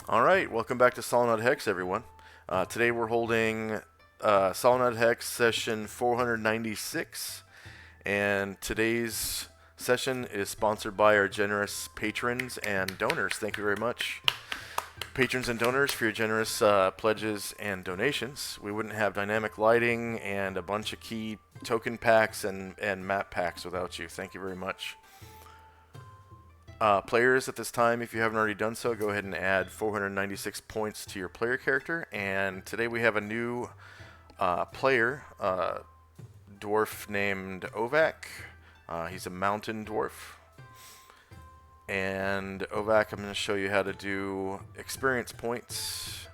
All right, welcome back to Solynod Hex, everyone. Today we're holding Solynod Hex session 496, and today's session is sponsored by our generous patrons and donors. Thank you very much, patrons and donors, for your generous pledges and donations. We wouldn't have dynamic lighting and a bunch of key token packs and map packs without you. Thank you very much. Players at this time, if you haven't already done so, go ahead and add 496 points to your player character. And today we have a new player, dwarf named Ovak. He's a mountain dwarf. And Ovak, I'm going to show you how to do experience points.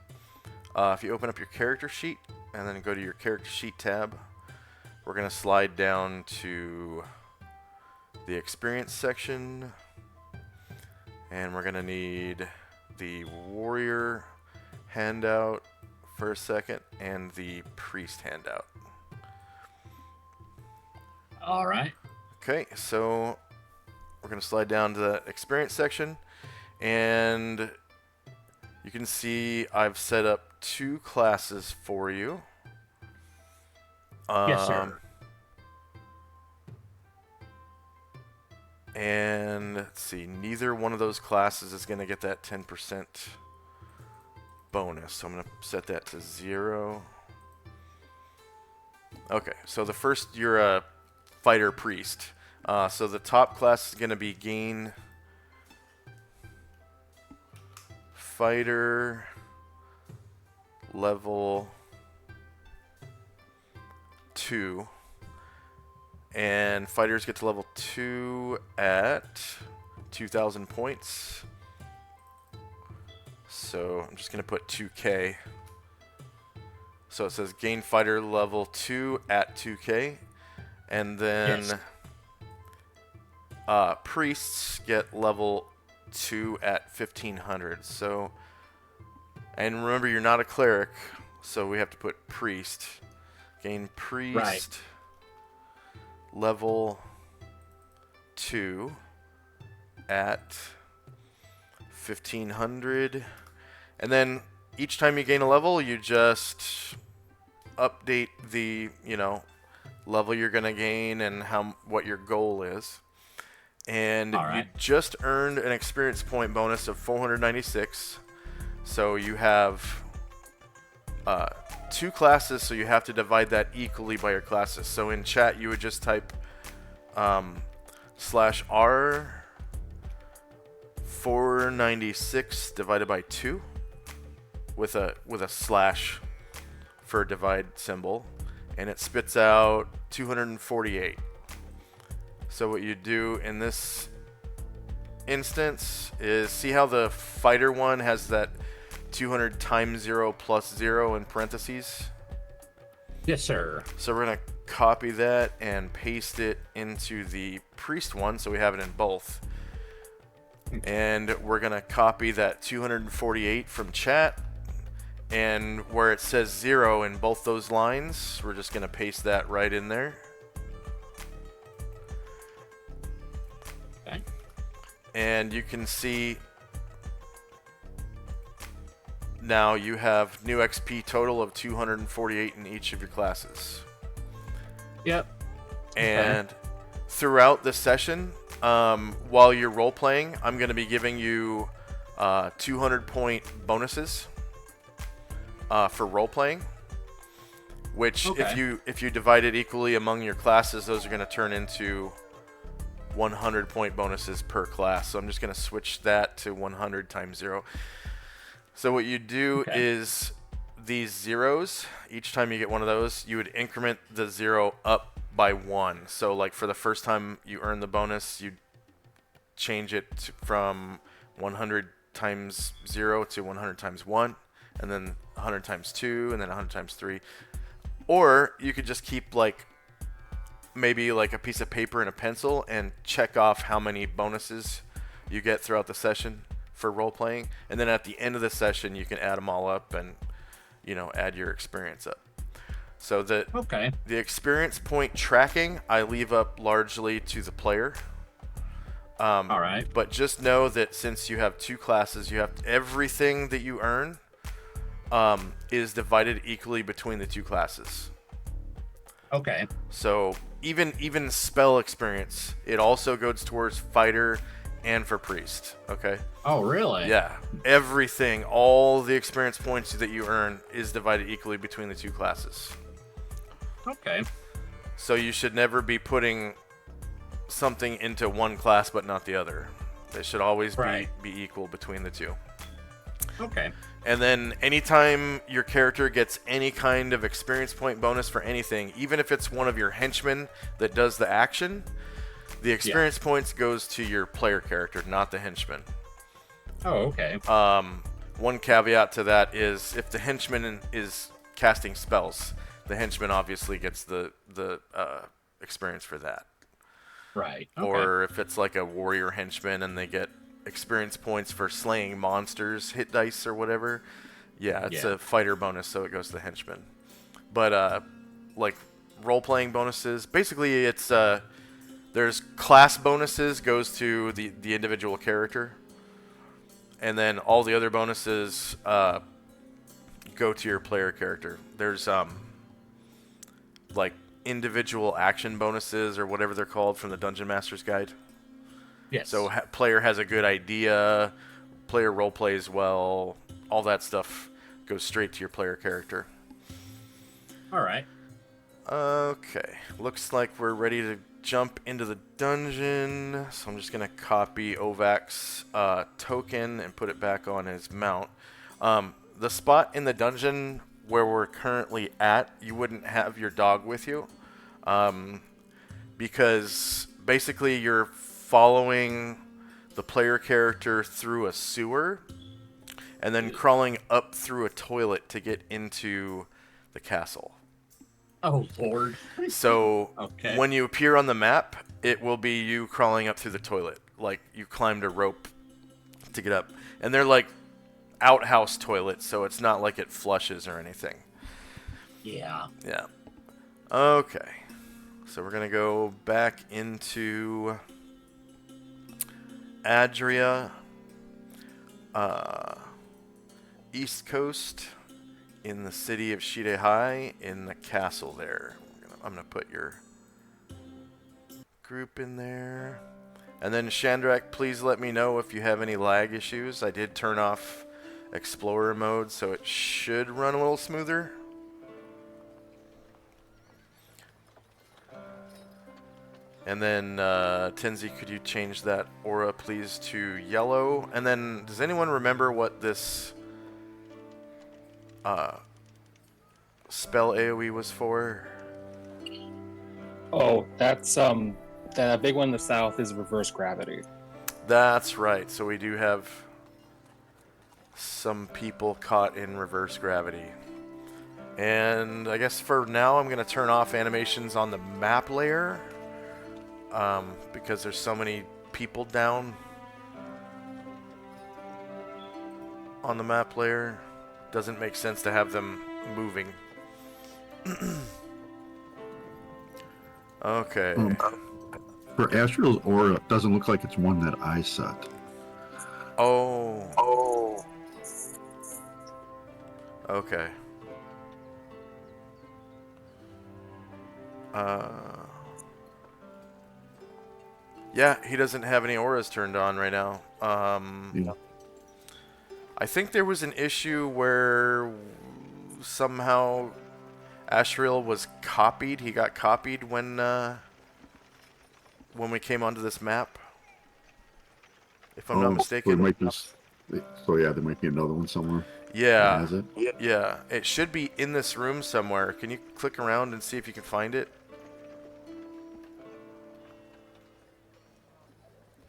If you open up your character sheet and then go to your character sheet tab, we're going to slide down to the experience section. And we're going to need the warrior handout for a second and the priest handout. All right. Okay, so we're going to slide down to the experience section. And you can see I've set up two classes for you. Yes, sir. And let's see, neither one of those classes is going to get that 10% bonus. So I'm going to set that to 0. Okay, so the first, you're a fighter priest. So the top class is going to be gain fighter level 2. And fighters get to level 2 at 2,000 points. So I'm just going to put 2K. So it says gain fighter level 2 at 2K. And then priests get level 2 at 1,500. So, and remember, you're not a cleric, so we have to put priest. Gain priest. Right. Level 2 at 1,500, and then each time you gain a level, you just update the level you're gonna gain and what your goal is. And you just earned an experience point bonus of 496, so you have two classes, so you have to divide that equally by your classes. So in chat, you would just type /r 496 divided by 2 with a slash for a divide symbol, and it spits out 248. So what you do in this instance is, see how the fighter one has that 200 times 0 plus 0 in parentheses? Yes, sir. So we're going to copy that and paste it into the priest one, so we have it in both. And we're going to copy that 248 from chat, and where it says 0 in both those lines, we're just going to paste that right in there. Okay. And you can see now you have new XP total of 248 in each of your classes. Yep. And throughout the session, while you're role playing, I'm going to be giving you 200 point bonuses for role playing. Which, if you divide it equally among your classes, those are going to turn into 100 point bonuses per class. So I'm just going to switch that to 100 times 0. So what you do is these zeros, each time you get one of those, you would increment the 0 up by 1. So like for the first time you earn the bonus, you change it from 100 times 0 to 100 times 1, and then 100 times 2, and then 100 times 3. Or you could just keep maybe a piece of paper and a pencil and check off how many bonuses you get throughout the session for role playing, and then at the end of the session you can add them all up and add your experience up. So the experience point tracking I leave up largely to the player. All right. But just know that since you have 2 classes, you have everything that you earn is divided equally between the 2 classes. Okay. So even spell experience, it also goes towards fighter and for priest. Okay. Oh, really? Yeah. Everything, all the experience points that you earn is divided equally between the 2 classes. Okay. So you should never be putting something into one class but not the other. They should always Right. be equal between the 2. Okay. And then anytime your character gets any kind of experience point bonus for anything, even if it's one of your henchmen that does the action, the experience points goes to your player character, not the henchman. Oh, okay. One caveat to that is if the henchman is casting spells, the henchman obviously gets the experience for that. Right. Okay. Or if it's like a warrior henchman and they get experience points for slaying monsters, hit dice or whatever. Yeah, it's a fighter bonus, so it goes to the henchman. But like role-playing bonuses, basically it's there's class bonuses goes to the individual character, and then all the other bonuses go to your player character. There's like individual action bonuses or whatever they're called from the Dungeon Master's Guide. Yes. So player has a good idea, player role plays well, all that stuff goes straight to your player character. All right. Okay, looks like we're ready to jump into the dungeon. So I'm just gonna copy Ovac's token and put it back on his mount. The spot in the dungeon where we're currently at, you wouldn't have your dog with you, because basically you're following the player character through a sewer and then crawling up through a toilet to get into the castle. Oh, Lord. So Okay. when you appear on the map, it will be you crawling up through the toilet, like you climbed a rope to get up. And they're like outhouse toilets, so it's not like it flushes or anything. Yeah. Yeah. Okay. So we're going to go back into Adria, East Coast, in the city of Shidehai, in the castle there. I'm going to put your group in there. And then Shandrak, please let me know if you have any lag issues. I did turn off Explorer mode, so it should run a little smoother. And then, Tenzi, could you change that aura, please, to yellow? And then, does anyone remember what this spell AoE was for? Oh, that's that big one in the south is reverse gravity. That's right. So we do have some people caught in reverse gravity. And I guess for now, I'm going to turn off animations on the map layer. Because there's so many people down on the map layer. Doesn't make sense to have them moving. Okay. For Astral's aura, it doesn't look like it's one that I set. Oh. Okay. Yeah, he doesn't have any auras turned on right now. Yeah. I think there was an issue where somehow Ashriel was copied. He got copied when we came onto this map. If I'm not mistaken. So yeah, there might be another one somewhere. Yeah. Has it? Yeah. It should be in this room somewhere. Can you click around and see if you can find it?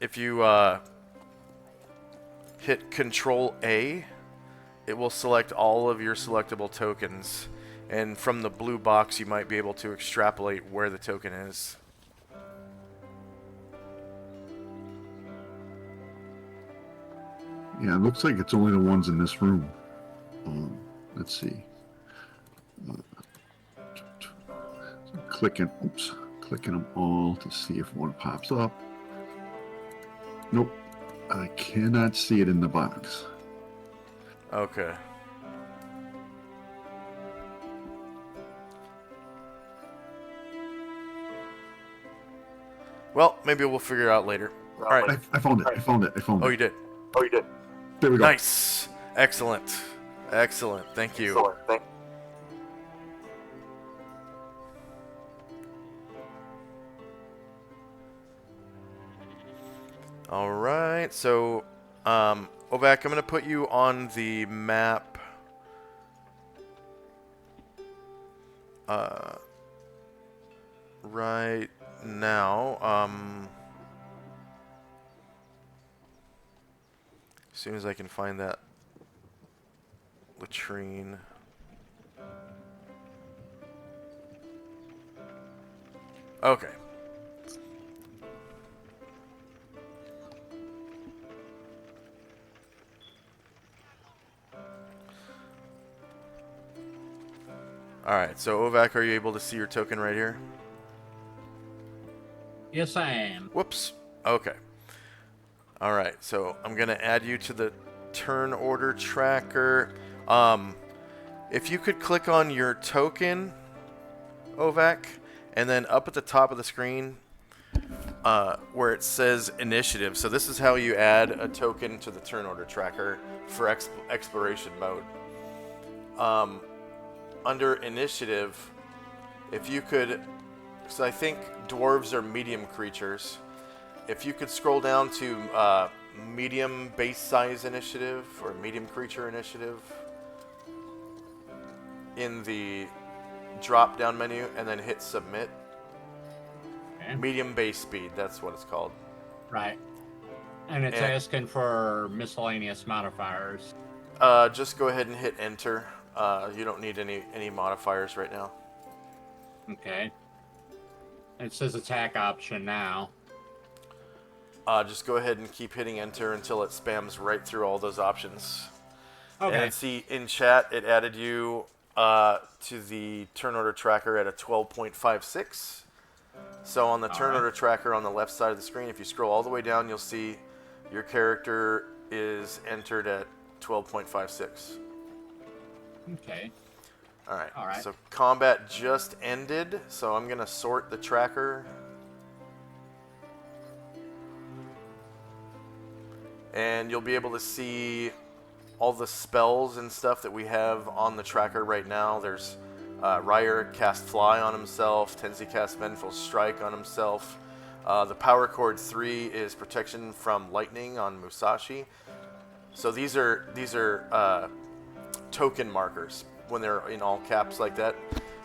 If you hit Control A, it will select all of your selectable tokens. And from the blue box, you might be able to extrapolate where the token is. Yeah, it looks like it's only the ones in this room. Let's see. Clicking them all to see if one pops up. Nope. I cannot see it in the box. Okay. Well, maybe we'll figure it out later. All right. I found it. I found it. I found Oh, it. you did. There we go. Nice. Excellent. Excellent. Thank you. All right. So, Ovak, I'm going to put you on the map. Right now. As soon as I can find that latrine. Okay. Alright, so Ovak, are you able to see your token right here? Yes, I am. Whoops. Okay. Alright, so I'm going to add you to the turn order tracker. If you could click on your token, Ovak, and then up at the top of the screen where it says initiative. So this is how you add a token to the turn order tracker for exploration mode. Under initiative, if you could, so I think dwarves are medium creatures. If you could scroll down to medium base size initiative or medium creature initiative in the drop down menu and then hit submit. Okay. Medium base speed, that's what it's called. Right. And it's asking for miscellaneous modifiers. Just go ahead and hit enter. You don't need any modifiers right now. Okay. It says attack option now. Just go ahead and keep hitting enter until it spams right through all those options. Okay. And see in chat, it added you to the turn order tracker at a 12.56. So on the turn order tracker on the left side of the screen, if you scroll all the way down, you'll see your character is entered at 12.56. Okay. All right. All right. So combat just ended, so I'm going to sort the tracker. And you'll be able to see all the spells and stuff that we have on the tracker right now. There's Ryer cast Fly on himself, Tenzi cast Vengeful Strike on himself. The Power Chord 3 is Protection from Lightning on Musashi. So these are token markers when they're in all caps like that.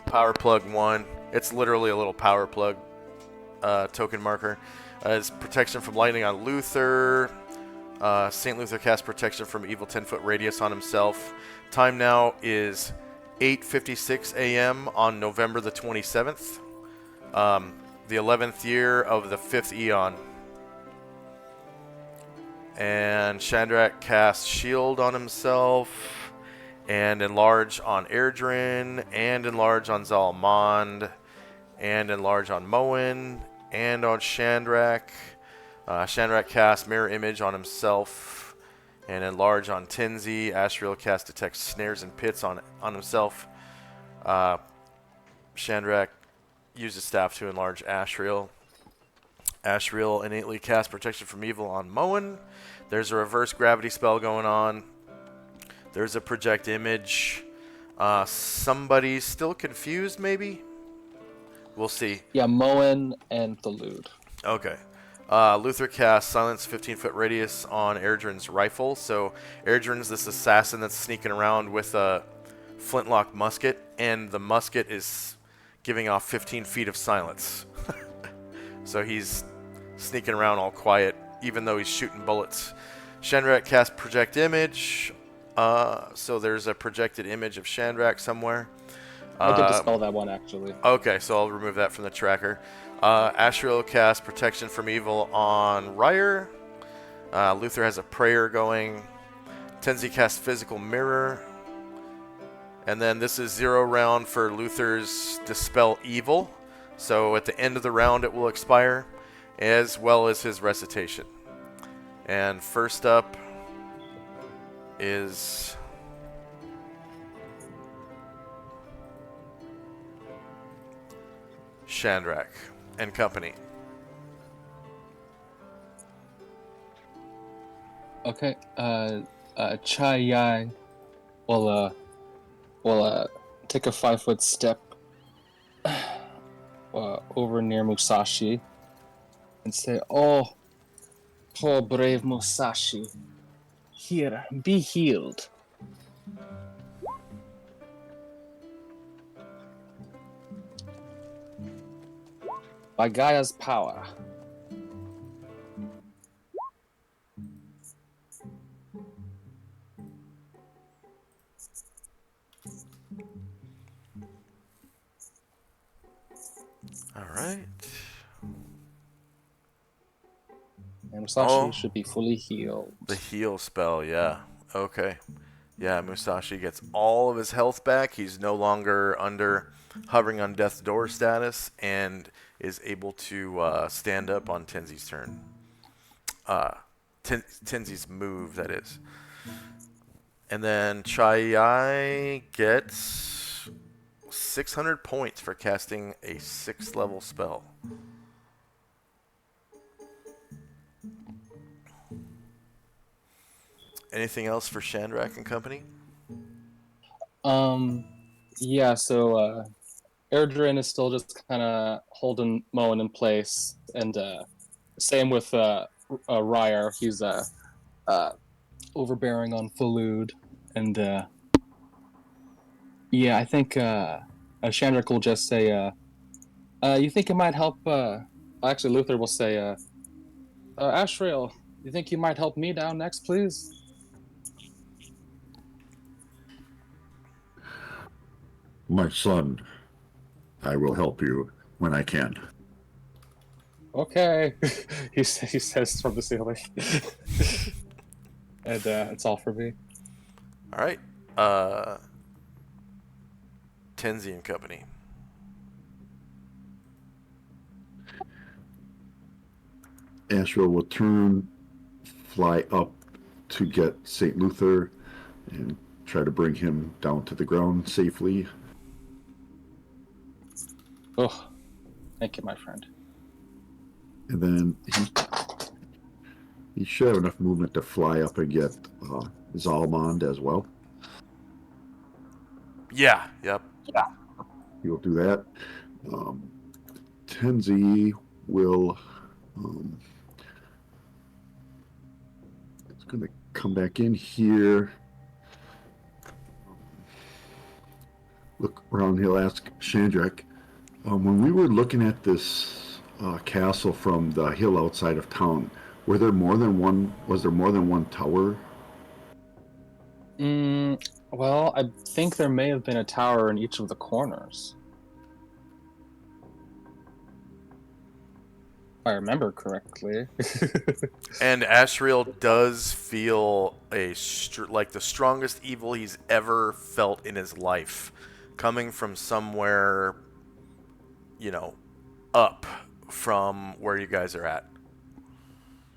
Power Plug 1, it's literally a little power plug token marker. It's Protection from Lightning on Luther. St. Luther cast Protection from Evil 10-foot radius on himself. Time now is 8:56 a.m. on November the 27th. The 11th year of the 5th Eon. And Chandrak casts Shield on himself, and Enlarge on Erdrin, and Enlarge on Zalmond, and Enlarge on Moen, and on Chandrak. Chandrak casts Mirror Image on himself, and Enlarge on Tenzi. Ashriel casts Detect Snares and Pits on himself. Chandrak uses Staff to enlarge Ashriel. Ashriel innately casts Protection from Evil on Moen. There's a reverse gravity spell going on. There's a project image. Somebody's still confused, maybe? We'll see. Yeah, Moen and Thalud. Okay. Luther casts Silence 15-foot radius on Erdrin's rifle. So Erdrin's this assassin that's sneaking around with a flintlock musket, and the musket is giving off 15 feet of silence. So he's sneaking around all quiet, even though he's shooting bullets. Chandrak casts Project Image. So there's a projected image of Chandrak somewhere. I did dispel that one, actually. Okay, so I'll remove that from the tracker. Ashriel casts Protection from Evil on Ryer. Luther has a prayer going. Tenzi casts Physical Mirror. And then this is 0 round for Luther's Dispel Evil. So at the end of the round it will expire, as well as his recitation. And first up is Shandrak and company. Okay. Chai Yai will take a 5-foot step over near Musashi and say, "Oh, poor brave Musashi, here, be healed." By Gaia's power. All right. And Musashi Oh. should be fully healed. The heal spell, yeah. Okay. Yeah, Musashi gets all of his health back. He's no longer hovering on death's door status and is able to stand up on Tenzi's turn. Tenzi's move, that is. And then Chai gets 600 points for casting a 6th level spell. Anything else for Shandrak and company? Yeah, so Erdrin is still just kind of holding Moen in place, and same with Ryer. He's overbearing on Falud, and yeah, I think Shandrak will just say, "You think it might help?" Actually, Luther will say, "Ashrael, you think you might help me down next, please?" My son, I will help you when I can. Okay, he says from the ceiling, and it's all for me. All right. Tenzi and company. Astro will fly up to get St. Luther, and try to bring him down to the ground safely. Oh, thank you, my friend. And then he should have enough movement to fly up and get Zalmond as well. Yeah. Yep. He will do that. Tenzi will. It's going to come back in here. Look around. He'll ask Shandrak, when we were looking at this castle from the hill outside of town, was there more than one tower? Well, I think there may have been a tower in each of the corners. If I remember correctly. And Ashriel does feel like the strongest evil he's ever felt in his life, coming from somewhere, up from where you guys are at.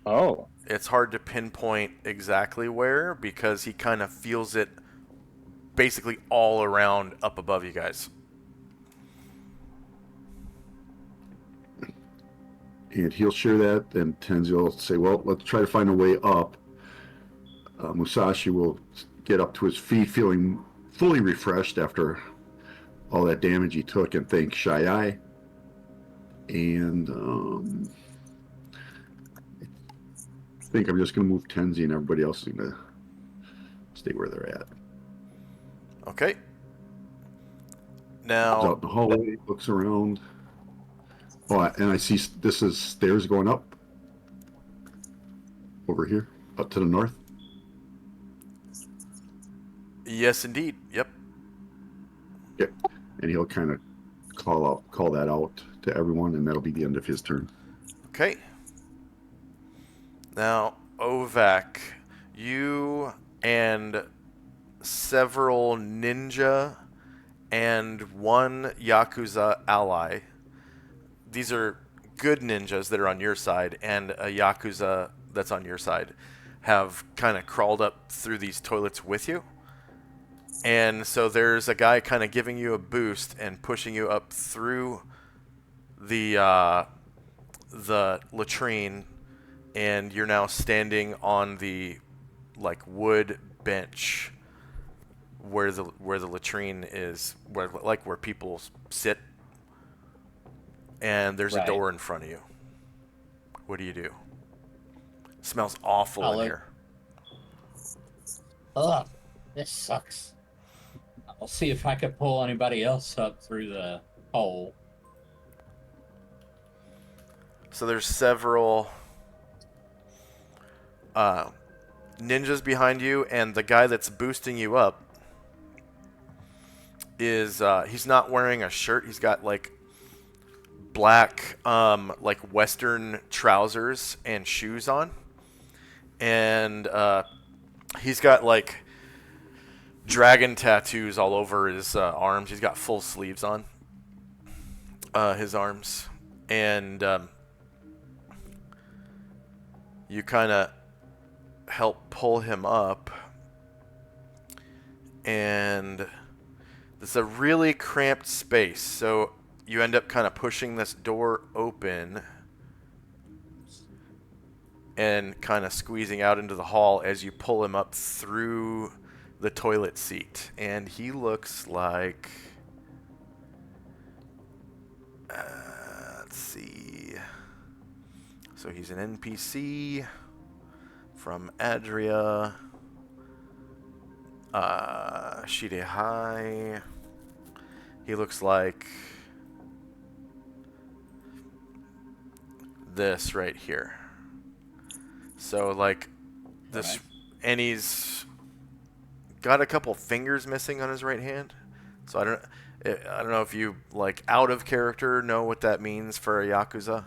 Oh. It's hard to pinpoint exactly where because he kind of feels it basically all around up above you guys. And he'll share that, and Tenzi will say, well, let's try to find a way up. Musashi will get up to his feet, feeling fully refreshed after all that damage he took, and thank Shai. And I think I'm just going to move Tenzi, and everybody else is going to stay where they're at. Okay. He's Now, out in the hallway, looks around. Oh, and I see this is stairs going up over here, up to the north. yes, indeed. Yep. Yeah, and he'll kind of call that out to everyone, and that'll be the end of his turn. Okay. Now, Ovak, you and several ninja and one Yakuza ally. These are good ninjas that are on your side, and a Yakuza that's on your side have kind of crawled up through these toilets with you. And so there's a guy kind of giving you a boost and pushing you up through the latrine, and you're now standing on the like wood bench where the latrine is, where people sit, and there's a Right. door in front of you. What do you do? It smells awful in here. Ugh, this sucks. I'll see if I can pull anybody else up through the hole. So there's several ninjas behind you, and the guy that's boosting you up is he's not wearing a shirt. He's got like black like Western trousers and shoes on, and he's got like dragon tattoos all over his arms. He's got full sleeves on his arms, and you kind of help pull him up, and it's a really cramped space, so you end up kind of pushing this door open and kind of squeezing out into the hall as you pull him up through the toilet seat. And he looks like... let's see. So he's an NPC from Adria. Shirehai. He looks like this right here. So like this, Right. and he's got a couple fingers missing on his right hand. So I don't know if you like out of character know what that means for a Yakuza.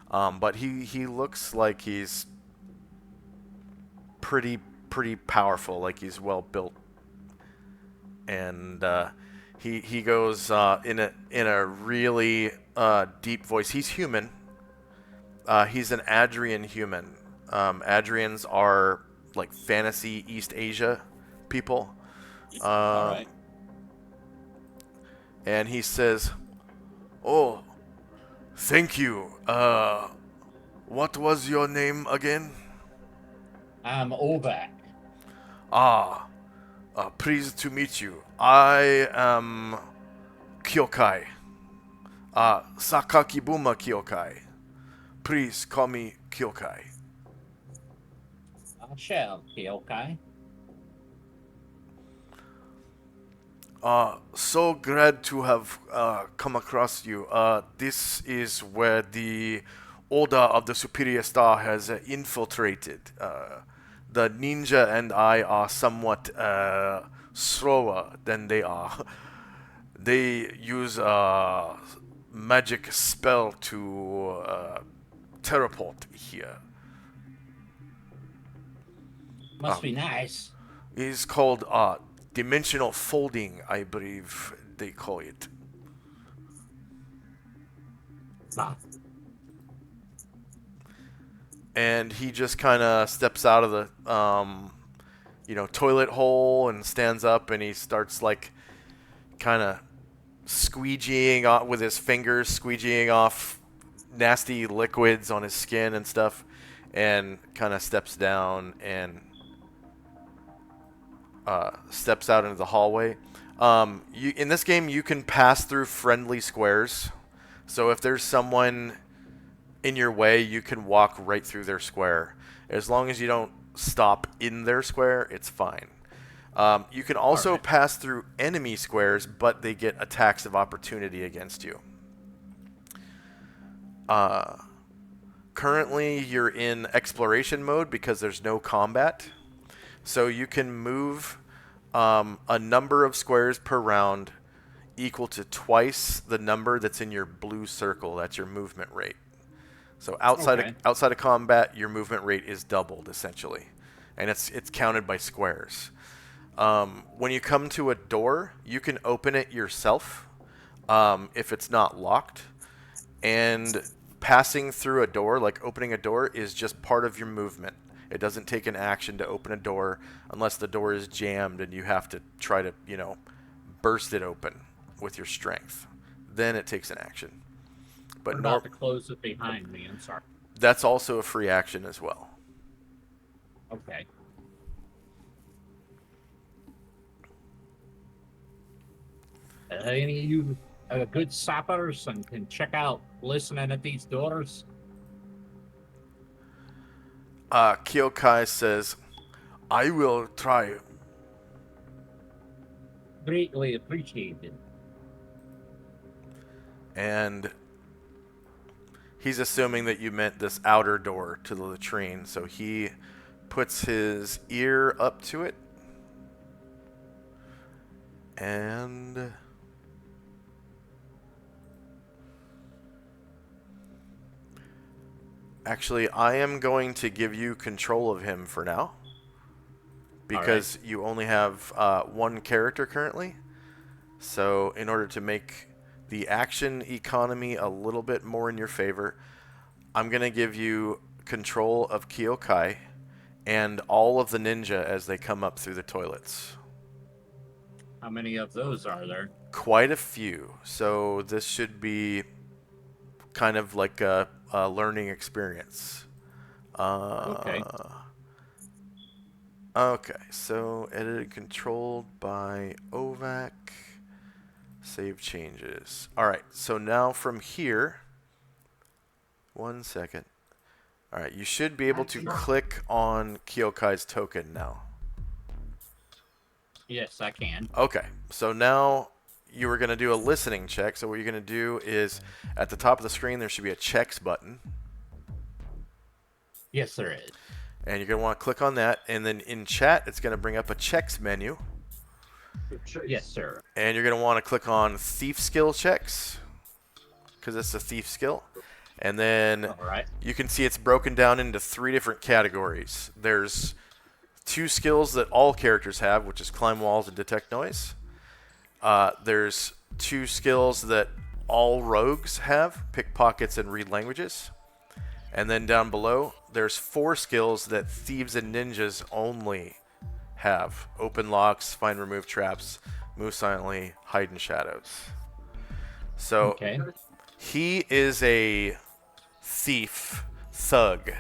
But he looks like he's pretty powerful, like he's well built, and he goes in a really deep voice. He's human. He's an Adrian human. Adrians are like fantasy East Asia people. All right. And he says, "Oh, thank you. What was your name again?" I'm Ovak. Pleased to meet you. I am Kyokai. Sakakibuma Kyokai. Please call me Kyokai. I shall be okay. So glad to have come across you. This is where the Order of the Superior Star has infiltrated. The ninja and I are somewhat slower than they are. They use a magic spell to teleport here. Must be nice. It is called dimensional folding, I believe they call it. Ah, And he just kind of steps out of the toilet hole and stands up, and he starts like kind of squeegeeing off with his fingers, squeegeeing off nasty liquids on his skin and stuff, and kind of steps down and steps out into the hallway. In this game, you can pass through friendly squares, so if there's someone in your way, you can walk right through their square. As long as you don't stop in their square, it's fine. You can also Alright. pass through enemy squares, but they get attacks of opportunity against you. Currently, you're in exploration mode because there's no combat. So you can move a number of squares per round equal to twice the number that's in your blue circle. That's your movement rate. So outside of combat, your movement rate is doubled essentially, and it's counted by squares. When you come to a door, you can open it yourself if it's not locked, and passing through a door, like opening a door, is just part of your movement. It doesn't take an action to open a door unless the door is jammed and you have to try to, burst it open with your strength. Then it takes an action. But What about to close it behind me? I'm sorry. that's also a free action as well. Okay. Any of you good sappers and can check out listening at these doors? Kyokai says, I will try. Greatly appreciated. And he's assuming that you meant this outer door to the latrine, so he puts his ear up to it. And actually, I am going to give you control of him for now, because you only have one character currently. So in order to make the action economy a little bit more in your favor, I'm going to give you control of Kyokai and all of the ninja as they come up through the toilets. How many of those are there? Quite a few. So this should be kind of like a learning experience. Okay. Okay, so edited, controlled by OVAC. Save changes. Alright, so now from here, 1 second. Alright, you should be able to click on Kyokai's token now. Yes, I can. Okay, so now you were going to do a listening check. So what you're going to do is at the top of the screen there should be a checks button. Yes, there is. And you're going to want to click on that. And then in chat it's going to bring up a checks menu. Yes, sir. And you're going to want to click on thief skill checks, because it's a thief skill. And then you can see it's broken down into 3 different categories. There's 2 skills that all characters have, which is climb walls and detect noise. There's 2 skills that all rogues have, pickpockets and read languages. And then down below, there's 4 skills that thieves and ninjas only have. Open locks, find remove traps, move silently, hide in shadows. So he is a thief thug.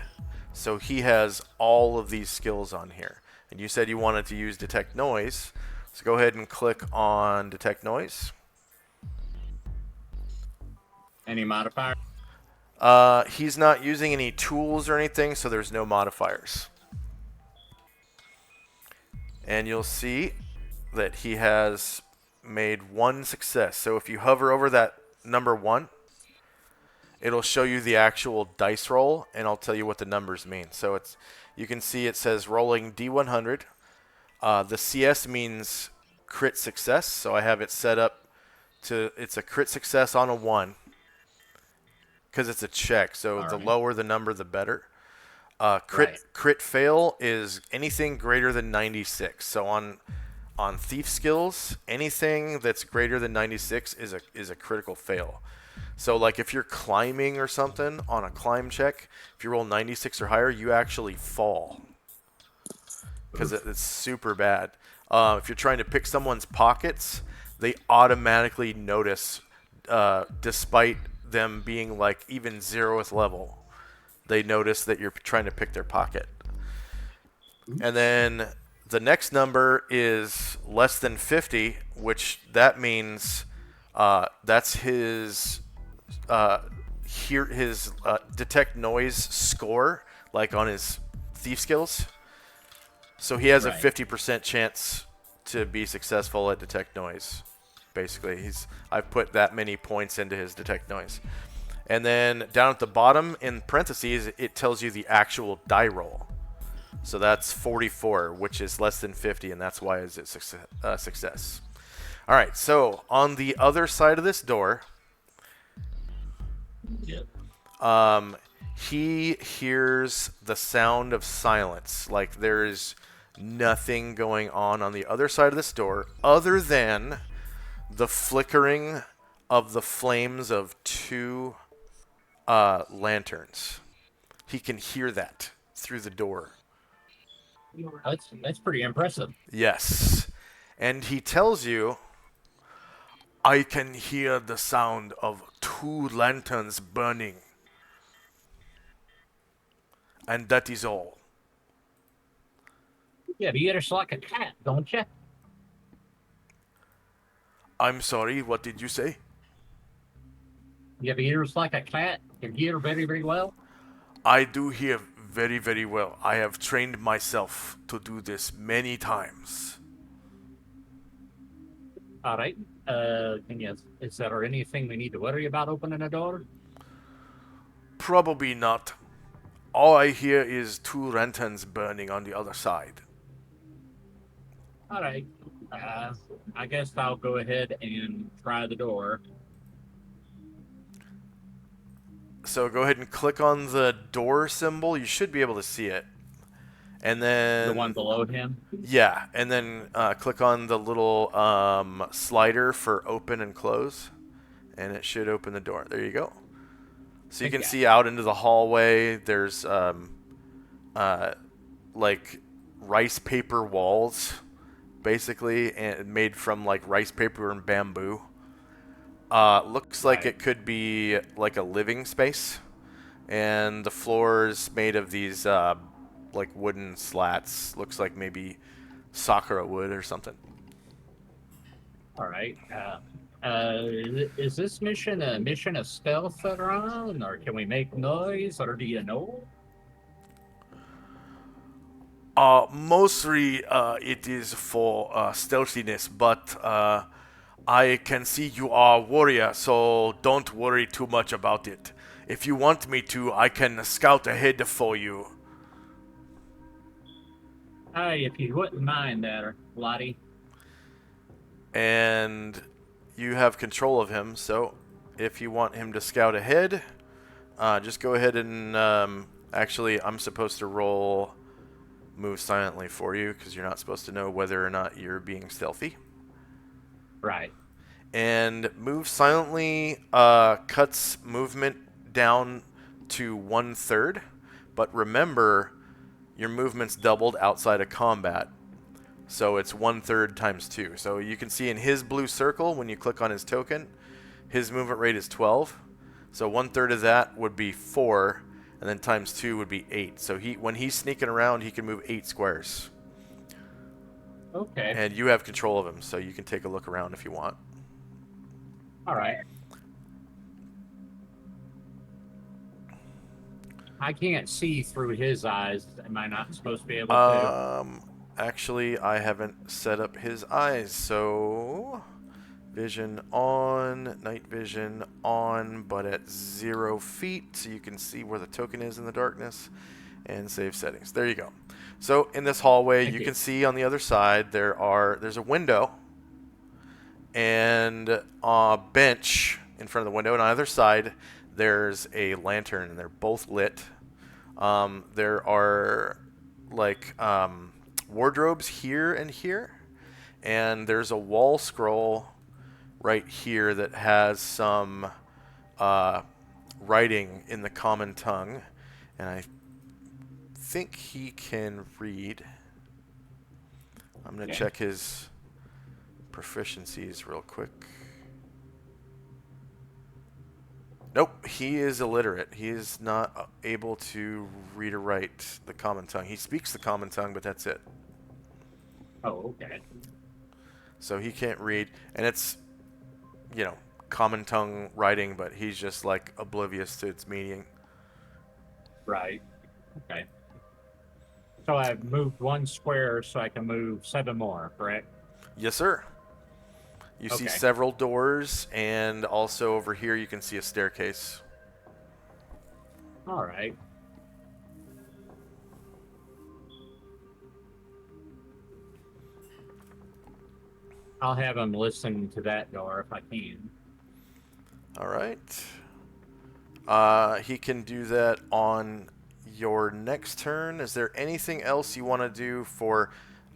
So he has all of these skills on here. And you said you wanted to use detect noise. So go ahead and click on detect noise. Any modifier? He's not using any tools or anything, so there's no modifiers. And you'll see that he has made 1 success. So if you hover over that number 1, it'll show you the actual dice roll, and I'll tell you what the numbers mean. So you can see it says rolling D100. The CS means crit success, so I have it set up to it's a crit success on a 1 because it's a check. So the lower the number, the better. Crit fail is anything greater than 96. So on thief skills, anything that's greater than 96 is a critical fail. So like if you're climbing or something on a climb check, if you roll 96 or higher, you actually fall because it's super bad. If you're trying to pick someone's pockets, they automatically notice, despite them being like even 0th level. They notice that you're trying to pick their pocket. And then the next number is less than 50, which that means that's his detect noise score, like on his thief skills. So he has a 50% chance to be successful at detect noise. Basically, I've put that many points into his detect noise. And then down at the bottom in parentheses, it tells you the actual die roll. So that's 44, which is less than 50, and that's why it's a success. All right, so on the other side of this door, he hears the sound of silence. Like there is nothing going on the other side of this door other than the flickering of the flames of 2 lanterns. He can hear that through the door. That's pretty impressive. Yes. And he tells you, I can hear the sound of 2 lanterns burning. And that is all. Yeah, but you ears like a cat, don't you? I'm sorry, what did you say? You have ears like a cat. You hear very, very well. I do hear very, very well. I have trained myself to do this many times. All right. Is there anything we need to worry about opening a door? Probably not. All I hear is 2 lanterns burning on the other side. All right. I guess I'll go ahead and try the door. So go ahead and click on the door symbol. You should be able to see it. And then... The one below him? Yeah, and then click on the little slider for open and close. And it should open the door. There you go. So you can see out into the hallway. There's like rice paper walls, basically, and made from like rice paper and bamboo. Looks like it could be like a living space, and the floor's made of these like wooden slats. Looks like maybe sakura wood or something. All right. Is this mission a mission of stealth around, or can we make noise, or do you know? Mostly it is for stealthiness, but I can see you are a warrior, so don't worry too much about it. If you want me to, I can scout ahead for you. Hey, if you wouldn't mind there, Lottie. And you have control of him, so if you want him to scout ahead, just go ahead and actually, I'm supposed to roll move silently for you because you're not supposed to know whether or not you're being stealthy. Right. And move silently cuts movement down to 1/3, but remember your movement's doubled outside of combat, so it's 1/3 times 2. So you can see in his blue circle when you click on his token, his movement rate is 12. So 1/3 of that would be 4, and then times 2 would be 8. So when he's sneaking around, he can move 8 squares. Okay. And you have control of him, so you can take a look around if you want. All right. I can't see through his eyes. Am I not supposed to be able to? Actually, I haven't set up his eyes, so vision on, night vision on, but at 0 feet, so you can see where the token is in the darkness, and save settings. There you go. So in this hallway, you can see on the other side there's a window and a bench in front of the window, and on either side there's a lantern, and they're both lit. There are like wardrobes here and here, and there's a wall scroll right here that has some writing in the common tongue, and I think he can read. I'm going to check his proficiencies real quick. Nope, he is illiterate. He is not able to read or write the common tongue. He speaks the common tongue, but that's it. Oh, okay. So he can't read, and it's, you know, common tongue writing, but he's just like oblivious to its meaning. Right. Okay. So I've moved 1 square, so I can move 7 more, correct? Yes, sir. You see several doors, and also over here you can see a staircase. All right. I'll have him listen to that door if I can. All right. He can do that on your next turn. Is there anything else you want to do for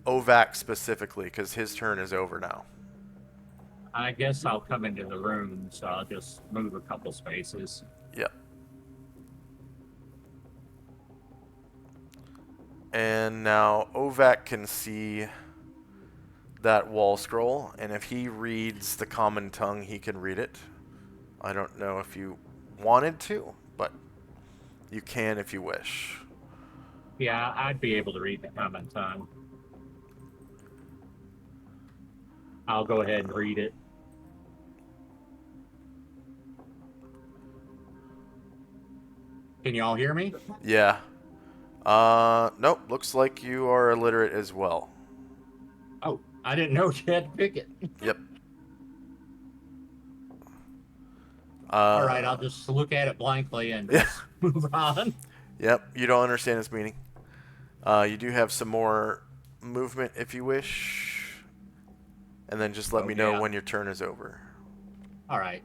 Ovac specifically? Because his turn is over now. I guess I'll come into the room, so I'll just move a couple spaces. Yep. And now Ovak can see that wall scroll, and if he reads the common tongue, he can read it. I don't know if you wanted to, but you can if you wish. Yeah, I'd be able to read the common tongue. I'll go ahead and read it. Can you all hear me? Yeah. Nope. Looks like you are illiterate as well. Oh, I didn't know you had to pick it. Yep. All right, I'll just look at it blankly and Yeah. just move on. Yep. You don't understand its meaning. You do have some more movement if you wish, and then just let me know yeah. when your turn is over. All right.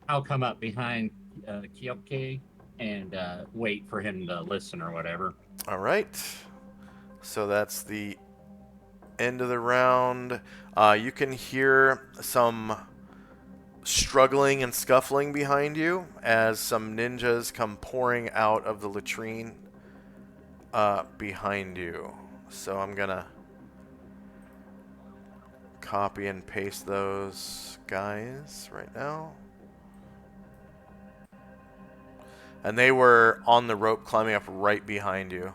I'll come up behind Kyoke and wait for him to listen or whatever. All right. So that's the end of the round. You can hear some struggling and scuffling behind you as some ninjas come pouring out of the latrine behind you. So I'm going to copy and paste those guys right now. And they were on the rope climbing up right behind you.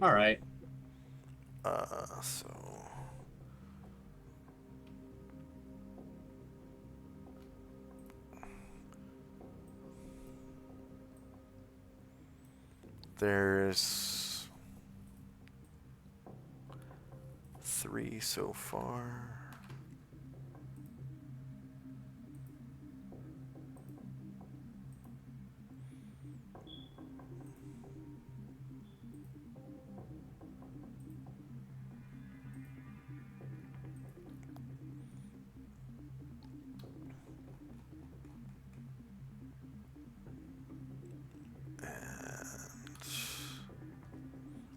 All right. So there's 3 so far.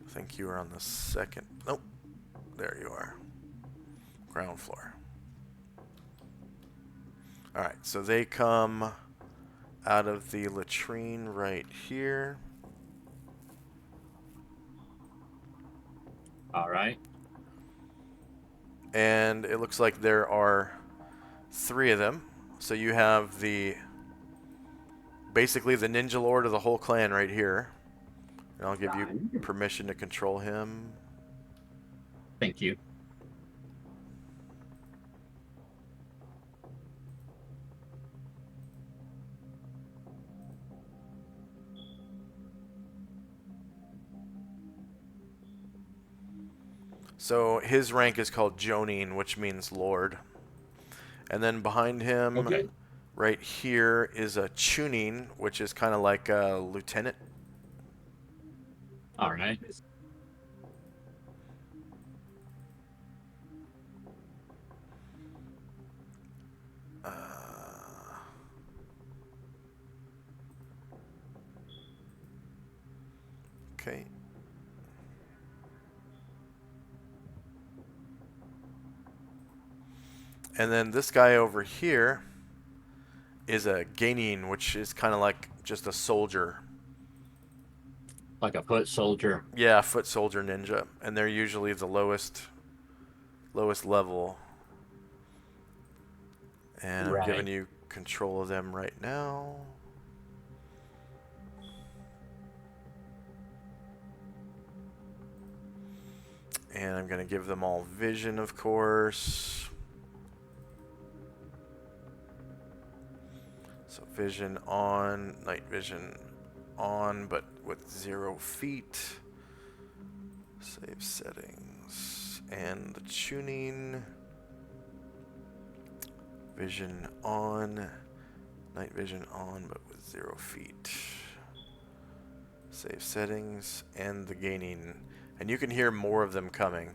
I think you were on the second. Nope. There you are. Ground floor. Alright, so they come out of the latrine right here. All right. And it looks like there are 3 of them. So you have basically the ninja lord of the whole clan right here. And I'll give you permission to control him. Thank you. So his rank is called Jonin, which means lord. And then behind him, Okay. right here, is a Chunin, which is kind of like a lieutenant. All right. Okay. And then this guy over here is a Genin, which is kind of like just a soldier. Like a foot soldier. Yeah, foot soldier ninja. And they're usually the lowest level. And I'm giving you control of them right now. And I'm going to give them all vision, of course. So vision on, night vision on, but with 0 feet. Save settings. And the tuning. Vision on, night vision on, but with 0 feet. Save settings, and the gaining. And you can hear more of them coming.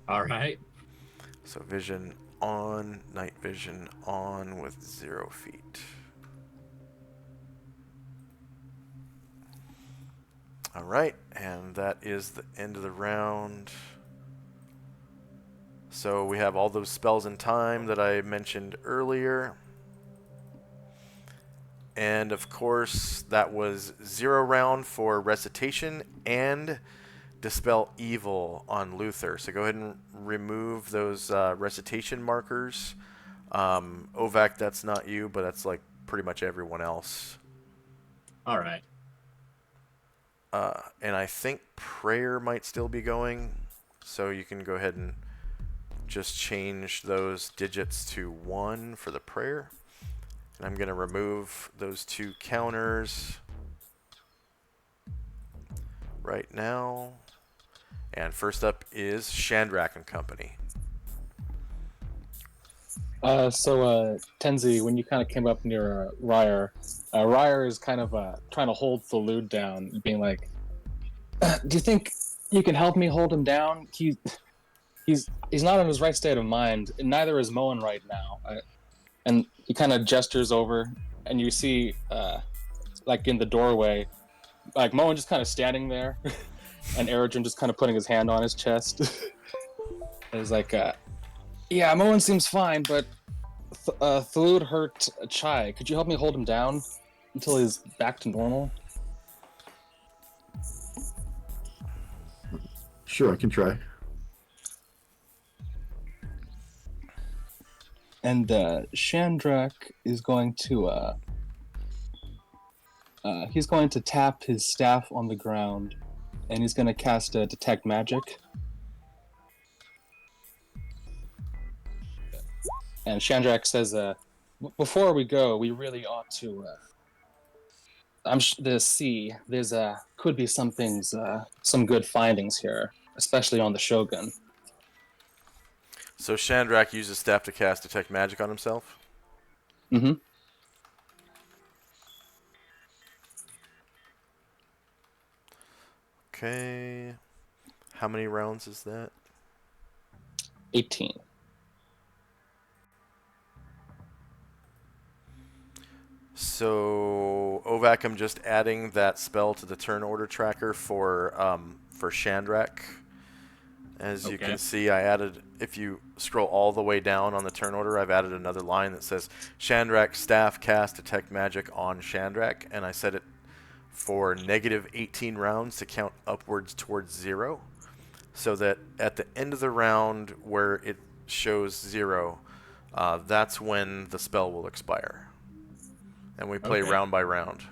All right. So vision on, night vision on with 0 feet. Alright, and that is the end of the round. So we have all those spells in time that I mentioned earlier. And of course, that was 0 round for recitation and dispel evil on Luther. So go ahead and remove those recitation markers. Ovac, that's not you, but that's like pretty much everyone else. All right. And I think prayer might still be going, so you can go ahead and just change those digits to 1 for the prayer. And I'm going to remove those 2 counters right now. And first up is Shandrak and Company. Tenzi, when you kind of came up near Ryer, Ryer is kind of trying to hold Thalud down, being like, "Do you think you can help me hold him down? He's not in his right state of mind, and neither is Moen right now." And he kind of gestures over, and you see, like in the doorway, like Moen just kind of standing there, and Eridrin just kind of putting his hand on his chest. It's like, yeah, Moen seems fine, but Thalud hurt Chai. Could you help me hold him down until he's back to normal? Sure, I can try. And Shandrak is going to he's going to tap his staff on the ground, and he's going to cast Detect Magic. And Shandrak says, "Before we go, we really ought to. There's could be some things, some good findings here, especially on the Shogun." So Shandrak uses staff to cast Detect Magic on himself? Mm-hmm. Okay. How many rounds is that? 18. So Ovac, I'm just adding that spell to the turn order tracker for Shandrak. As you can see, I added, if you scroll all the way down on the turn order, I've added another line that says Shandrak staff cast Detect Magic on Shandrak, and I set it for negative 18 rounds to count upwards towards 0, so that at the end of the round where it shows 0, that's when the spell will expire. And we play round by round.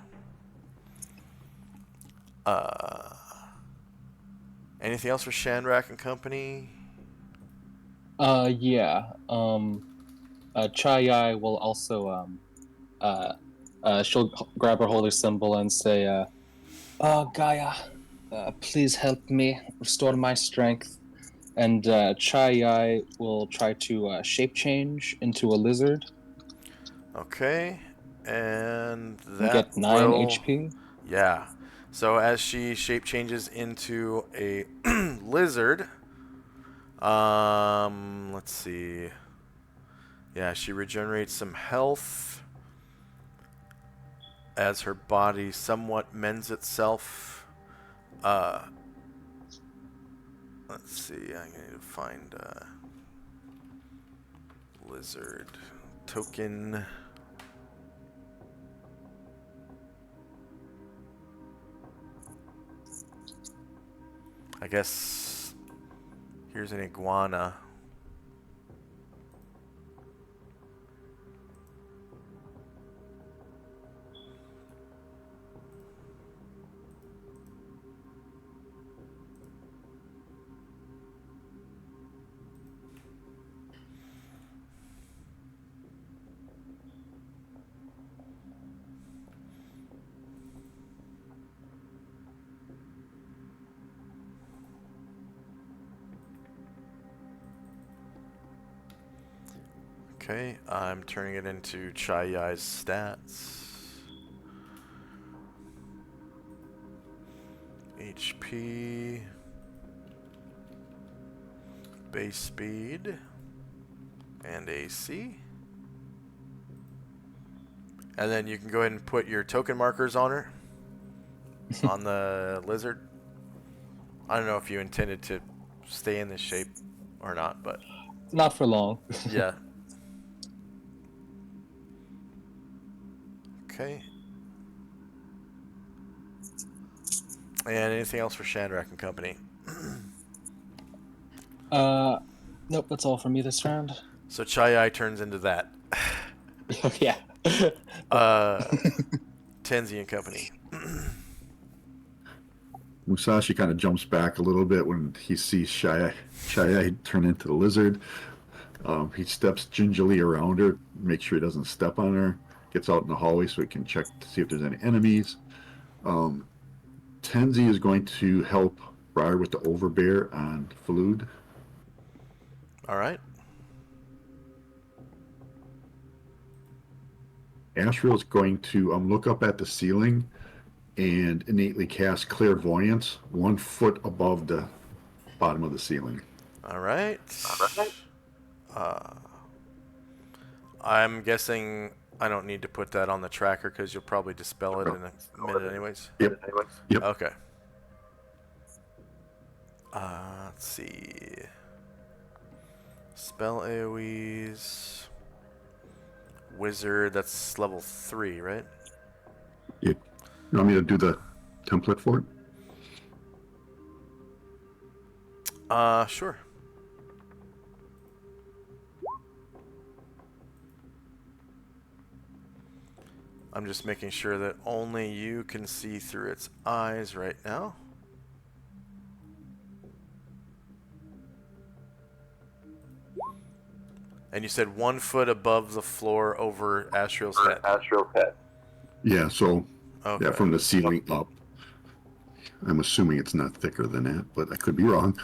Anything else for Shandrak and Company? Yeah. Chai will also she'll grab her holy symbol and say, Gaia, please help me restore my strength. And Chai will try to shape change into a lizard. Okay, and And that get 9 will... HP. Yeah. So as she shape changes into a lizard, let's see. Yeah, she regenerates some health as her body somewhat mends itself. Let's see. I need to find lizard token. I guess here's an iguana. Okay, I'm turning it into Chai Yai's stats. HP, base speed, and AC. And then you can go ahead and put your token markers on her, on the lizard. I don't know if you intended to stay in this shape or not, but... Not for long. Yeah. Okay, And anything else for Shandrak and company? Nope, that's all from me this round. So Chai turns into that. Yeah. Tenzi and company. Musashi kind of jumps back a little bit when he sees Shy turn into the lizard. He steps gingerly around her, make sure he doesn't step on her. Gets out in the hallway so he can check to see if there's any enemies. Tenzi is going to help Briar with the overbear on Falud. All right. Ashriel is going to look up at the ceiling and innately cast Clairvoyance 1 foot above the bottom of the ceiling. All right. I'm guessing I don't need to put that on the tracker because you'll probably dispel it in a minute anyways. Yep. Okay. Let's see. Spell AoEs. Wizard, that's level 3, right? Yep. You want me to do the template for it? Sure. I'm just making sure that only you can see through its eyes right now. And you said 1 foot above the floor over Astriel's head. Yeah, so Okay. yeah, from the ceiling up. I'm assuming it's not thicker than that, but I could be wrong.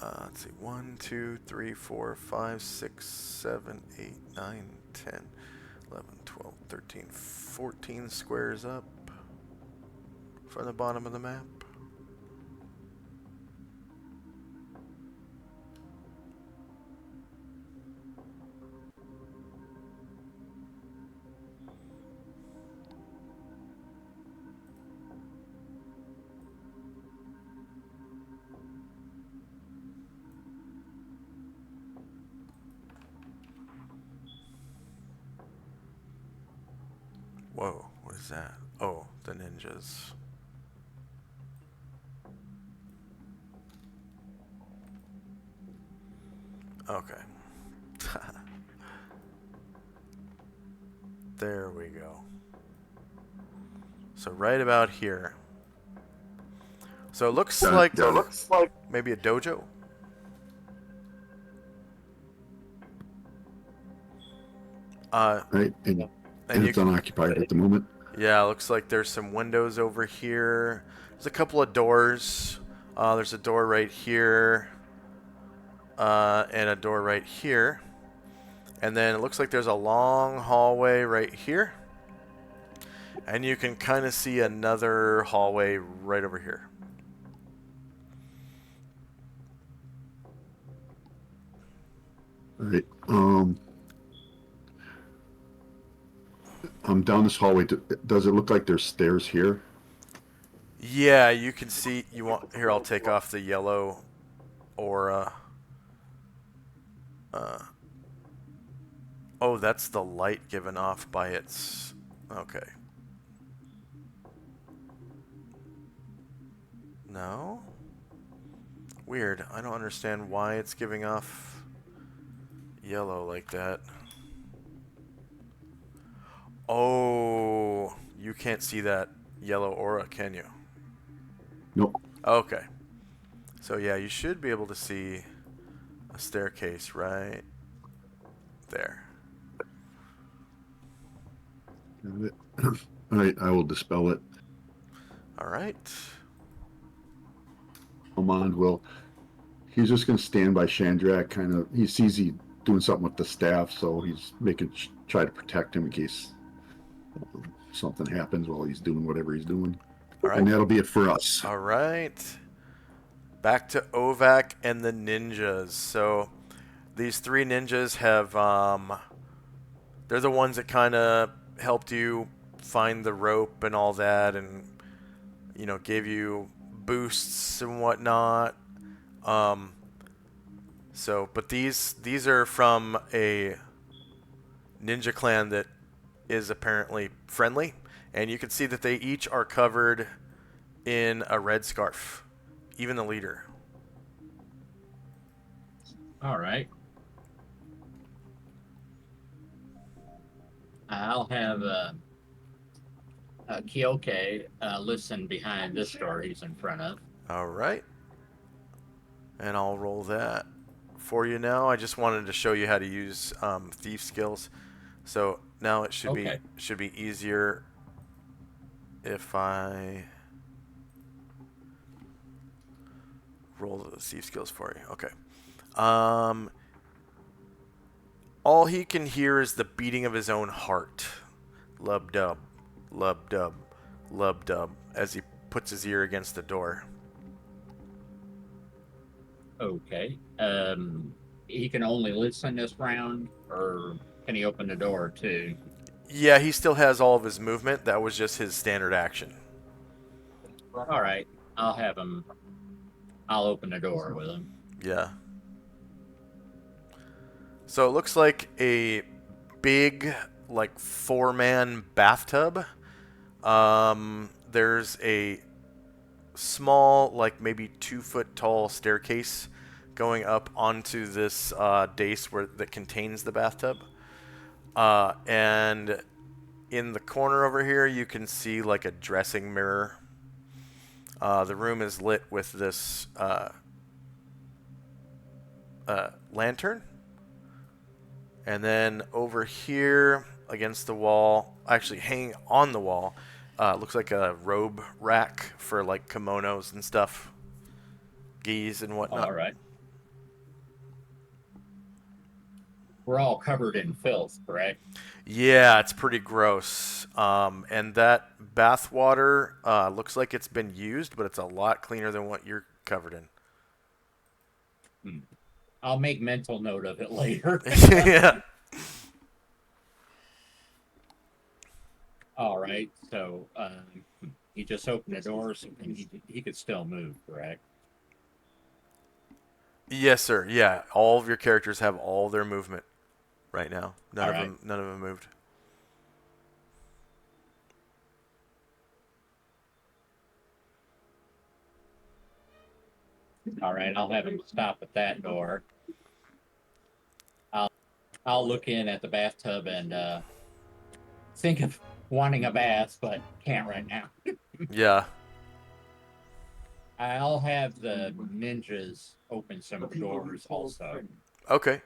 Let's see. 1, 2, 3, 4, 5, 6, 7, 8, 9, 10, 11, 12, 13, 14 squares up from the bottom of the map. Whoa, what is that? Oh, the ninjas. Okay. There we go. So right about here. So it looks like maybe a dojo. Right? And it's you, unoccupied at the moment. yeah, looks like there's some windows over here. There's a couple of doors. There's a door right here. And a door right here. And then it looks like there's a long hallway right here. And you can kind of see another hallway right over here. All right. I'm down this hallway. Does it look like there's stairs here? Yeah, you can see. You want here? I'll take off the yellow aura. Oh, that's the light given off by its. Okay. No. Weird. I don't understand why it's giving off yellow like that. Oh, you can't see that yellow aura, can you? Nope. Okay. So yeah, you should be able to see a staircase right there. All right, I will dispel it. All right. Amand will. He's just going to stand by Shandrak. Kind of. He sees he doing something with the staff, so he's try to protect him in case something happens while he's doing whatever he's doing. All right. And that'll be it for us. All right. Back to Ovak and the ninjas. So these 3 ninjas have they're the ones that kind of helped you find the rope and all that, and you know, gave you boosts and whatnot. But these are from a ninja clan that is apparently friendly, And you can see that they each are covered in a red scarf, even the leader. All right. I'll have Kyoke listen behind this door he's in front of. All right. And I'll roll that for you now. I just wanted to show you how to use thief skills. So now it should be easier if I roll the thief skills for you. Okay. All he can hear is the beating of his own heart. Lub dub, lub dub, lub dub, as he puts his ear against the door. Okay. He can only listen this round, or can he open the door too? Yeah, he still has all of his movement. That was just his standard action. All right. I'll have him. I'll open the door with him. Yeah. So it looks like a big, like, 4-man bathtub. There's a small, like maybe 2-foot tall staircase going up onto this dais that contains the bathtub. And in the corner over here, you can see like a dressing mirror. The room is lit with this lantern. And then over here against the wall, actually hanging on the wall, looks like a robe rack for like kimonos and stuff, gis and whatnot. All right. We're all covered in filth, correct? Yeah, it's pretty gross. And that bath water looks like it's been used, but it's a lot cleaner than what you're covered in. I'll make mental note of it later. Yeah. All right. So he just opened the door, so he could still move, correct? Yes, sir. Yeah, all of your characters have all their movement right now. None of them moved. All right. I'll have him stop at that door. I'll look in at the bathtub and think of wanting a bath, but can't right now. Yeah. I'll have the ninjas open some doors also. Okay.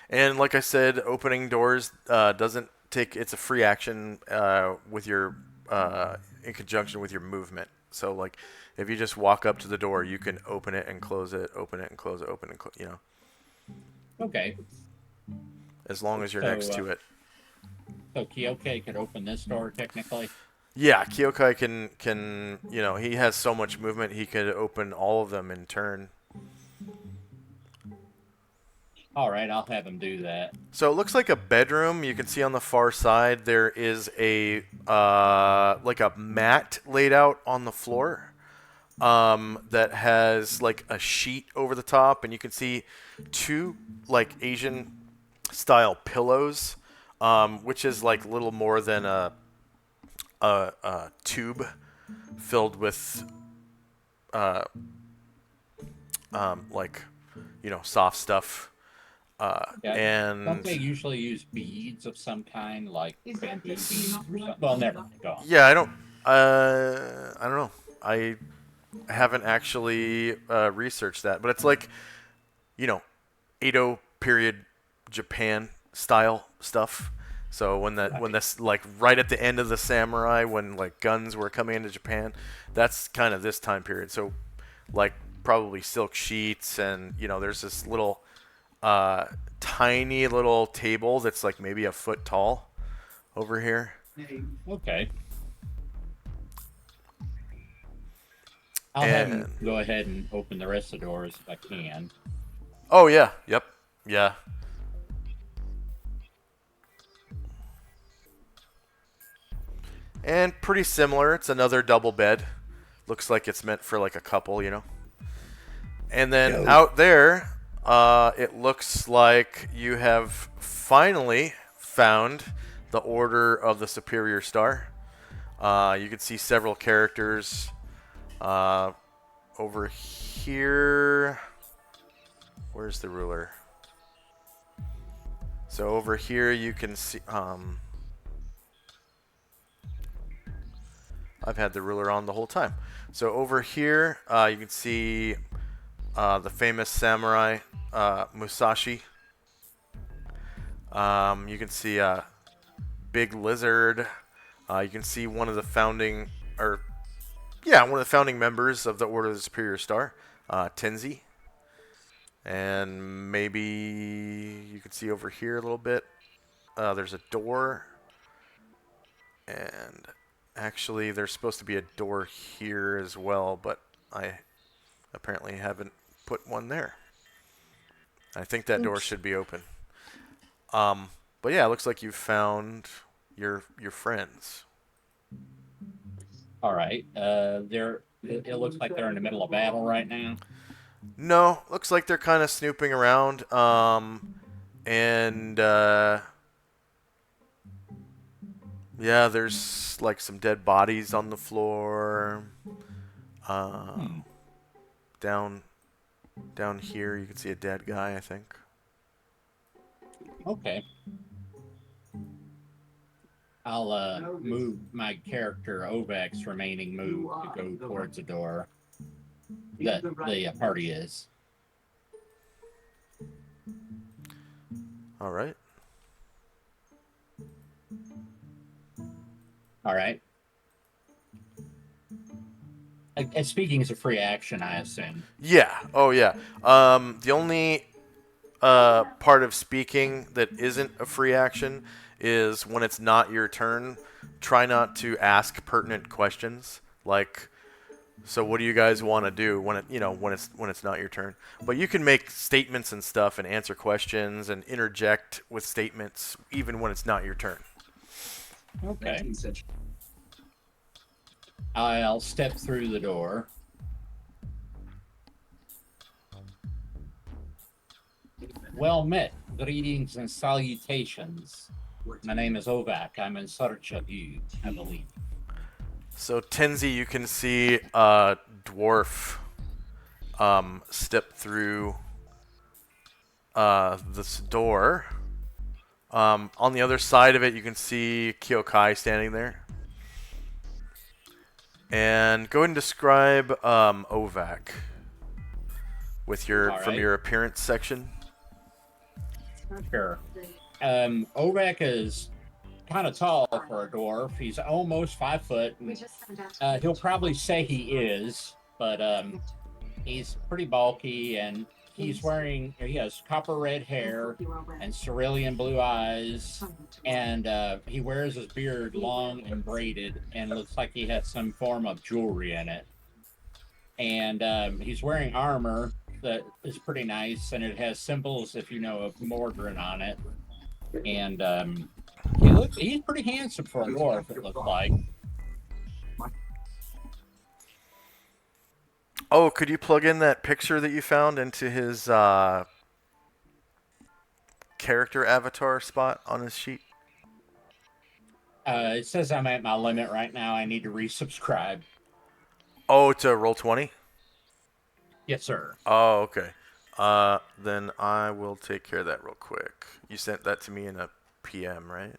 And like I said, opening doors doesn't take. It's a free action with your in conjunction with your movement. So like, if you just walk up to the door, you can open it and close it, open it and close it, open and close. You know. Okay. As long as you're next to it. So Kyoke could open this door technically? Yeah, Kyokai can he has so much movement, he could open all of them in turn. All right, I'll have him do that. So it looks like a bedroom. You can see on the far side there is a like a mat laid out on the floor that has like a sheet over the top, and you can see 2 like Asian style pillows, which is like little more than a tube filled with like soft stuff. And don't they usually use beads of some kind, like bamboo beads or something? Well, never mind. Go on. Yeah, I don't know. I haven't actually researched that, but it's like Edo period Japan style stuff. So when this like right at the end of the samurai, when like guns were coming into Japan, that's kind of this time period. So like probably silk sheets, and there's this little tiny little table that's like maybe a foot tall over here. Okay. I'll have him go ahead and open the rest of the doors if I can. Oh yeah, yep, yeah. And pretty similar. It's another double bed. Looks like it's meant for like a couple, And then out there, it looks like you have finally found the Order of the Superior Star. You can see several characters. Over here, where's the ruler? So over here you can see, I've had the ruler on the whole time. So over here, you can see the famous samurai Musashi. You can see a big lizard. You can see one of the founding, one of the founding members of the Order of the Superior Star, Tenzi. And maybe you can see over here a little bit. There's a door. And actually, there's supposed to be a door here as well, but I apparently haven't put one there. I think that door should be open. But yeah, it looks like you've found your friends. All right. It looks like they're in the middle of battle right now. No, looks like they're kind of snooping around. And yeah, there's like some dead bodies on the floor. Down here, you can see a dead guy, I think. Okay. I'll move my character Ovek's remaining move to go towards the door that the party is. All right. All right. And speaking is a free action, I assume. Yeah. Oh, yeah. The only part of speaking that isn't a free action is when it's not your turn. Try not to ask pertinent questions, like, so what do you guys want to do when it's not your turn. But you can make statements and stuff and answer questions and interject with statements even when it's not your turn. Okay. I'll step through the door. Well met. Greetings and salutations. My name is Ovak. I'm in search of you, I believe. So, Tenzi, you can see a dwarf step through this door. On the other side of it, you can see Kyokai standing there. And go ahead and describe Ovak with from your appearance section. Sure. Ovak is kind of tall for a dwarf. He's almost 5 foot. He'll probably say he is, but he's pretty bulky, and he has copper red hair and cerulean blue eyes, and he wears his beard long and braided, and looks like he has some form of jewelry in it. And he's wearing armor that is pretty nice, and it has symbols, if you know, of Mordrin on it. And he's pretty handsome for a dwarf, it looks like. Oh, could you plug in that picture that you found into his character avatar spot on his sheet? It says I'm at my limit right now. I need to resubscribe. Oh, to Roll20? Yes, sir. Oh, okay. Then I will take care of that real quick. You sent that to me in a PM, right?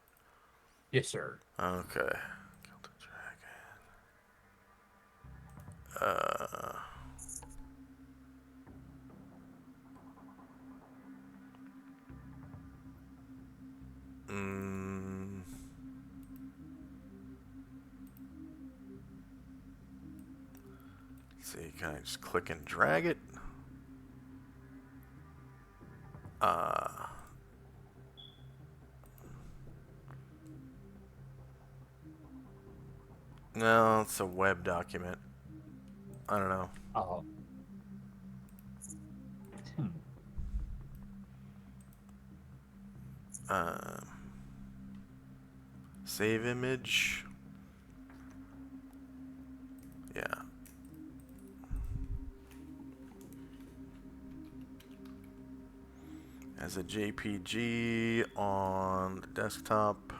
Yes, sir. Okay. Kill the dragon. Let's see, can I just click and drag it? No, it's a web document. I don't know. Oh. Save image. Yeah. As a JPG on the desktop.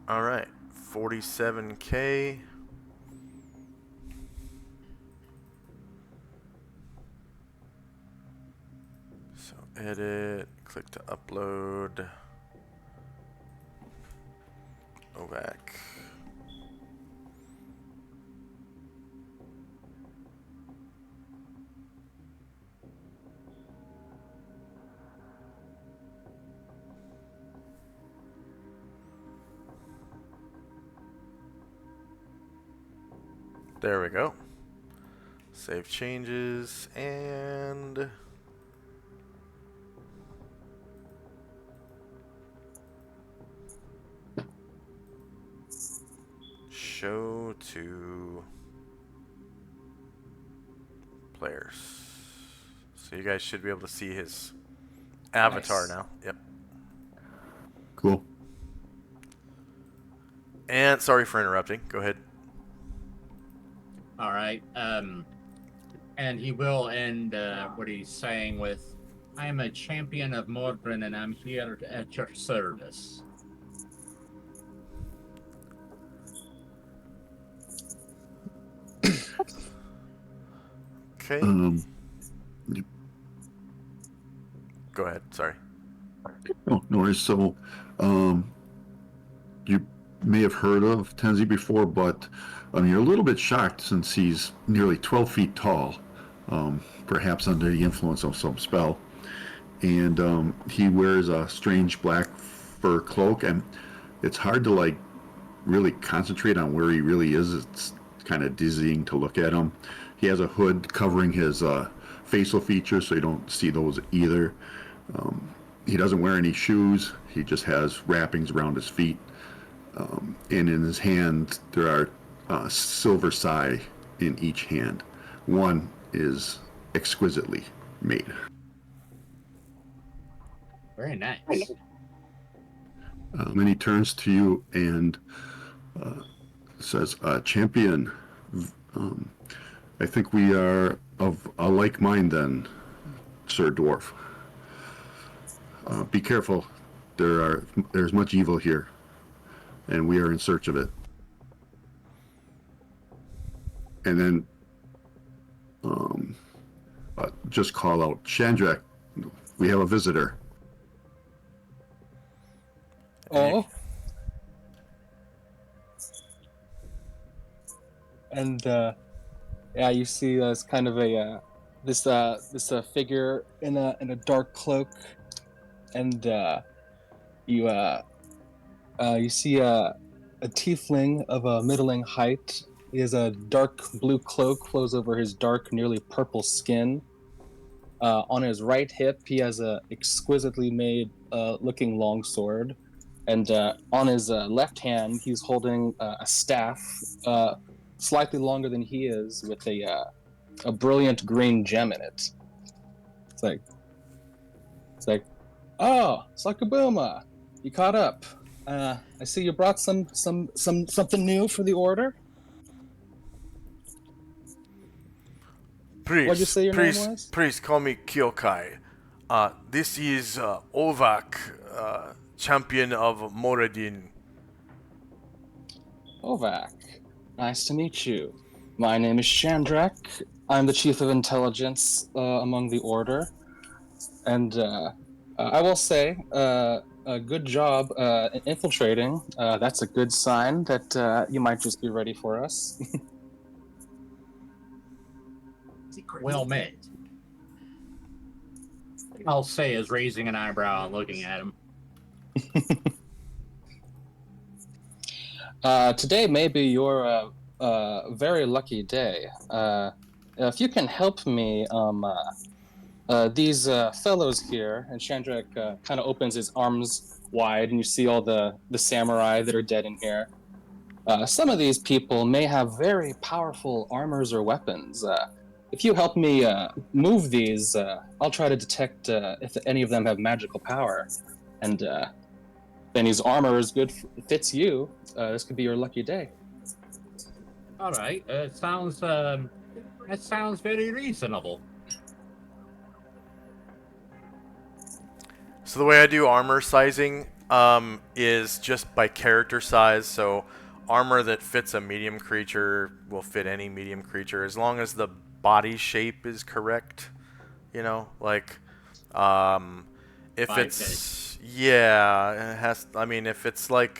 All right, 47K. So edit, click to upload. OVAC. There we go. Save changes and show to players. So you guys should be able to see his avatar Nice. now. Yep. Cool. And sorry for interrupting. Go ahead. All right. And he will end what he's saying with, "I am a champion of Mordrin, and I'm here at your service." Okay. You- Go ahead. Sorry. Oh, no worries. So, you may have heard of Tenzi before, but you're a little bit shocked since he's nearly 12 feet tall, perhaps under the influence of some spell. And he wears a strange black fur cloak, and it's hard to like really concentrate on where he really is. It's kind of dizzying to look at him. He has a hood covering his facial features, so you don't see those either. He doesn't wear any shoes. He just has wrappings around his feet. And in his hand, there are silver sai in each hand. One is exquisitely made. Very nice. And he turns to you and says, "Champion, I think we are of a like mind then, Sir Dwarf. Be careful. There's much evil here, and we are in search of it." And then just call out, "Chandrak, we have a visitor." Oh. And yeah, you see as kind of a this figure in a dark cloak, and you see a tiefling of a middling height. He has a dark blue cloak, flows over his dark, nearly purple skin. On his right hip, he has a exquisitely made looking long sword, and on his left hand, he's holding a staff, slightly longer than he is, with a brilliant green gem in it. It's like, "Oh, Sakabuma, you caught up. I see you brought something new for the order." Priest, What'd you say your name was? Priest, call me Kyokai. This is Ovak, champion of Moradin. Ovak, nice to meet you. My name is Chandrak. I'm the chief of intelligence among the order, and I will say, a good job infiltrating. That's a good sign that you might just be ready for us. Well met. I'll say is raising an eyebrow and looking at him. Today may be your very lucky day. If you can help me, these fellows here, and Chandrak kind of opens his arms wide, and you see all the samurai that are dead in here. Some of these people may have very powerful armors or weapons. If you help me move these, I'll try to detect if any of them have magical power. And then his armor is good, fits you. This could be your lucky day. All right. That sounds very reasonable. So the way I do armor sizing is just by character size. So armor that fits a medium creature will fit any medium creature as long as the body shape is correct. You know, like if Body it's yeah, it has. I mean, if it's like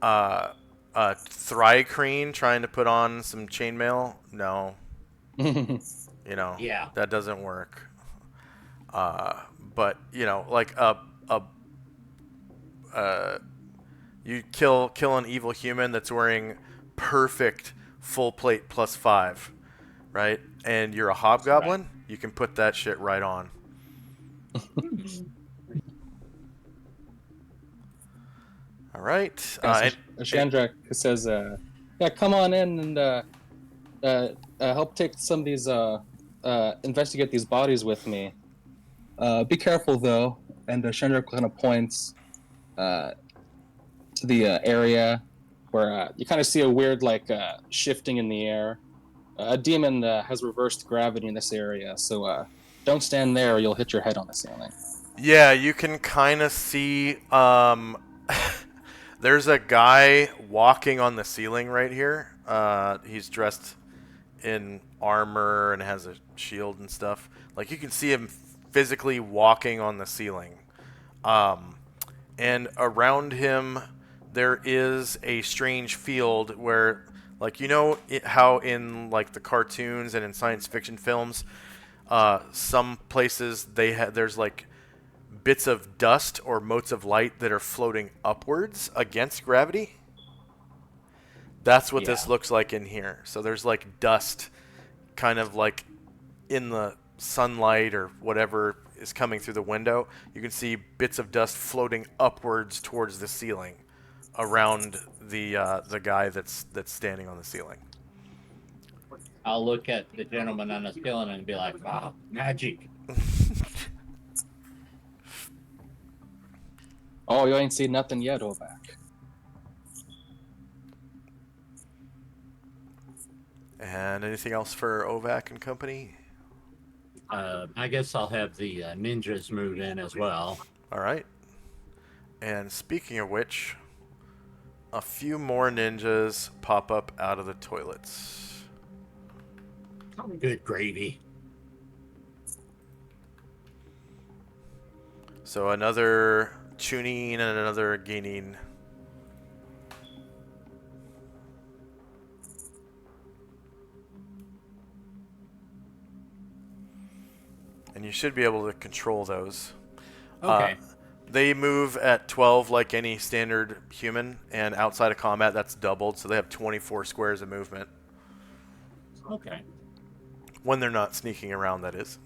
Thrycreen trying to put on some chainmail, no, you know, Yeah. that doesn't work. But you know, like you kill an evil human that's wearing perfect full plate +5, right? And you're a hobgoblin, you can put that shit right on. All right. Shandrak says, "Yeah, come on in and help take some of these, investigate these bodies with me. Be careful though." And Shandrak kind of points to the area where you kind of see a weird shifting in the air. A demon has reversed gravity in this area, so don't stand there or you'll hit your head on the ceiling. Yeah, you can kind of see. There's a guy walking on the ceiling right here. He's dressed in armor and has a shield and stuff. Like you can see him physically walking on the ceiling. And around him there is a strange field where, like, you know how in like the cartoons and in science fiction films, some places there's like bits of dust or motes of light that are floating upwards against gravity. That's what this looks like in here. So there's like dust kind of like in the sunlight or whatever is coming through the window. You can see bits of dust floating upwards towards the ceiling around the guy that's standing on the ceiling. I'll look at the gentleman on the ceiling and be like, "Wow, magic." Oh, you ain't seen nothing yet, Ovak. And anything else for Ovak and company? I guess I'll have the ninjas moved in as well. All right. And speaking of which, a few more ninjas pop up out of the toilets. Good gravy. So another tuning and another gaining. And you should be able to control those. Okay. They move at 12 like any standard human, and outside of combat that's doubled, so they have 24 squares of movement. Okay. When they're not sneaking around, that is.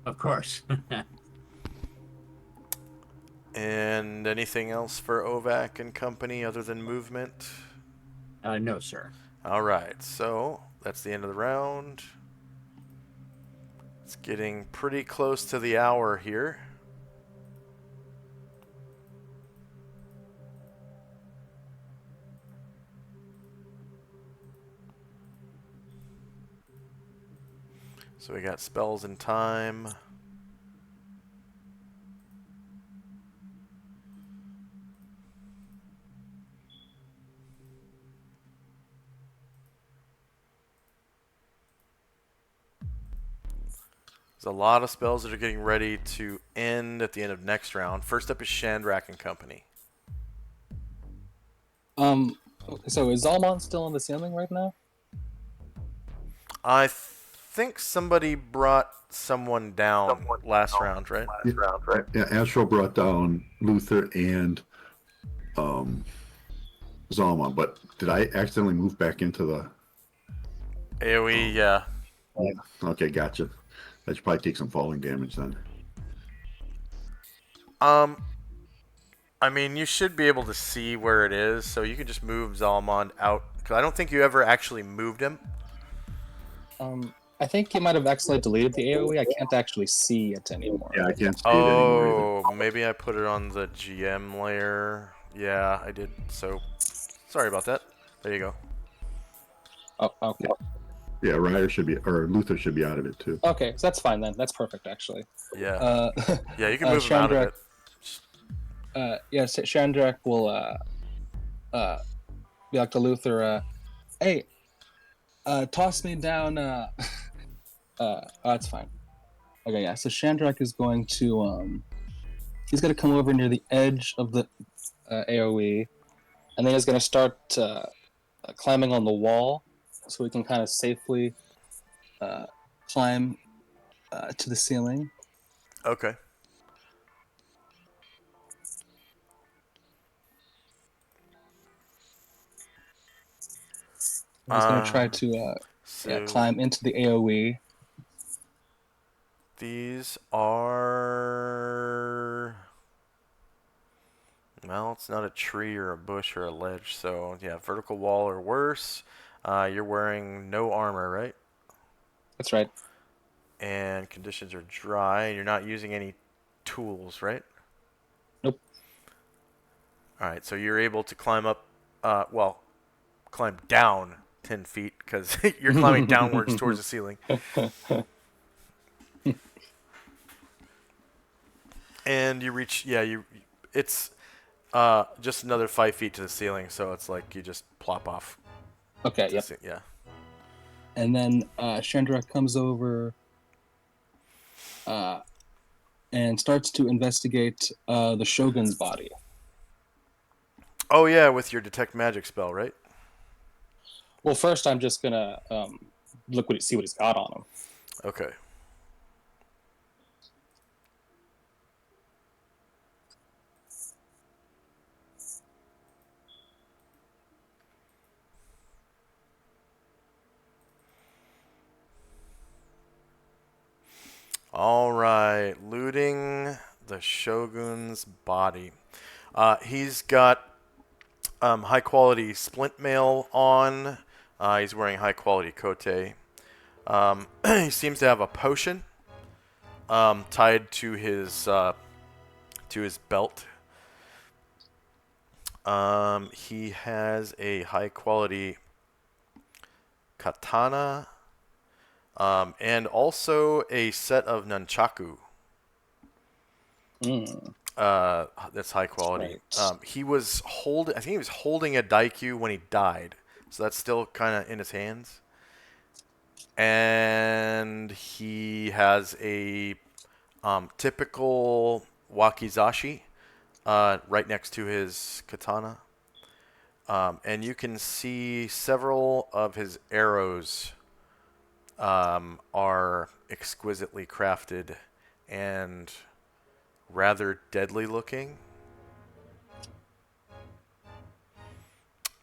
Of course. And anything else for Ovak and company other than movement? No, sir. All right, so that's the end of the round. It's getting pretty close to the hour here. So we got spells and time. There's a lot of spells that are getting ready to end at the end of next round. First up is Shandrak and company. So is Zalman still on the ceiling right now? I think somebody brought someone down last round, right? Yeah, Astro brought down Luther and Zalman, but did I accidentally move back into the AoE, yeah. Okay, gotcha. That should probably take some falling damage then. I mean, you should be able to see where it is, so you can just move Zalman out. Because I don't think you ever actually moved him. I think you might have accidentally deleted the AoE. I can't actually see it anymore. Yeah, I can't see it anymore Oh, maybe I put it on the GM layer. Yeah, I did. So, sorry about that. There you go. Oh, okay. Yeah, Ryer should be, or Luther should be out of it too. Okay, so that's fine then. That's perfect, actually. Yeah. Yeah, you can move him out of Shandrak, it. Shandrak will be like to Luther, hey, toss me down. That's fine. Okay, yeah. So Shandrak is going to he's going to come over near the edge of the AOE, and then he's going to start climbing on the wall, so we can kind of safely climb to the ceiling. Okay. He's going to try to So climb into the AOE. these are. Well, it's not a tree or a bush or a ledge, so yeah, vertical wall or worse. You're wearing no armor, right? That's right. And conditions are dry. You're not using any tools, right? Nope. All right, so you're able to climb up, climb down 10 feet because you're climbing downwards towards the ceiling. And you reach, it's just another 5 feet to the ceiling, so it's like you just plop off. Okay, yep. Yeah. And then Shandrak comes over and starts to investigate the Shogun's body. Oh yeah, with your detect magic spell, right? Well, first I'm just gonna see what he's got on him. Okay. All right, looting the Shogun's body. He's got high quality splint mail on. He's wearing high quality cote. He seems to have a potion tied to his belt. He has a high quality katana. And also a set of nunchaku. That's high quality. Right. I think he was holding a daikyu when he died, so that's still kind of in his hands. And he has a typical wakizashi right next to his katana. And you can see several of his arrows are exquisitely crafted and rather deadly looking.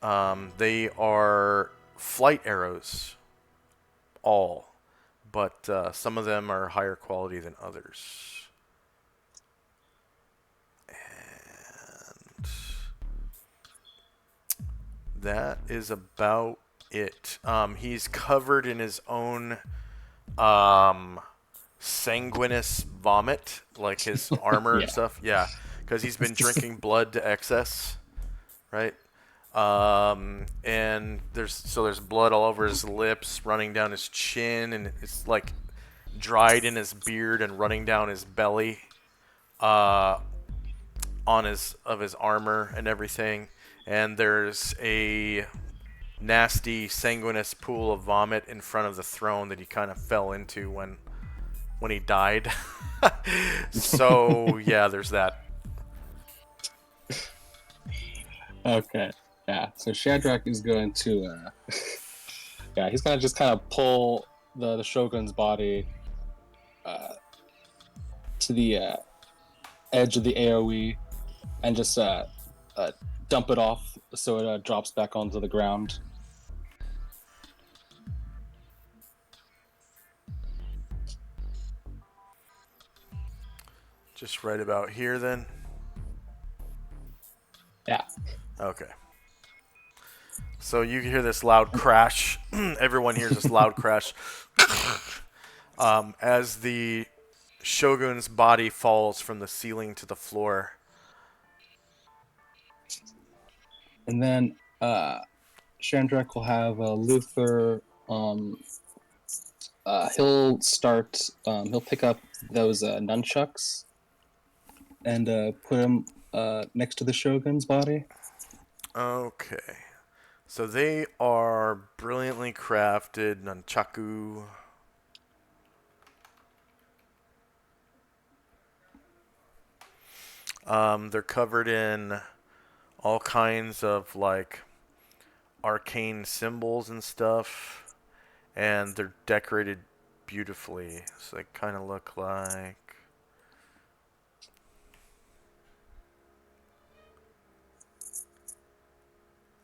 They are flight arrows, all, but some of them are higher quality than others. And that is about it. He's covered in his own sanguinous vomit, like his armor and stuff. Yeah, because he's been drinking blood to excess, right? And there's blood all over his lips, running down his chin, and it's like dried in his beard and running down his belly, on his armor and everything. And there's a nasty sanguinous pool of vomit in front of the throne that he kind of fell into when he died. So yeah, there's that. Okay. Yeah. So Shadrach is going to he's gonna just kind of pull the Shogun's body to the edge of the AoE and just dump it off so it drops back onto the ground. Just right about here, then? Yeah. Okay. So you hear this loud crash. Everyone hears this loud crash as the Shogun's body falls from the ceiling to the floor. And then Shandrak will have Luther. He'll start. He'll pick up those nunchucks and put them next to the Shogun's body. Okay. So they are brilliantly crafted nunchaku. They're covered in all kinds of like arcane symbols and stuff, and they're decorated beautifully. So they kind of look like.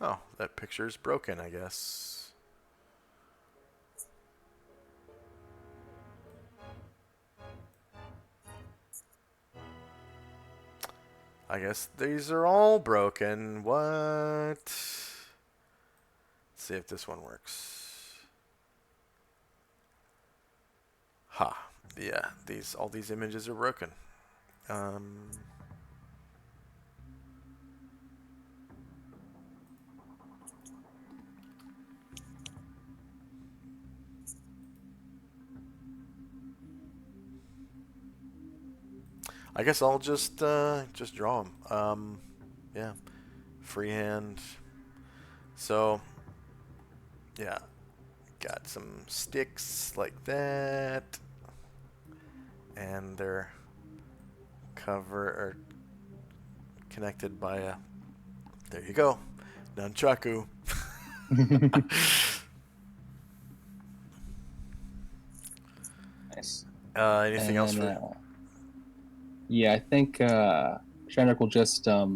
Oh, that picture's broken, I guess. I guess these are all broken. What? Let's see if this one works. Ha. Yeah, all these images are broken. I guess I'll just draw them. Yeah, freehand. So, yeah, got some sticks like that, and they're connected by a. There you go, nunchaku. Nice. Anything else for? Yeah, I think Shandrick will just yeah,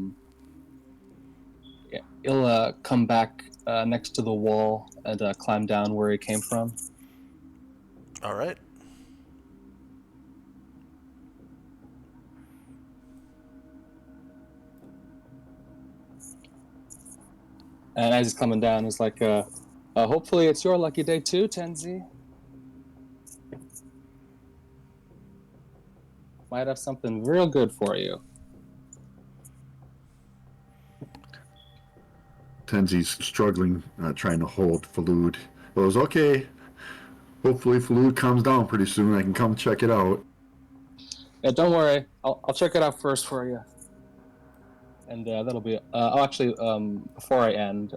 he'll come back next to the wall and climb down where he came from. All right. And as he's coming down, he's like, hopefully it's your lucky day too, Tenzi. Might have something real good for you. Tenzi's struggling, trying to hold Falud. Goes, okay. Hopefully Falud calms down pretty soon. I can come check it out. Yeah, don't worry. I'll check it out first for you. And that'll be. I'll actually, before I end,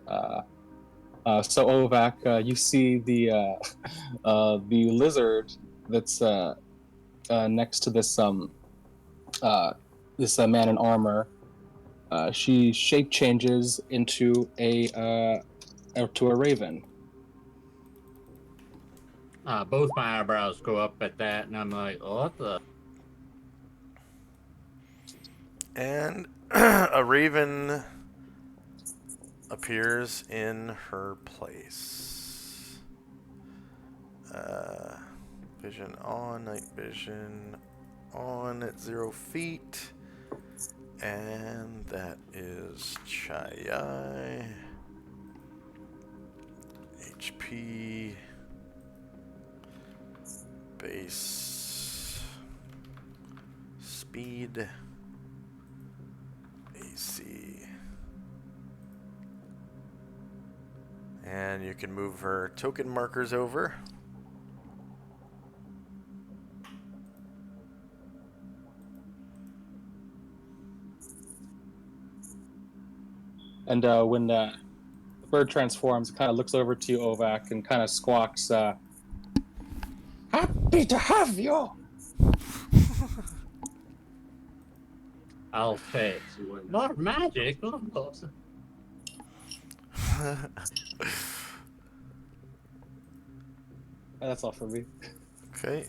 so Ovak, you see the lizard that's next to this man in armor. She shape changes into a raven. Both my eyebrows go up at that, and I'm like, what the? And a raven appears in her place. Vision on, night vision on at 0 feet. And that is Chai. HP. Base. Speed. AC. And you can move her token markers over. And when the bird transforms, it kind of looks over to you, Ovak, and kind of squawks, "Happy to have you!" I'll say, more magic. That's all for me. Okay.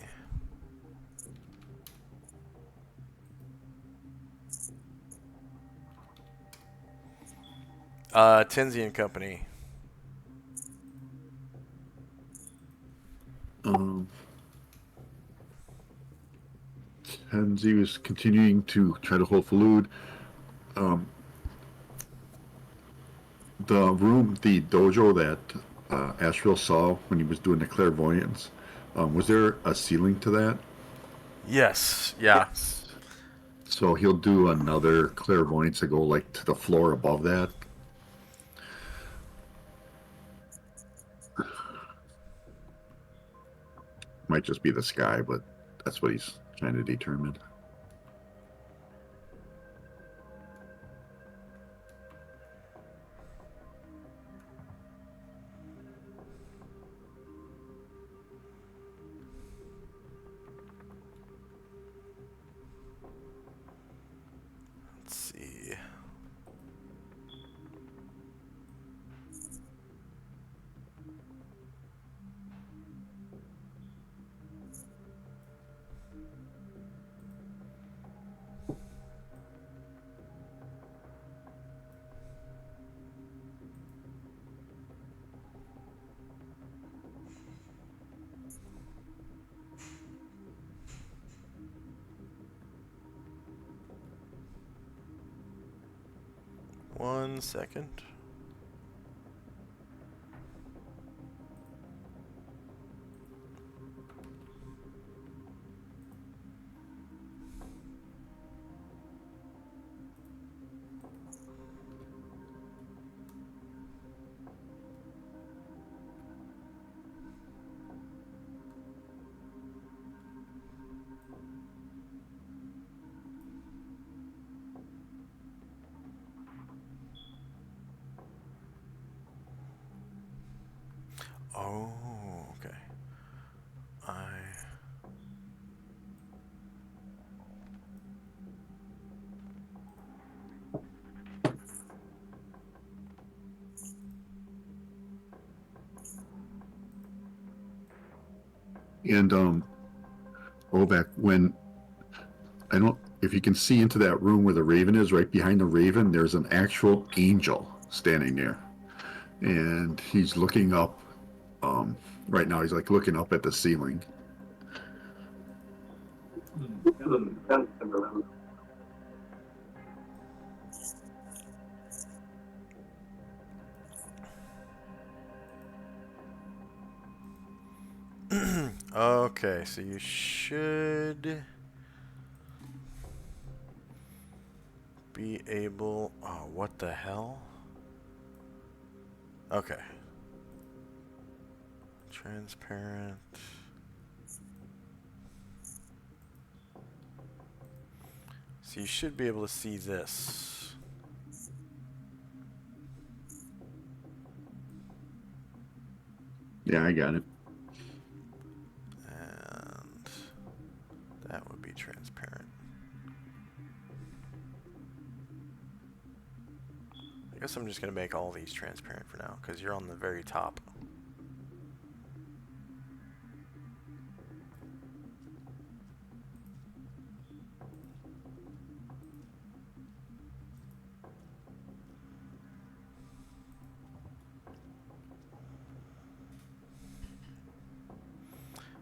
Tenzi and Company. Tenzi was continuing to try to hold Falud. The room, the dojo that Asheville saw when he was doing the clairvoyance, was there a ceiling to that? Yes. Yeah. So he'll do another clairvoyance to go like to the floor above that. Might just be the sky, but that's what he's trying to determine. 1 second. Oh, okay. And Ovak, when I don't, if you can see into that room where the raven is, right behind the raven, there's an actual angel standing there, and he's looking up. Right now, he's like looking up at the ceiling. Okay, so you should be able... Oh, what the hell? Okay. Transparent. So you should be able to see this. Yeah, I got it. And that would be transparent. I guess I'm just going to make all these transparent for now, because you're on the very top.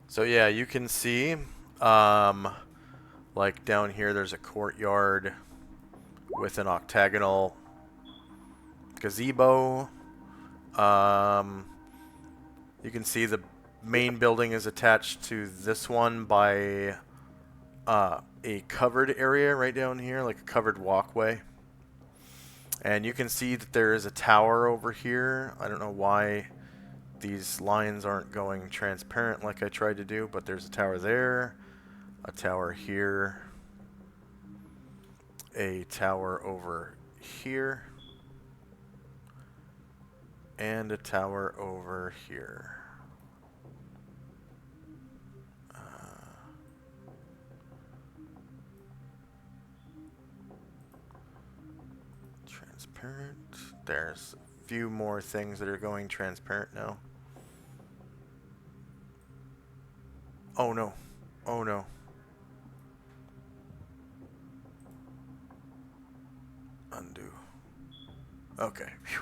So yeah, you can see, like down here there's a courtyard with an octagonal gazebo. You can see the main building is attached to this one by a covered area right down here, like a covered walkway. And you can see that there is a tower over here. I don't know why these lines aren't going transparent like I tried to do, but there's a tower there, a tower here, a tower over here, and a tower over here. Transparent. There's a few more things that are going transparent now. Oh no. Oh no. Undo. Okay. Phew.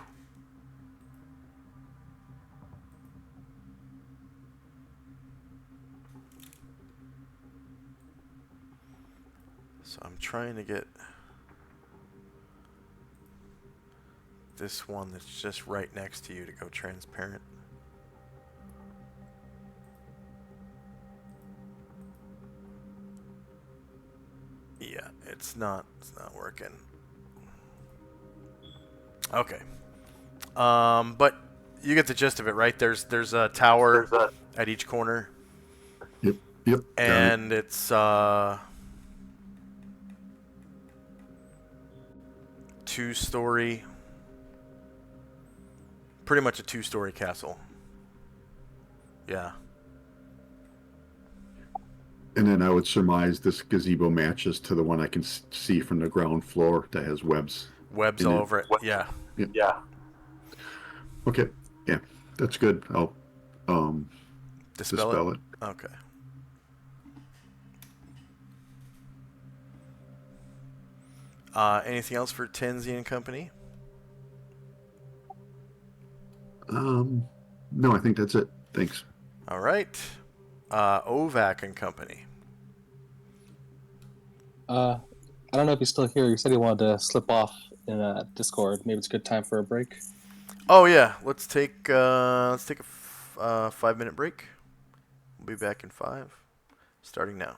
So I'm trying to get this one that's just right next to you to go transparent. Yeah, it's not working. Okay. But you get the gist of it, right? There's a tower at each corner. Yep. Yep. And it's 2-story, pretty much a 2-story castle. Yeah. And then I would surmise this gazebo matches to the one I can see from the ground floor that has webs. Webs all over it. Yeah. Yep. Yeah. Okay. Yeah, that's good. I'll dispel it. Okay. Anything else for Tenzi and Company? No, I think that's it. Thanks. All right. Ovac and Company. I don't know if he's still here. He said he wanted to slip off in Discord. Maybe it's a good time for a break. Oh yeah, let's take a 5-minute break. We'll be back in 5, starting now.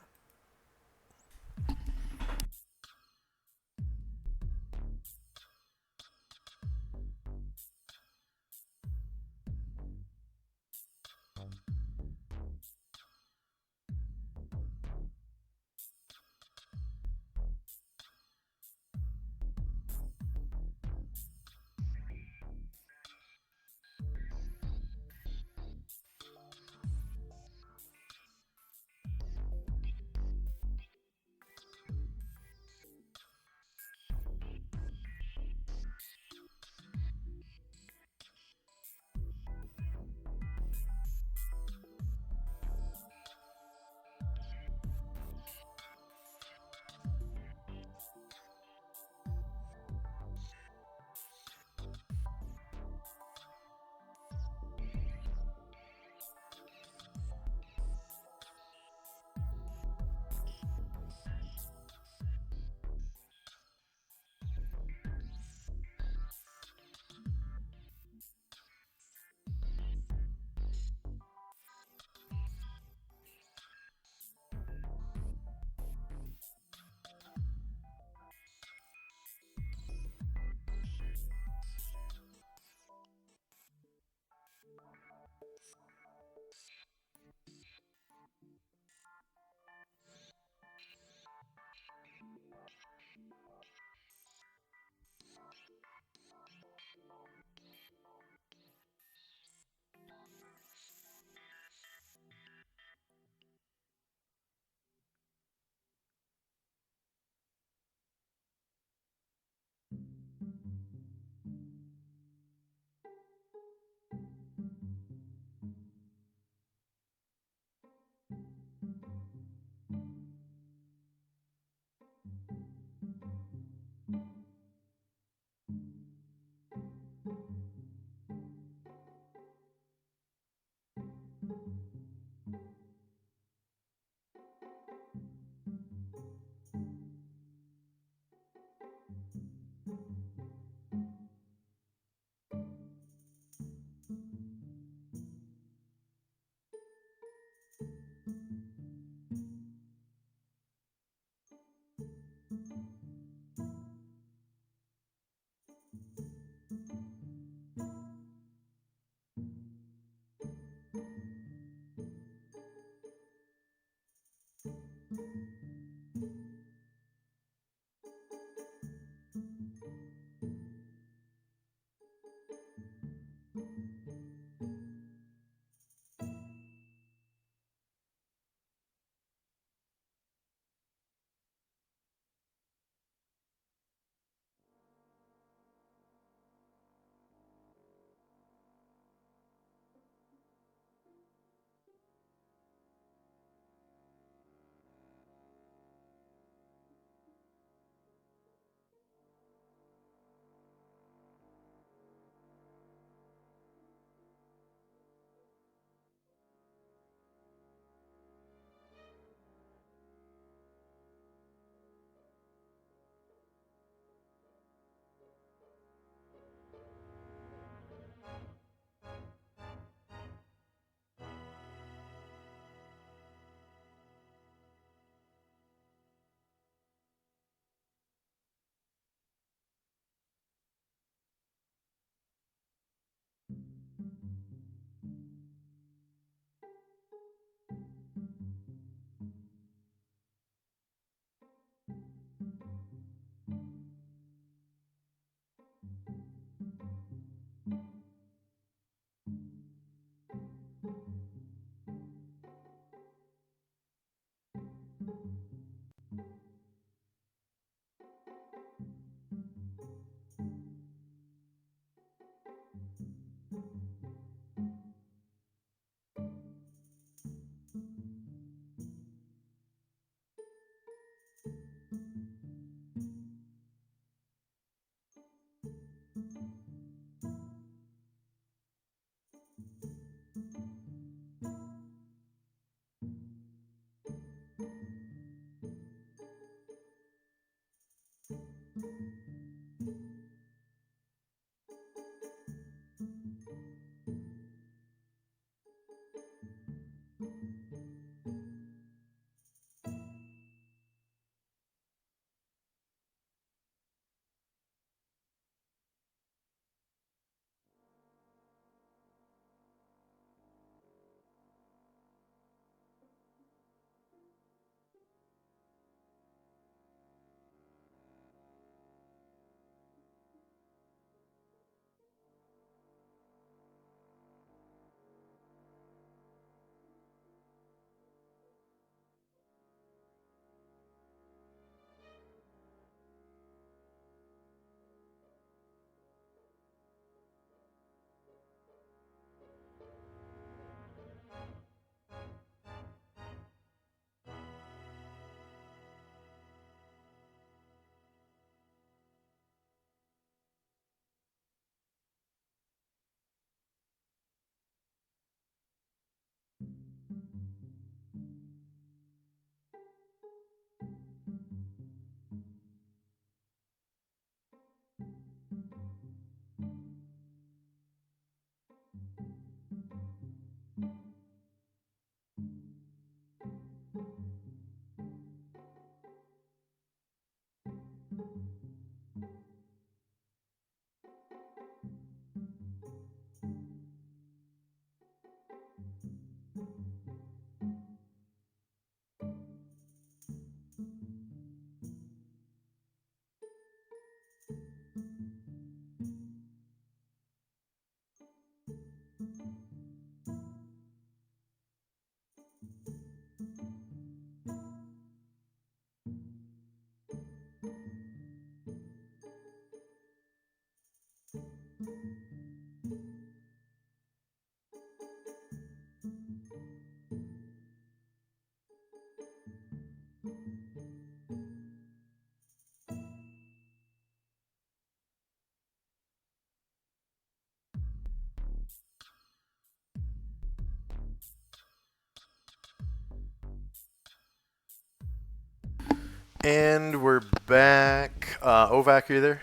And we're back. Ovac, are you there?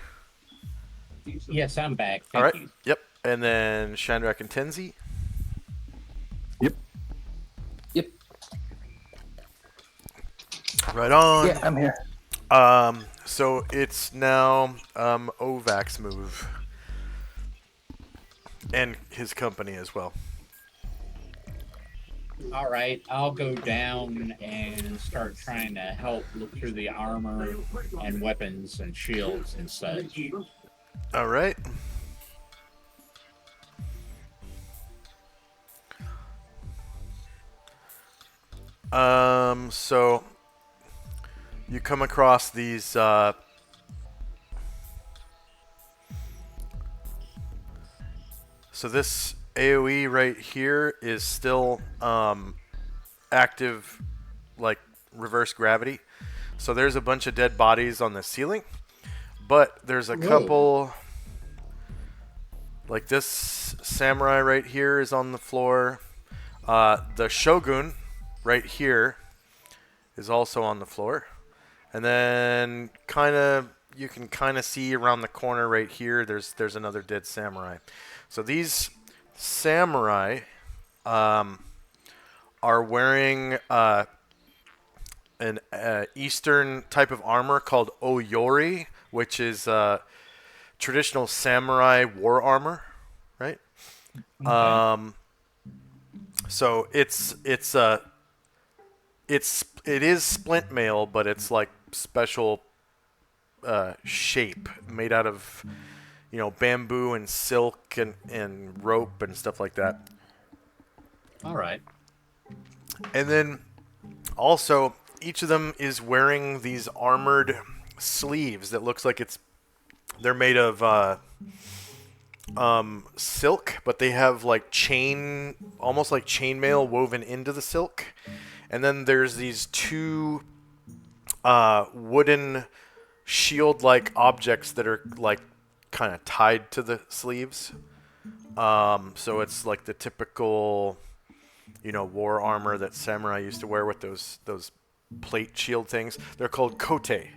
Yes, I'm back. All Thank right. you. Yep. And then Shandrak and Tenzi. Yep. Yep. Right on. Yeah, I'm here. So it's now Ovac's move. And his company as well. All right, I'll go down and start trying to help look through the armor and weapons and shields and such. All right. So you come across these so this AoE right here is still active, like reverse gravity. So there's a bunch of dead bodies on the ceiling, but there's a couple, like this samurai right here is on the floor. The shogun right here is also on the floor. And then you can kind of see around the corner right here, there's another dead samurai. So these samurai are wearing an Eastern type of armor called oyori, which is traditional samurai war armor, right? Okay. So it is splint mail, but it's like special shape made out of bamboo and silk and rope and stuff like that. All right. And then also each of them is wearing these armored sleeves that looks like they're made of silk, but they have like almost like chainmail woven into the silk. And then there's these two wooden shield-like objects that are like kind of tied to the sleeves. So it's like the typical, war armor that samurai used to wear with those plate shield things. They're called kote.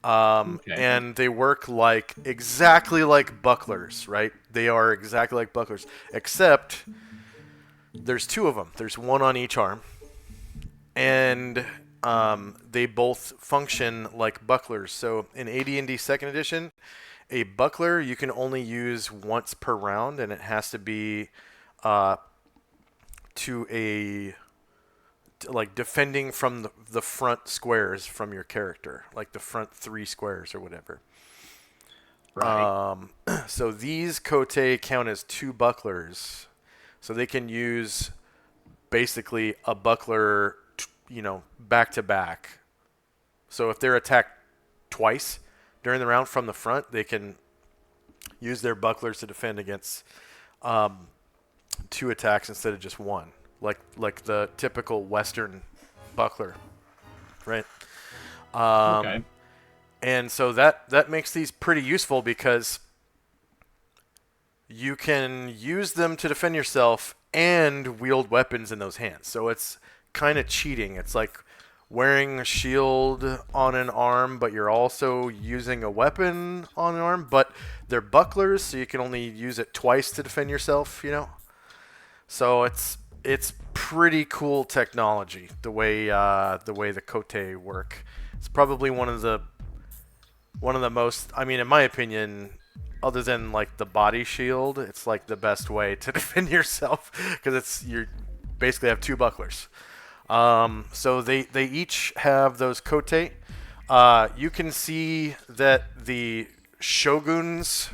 And they work exactly like bucklers, right? They are exactly like bucklers, except There's two of them. There's one on each arm, and they both function like bucklers. So in AD&D Second Edition, a buckler you can only use once per round, and it has to be like defending from the front squares from your character, like the front 3 squares or whatever. Right. So these Kote count as 2 bucklers, so they can use basically a buckler, back to back. So if they're attacked twice during the round from the front, they can use their bucklers to defend against 2 attacks instead of just 1, like the typical Western buckler, right? Okay. And so that makes these pretty useful because you can use them to defend yourself and wield weapons in those hands. So it's kind of cheating. It's like wearing a shield on an arm, but you're also using a weapon on an arm. But they're bucklers, so you can only use it twice to defend yourself, So it's pretty cool technology, the way the Kote work. It's probably one of the most, I mean, in my opinion, other than like the body shield, it's like the best way to defend yourself because you basically have 2 bucklers. So they each have those Kote. You can see that the Shogun's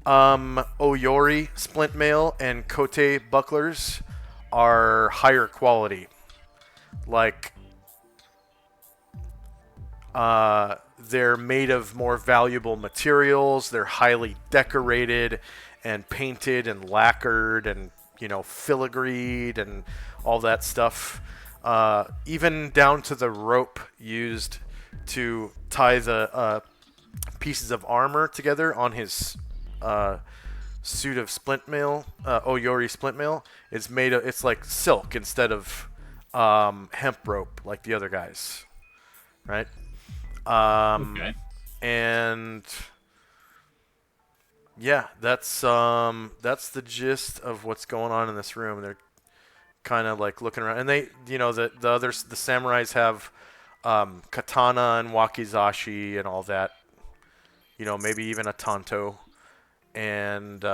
Oyori splint mail and Kote bucklers are higher quality. Like they're made of more valuable materials. They're highly decorated and painted and lacquered and filigreed and all that stuff. Even down to the rope used to tie the pieces of armor together on his suit of splint mail, Oyori splint mail, is made of, it's like silk instead of hemp rope like the other guys, right? Okay. And yeah, that's the gist of what's going on in this room. They're kind of like looking around, and they, the others, the samurais have katana and wakizashi and all that. Maybe even a tanto, and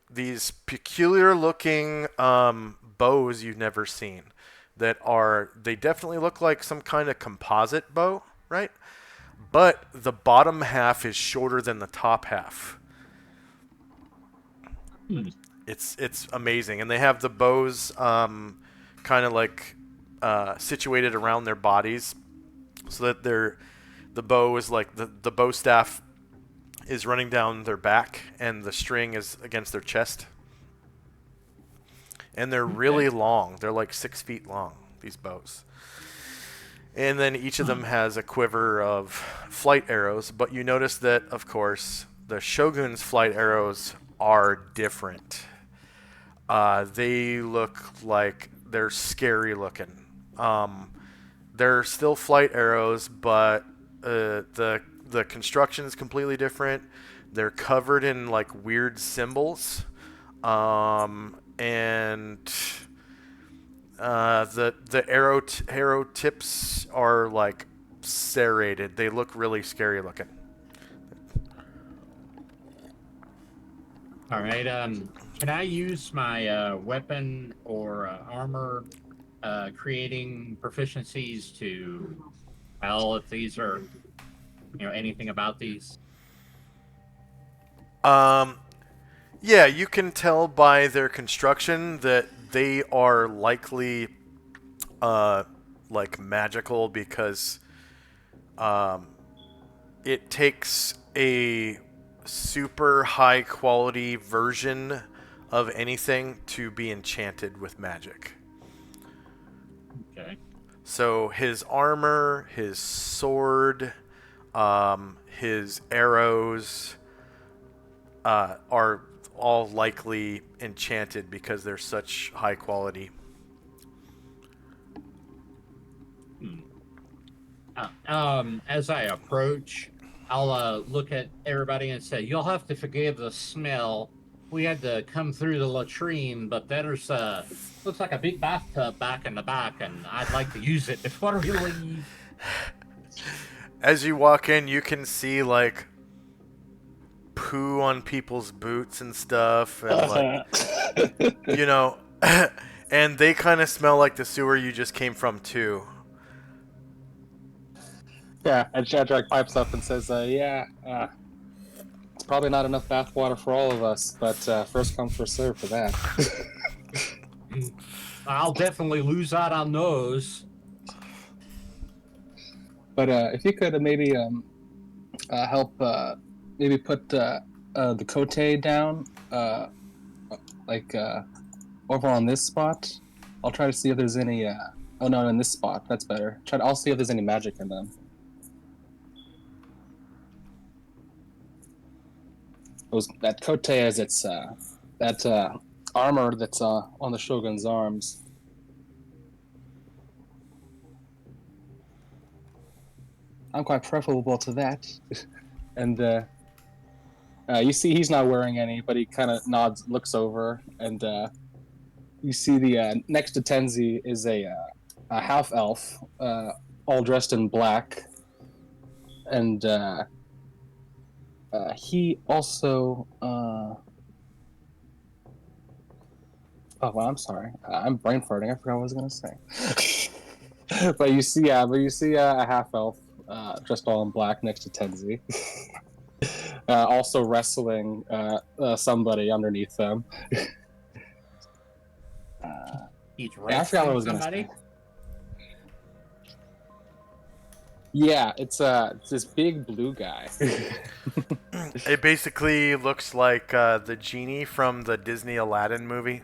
these peculiar looking bows you've never seen. They definitely look like some kind of composite bow, right? But the bottom half is shorter than the top half. It's amazing, and they have the bows kind of like situated around their bodies, so that the bow is like the bow staff is running down their back, and the string is against their chest. And they're really long. They're like 6 feet long, these bows. And then each of them has a quiver of flight arrows. But you notice that, of course, the Shogun's flight arrows are different. They look like they're scary looking. They're still flight arrows, but the construction is completely different. They're covered in like weird symbols. And the arrow tips are like serrated. They look really scary looking. All right. Can I use my weapon or armor creating proficiencies to tell if these are, anything about these? Yeah, you can tell by their construction that they are likely like magical, because it takes a super high quality version of anything to be enchanted with magic. Okay. So his armor, his sword, his arrows are all likely enchanted because they're such high quality. As I approach, I'll look at everybody and say, "You'll have to forgive the smell. we had to come through the latrine, but there's looks like a big bathtub back in the back, and I'd like to use it before we leave. As you walk in, you can see like poo on people's boots and stuff, and like you know, and they kind of smell like the sewer you just came from too. Yeah, and Shadrach pipes up and says, it's probably not enough bathwater for all of us, but first come, first serve for that. I'll definitely lose out on those. But if you could maybe help maybe put the cote down, over on this spot. I'll try to see if there's any. Oh no, in this spot. That's better. I'll see if there's any magic in them. That cote is its that armor that's on the Shogun's arms. I'm quite preferable to that. And you see he's not wearing any, but he kind of nods, looks over, and you see the next to Tenzi is a half elf, all dressed in black, and he also. Oh well, I'm sorry. I'm brain farting. I forgot what I was gonna say. but you see a half elf dressed all in black next to Tenzi. Also wrestling somebody underneath them. He's I forgot what I was somebody. gonna say. Yeah, it's this big blue guy. It basically looks like the genie from the Disney Aladdin movie.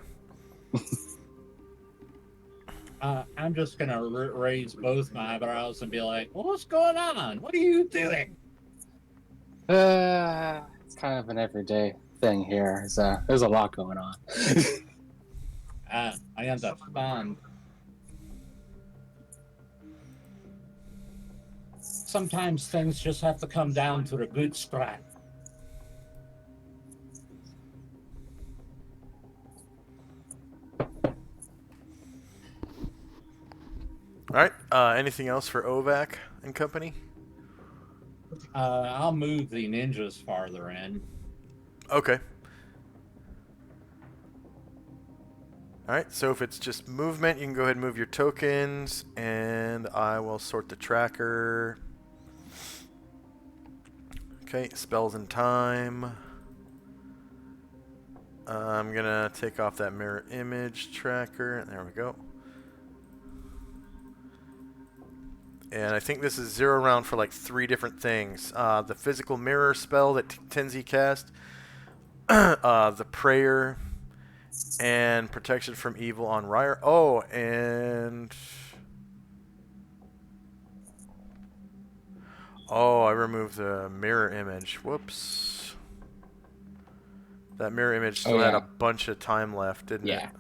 I'm just gonna raise both my eyebrows and be like, well, "What's going on? What are you doing?" It's kind of an everyday thing here. There's a lot going on. I understand. Sometimes things just have to come down to the good scrap. All right. Anything else for Ovac and company? I'll move the ninjas farther in. Okay. All right. So if it's just movement, you can go ahead and move your tokens, and I will sort the tracker. Okay. Spells and time. I'm gonna take off that mirror image tracker. There we go. And I think this is 0 round for like 3 different things. The physical mirror spell that Tenzi cast, the prayer, and protection from evil on Ryer. Oh, and I removed the mirror image. Whoops. That mirror image still had a bunch of time left, didn't it?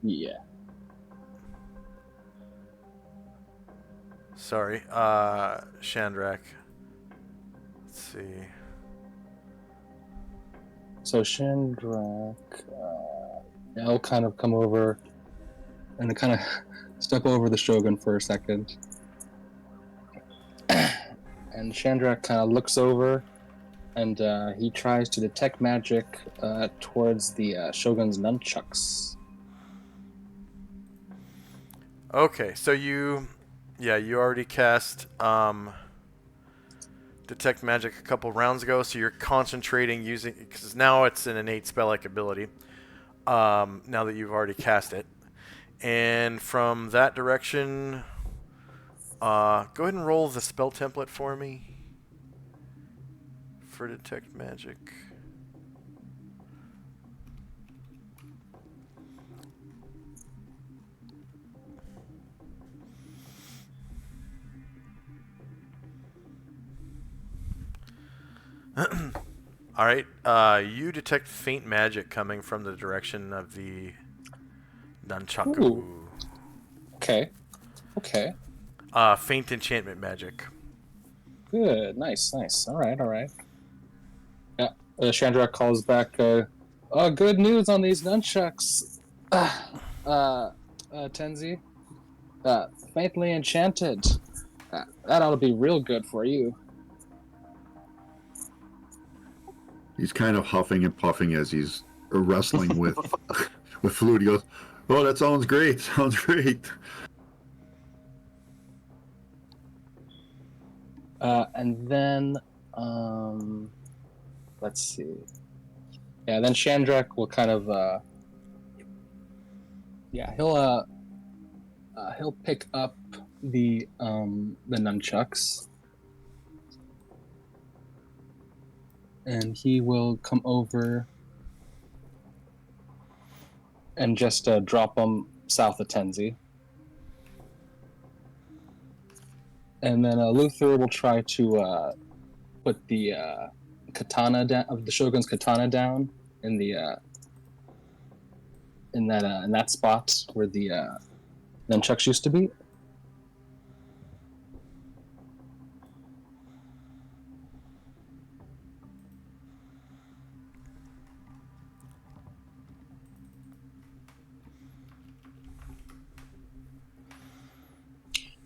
Yeah. Sorry, Shandrak. Let's see. So Shandrak, he'll kind of come over and kind of step over the Shogun for a second. And Shandrak kind of looks over and he tries to detect magic towards the Shogun's nunchucks. Okay, so you already cast Detect Magic a couple rounds ago, so you're concentrating using, because now it's an innate spell-like ability, now that you've already cast it. And from that direction, go ahead and roll the spell template for me for Detect Magic. All right. You detect faint magic coming from the direction of the nunchaku. Ooh. Okay. Faint enchantment magic. Good. Nice. All right. Yeah. Chandrak calls back, good news on these nunchucks. Tenzi. Faintly enchanted. That ought to be real good for you. He's kind of huffing and puffing as he's wrestling with with Flute. He goes, "Oh, that sounds great. Sounds great." And then, let's see. Yeah, then Chandrak will kind of, he'll pick up the nunchucks, and he will come over and just drop them south of Tenzi. And then Luther will try to put the katana down, of the Shogun's katana down in the in that spot where the nunchucks used to be.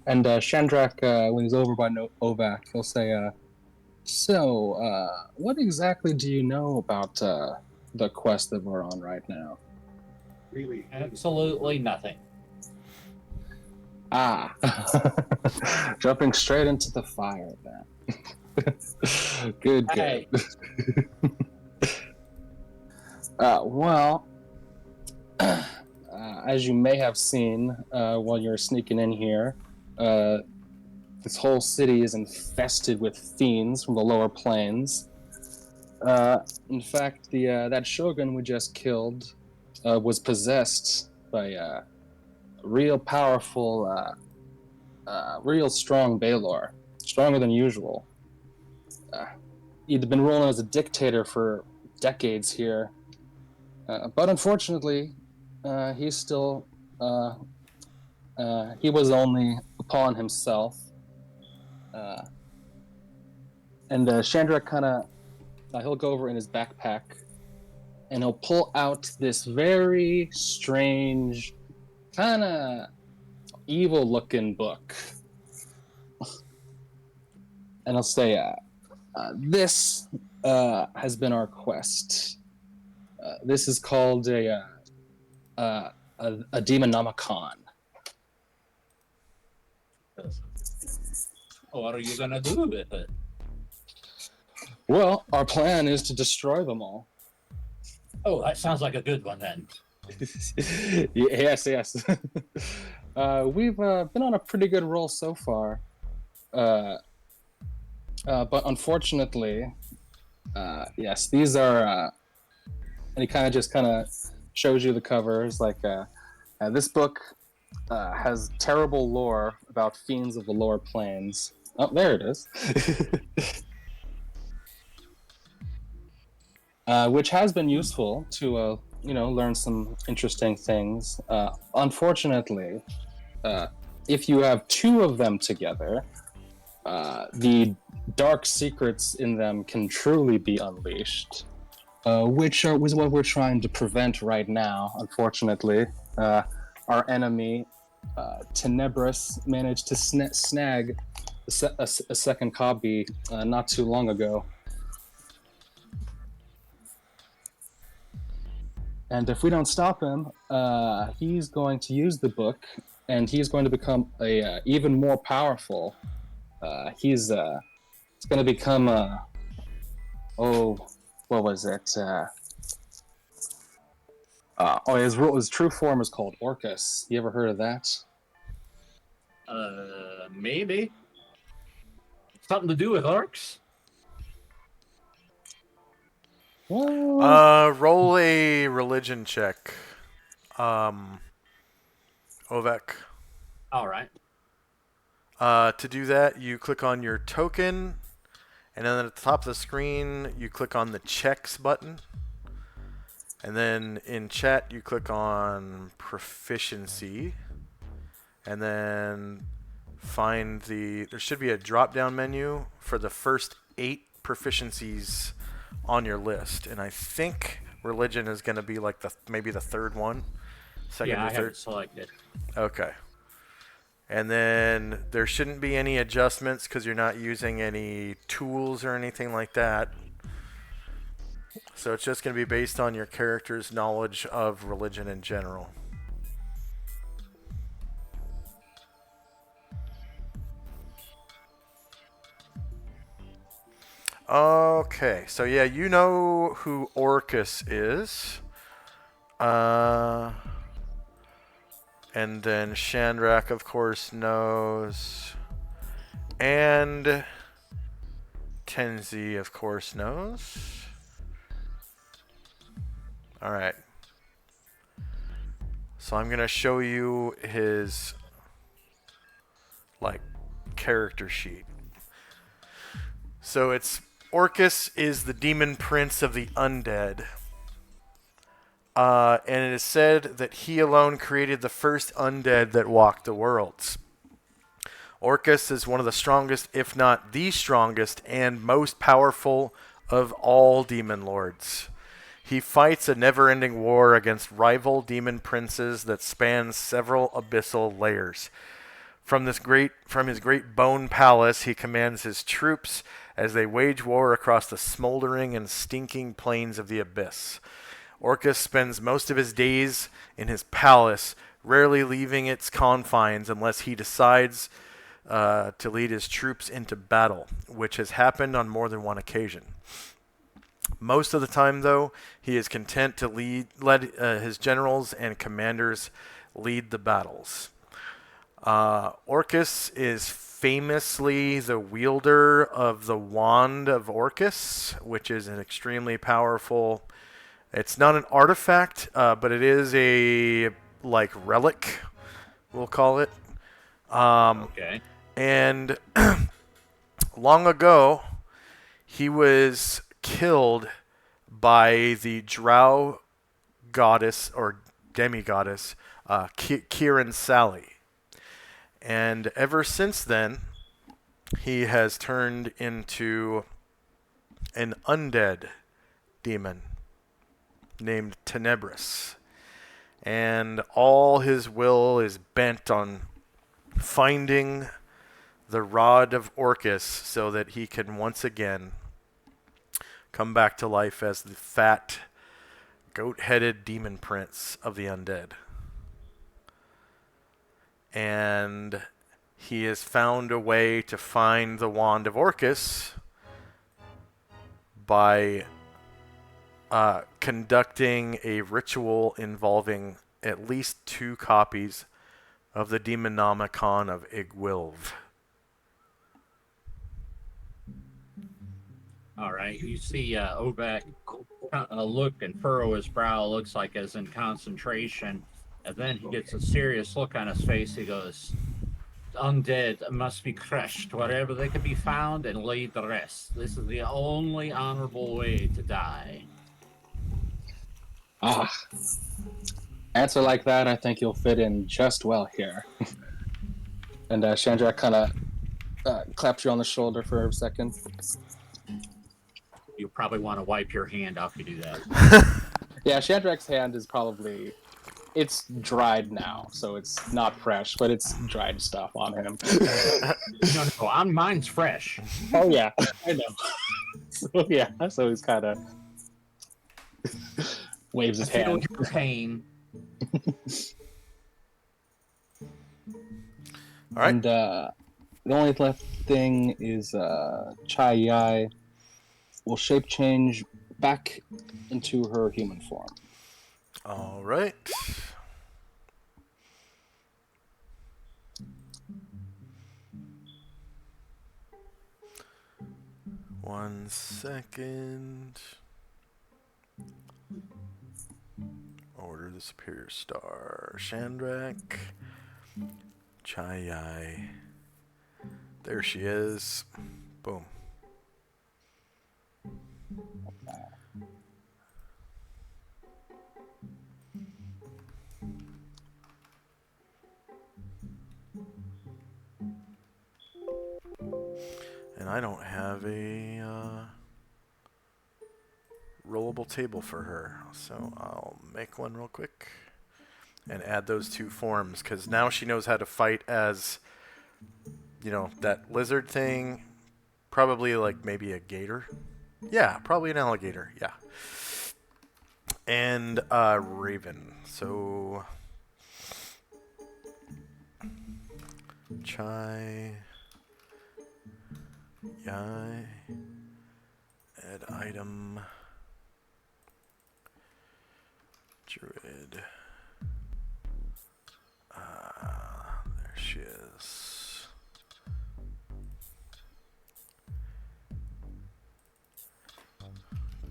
And Chandrak, when he's over by Ovak, he'll say, so, what exactly do you know about the quest that we're on right now? Really, absolutely nothing. Ah, jumping straight into the fire then. Good. Hey. Well, as you may have seen while you're sneaking in here, this whole city is infested with fiends from the lower planes. In fact, that shogun we just killed was possessed by a real powerful, real strong Baelor, stronger than usual. He'd been ruling as a dictator for decades here, but unfortunately, he's still he was only a pawn himself. And Chandra kind of he'll go over in his backpack and he'll pull out this very strange, kind of evil looking book. And he'll say, this has been our quest. This is called a Demonomicon. What are you gonna do with it? Well, our plan is to destroy them all. Oh, that sounds like a good one then. Yes. We've been on a pretty good roll so far. But unfortunately, yes, these are, and he kind of shows you the covers. Like, this book has terrible lore about fiends of the lower planes. Oh, there it is. Which has been useful to, learn some interesting things. Unfortunately, if you have two of them together, the dark secrets in them can truly be unleashed, which is what we're trying to prevent right now. Unfortunately, our enemy, Tenebris, managed to snag a second copy not too long ago. And if we don't stop him, he's going to use the book, and he's going to become a even more powerful. He's going to become what was it? His true form is called Orcus. You ever heard of that? Maybe. Something to do with orcs? Roll a religion check. Ovek. All right. To do that, you click on your token, and then at the top of the screen, you click on the checks button. And then in chat, you click on proficiency, and then there should be a drop-down menu for the first 8 proficiencies on your list, and I think religion is going to be like maybe the third one, second Yeah, or I have third. it selected. Okay. And then there shouldn't be any adjustments because you're not using any tools or anything like that. So it's just going to be based on your character's knowledge of religion in general. Okay, so yeah, you know who Orcus is. And then Shandrak, of course, knows. And Tenzi, of course, knows. Alright. So I'm going to show you his, like, character sheet. So it's Orcus is the demon prince of the undead. And it is said that he alone created the first undead that walked the worlds. Orcus is one of the strongest, if not the strongest, and most powerful of all demon lords. He fights a never-ending war against rival demon princes that spans several abyssal layers. From his great bone palace, he commands his troops as they wage war across the smoldering and stinking plains of the abyss. Orcus spends most of his days in his palace, rarely leaving its confines unless he decides to lead his troops into battle, which has happened on more than one occasion. Most of the time, though, he is content to let his generals and commanders lead the battles. Orcus is famously the wielder of the Wand of Orcus, which is an extremely powerful... It's not an artifact, but it is a, like, relic, we'll call it. Okay. And long ago, he was killed by the drow goddess, or demigoddess, Kieran Sally. And ever since then, he has turned into an undead demon named Tenebris. And all his will is bent on finding the Rod of Orcus so that he can once again come back to life as the fat, goat-headed demon prince of the undead. And he has found a way to find the Wand of Orcus by conducting a ritual involving at least 2 copies of the Demonomicon of Igwilv. All right. You see Ovek look and furrow his brow, looks like as in concentration. And then he gets a serious look on his face. He goes, undead must be crushed wherever they can be found and laid to rest. This is the only honorable way to die. Ah, answer like that, I think you'll fit in just well here. And Shandrak kind of claps you on the shoulder for a second. You probably want to wipe your hand after you do that. Yeah, Shandrak's hand is probably... It's dried now, so it's not fresh, but it's dried stuff on him. No, mine's fresh. Oh, yeah, I know. So, yeah, so he's kind of waves his Feel hand. your pain. All right. And the only left thing is Chai Yai will shape change back into her human form. All right. One second. Order the Superior Star. Shandrak. Chai. There she is. Boom. And I don't have a rollable table for her. So I'll make one real quick and add those two forms, because now she knows how to fight as, you know, that lizard thing. Probably like maybe a gator. Yeah, probably an alligator. Yeah. And raven. So chai, yai, add item, druid. There she is.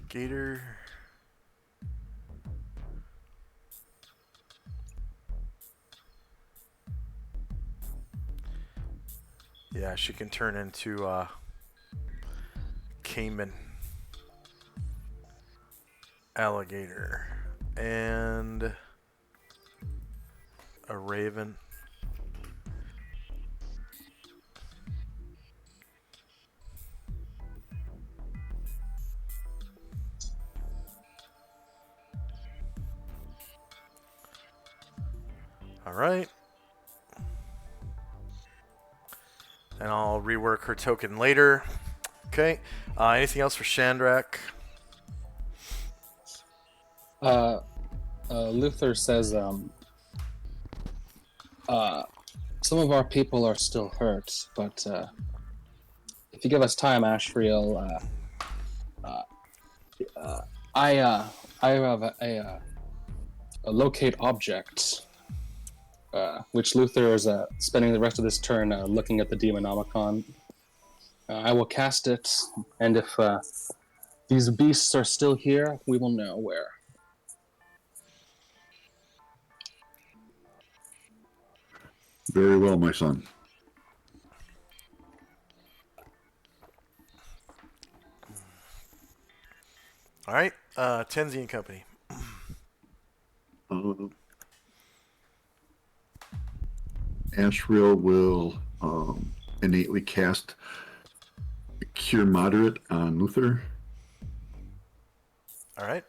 Gator. Yeah, she can turn into caiman, alligator, and a raven. All right. And I'll rework her token later. Okay. Anything else for Shandrak? Luther says, some of our people are still hurt, but if you give us time, Ashriel, I have a locate object, which Luther is spending the rest of this turn looking at the Demonomicon. I will cast it, and if these beasts are still here, we will know where. Very well, my son. All right. Tenzi and Company. Ashriel will innately cast Cure Moderate on Luther. All right.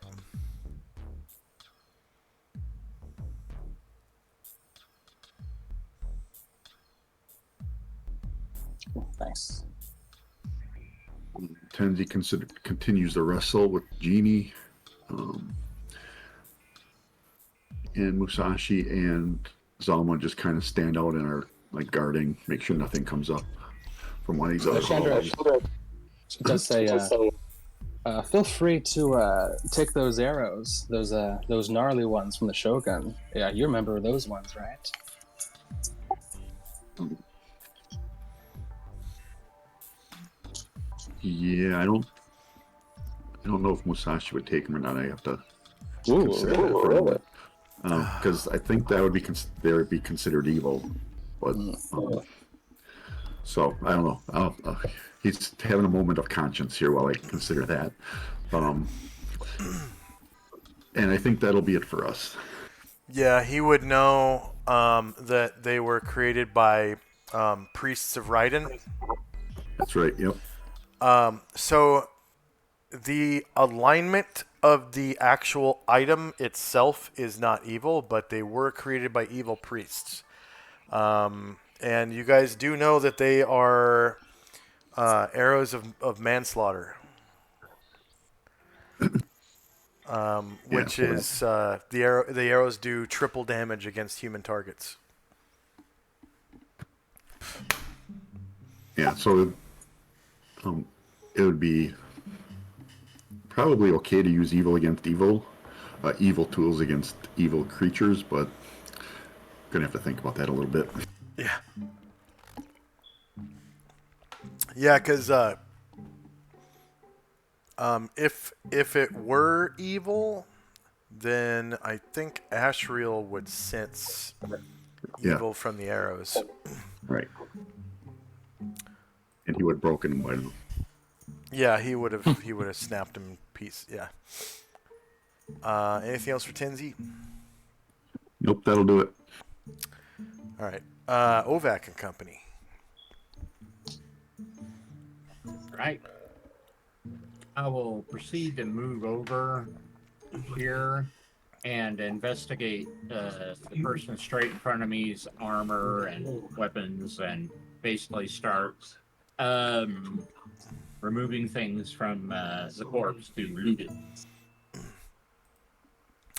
Nice. Tenzi continues to wrestle with Genie. And Musashi and Zalma just kind of stand out and are like guarding, make sure nothing comes up from one of these other Chandra, calls. just say, feel free to take those arrows, those gnarly ones from the Shogun. Yeah, you remember those ones, right? Yeah, I don't know if Musashi would take him or not. I have to consider that for a moment. Because I think that would be they would be considered evil, but so I don't know. He's having a moment of conscience here while I consider that, and I think that'll be it for us. Yeah, he would know that they were created by priests of Raiden. That's right. Yep. So the alignment of the actual item itself is not evil, but they were created by evil priests. And you guys do know that they are arrows of manslaughter. Which is the arrows do triple damage against human targets. Yeah, so it would be probably okay to use evil against evil, evil tools against evil creatures, but gonna have to think about that a little bit. Yeah. Yeah, because if it were evil, then I think Ashriel would sense evil from the arrows. Right. And he would have broken him by now. Yeah, he would have snapped him in piece. Yeah. Anything else for Tenzi? Nope, that'll do it. All right. Ovac and Company. Right. I will proceed to move over here and investigate the person straight in front of me's armor and weapons, and basically start removing things from the corpse to loot it.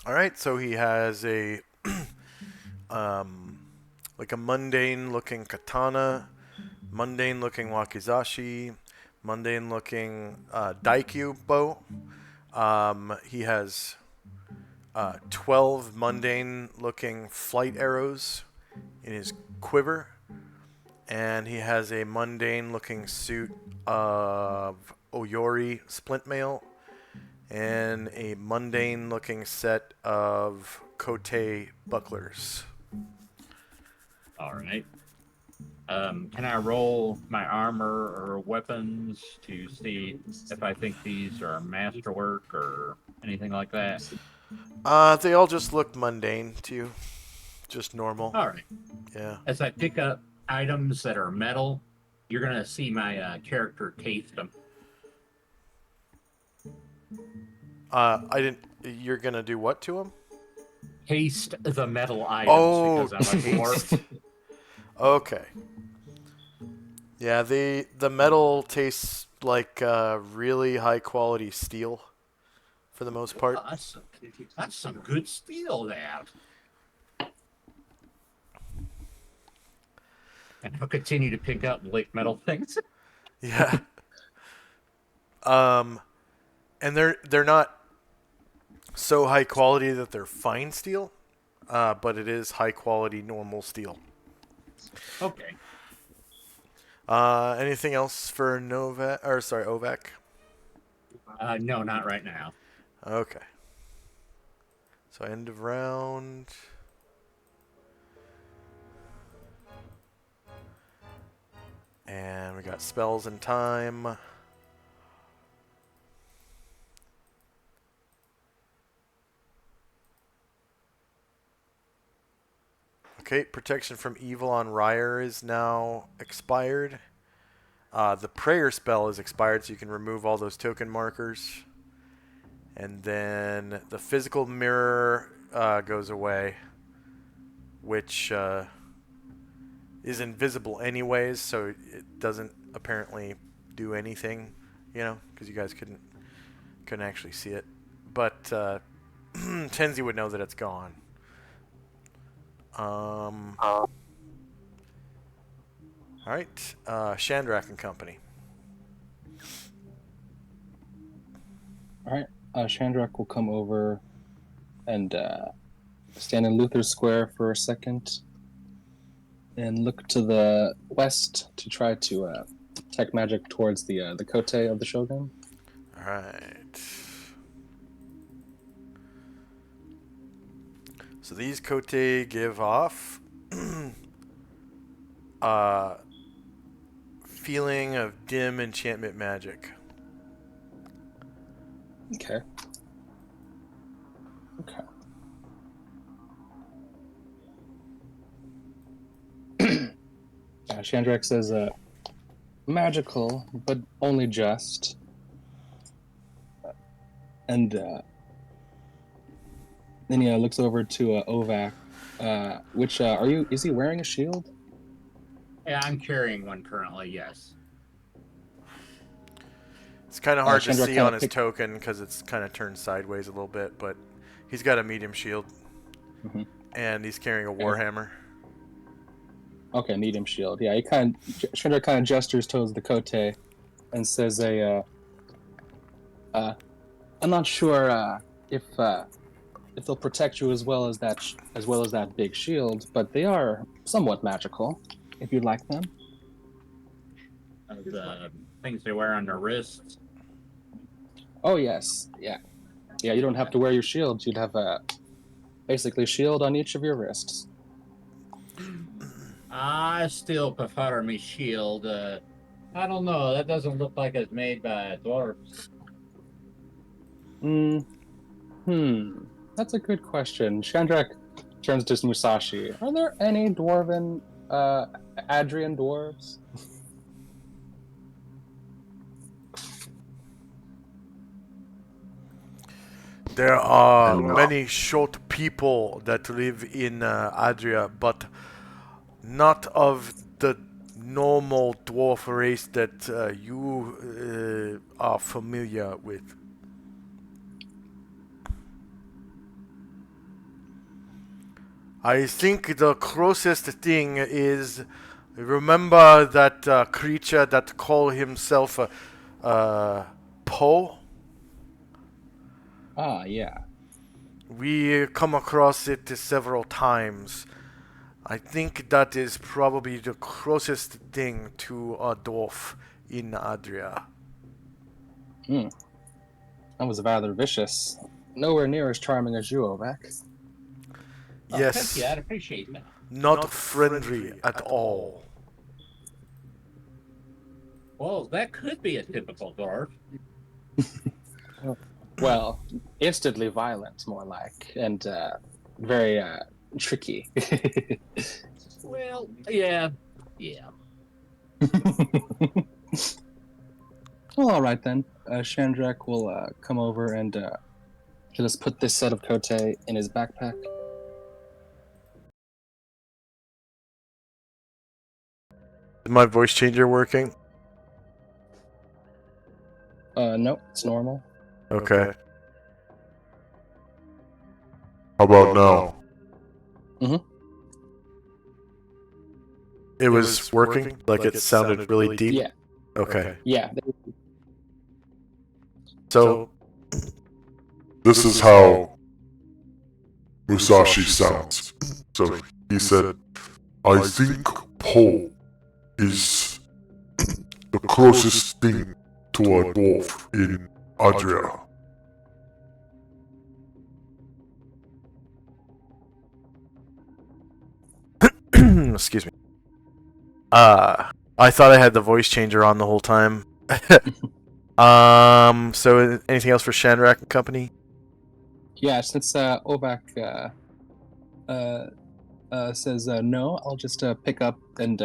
All right, so he has a like a mundane-looking katana, mundane-looking wakizashi, mundane-looking daikyu bow. He has 12 mundane-looking flight arrows in his quiver, and he has a mundane-looking suit of Oyori splint mail, and a mundane-looking set of Kote bucklers. All right. Can I roll my armor or weapons to see if I think these are masterwork or anything like that? They all just look mundane to you, just normal. All right. Yeah. As I pick up items that are metal, you're gonna see my character taste them. I didn't. You're gonna do what to him? Taste the metal items because I'm a dwarf. Okay. Yeah, the metal tastes like really high quality steel, for the most part. Oh, that's some good steel there. And I'll continue to pick up like metal things. Yeah. And they're not so high quality that they're fine steel, but it is high quality normal steel. Okay. Anything else for Ovak? No, not right now. Okay. So end of round. And we got spells and time. Okay, protection from evil on Ryer is now expired. The prayer spell is expired, so you can remove all those token markers. And then the physical mirror goes away, which is invisible anyways, so it doesn't apparently do anything, because you guys couldn't actually see it. But Tenzi would know that it's gone. All right, Shandrak and Company. All right, Shandrak will come over and stand in Luther Square for a second and look to the west to try to detect magic towards the Kote of the Shogun. All right. So these Kote give off feeling of dim enchantment magic. Okay. Okay. Shandrak says, magical, but only just. And then he looks over to Ovak, which, is he wearing a shield? Yeah, I'm carrying one currently, yes. It's kind of hard to Shandrak see on his token because it's kind of turned sideways a little bit, but he's got a medium shield. Mm-hmm. And he's carrying a warhammer. Okay, medium shield. Yeah, Shandrak kind of gestures towards the Kote and says, I'm not sure if they'll protect you as well as that big shield, but they are somewhat magical. If you'd like them. The things they wear on their wrists. Oh yes, yeah. You don't have to wear your shield. You'd have basically a shield on each of your wrists. I still prefer me shield. I don't know. That doesn't look like it's made by dwarves. That's a good question. Shandrak turns to Musashi. Are there any dwarven Adrian dwarves? There I are don't know. many short people that live in Adria, but not of the normal dwarf race that you are familiar with. I think the closest thing is, remember that creature that call himself Poe? Ah, yeah. We come across it several times. I think that is probably the closest thing to a dwarf in Adria. Hmm. That was rather vicious. Nowhere near as charming as you, Ovak. Oh, thank Yes, you. I'd appreciate that. not friendly at all. Well, that could be a typical dwarf. Well, instantly violent, more like, and very tricky. Well, yeah. Yeah. Well, all right then. Shandrak will come over and he'll just put this set of kote in his backpack. Is my voice changer working? No, it's normal. Okay. How about now? It was working? Like it sounded really deep? Yeah, Okay. yeah. So, This is how Musashi sounds. So he said, I think Poe is the closest thing to a dwarf in Adria. excuse me. I thought I had the voice changer on the whole time. So anything else for Shandrak and company? Yeah, since Ovak says no, I'll just pick up and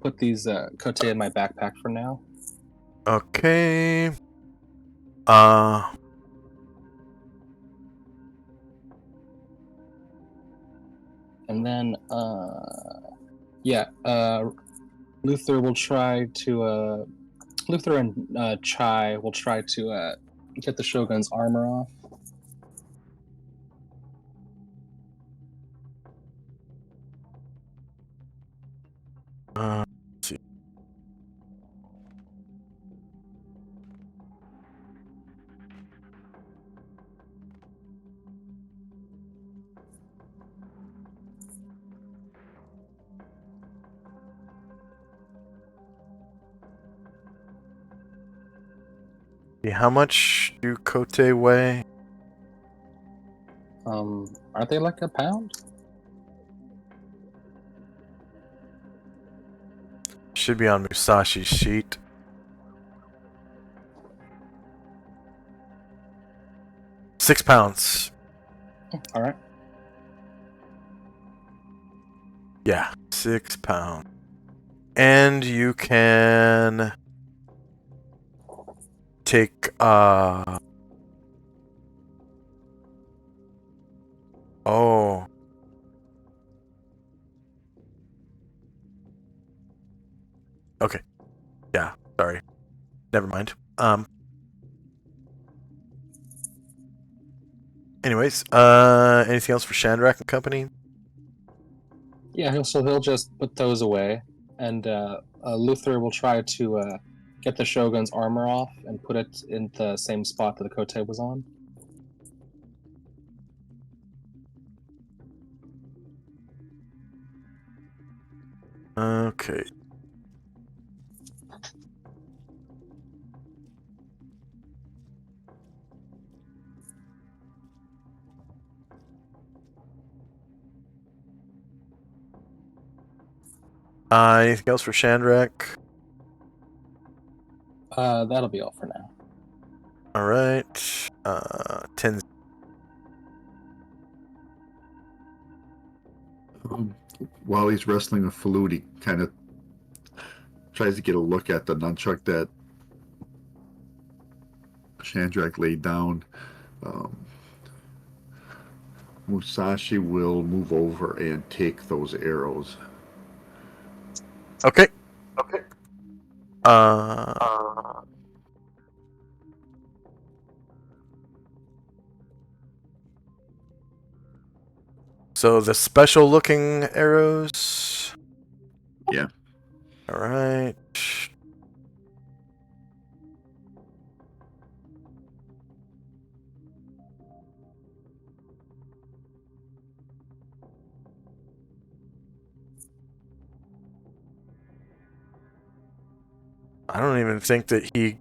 put these kote in my backpack for now. Okay. And then, Luther will try to, Luther and Chai will try to get the Shogun's armor off. Let's see. How much do kote weigh? Aren't they like a pound? Should be on Musashi's sheet. £6. Oh, all right. Yeah, £6. And you can take oh. Okay. Yeah, sorry. Never mind. Anyways, anything else for Shandrak and company? Yeah, he'll just put those away, and Luther will try to get the Shogun's armor off and put it in the same spot that the kote was on. Okay. Anything else for Shandrak? That'll be all for now. All right. 10. While he's wrestling with Falud, he kind of tries to get a look at the nunchuck that Shandrak laid down. Musashi will move over and take those arrows. Okay. So the special looking arrows. Yeah. All right. I don't even think that he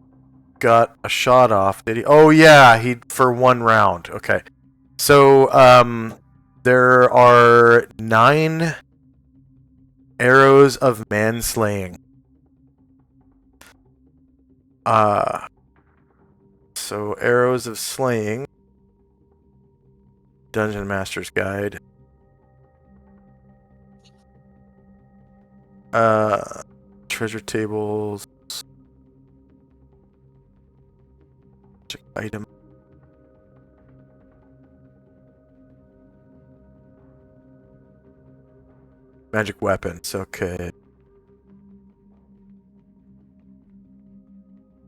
got a shot off, did he? Oh yeah, he for 1 round. Okay. So there are 9 arrows of manslaying. So arrows of slaying. Dungeon Master's Guide. Treasure tables. Item. Magic weapons, okay.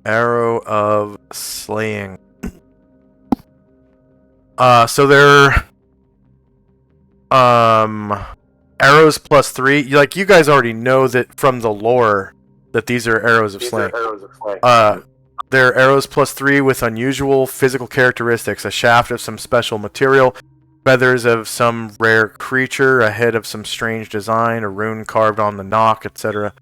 Arrow of slaying. So they're arrows plus 3. Like, you guys already know that from the lore that these are arrows of slaying. They're arrows plus 3 with unusual physical characteristics, a shaft of some special material, feathers of some rare creature, a head of some strange design, a rune carved on the knock, etc.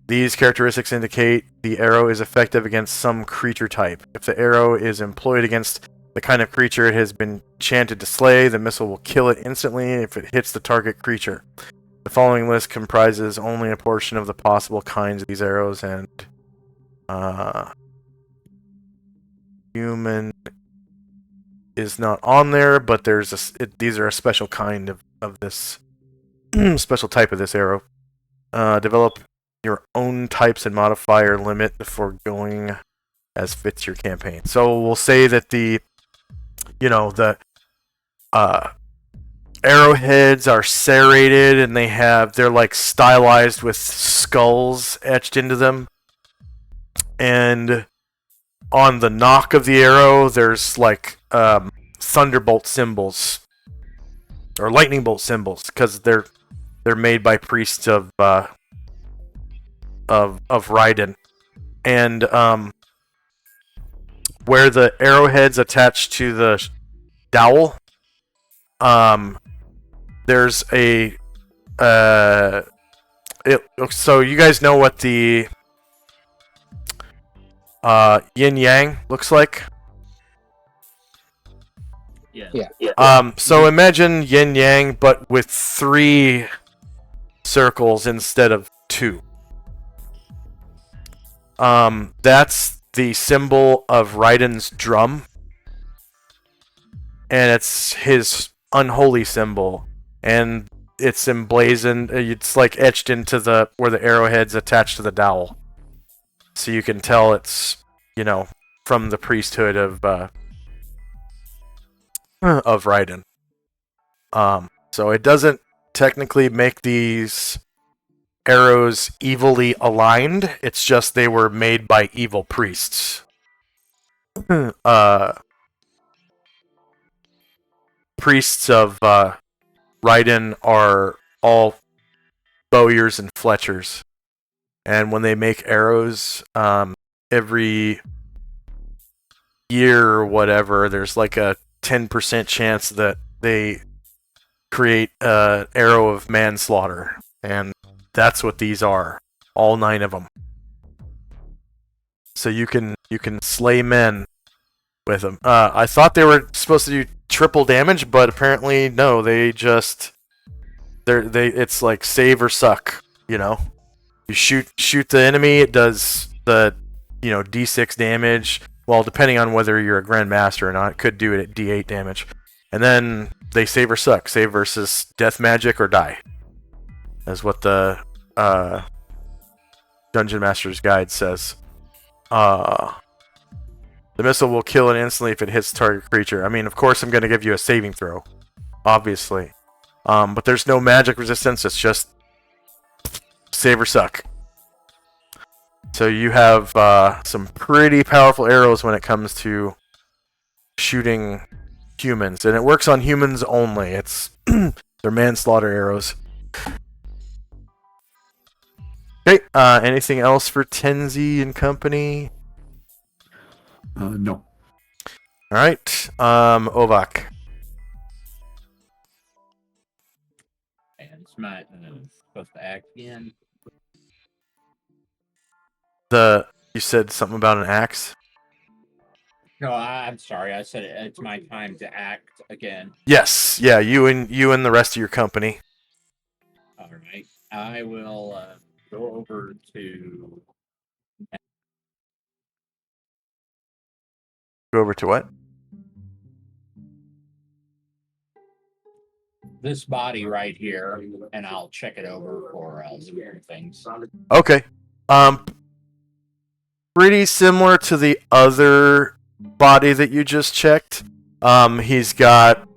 These characteristics indicate the arrow is effective against some creature type. If the arrow is employed against the kind of creature it has been chanted to slay, the missile will kill it instantly if it hits the target creature. The following list comprises only a portion of the possible kinds of these arrows, and human is not on there, but these are a special kind of this special type of this arrow. Develop your own types and modifier limit before going as fits your campaign. So we'll say that the arrowheads are serrated and they're like stylized with skulls etched into them, and on the knock of the arrow there's like thunderbolt symbols or lightning bolt symbols, because they're made by priests of Raiden. And where the arrowheads attached to the dowel, there's a so you guys know what the yin yang looks like? Yeah. So imagine yin yang, but with 3 circles instead of 2. That's the symbol of Raiden's drum, and it's his unholy symbol, and it's emblazoned. It's like etched into where the arrowhead's attached to the dowel, so you can tell it's from the priesthood of Raiden. So it doesn't technically make these arrows evilly aligned. It's just they were made by evil priests. Priests of Raiden are all bowyers and fletchers, and when they make arrows, every year or whatever, there's like a 10% chance that they create an arrow of manslaughter, and that's what these are. All 9 of them. So you can slay men with them. I thought they were supposed to do triple damage, but apparently no. It's like save or suck. You shoot the enemy, it does the d6 damage. Well, depending on whether you're a grandmaster or not, it could do it at d8 damage. And then they save or suck. Save versus death magic or die. That's what the Dungeon Master's Guide says. The missile will kill it instantly if it hits the target creature. I mean, of course, I'm going to give you a saving throw. obviously. But there's no magic resistance. It's just save or suck. So you have some pretty powerful arrows when it comes to shooting humans, and it works on humans only. It's they're manslaughter arrows. Okay. Anything else for Tenzi and company? No. All right. Ovak. And it's my supposed to act again. You said something about an axe? No, I'm sorry. I said it's my time to act again. Yes. Yeah, you and the rest of your company. All right. I will go over to Go over to what? this body right here, and I'll check it over for weird things. Okay. Pretty similar to the other body that you just checked. He's got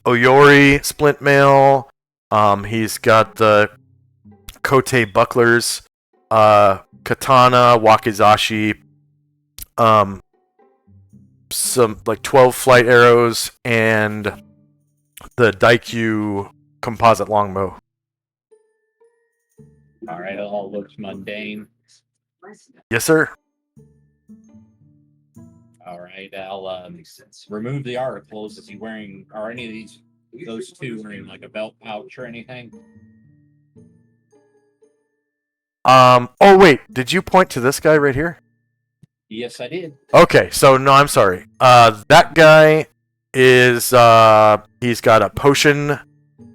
Oyori splint mail. He's got the Kote bucklers, katana, wakizashi, some like 12 flight arrows, and the Daikyu composite longbow. All right, it all looks mundane. Yes, sir. All right, I'll remove the articles. Is he wearing? Are any of those two wearing like a belt pouch or anything? Oh wait, did you point to this guy right here? Yes, I did. Okay, so no, I'm sorry. That guy is he's got a potion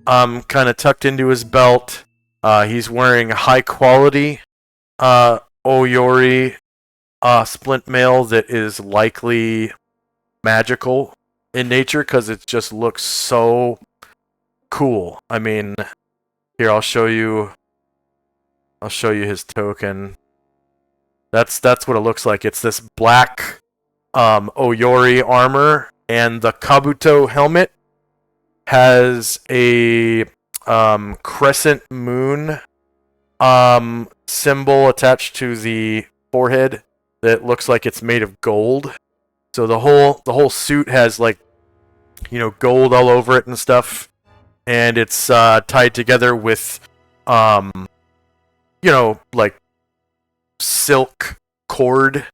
kind of tucked into his belt. He's wearing high quality Oyori splint mail that is likely magical in nature because it just looks so cool. I mean, here I'll show you his token. That's what it looks like. It's this black Oyori armor, and the Kabuto helmet has a crescent moon symbol attached to the forehead that looks like it's made of gold. So the whole suit has like, gold all over it and stuff, and it's tied together with like silk cord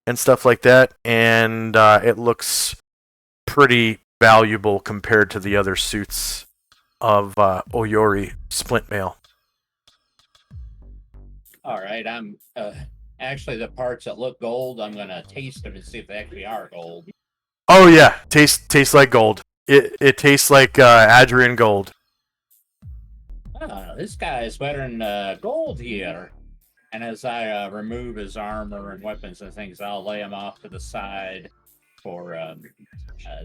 and stuff like that, and it looks pretty valuable compared to the other suits of Oyori splint mail. All right, I'm actually the parts that look gold. I'm gonna taste them and see if they actually are gold. Oh yeah, tastes like gold. It tastes like Adrian gold. Oh, this guy is wearing gold here. And as I remove his armor and weapons and things, I'll lay him off to the side for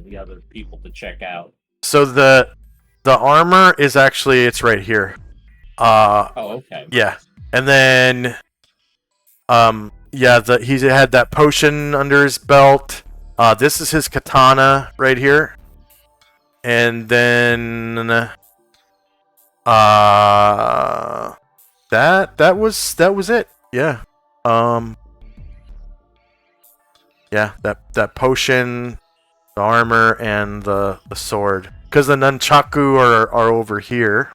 the other people to check out. So the armor is actually, it's right here. Oh, okay. Yeah, and then he had that potion under his belt. This is his katana right here, and then that was it. Yeah. Yeah, that potion, the armor, and the sword. Because the nunchaku are over here.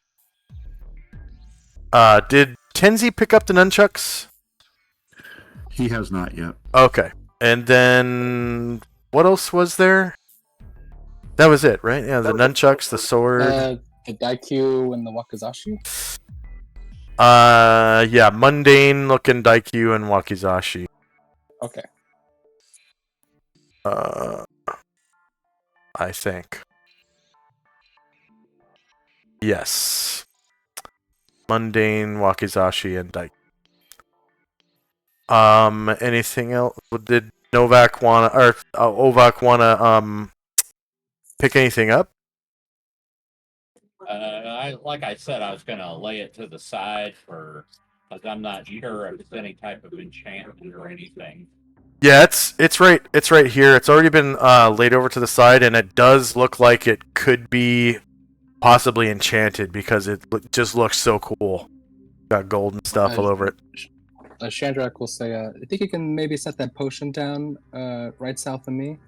Did Tenzi pick up the nunchucks? He has not yet. Okay. And then what else was there? That was it, right? Yeah, the nunchucks, the sword. The Daikyu and the Wakizashi? Yeah, mundane looking Daikyu and Wakizashi. Okay. I think. Yes. Mundane, Wakizashi, and Daikyu. Anything else? Did Ovak wanna pick anything up? Like I said, I was gonna lay it to the side because I'm not sure if it's any type of enchantment or anything. Yeah, it's right here. It's already been laid over to the side, and it does look like it could be possibly enchanted because it just looks so cool. Got gold and stuff all over it. Shandrak will say, I think you can maybe set that potion down right south of me.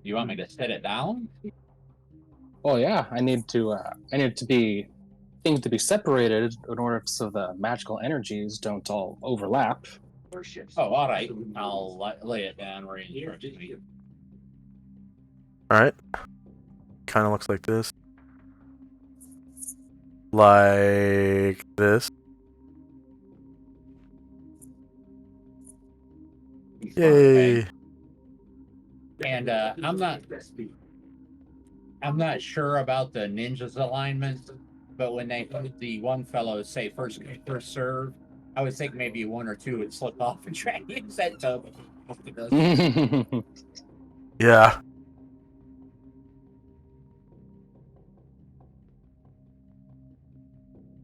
You want me to set it down? Oh yeah, I need things to be separated in order so the magical energies don't all overlap. Oh, all right. I'll lay it down where you instructed me. All right. Kind of looks like this. Like this. Yay. Okay. And I'm not sure about the ninjas alignment, but when they heard the one fellow say first come, first serve, I would think maybe one or two would slip off and try and use that tub. Yeah.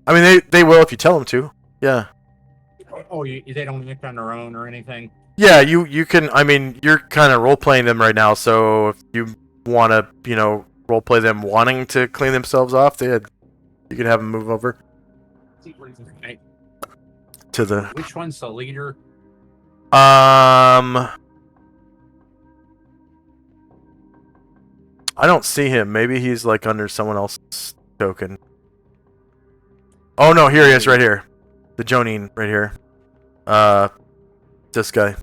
I mean, they will if you tell them to. Yeah. Oh, they don't act on their own or anything? Yeah, you can. I mean, you're kind of role playing them right now, so if you want to, role play them wanting to clean themselves off, you could have them move over Right. to the. Which one's the leader? I don't see him. Maybe he's like under someone else's token. Oh no, here he is, right here. The Jonin, right here. This guy.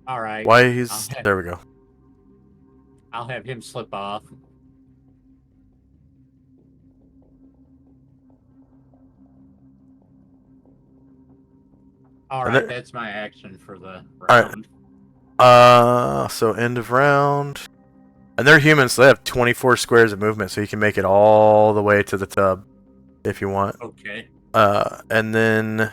All right. Why he's there? We go. I'll have him slip off. All right, that's my action for the round. All right. So end of round. And they're humans, so they have 24 squares of movement, so you can make it all the way to the tub if you want. Okay. And then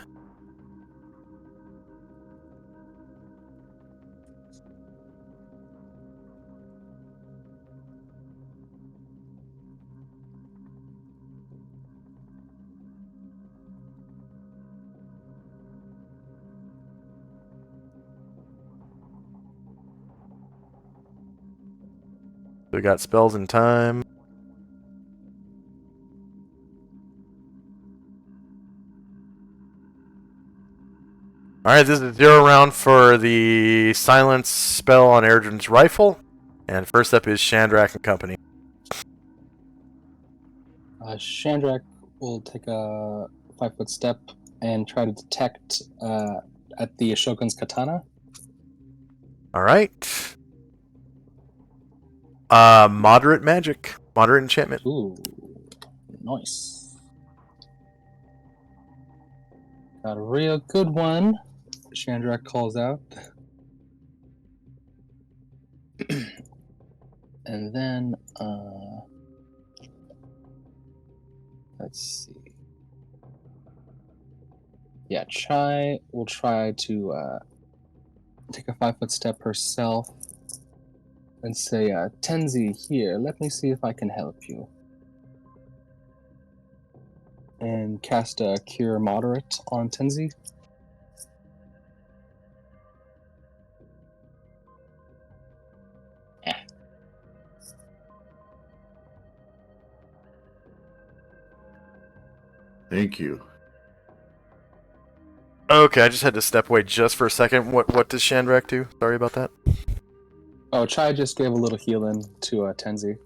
we got spells and time. Alright, this is 0 round for the silence spell on Erdrin's rifle. And first up is Shandrak and company. Shandrak will take a 5-foot step and try to detect at the Ashokan's katana. Alright. Moderate magic. Moderate enchantment. Ooh, nice. Got a real good one. Shandrak calls out. And then, let's see. Yeah, Chai will try to take a 5-foot step herself and say, Tenzi, here, let me see if I can help you. And cast a Cure Moderate on Tenzi. Thank you. Okay, I just had to step away just for a second. What does Shandrak do? Sorry about that. Oh, Chai just gave a little healing to Tenzi.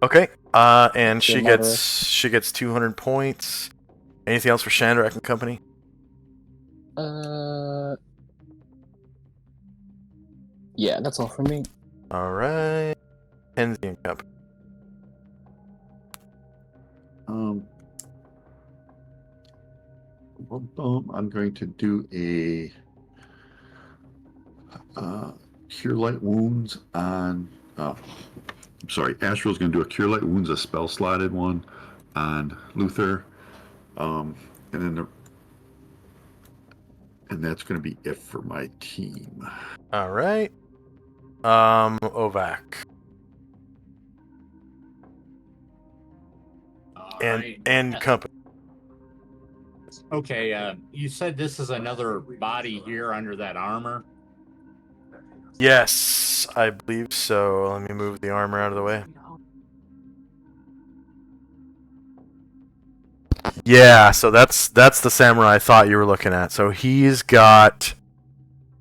Okay. And she Moderate. gets 200 points. Anything else for Shandrak and company? Yeah, that's all for me. All right. Henzi and company. I'm going to do a Cure Light Wounds on. I'm sorry, Astral's going to do a Cure Light Wounds, a spell slotted one on Luther, and then and that's going to be it for my team. All right. Ovak. And company. Okay, you said this is another body here under that armor. Yes, I believe so. Let me move the armor out of the way. Yeah, so that's the samurai I thought you were looking at. So he's got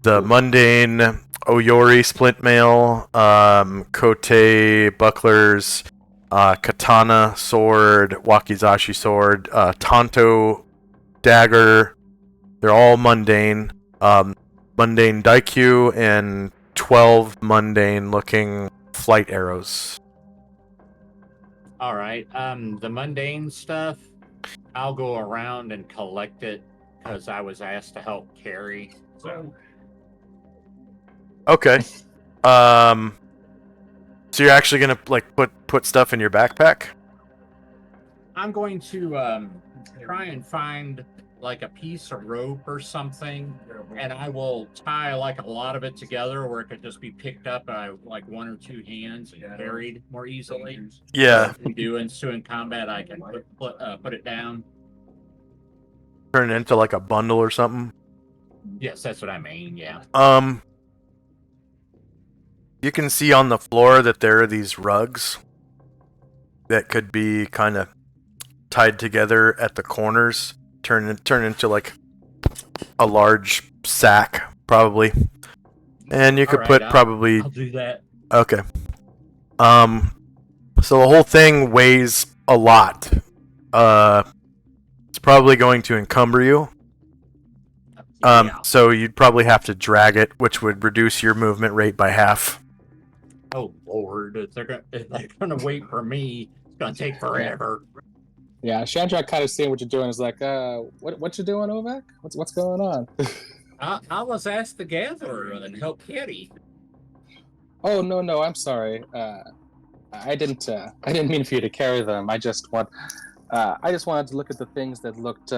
the mundane Oyori splint mail, Kote bucklers, katana sword, wakizashi sword, tanto dagger. They're all mundane. Mundane daikyu and 12 mundane looking flight arrows. All right. The mundane stuff, I'll go around and collect it because I was asked to help carry. So Okay. So you're actually gonna like put stuff in your backpack? I'm going to try and find like a piece of rope or something, and I will tie like a lot of it together where it could just be picked up by like one or two hands and carried more easily. Yeah. So if we do ensuing combat, I can put it down. Turn it into like a bundle or something. Yes, that's what I mean. Yeah. You can see on the floor that there are these rugs that could be kind of tied together at the corners, turn into like a large sack, probably. And you could put probably. I'll do that. Okay. So the whole thing weighs a lot. It's probably going to encumber you. Yeah. So you'd probably have to drag it, which would reduce your movement rate by half. Oh Lord, if they're gonna wait for me, it's gonna take forever. Yeah, Chandra kind of seeing what you're doing is like, what you doing, Ovek? What's going on? I was asked to gather and help Kitty. Oh no, I'm sorry. I didn't mean for you to carry them. I just wanted to look at the things that looked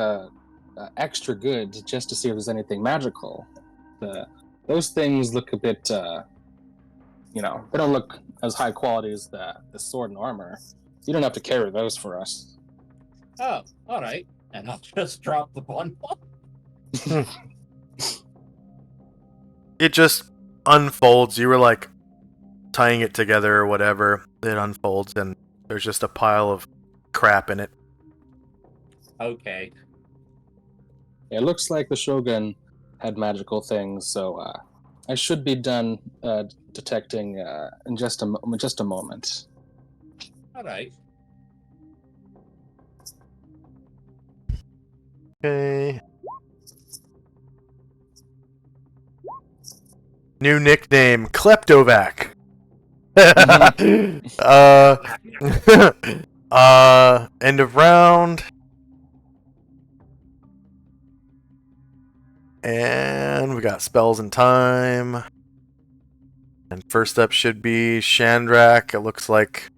extra good, just to see if there's anything magical. Those things look a bit, they don't look as high quality as the sword and armor. You don't have to carry those for us. Oh, all right. And I'll just drop the bundle. It just unfolds. You were like tying it together or whatever. It unfolds and there's just a pile of crap in it. Okay. It looks like the Shogun had magical things, so I should be done detecting in just a moment. All right. Okay. New nickname, Kleptovac. End of round. And we got spells and time. And first up should be Shandrak. It looks like.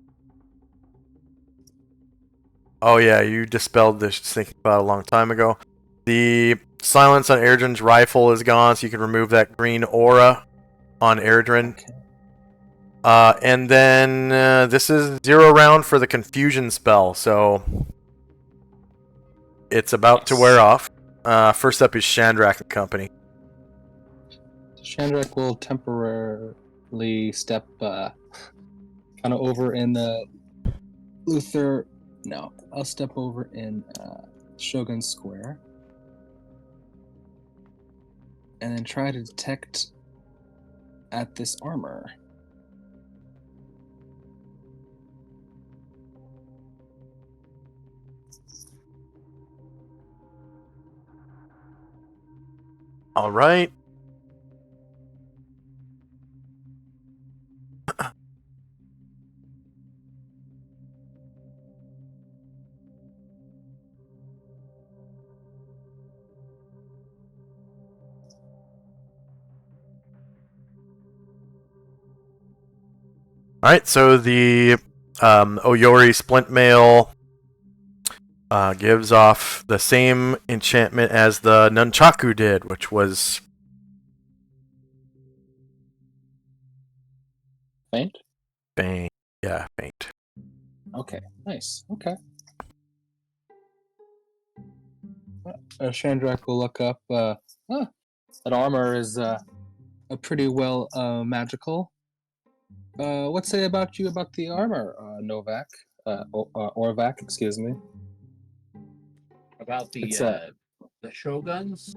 Oh yeah, you dispelled this thinking about a long time ago. The silence on Erdrin's rifle is gone, so you can remove that green aura on Erdrin. Okay. And then this is 0 round for the confusion spell, so it's about to wear off. First up is Shandrak and company. Shandrak will temporarily step kind of over in Luther. No, I'll step over in Shogun Square and then try to detect at this armor. All right. All right, so the Oyori Splint Mail gives off the same enchantment as the Nunchaku did, which was Faint? faint. Yeah, faint. Okay, nice. Okay. Shandrak will look up. That armor is a pretty well magical. What say about you about the armor, Novak? Orvac, excuse me. About It's the Shoguns?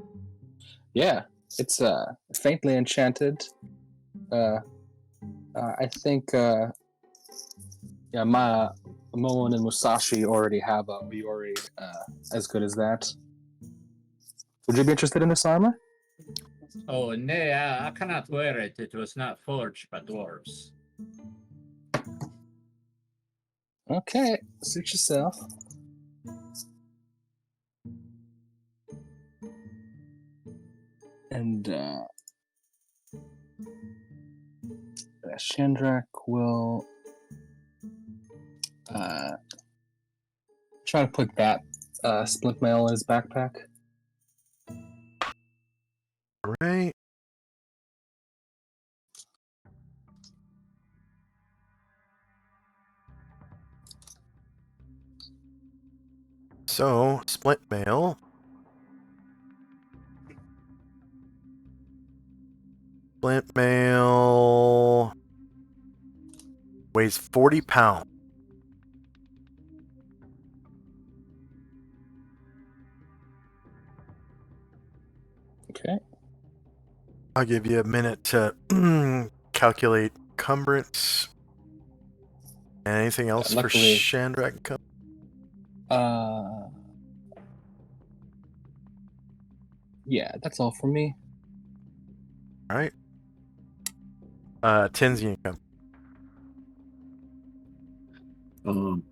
yeah, it's faintly enchanted. I think yeah, Momon and Musashi already have a Biori as good as that. Would you be interested in this armor? Oh, nay, I cannot wear it. It was not forged by dwarves. Okay, suit yourself. And Shandrak will try to put that splint mail in his backpack. All right. So, splint mail. Splint mail weighs 40 pounds. Okay. I'll give you a minute to calculate encumbrance. And anything else for luckily- Shandrak? Yeah, that's all for me. All right. Tinsy income.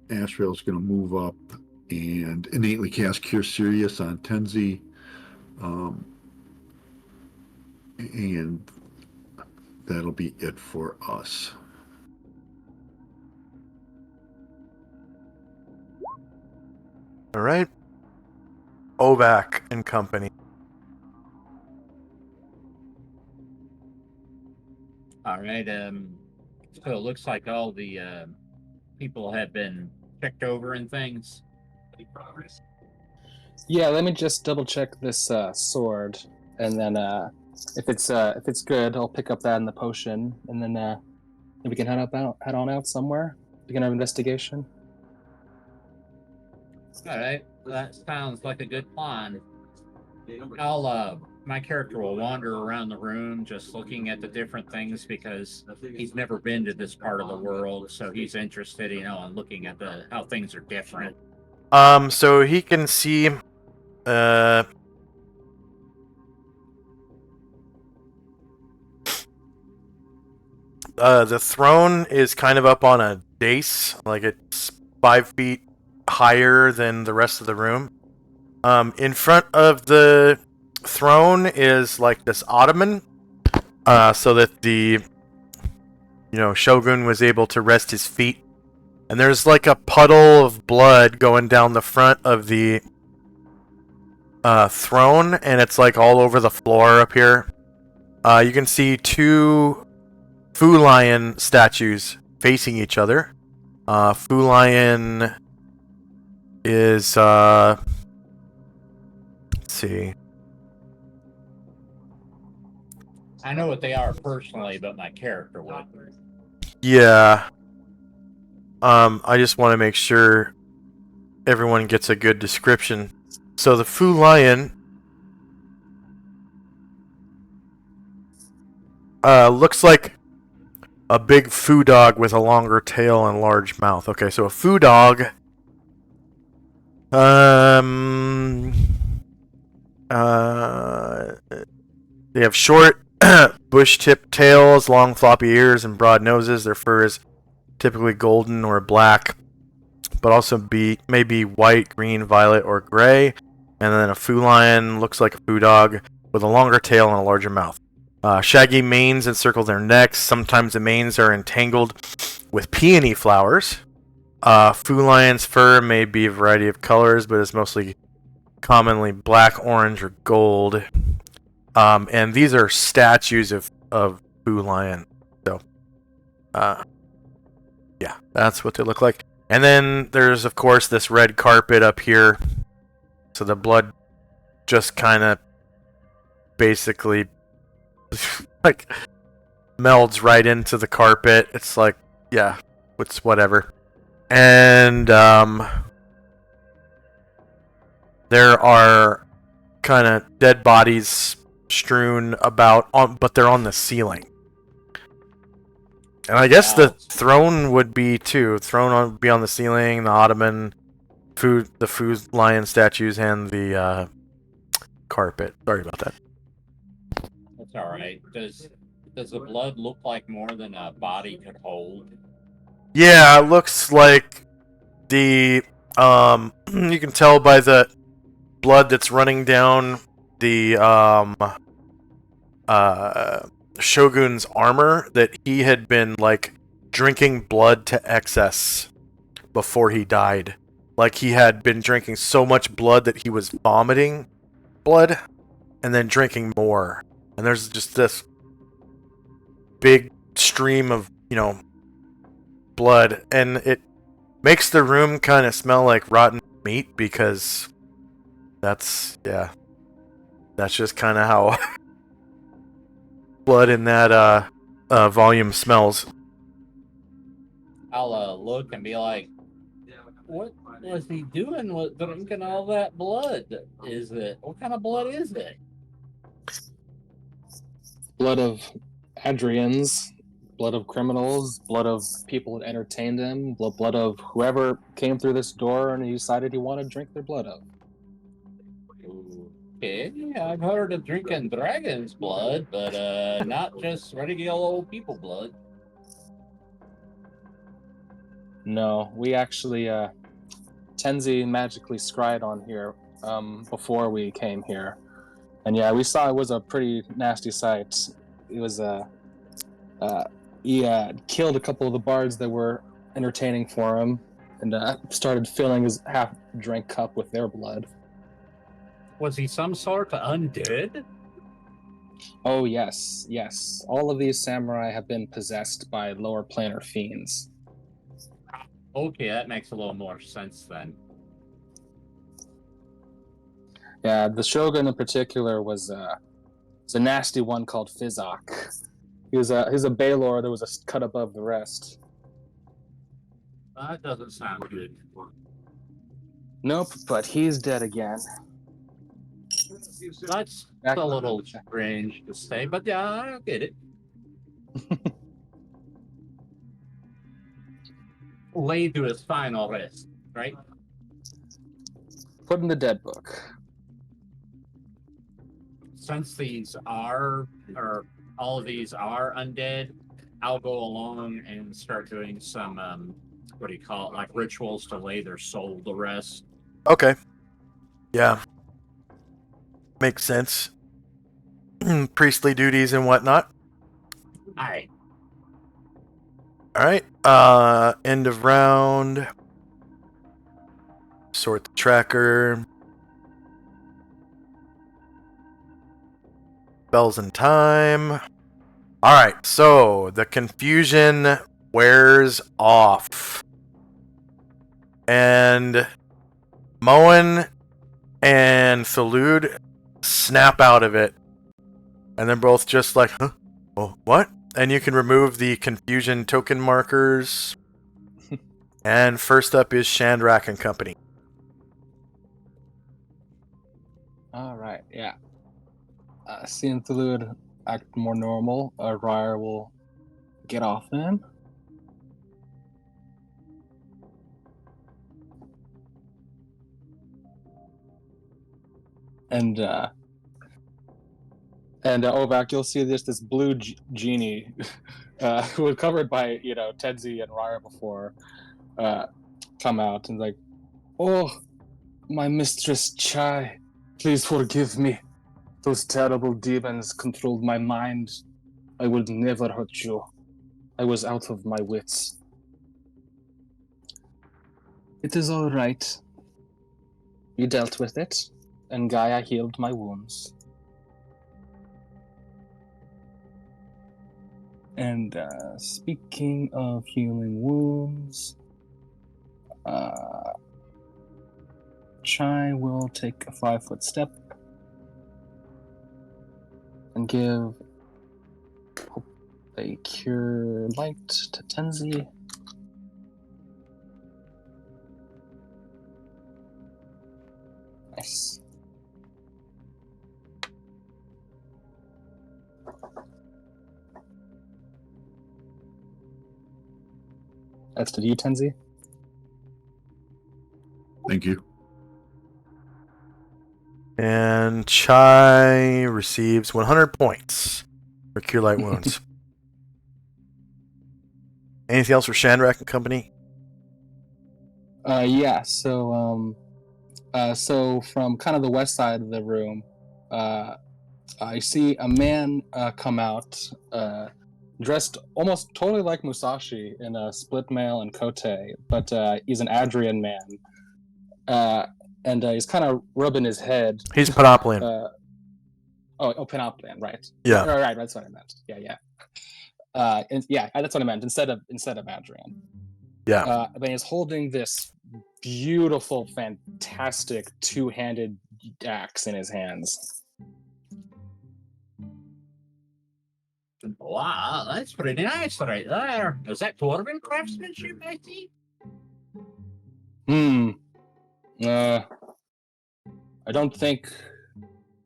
Ashrail's going to move up and innately cast Cure Serious on Tenzi. And that'll be it for us. All right. Ovac and company. All right. So it looks like all the people have been checked over and things. Yeah, let me just double check this sword, and then if it's good, I'll pick up that in the potion, and then we can head on out somewhere. Begin our investigation. All right. That sounds like a good plan. My character will wander around the room just looking at the different things because he's never been to this part of the world, so he's interested, in looking at how things are different. So he can see the throne is kind of up on a dais, like it's 5 feet higher than the rest of the room. In front of the throne is like this ottoman, so that the shogun was able to rest his feet. And there's like a puddle of blood going down the front of the throne, and it's like all over the floor up here. You can see 2 Fu Lion statues facing each other. Fu Lion is let's see. I know what they are personally, but my character would. Yeah. I just want to make sure everyone gets a good description. So the Fu Lion looks like a big Fu dog with a longer tail and large mouth. Okay, so a Fu dog. They have short, bush-tipped tails, long floppy ears, and broad noses. Their fur is typically golden or black, but also maybe white, green, violet, or gray. And then a Fu Lion looks like a Fu dog with a longer tail and a larger mouth. Shaggy manes encircle their necks. Sometimes the manes are entangled with peony flowers. Fu Lion's fur may be a variety of colors, but is mostly commonly black, orange, or gold. And these are statues of Fu Lion. So, yeah, that's what they look like. And then there's, of course, this red carpet up here. So the blood just kind of basically like melds right into the carpet. It's like, yeah, it's whatever. And there are kind of dead bodies strewn about, but they're on the ceiling. And I guess the throne would be too. Throne would be on the ceiling. The ottoman, the food lion statues, and the carpet. Sorry about that. That's all right. Does the blood look like more than a body could hold? Yeah, it looks like the you can tell by the blood that's running down the Shogun's armor that he had been like drinking blood to excess before he died. Like he had been drinking so much blood that he was vomiting blood and then drinking more. And there's just this big stream of, blood, and it makes the room kind of smell like rotten meat because that's just kind of how blood in that volume smells. I'll look and be like, what was he doing with drinking all that blood? What kind of blood is it? Blood of Adrians, blood of criminals, blood of people that entertained him, blood of whoever came through this door and he decided he wanted to drink their blood of. Okay, I've heard of drinking dragon's blood, but not just regular old people blood. No, we actually, Tenzi magically scryed on here before we came here. And yeah, we saw it was a pretty nasty sight. It was, he killed a couple of the bards that were entertaining for him and started filling his half-drank cup with their blood. Was he some sort of undead? Oh, yes. All of these samurai have been possessed by lower planar fiends. Okay, that makes a little more sense then. Yeah, the Shogun in particular was a nasty one called Fizak. He was a Baylor that was a cut above the rest. That doesn't sound good. Nope, but he's dead again. That's a little strange to say, but yeah, I get it. Laid to his final rest, right? Put in the dead book. Since all of these are undead, I'll go along and start doing some, what do you call it, like rituals to lay their soul to rest. Okay. Yeah. Makes sense. Priestly duties and whatnot. Aye. Alright. End of round. Sort the tracker. Bells in time. Alright, so the confusion wears off. And Moen and Solynod snap out of it. And they're both just like, huh? Oh, what? And you can remove the confusion token markers. And first up is Shandrak and Company. Alright, yeah. Seeing Solynod act more normal, Ryer will get off him. And Ovak, you'll see this blue genie who was covered by, Tedzi and Ryer before, come out and like, oh, my mistress Chai, please forgive me. Those terrible demons controlled my mind. I would never hurt you. I was out of my wits. It is all right. You dealt with it, and Gaia healed my wounds. And speaking of healing wounds, Chai will take a 5-foot step and give Hope they cure light to Tenzi. Nice. That's to you, Tenzi. Thank you. And Chai receives 100 points for Cure Light Wounds. Anything else for Shandrak and company? Yeah. So from kind of the west side of the room, I see a man come out, dressed almost totally like Musashi in a split mail and cote, but he's an Adrian man, and he's kind of rubbing his head. He's Panoplian. Panoplian, right? Yeah. Right. That's what I meant. Yeah. That's what I meant. Instead of Adrian. Yeah. But he's holding this beautiful, fantastic two-handed axe in his hands. Wow, that's pretty nice right there. Is that dwarven craftsmanship, I think? I don't think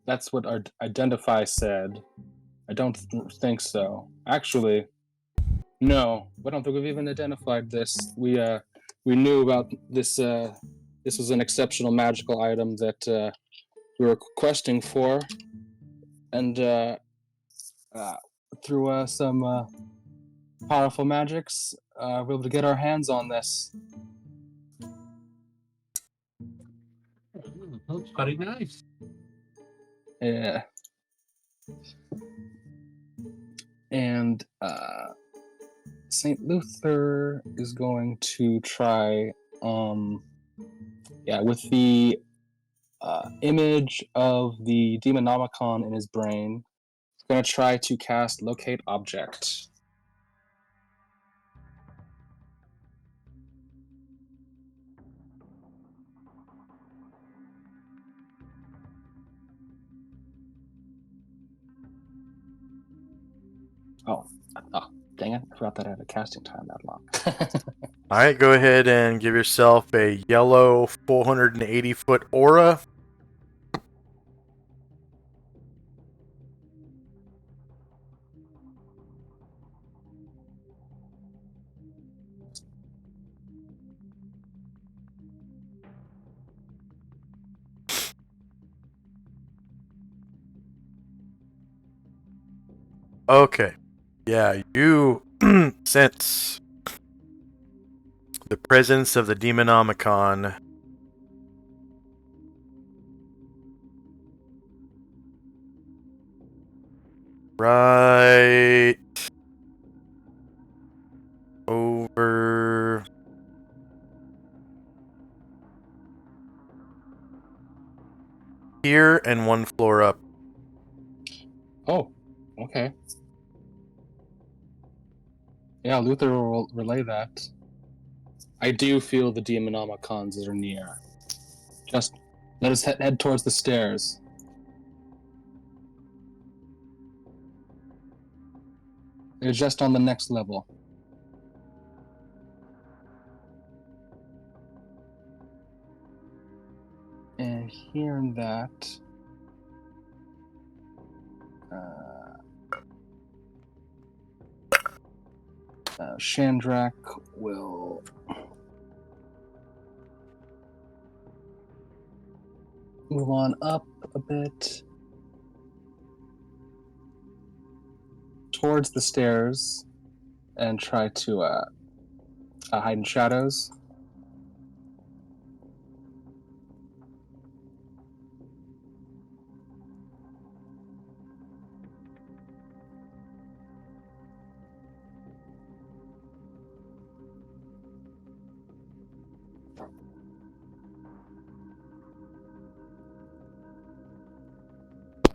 that's what our Identify said. I don't think so. Actually, no. I don't think we've even identified this. We knew about this. This was an exceptional magical item that we were questing for, and through some powerful magics, we were able to get our hands on this. Looks pretty nice. Yeah. And St. Luther is going to try, with the image of the Demonomicon in his brain, he's going to try to cast Locate Object. Oh, dang it. I forgot that I had a casting time that long. All right, go ahead and give yourself a yellow 480-foot aura. Okay. Yeah, you sense the presence of the Demonomicon right over here and one floor up. Oh, okay. Yeah, Luther will relay that. I do feel the Demonomicons are near. Just let us head towards the stairs. They're just on the next level. And hearing that, Shandrak will move on up a bit towards the stairs and try to hide in shadows.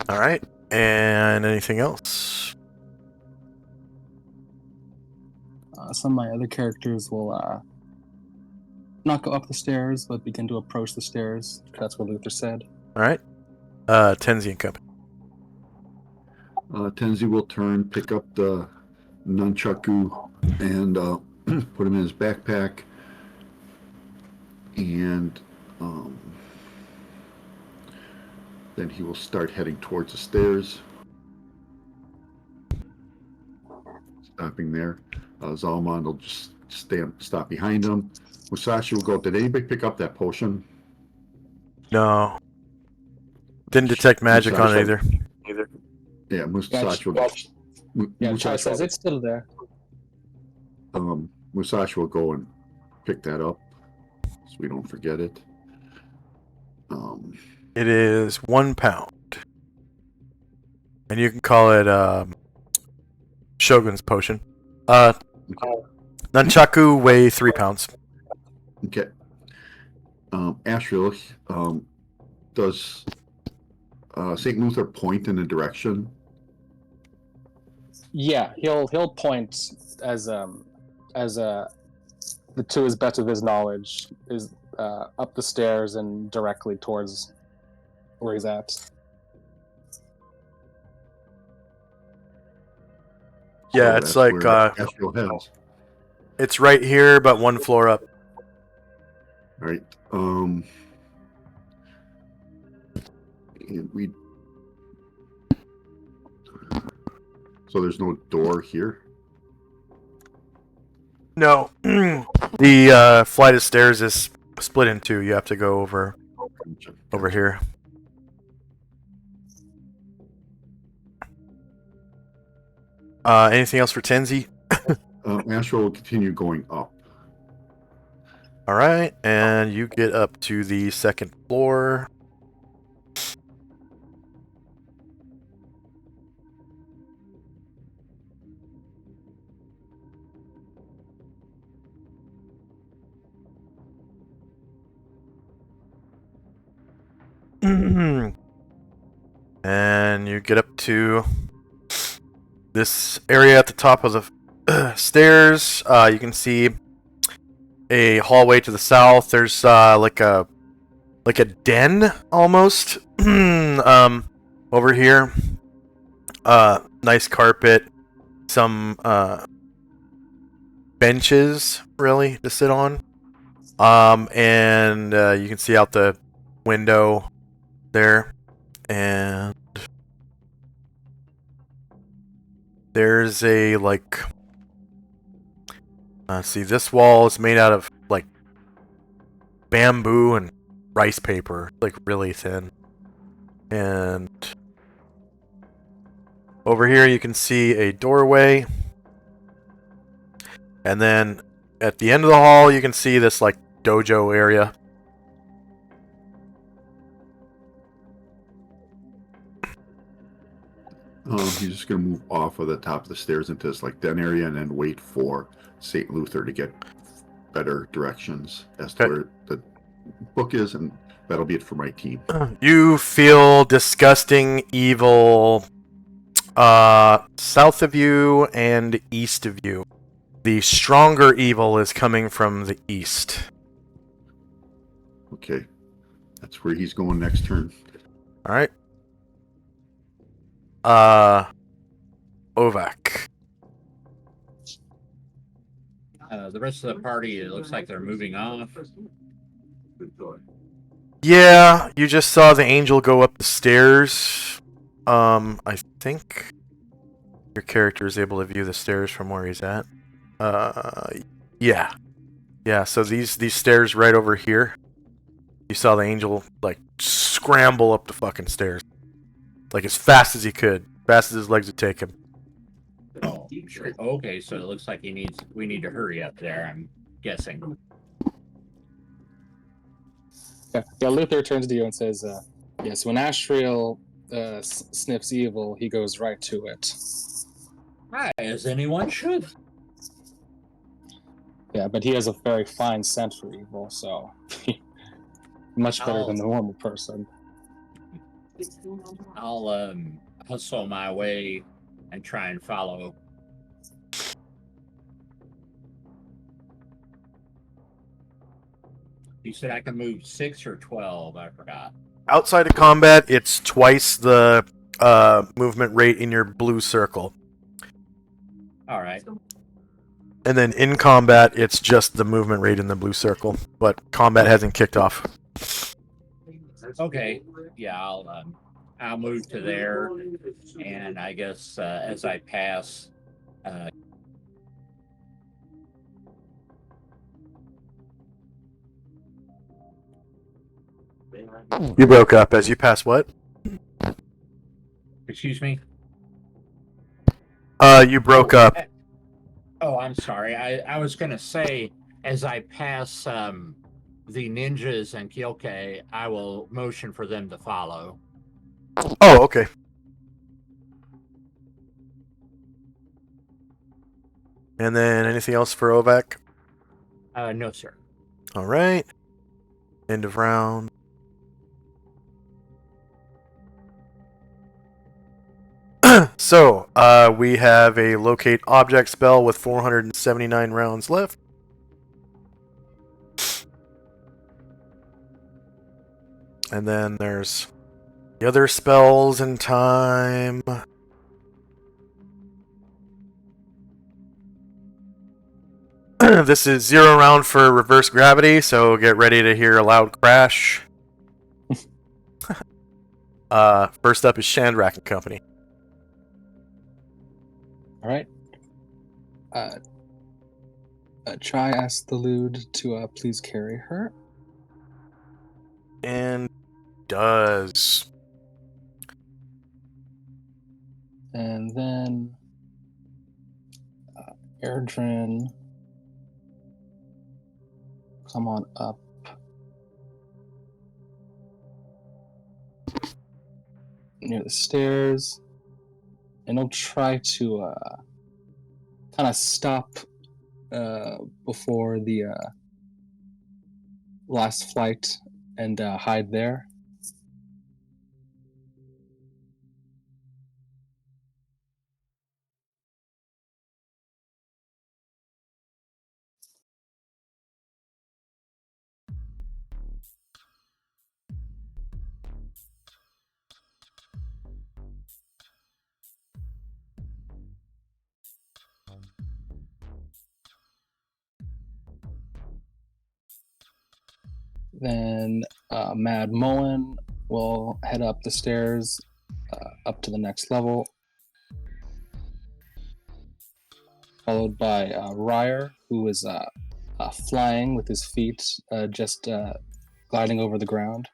All right. And anything else? Some of my other characters will not go up the stairs, but begin to approach the stairs. That's what Luther said. All right. Tenzi and company. Tenzi will turn, pick up the nunchaku, and put him in his backpack. And then he will start heading towards the stairs. Stopping there. Zalman will just stop behind him. Musashi will go. Did anybody pick up that potion? No. Didn't detect magic on it either. Yeah, Musashi will. Yeah, Char Musashi, says it's still there. Musashi will go and pick that up, so we don't forget it. It is 1 pound. And you can call it Shogun's potion. Nunchaku weigh 3 pounds. Okay. Ashriel, does St. Luther point in a direction? Yeah, he'll point as to his best of his knowledge is up the stairs and directly towards where he's at. Yeah, So it's that's like where Ashriel heads. it's right here, but 1 floor up. All right. And we. So there's no door here. No, the flight of stairs is split in 2. You have to go over here. Anything else for Tenzi? Ashriel will continue going up. All right, and you get up to the 2nd floor. And you get up to this area at the top of the stairs. You can see a hallway to the south. There's like a den almost over here. Nice carpet, some benches really to sit on. And you can see out the window there, and there's a see, this wall is made out of like bamboo and rice paper, like really thin. And over here you can see a doorway, and then at the end of the hall you can see this like dojo area. He's just going to move off of the top of the stairs into this like den area, and then wait for St. Luther to get better directions as to where the book is, and that'll be it for my team. You feel disgusting evil south of you and east of you. The stronger evil is coming from the east. Okay, that's where he's going next turn. All right. Ovak. The rest of the party, it looks like they're moving off. Yeah, you just saw the angel go up the stairs. I think your character is able to view the stairs from where he's at. Yeah. Yeah, so these stairs right over here. You saw the angel like scramble up the fucking stairs. Like as fast as he could. Fast as his legs would take him. Oh, sure. Okay, so it looks like we need to hurry up there, I'm guessing. Yeah, Luther turns to you and says, yes, when Ashriel sniffs evil, he goes right to it. As anyone should. Yeah, but he has a very fine scent for evil, so much better than the normal person. I'll hustle my way and try and follow. You said I can move 6 or 12, I forgot. Outside of combat, it's twice the movement rate in your blue circle. All right. And then in combat, it's just the movement rate in the blue circle. But combat hasn't kicked off. Okay. Yeah, I'll move to there, and I guess as I pass, You broke up as you pass what? excuse me. You broke up. Oh, I'm sorry. I was gonna say as I pass the ninjas and Kyokei, I will motion for them to follow. Oh, okay. And then anything else for Ovak? No, sir. All right. End of round. So, we have a locate object spell with 479 rounds left. And then there's the other spells in time. This is 0 round for reverse gravity, so get ready to hear a loud crash. First up is Shandrak and Company. All right. Try ask the Lude to please carry her. And does. And then Erdrin, come on up. Near the stairs. And he'll try to kind of stop before the last flight and hide there. Then Mad Mullen will head up the stairs up to the next level, followed by Ryer, who is flying with his feet just gliding over the ground.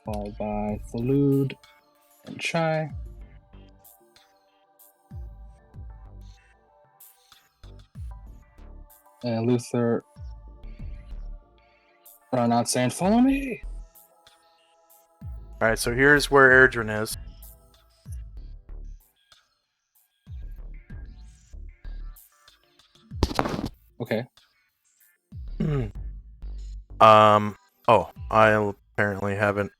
Followed by Thalud and Chai. And Luther run out saying, "Follow me!" Alright, so here's where Erdrin is. Okay. Oh, I apparently haven't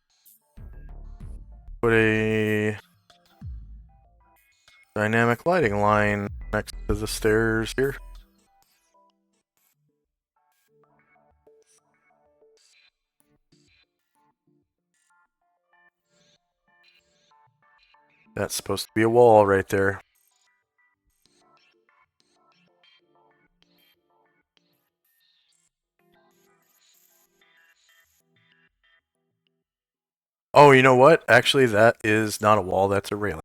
put a dynamic lighting line next to the stairs here. That's supposed to be a wall right there. Oh, you know what? Actually, that is not a wall, that's a railing.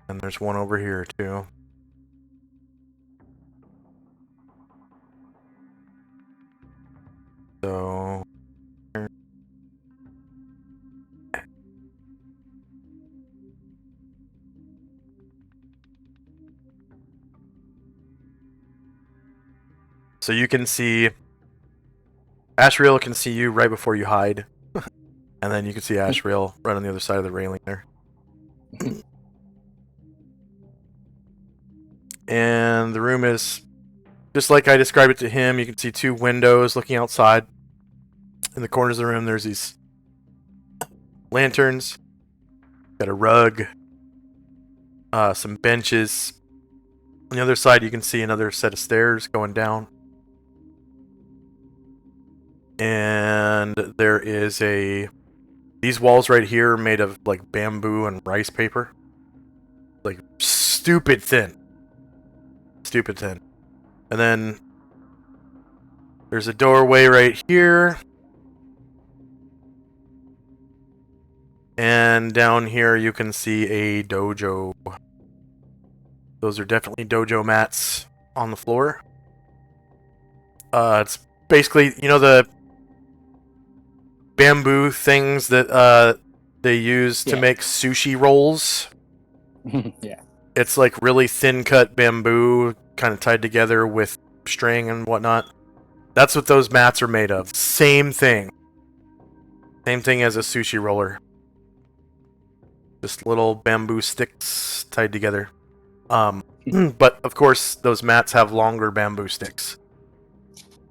And there's one over here, too. So... So you can see... Ashrail can see you right before you hide. And then you can see Ashrail right on the other side of the railing there. And the room is just like I described it to him. You can see 2 windows looking outside. In the corners of the room, there's these lanterns. Got a rug. some benches. On the other side, you can see another set of stairs going down. And there is these walls right here are made of like bamboo and rice paper. Like stupid thin. Stupid thin. And then there's a doorway right here. And down here you can see a dojo. Those are definitely dojo mats on the floor. It's basically, you know, the bamboo things that they use to make sushi rolls. Yeah. It's like really thin cut bamboo, kind of tied together with string and whatnot. That's what those mats are made of. Same thing. Same thing as a sushi roller. Just little bamboo sticks tied together. But of course, those mats have longer bamboo sticks.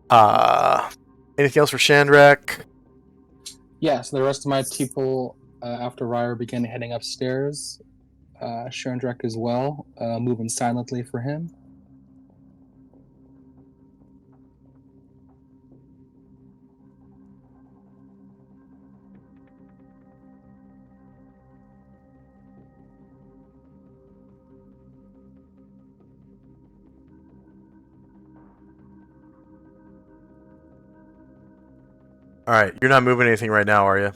Anything else for Shandrak? Yeah, so the rest of my people, after Ryer began heading upstairs, Shandrak as well, moving silently for him. Alright, you're not moving anything right now, are you?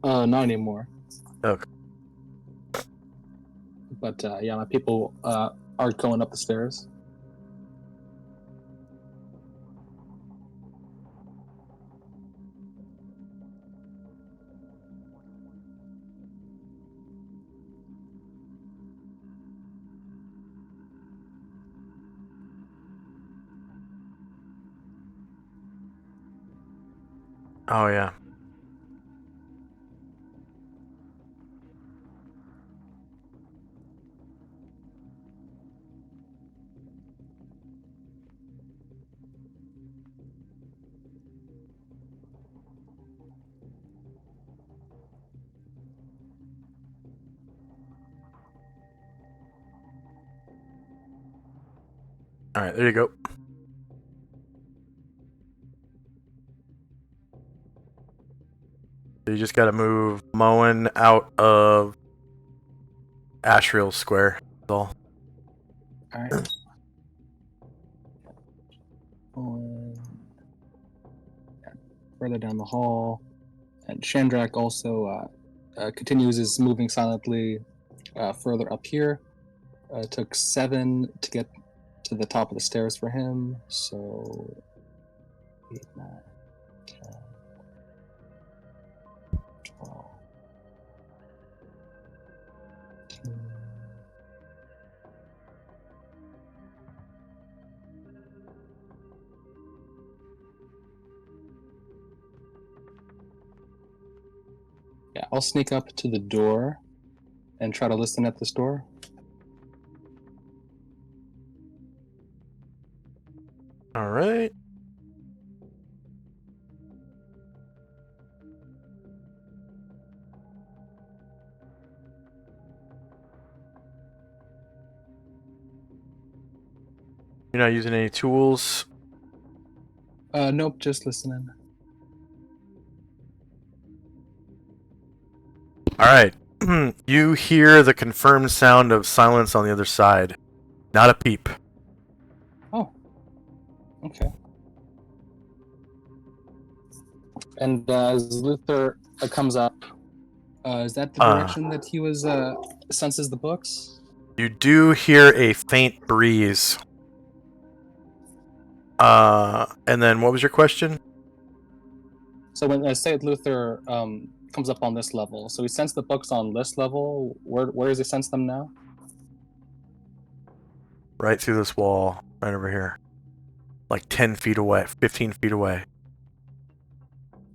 Not anymore. Okay. But yeah, my people are going up the stairs. Oh, yeah. Alright, there you go. So you just gotta move Moen out of Ashriel Square. That's all. Alright. Further down the hall. And Shandrak also continues his moving silently further up here. It took 7 to get to the top of the stairs for him, so 8, 9, 10, 12, 13. Yeah, I'll sneak up to the door and try to listen at this door. Alright. You're not using any tools? Nope, just listening. Alright. You hear the confirmed sound of silence on the other side. Not a peep. Oh. Okay. And as Luther comes up, is that the direction that he was senses the books? You do hear a faint breeze. And then what was your question? So when I say Luther comes up on this level, so he sensed the books on this level. Where does he sense them now? Right through this wall, right over here. Like 10 feet away, 15 feet away.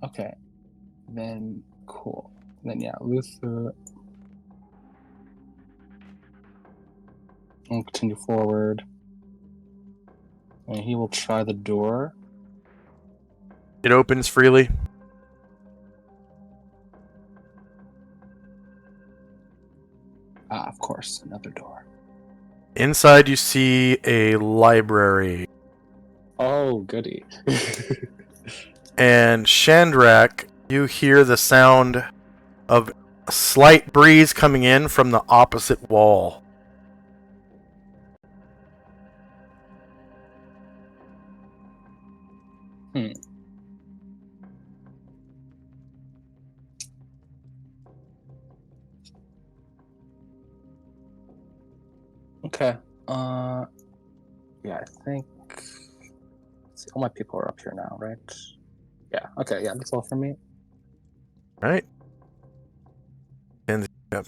Okay. Then, cool. Then, yeah, Luther will continue forward. And he will try the door. It opens freely. of course, another door. Inside, you see a library. Oh, goody. And Shandrak, you hear the sound of a slight breeze coming in from the opposite wall. Okay. Yeah, I think. Let's see, all my people are up here now, right? Yeah. Okay. Yeah, that's all for me. Right? And yep.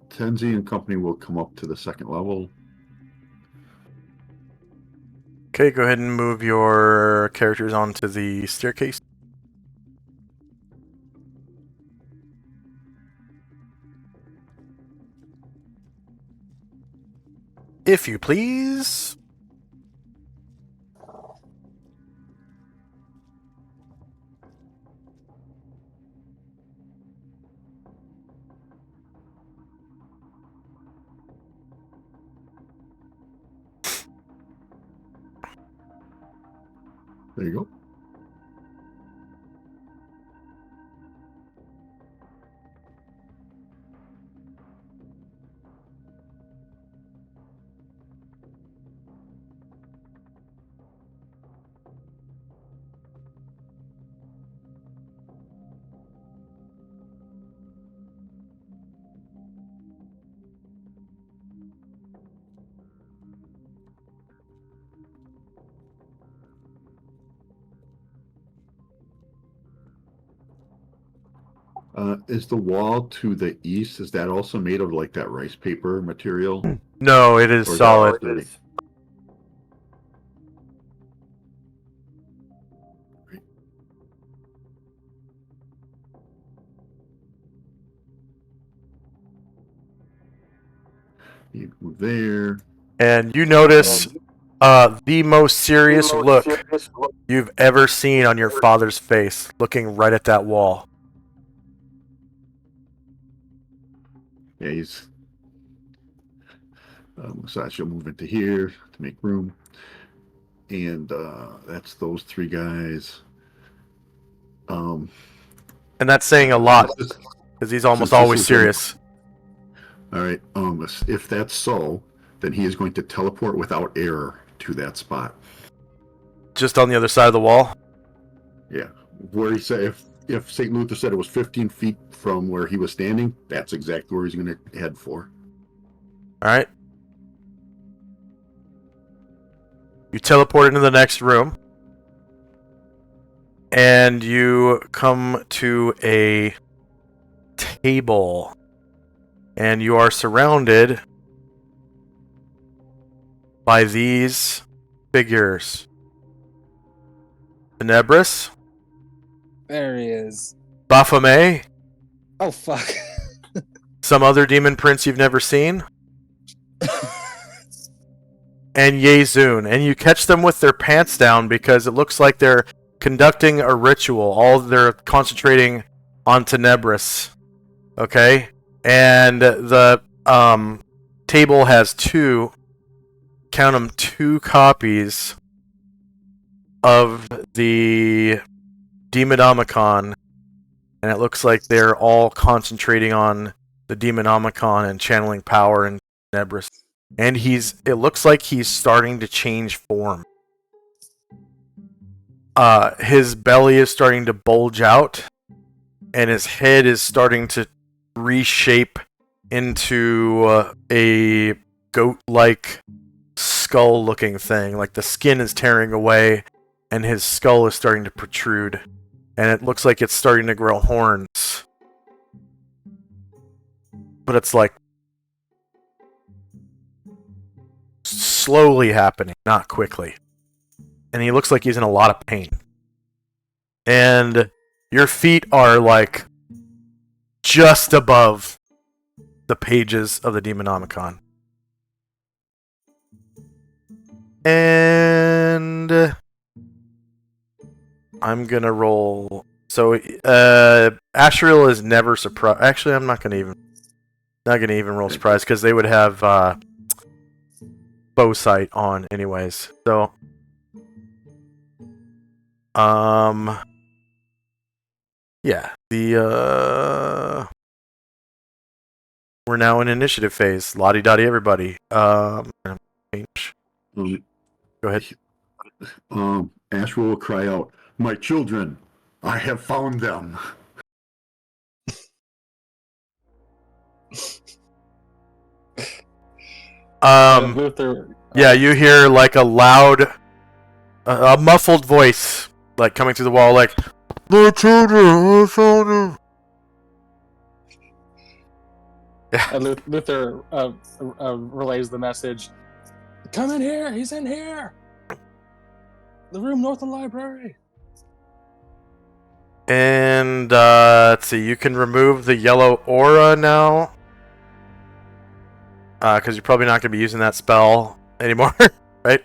Tenzi and company will come up to the second level. Okay, go ahead and move your characters onto the staircase. If you please. There you go. Is the wall to the east, is that also made of like that rice paper material? No, it is Or is solid. that sturdy? You move there. And you notice the most serious look you've ever seen on your father's face, looking right at that wall. Yeah, he's. Musashi will move into here to make room. And that's those three guys. And that's saying a lot, because he's almost Since this always is serious. All right. If that's so, then he is going to teleport without error to that spot. Just on the other side of the wall? Yeah. Where he said, if St. Luther said it was 15 feet from where he was standing, that's exactly where he's going to head for. Alright. You teleport into the next room. And you come to a table. And you are surrounded by these figures. Tenebris, There he is. Baphomet, Oh, fuck. some other demon prince you've never seen, and Yezun. And you catch them with their pants down because it looks like they're conducting a ritual. They're concentrating on Tenebris. Okay? And the table has two copies of the Demonomicon, and it looks like they're all concentrating on the Demonomicon and channeling power in Tenebris. And it looks like he's starting to change form. His belly is starting to bulge out, and his head is starting to reshape into a goat-like skull-looking thing. Like the skin is tearing away, and his skull is starting to protrude. And it looks like it's starting to grow horns. But it's like slowly happening, not quickly. And he looks like he's in a lot of pain. And your feet are like just above the pages of the Demonomicon. And I'm gonna roll. So Asriel is never surprised. Actually, I'm not gonna even roll surprise because they would have bow sight on anyways. So yeah, we're now in initiative phase. Lottie dottie everybody. Change. Go ahead. Ash will cry out, "My children, I have found them." Luther. Yeah, you hear like a loud, a muffled voice, like coming through the wall, like, "My children, I found them." Yeah. Luther relays the message. Come in here. He's in here. The room north of the library. And let's see, you can remove the yellow aura now, because you're probably not going to be using that spell anymore, right?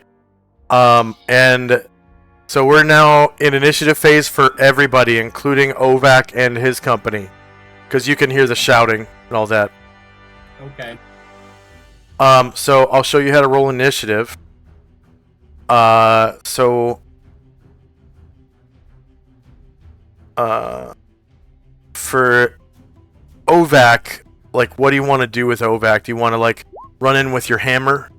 And so we're now in initiative phase for everybody, including Ovac and his company, because you can hear the shouting and all that. Okay. So I'll show you how to roll initiative. For Ovac, like, what do you want to do with Ovac? Do you want to, like, run in with your hammer?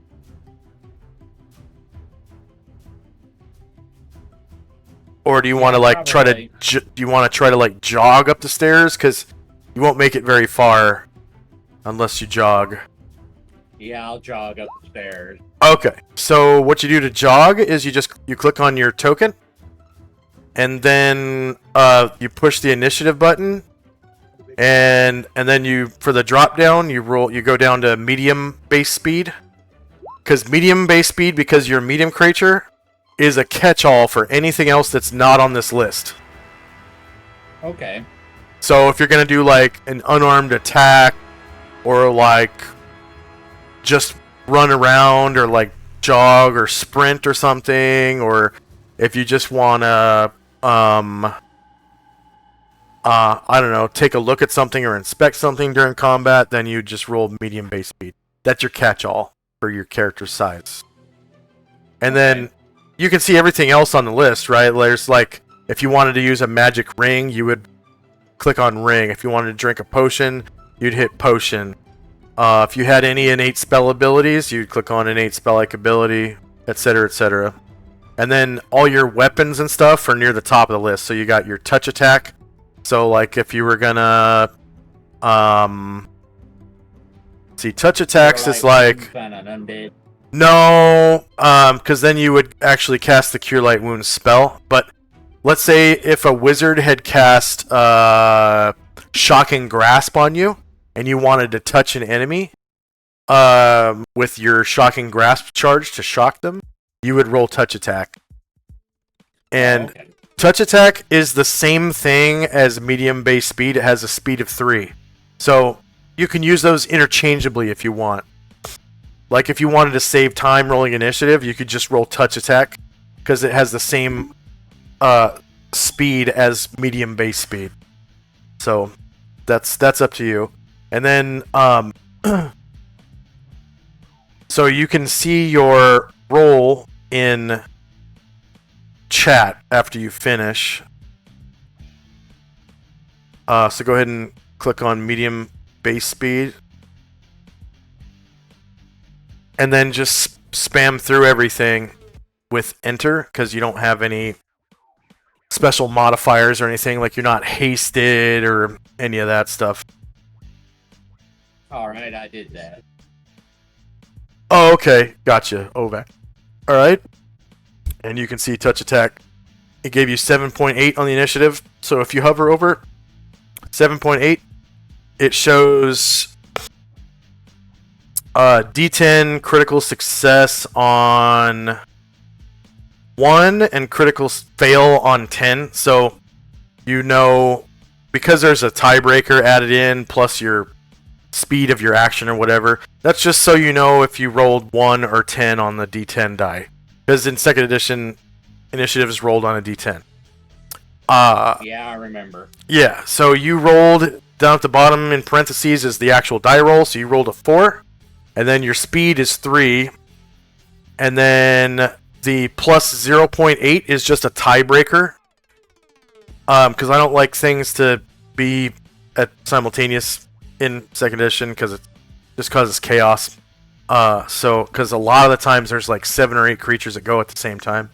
Or do you want to, like, try to... do you want to try to, like, jog up the stairs? Because you won't make it very far unless you jog. Yeah, I'll jog up the stairs. Okay, so what you do to jog is you click on your token, and then you push the initiative button, and then you, for the drop down, you go down to medium base speed, because because you're a medium creature is a catch-all for anything else that's not on this list. Okay. So if you're gonna do like an unarmed attack, or like just run around, or like jog or sprint or something, or if you just wanna I don't know, take a look at something or inspect something during combat, then you just roll medium base speed. That's your catch-all for your character's size. And then you can see everything else on the list, right? There's like, if you wanted to use a magic ring, you would click on ring. If you wanted to drink a potion, you'd hit potion. If you had any innate spell abilities, you'd click on innate spell-like ability, etc., etc. And then all your weapons and stuff are near the top of the list. So you got your touch attack. So like if you were gonna see, touch attacks is like, no, because then you would actually cast the Cure Light Wounds spell. But let's say if a wizard had cast Shocking Grasp on you, and you wanted to touch an enemy with your Shocking Grasp charge to shock them, you would roll touch attack. And touch attack is the same thing as medium base speed. It has a speed of 3. So you can use those interchangeably if you want. Like if you wanted to save time rolling initiative, you could just roll touch attack because it has the same speed as medium base speed. So that's up to you. And then so you can see your roll in chat after you finish. So go ahead and click on medium base speed. And then just spam through everything with enter, because you don't have any special modifiers or anything, like you're not hasted or any of that stuff. Alright, I did that. Oh, okay. Gotcha. Ovac. Alright. And you can see touch attack. It gave you 7.8 on the initiative. So if you hover over 7.8, it shows D10 critical success on 1 and critical fail on 10. So you know, because there's a tiebreaker added in plus your speed of your action or whatever, that's just so you know if you rolled 1 or 10 on the D10 die. Because in second edition, initiative is rolled on a d10. Yeah, I remember. Yeah, so you rolled down at the bottom in parentheses is the actual die roll, so you rolled a 4, and then your speed is 3, and then the plus 0.8 is just a tiebreaker, because I don't like things to be at simultaneous in second edition, because it just causes chaos. So, because a lot of the times there's like 7 or 8 creatures that go at the same time,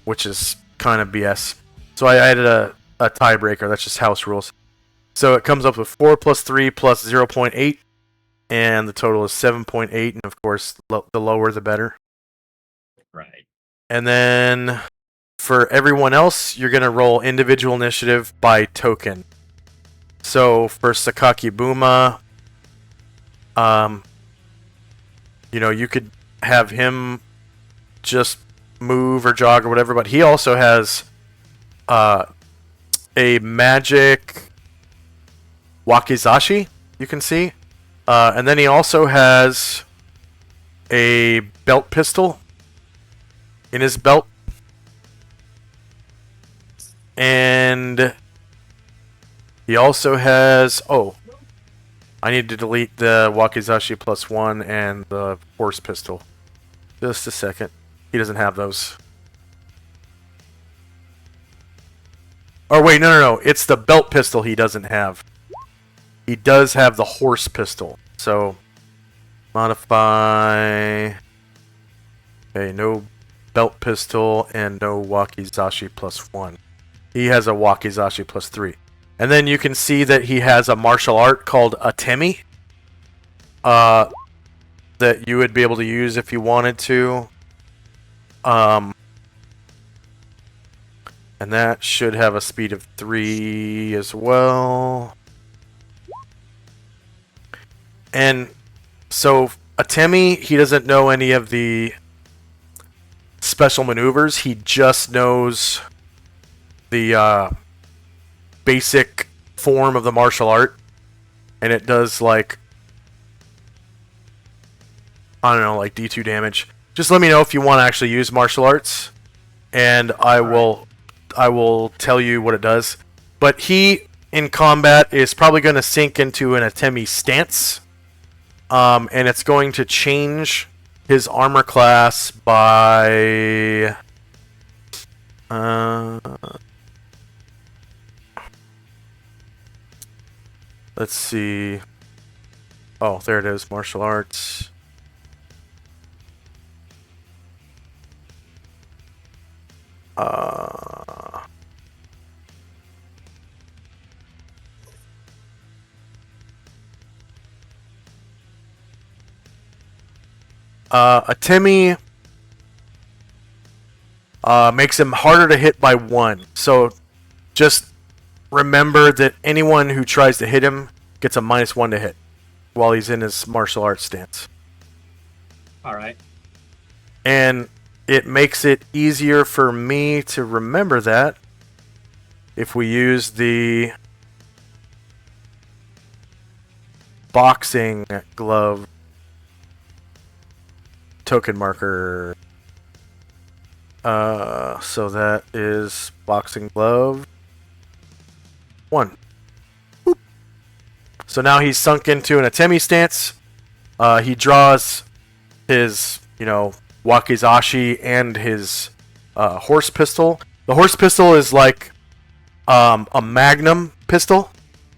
which is kind of BS. So I added a tiebreaker. That's just house rules. So it comes up with 4 plus 3 plus 0.8, and the total is 7.8. And of course, the lower the better. Right. And then for everyone else, you're going to roll individual initiative by token. So for Sakaki Buma, you could have him just move or jog or whatever, but he also has a magic wakizashi, you can see. And then he also has a belt pistol in his belt. And he also has... Oh, I need to delete the wakizashi +1 and the horse pistol. Just a second. He doesn't have those. Oh, wait, no. It's the belt pistol he doesn't have. He does have the horse pistol. So, modify... Okay, no belt pistol and no wakizashi +1. He has a wakizashi +3. And then you can see that he has a martial art called Atemi. That you would be able to use if you wanted to. And that should have a speed of 3 as well. And so Atemi, he doesn't know any of the special maneuvers. He just knows the basic form of the martial art. And it does like, I don't know, like D2 damage. Just let me know if you want to actually use martial arts, and I will tell you what it does. But he, in combat, is probably going to sink into an Atemi stance, and it's going to change his armor class by... let's see. Oh, there it is, martial arts. Atemi makes him harder to hit by 1. So just remember that anyone who tries to hit him gets a -1 to hit while he's in his martial arts stance. All right. And it makes it easier for me to remember that if we use the boxing glove token marker. So that is boxing glove 1. Boop. So now he's sunk into an Atemi stance. He draws his, wakizashi and his horse pistol. The horse pistol is like a magnum pistol.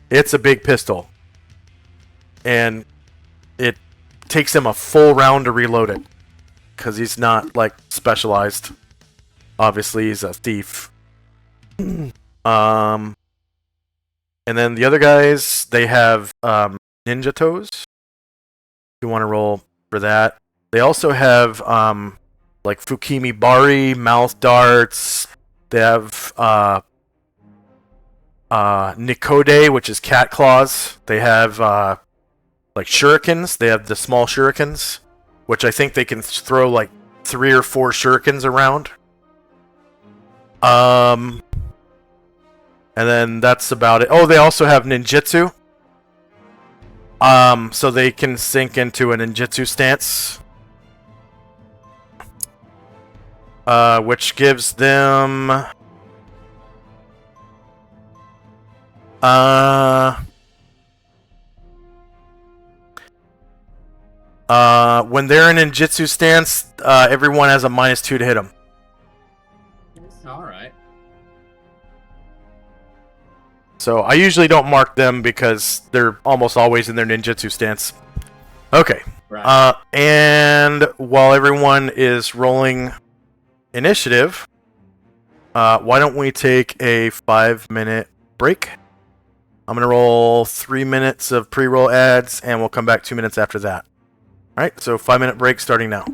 It's a big pistol. And it takes him a full round to reload it. Because he's not, like, specialized. Obviously, he's a thief. And then the other guys, they have ninja toes. If you want to roll for that. They also have, like, Fukimi Bari, mouth darts. They have Nikode, which is cat claws. They have, like, shurikens. They have the small shurikens, which I think they can throw, like, 3 or 4 shurikens around. And then that's about it. Oh, they also have ninjutsu. So they can sink into a ninjutsu stance. which gives them when they're in ninjutsu stance, everyone has a -2 to hit them. All right. So I usually don't mark them because they're almost always in their ninjutsu stance. Okay. Right. And while everyone is rolling initiative, why don't we take a 5-minute break? I'm going to roll 3 minutes of pre-roll ads, and we'll come back 2 minutes after that. All right, so 5-minute break starting now.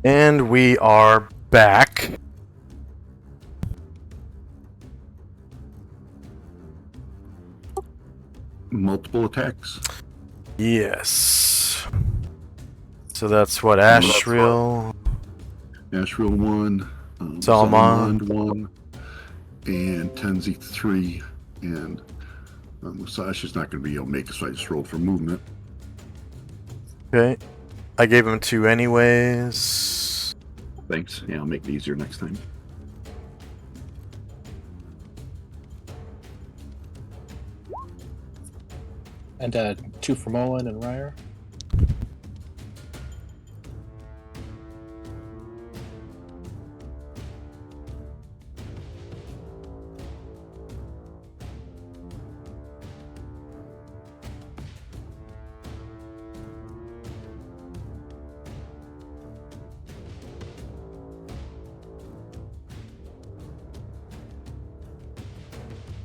And we are back. Multiple attacks. Yes. So that's what That's Ashriel, Ashriel 1, Salmon. Salmond 1, and Tenzi 3, and Musashi's not going to be able to make it, so I just rolled for movement. Okay. I gave him 2 anyways. Thanks. Yeah, I'll make it easier next time. And 2 from Owen and Ryer.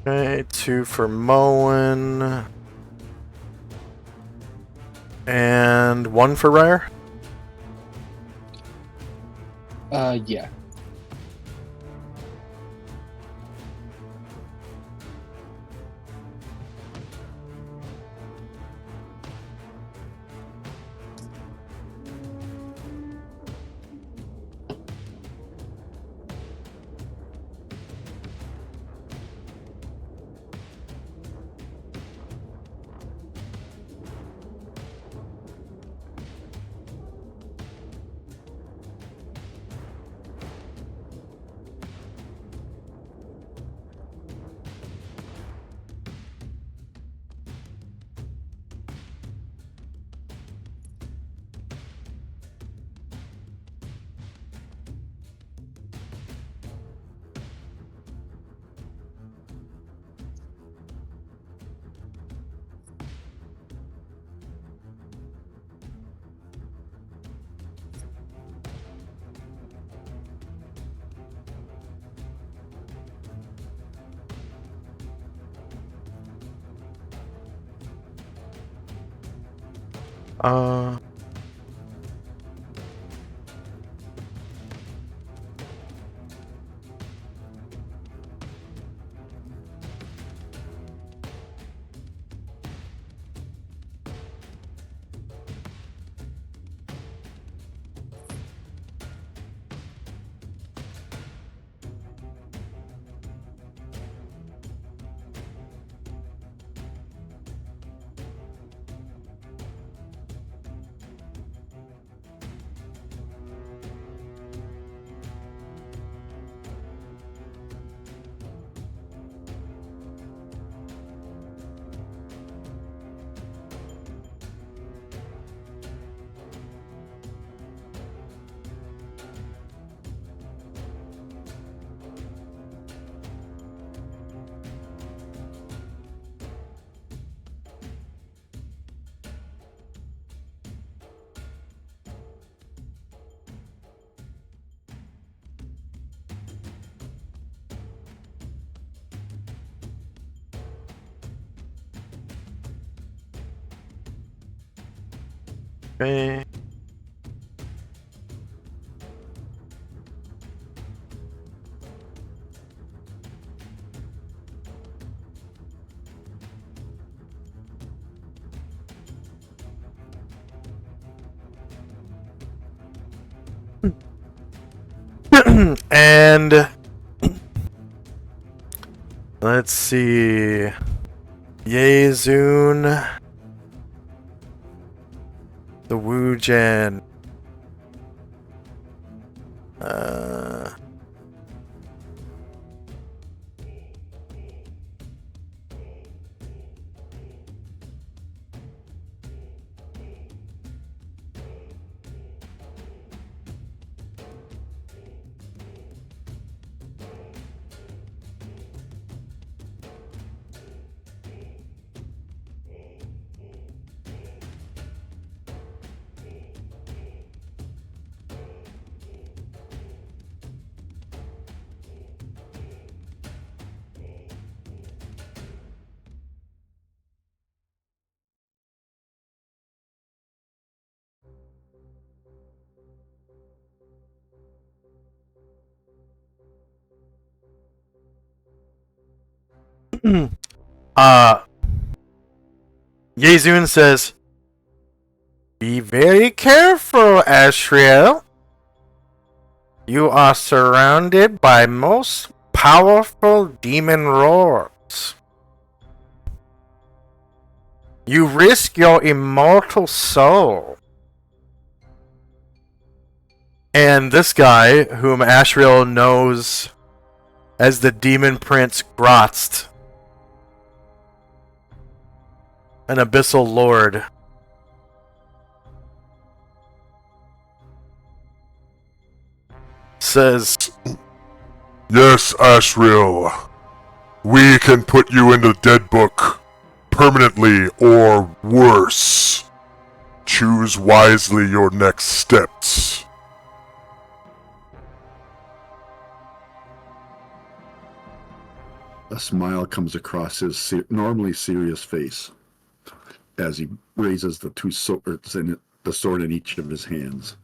Okay, 2 for Moen. And 1 for Ryer? Yeah. Uh... Okay. And let's see. Yezun, the Wujen. Yezun says, "Be very careful, Ashriel. You are surrounded by most powerful demon lords. You risk your immortal soul." And this guy, whom Ashriel knows as the Demon Prince Grotst, an Abyssal Lord, says, Yes, Ashriel. We can put you in the dead book permanently or worse. Choose wisely your next steps. A smile comes across his normally serious face as he raises the two swords and the sword in each of his hands.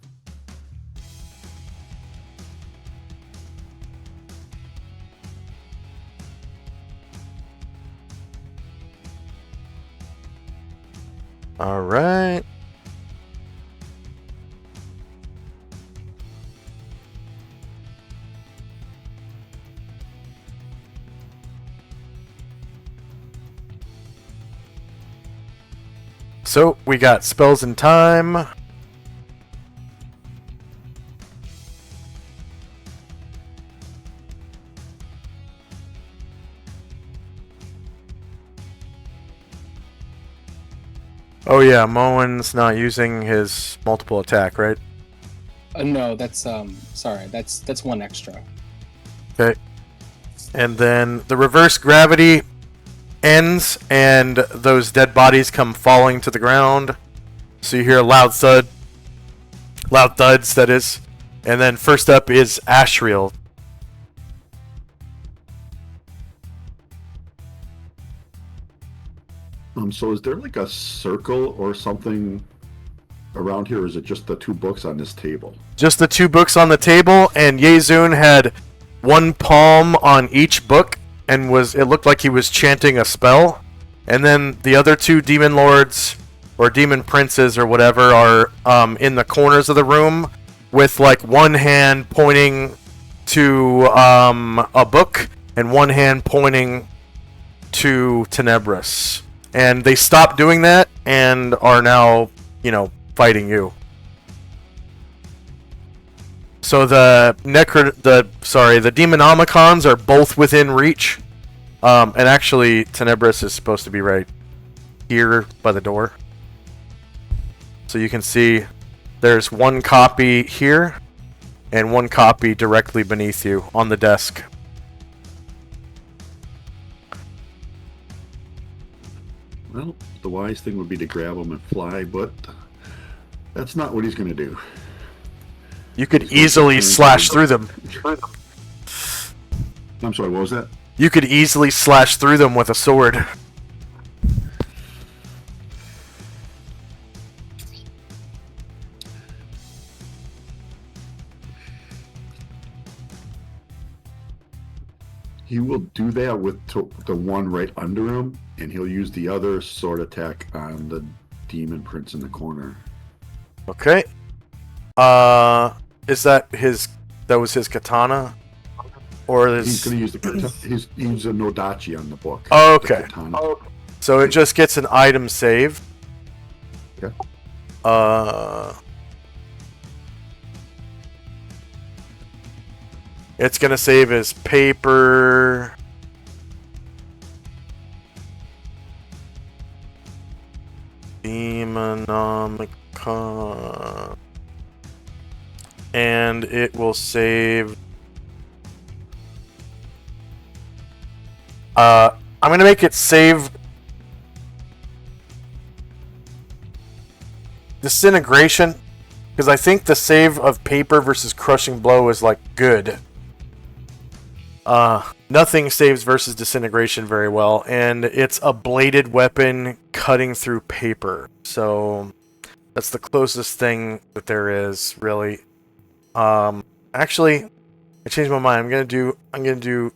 all right. So, we got spells in time. Oh yeah, Moen's not using his multiple attack, right? No, that's sorry, that's one extra. Okay. And then the reverse gravity ends, and those dead bodies come falling to the ground. So you hear a loud thuds, that is. And then first up is Ashriel. So is there like a circle or something around here, or is it just the two books on this table? Just the two books on the table, and Yezun had one palm on each book, and it looked like he was chanting a spell. And then the other two demon lords, or demon princes, or whatever, are in the corners of the room, with like one hand pointing to a book, and one hand pointing to Tenebris. And they stopped doing that, and are now, fighting you. So the Demonomicons are both within reach. And actually, Tenebris is supposed to be right here by the door. So you can see there's one copy here, and one copy directly beneath you on the desk. Well, the wise thing would be to grab him and fly, but that's not what he's going to do. You could easily slash through them. I'm sorry, what was that? You could easily slash through them with a sword. He will do that with the one right under him, and he'll use the other sword attack on the demon prince in the corner. Okay. Is that was his katana? Or is... He's going to use the katana. He's a Nodachi on the book. Oh, okay. The So it just gets an item save. Okay. It's gonna save as paper. Demonomicon. And it will save. I'm gonna make it save disintegration, because I think the save of paper versus crushing blow is like good. Nothing saves versus disintegration very well, and it's a bladed weapon cutting through paper. So that's the closest thing that there is, really. Actually, I changed my mind. I'm gonna do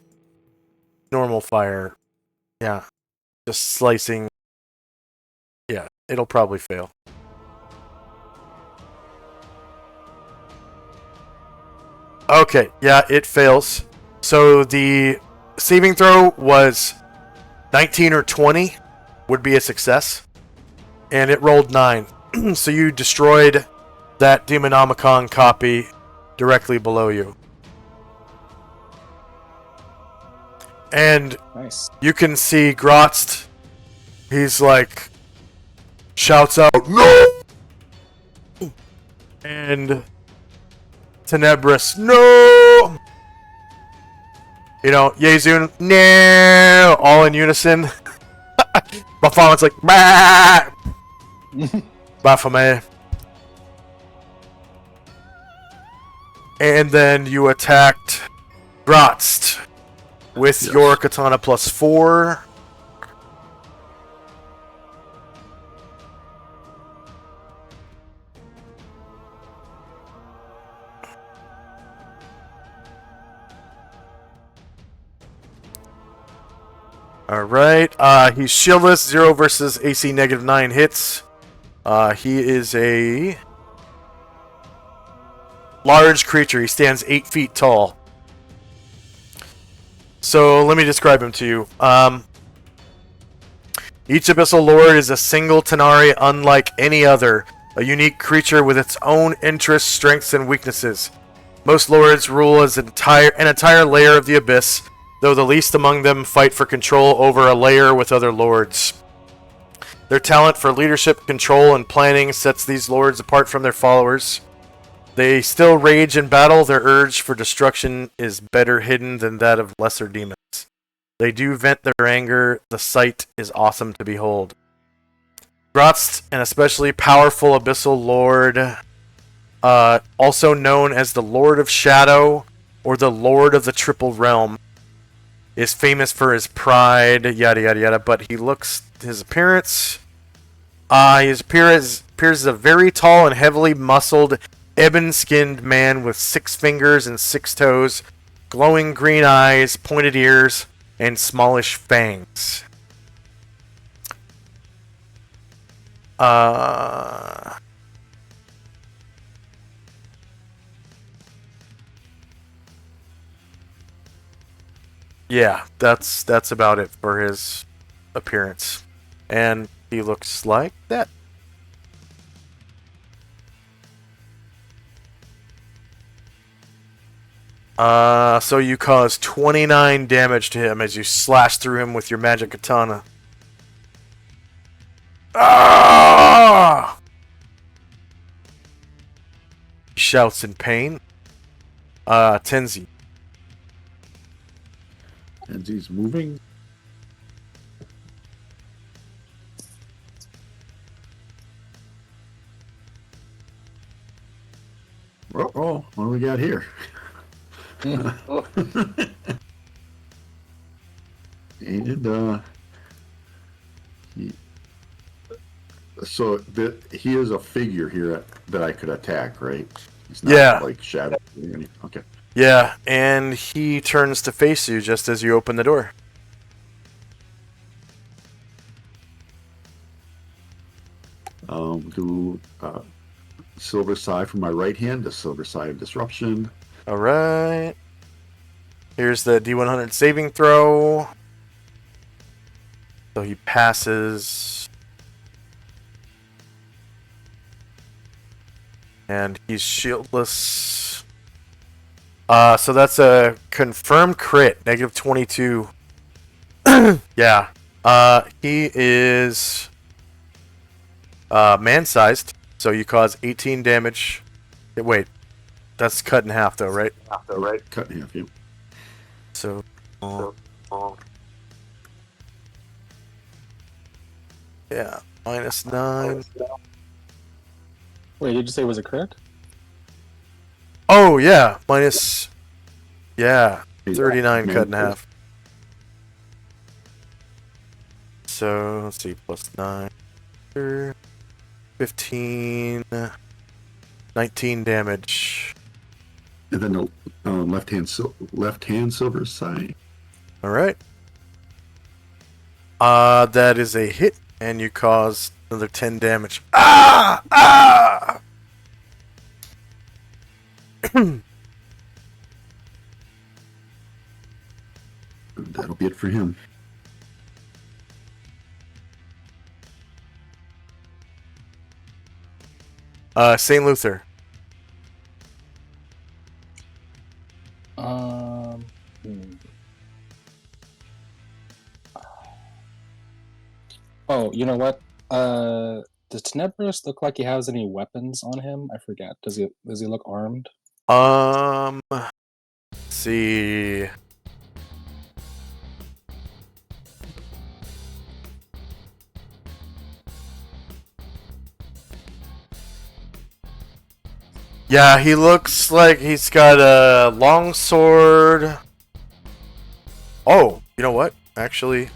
normal fire Yeah. Just slicing. Yeah, it'll probably fail. Okay, yeah, it fails. So the saving throw was 19 or 20 would be a success. And it rolled 9. So you destroyed that Demonomicon copy directly below you. And Nice. you can see Grotzt. He's like, shouts out, "No!" And Tenebris, "No!" You know, Yezun, "No!" All in unison. Baphomet's like, "Bah!" Baphomet. And then you attacked Grotzt with Yes. your katana +4. Alright, he's shieldless, 0 versus AC -9 hits. He is a large creature. He stands 8 feet tall. So let me describe him to you. Each Abyssal Lord is a single Tenari unlike any other, a unique creature with its own interests, strengths, and weaknesses. Most Lords rule as an entire layer of the Abyss, though the least among them fight for control over a layer with other Lords. Their talent for leadership, control, and planning sets these Lords apart from their followers. They still rage in battle. Their urge for destruction is better hidden than that of lesser demons. They do vent their anger. The sight is awesome to behold. Grotzt, an especially powerful Abyssal Lord, also known as the Lord of Shadow or the Lord of the Triple Realm, is famous for his pride, yada yada yada, but his appearance appears as a very tall and heavily muscled, ebon-skinned man with 6 fingers and 6 toes, glowing green eyes, pointed ears, and smallish fangs. Yeah, that's about it for his appearance. And he looks like that. So you cause 29 damage to him as you slash through him with your magic katana. Ah! He shouts in pain. Tenzi. And he's moving. Oh, what do we got here? And he is a figure here that I could attack, right? He's not Yeah. like shadow or anything. Okay. Yeah, and he turns to face you just as you open the door. Do Silver Side from my right hand, the Silver Side of Disruption. Alright. Here's the D100 saving throw. So he passes. And he's shieldless. So that's a confirmed crit, -22. Yeah. He is man-sized, so you cause 18 damage. Wait, that's cut in half though, right? Cut in half, yeah. So, yeah, -9. Wait, did you say it was a crit? Oh yeah, yeah, 39 cut in half. So let's see, +9, 15, 19 damage. And then the left hand Silver Side. All right. That is a hit, and you cause another 10 damage. Ah! Ah! That'll be it for him. St. Luther. Hmm. Oh, you know what? Does Tenebris look like he has any weapons on him? I forget. Does he look armed? Let's see. Yeah, he looks like he's got a long sword. Oh, you know what? Actually,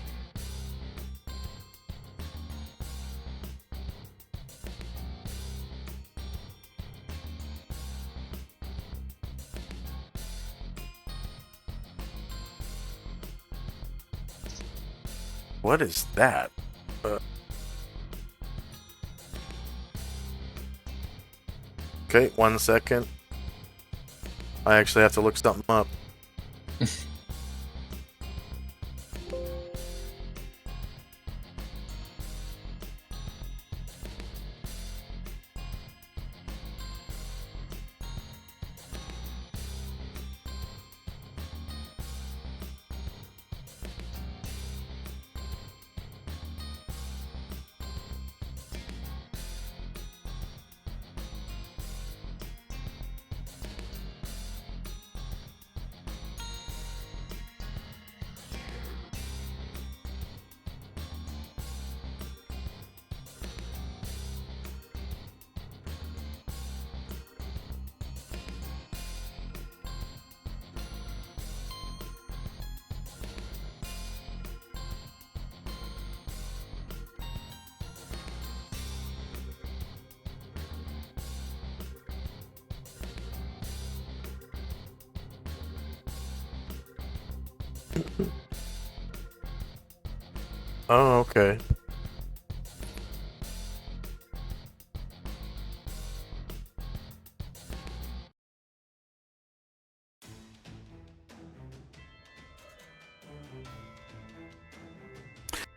what is that? Okay, 1 second. I actually have to look something up. Oh, okay.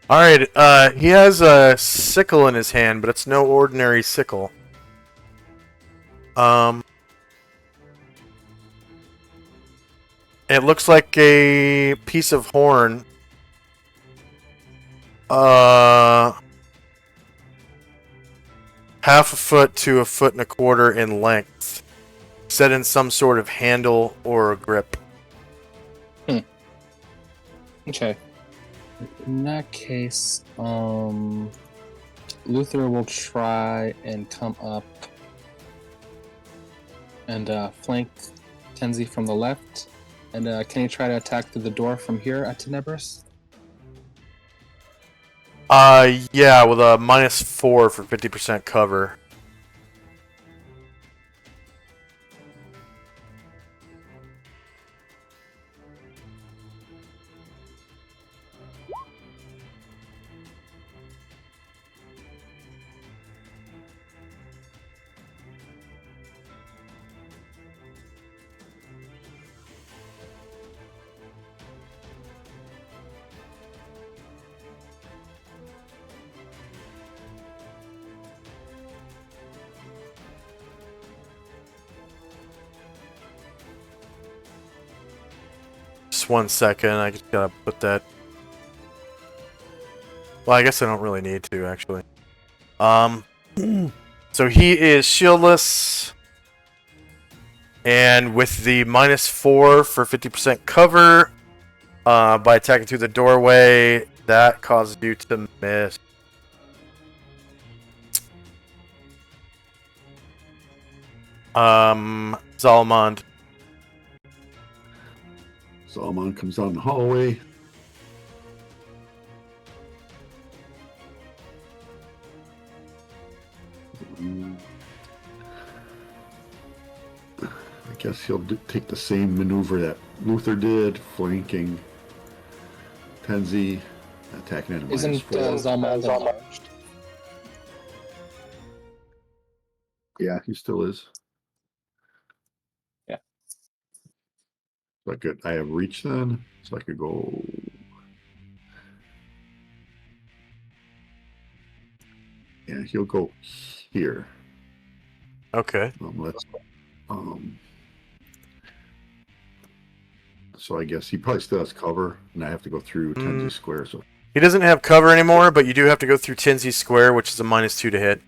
Alright, he has a sickle in his hand, but it's no ordinary sickle. It looks like a piece of horn. Half a foot to a foot and a quarter in length, set in some sort of handle or a grip. Okay. In that case, Luther will try and come up and flank Tenzi from the left. And can he try to attack through the door from here at Tenebris? Yeah, with a -4 for 50% cover. Just 1 second, I just gotta put that. Well, I guess I don't really need to, actually. So he is shieldless. And with the -4 for 50% cover, by attacking through the doorway, that causes you to miss. Zalmond. Solomon comes down the hallway. I guess he'll take the same maneuver that Luther did, flanking Tenzi. Attacking at a Isn't -4. Zalmond enlarged? Yeah, he still is. Yeah. So I have reach then, so I could go. Yeah, he'll go here. Okay. Let's. So I guess he probably still has cover, and I have to go through Tenzi Square. So He doesn't have cover anymore, but you do have to go through Tinsy Square, which is a -2 to hit.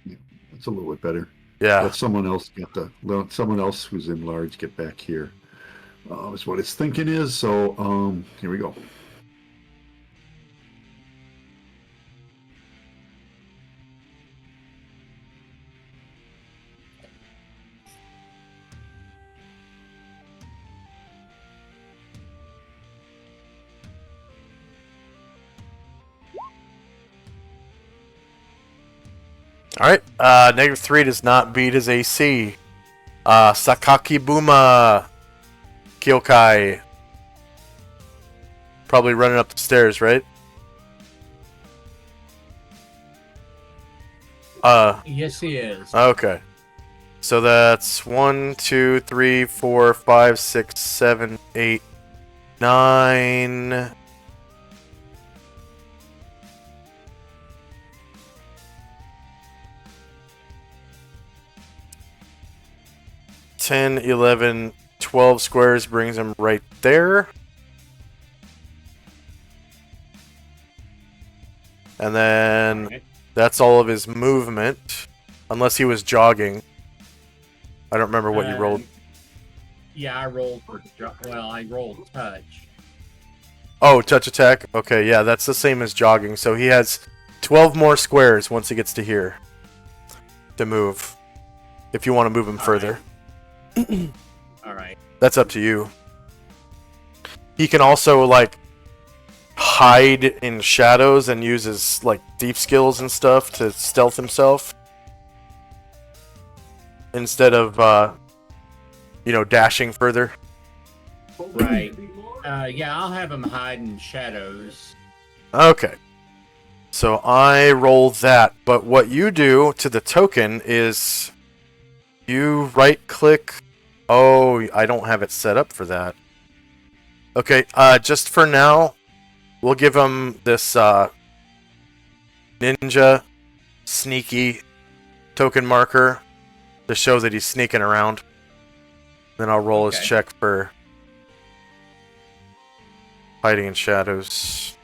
yeah, that's a little bit better. Yeah. Let someone else let someone else who's in large get back here. Is what his thinking is. So here we go. Alright. -3 does not beat his AC. Sakaki Buma Kyokai. Probably running up the stairs, right? Yes, he is. Okay. So that's 1, 2, 3, 4, 5, 6, 7, 8, 9. 10, 11, 12 squares brings him right there. And then Right. that's all of his movement. Unless he was jogging. I don't remember what you rolled. Yeah, I rolled for I rolled touch. Oh, touch attack? Okay, yeah, that's the same as jogging. So he has 12 more squares once he gets to here to move. If you want to move him further. All right. That's up to you. He can also, like, hide in shadows and use his, like, deep skills and stuff to stealth himself. Instead of, dashing further. Right. Yeah, I'll have him hide in shadows. Okay. So I roll that, but what you do to the token is you right-click. Oh, I don't have it set up for that. Okay, just for now, we'll give him this ninja sneaky token marker to show that he's sneaking around. Then I'll roll his check for hiding in shadows.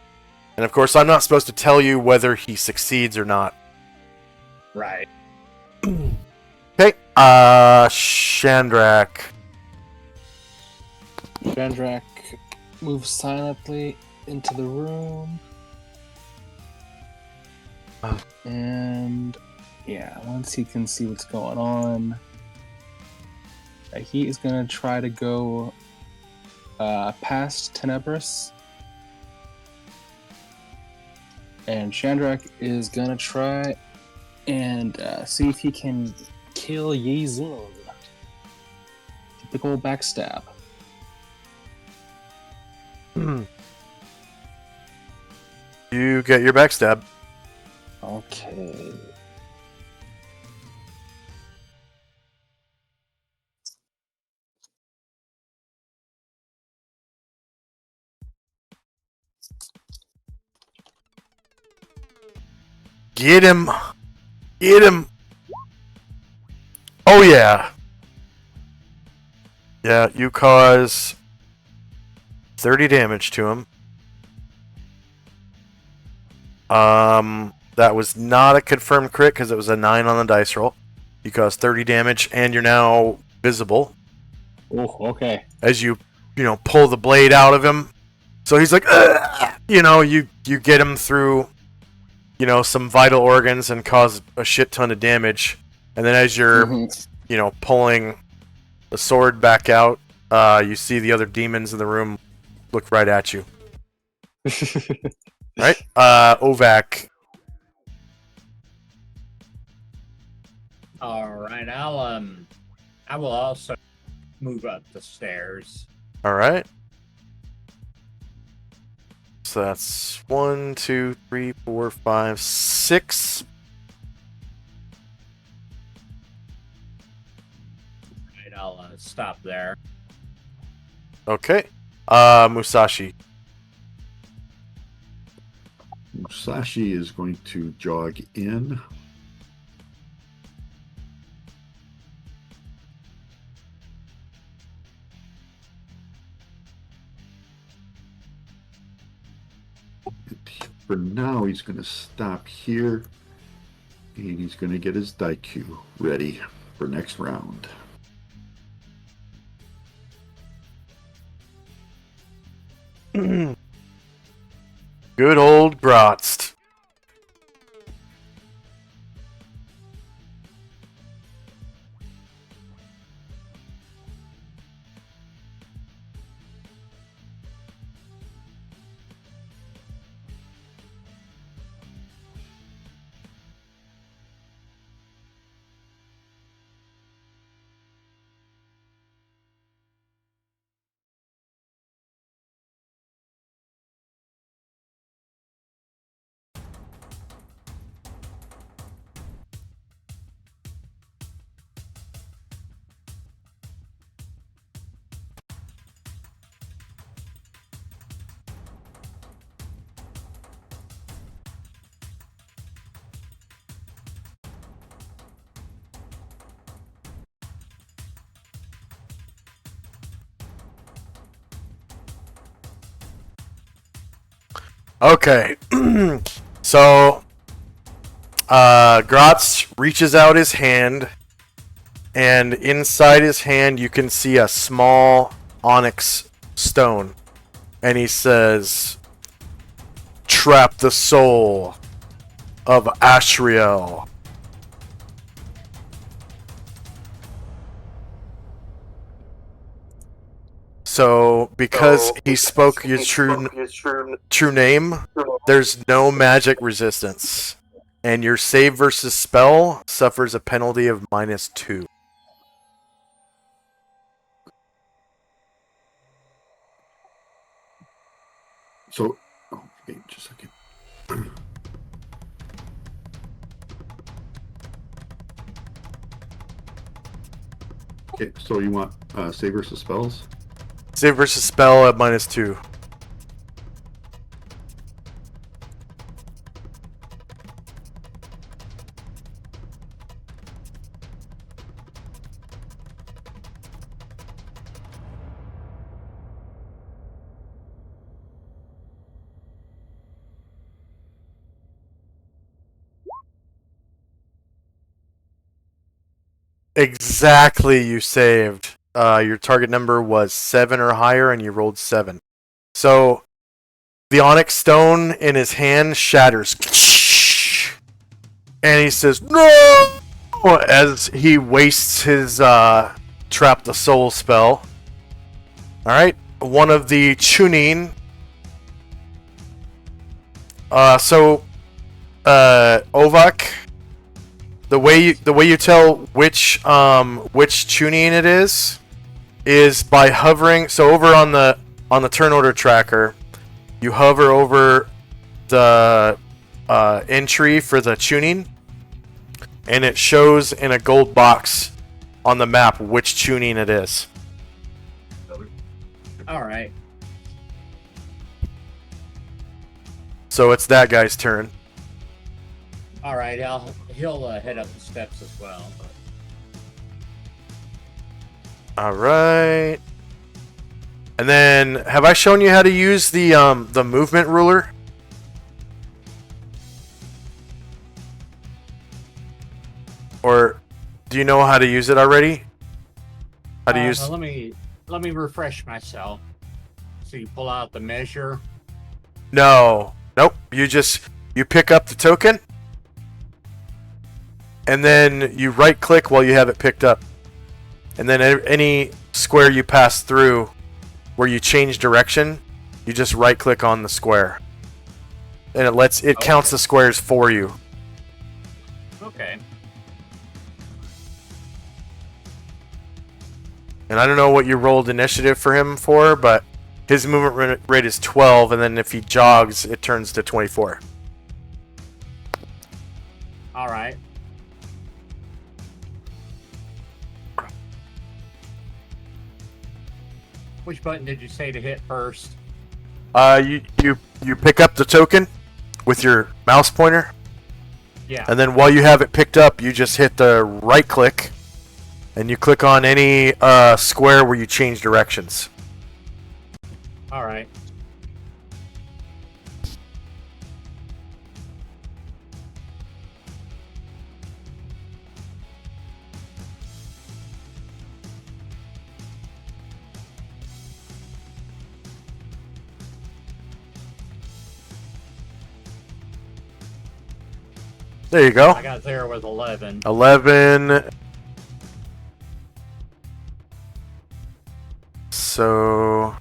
And of course, I'm not supposed to tell you whether he succeeds or not. Right. Okay, Shandrak. Chandrak moves silently into the room. And yeah, once he can see what's going on, he is going to try to go past Tenebris. And Chandrak is going to try and see if he can kill Yezun. Typical backstab. You get your backstab. Okay. Get him! Get him! Oh yeah! Yeah, you cause 30 damage to him. That was not a confirmed crit because it was a 9 on the dice roll. You cause 30 damage and you're now visible. Oh, okay. As you pull the blade out of him. So he's like, ugh! You get him through, some vital organs and cause a shit ton of damage. And then as you're, pulling the sword back out, you see the other demons in the room look right at you. Right? Ovak. All right. I will also move up the stairs. All right. So that's 1, 2, 3, 4, 5, 6. Right, I'll stop there. Okay. Musashi. Musashi is going to jog in. For now, he's going to stop here, and he's going to get his Daiku ready for next round. Good old Grotst. Okay. So, Grotz reaches out his hand, and inside his hand you can see a small onyx stone. And he says, "Trap the soul of Ashriel." So, because he spoke your true name, there's no magic resistance. And your save versus spell suffers a penalty of -2. So, okay, just a second. Okay, so you want save versus spells? Save versus spell at -2. Exactly, you saved. Your target number was 7 or higher, and you rolled 7. So, the onyx stone in his hand shatters. And he says, "No!" as he wastes his Trap the Soul spell. Alright, one of the Chunin. Ovak, the way you tell which Chunin it is by hovering. So over on the turn order tracker, you hover over the entry for the Chunin, and it shows in a gold box on the map which Chunin it is. All right. So it's that guy's turn. All right. He'll head up the steps as well. All right. And then, have I shown you how to use the movement ruler? Or do you know how to use it already? How to use? Let me refresh myself. So you pull out the measure. No. Nope. You pick up the token, and then you right click while you have it picked up. And then any square you pass through where you change direction, you just right click on the square. And it counts the squares for you. Okay. And I don't know what you rolled initiative for him for, but His movement rate is 12, and then if he jogs, it turns to 24. All right. Which button did you say to hit first? You pick up the token with your mouse pointer, Yeah. and then while you have it picked up, you just hit the right click, and you click on any square where you change directions. All right. There you go. I got there with 11. 11. So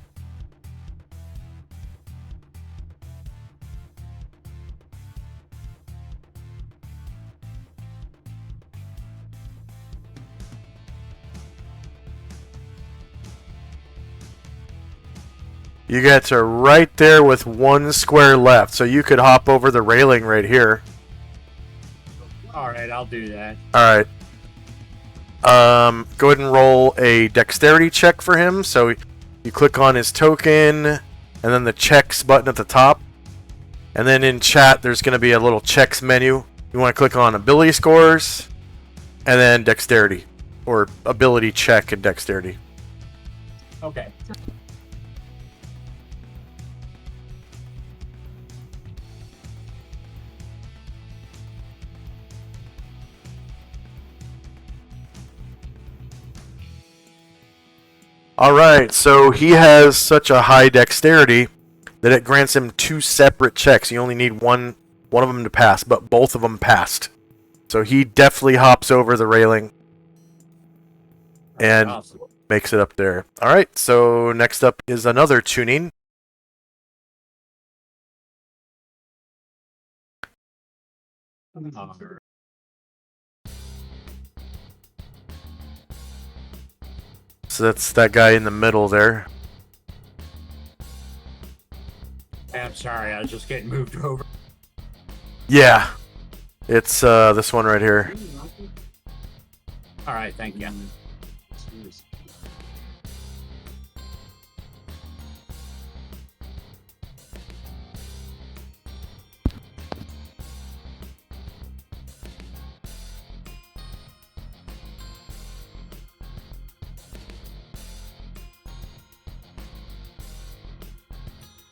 you get to right there with one square left, so you could hop over the railing right here. All right, I'll do that. All right. Go ahead and roll a dexterity check for him. So you click on his token, and then the checks button at the top. And then in chat, there's going to be a little checks menu. You want to click on ability scores, and then dexterity, or ability check and dexterity. Okay. Alright, so he has such a high dexterity that it grants him 2 separate checks. You only need one of them to pass, but both of them passed. So he definitely hops over the railing and Awesome. makes it up there. Alright, so next up is another tuning. So that's that guy in the middle there. I'm sorry, I was just getting moved over. Yeah. It's this one right here. All right, thank you.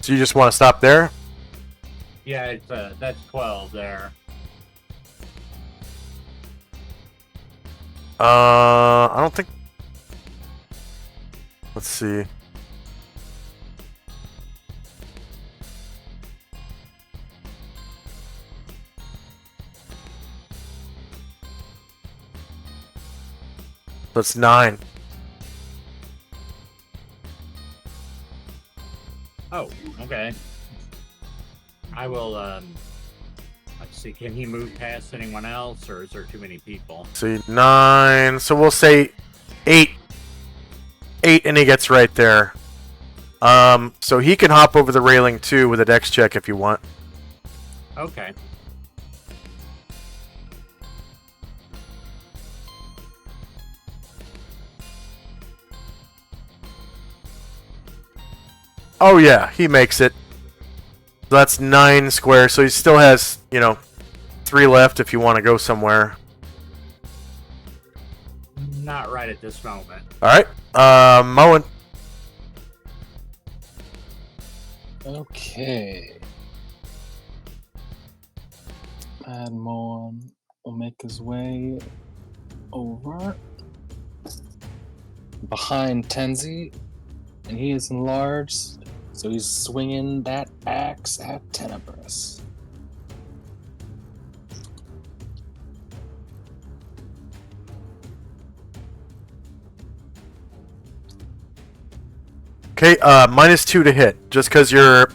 So you just want to stop there? Yeah, it's that's 12 there. I don't think. Let's see. That's 9. Oh, okay. I will, let's see, can he move past anyone else, or is there too many people? See, 9. So we'll say 8. 8, and he gets right there. So he can hop over the railing too with a dex check if you want. Okay. Oh yeah, he makes it. So that's 9 squares. So he still has, 3 left if you want to go somewhere. Not right at this moment. All right, Moen. Okay. Moen will make his way over behind Tenzi, and he is enlarged, so he's swinging that axe at Tenebris. Okay, -2 to hit, just because you're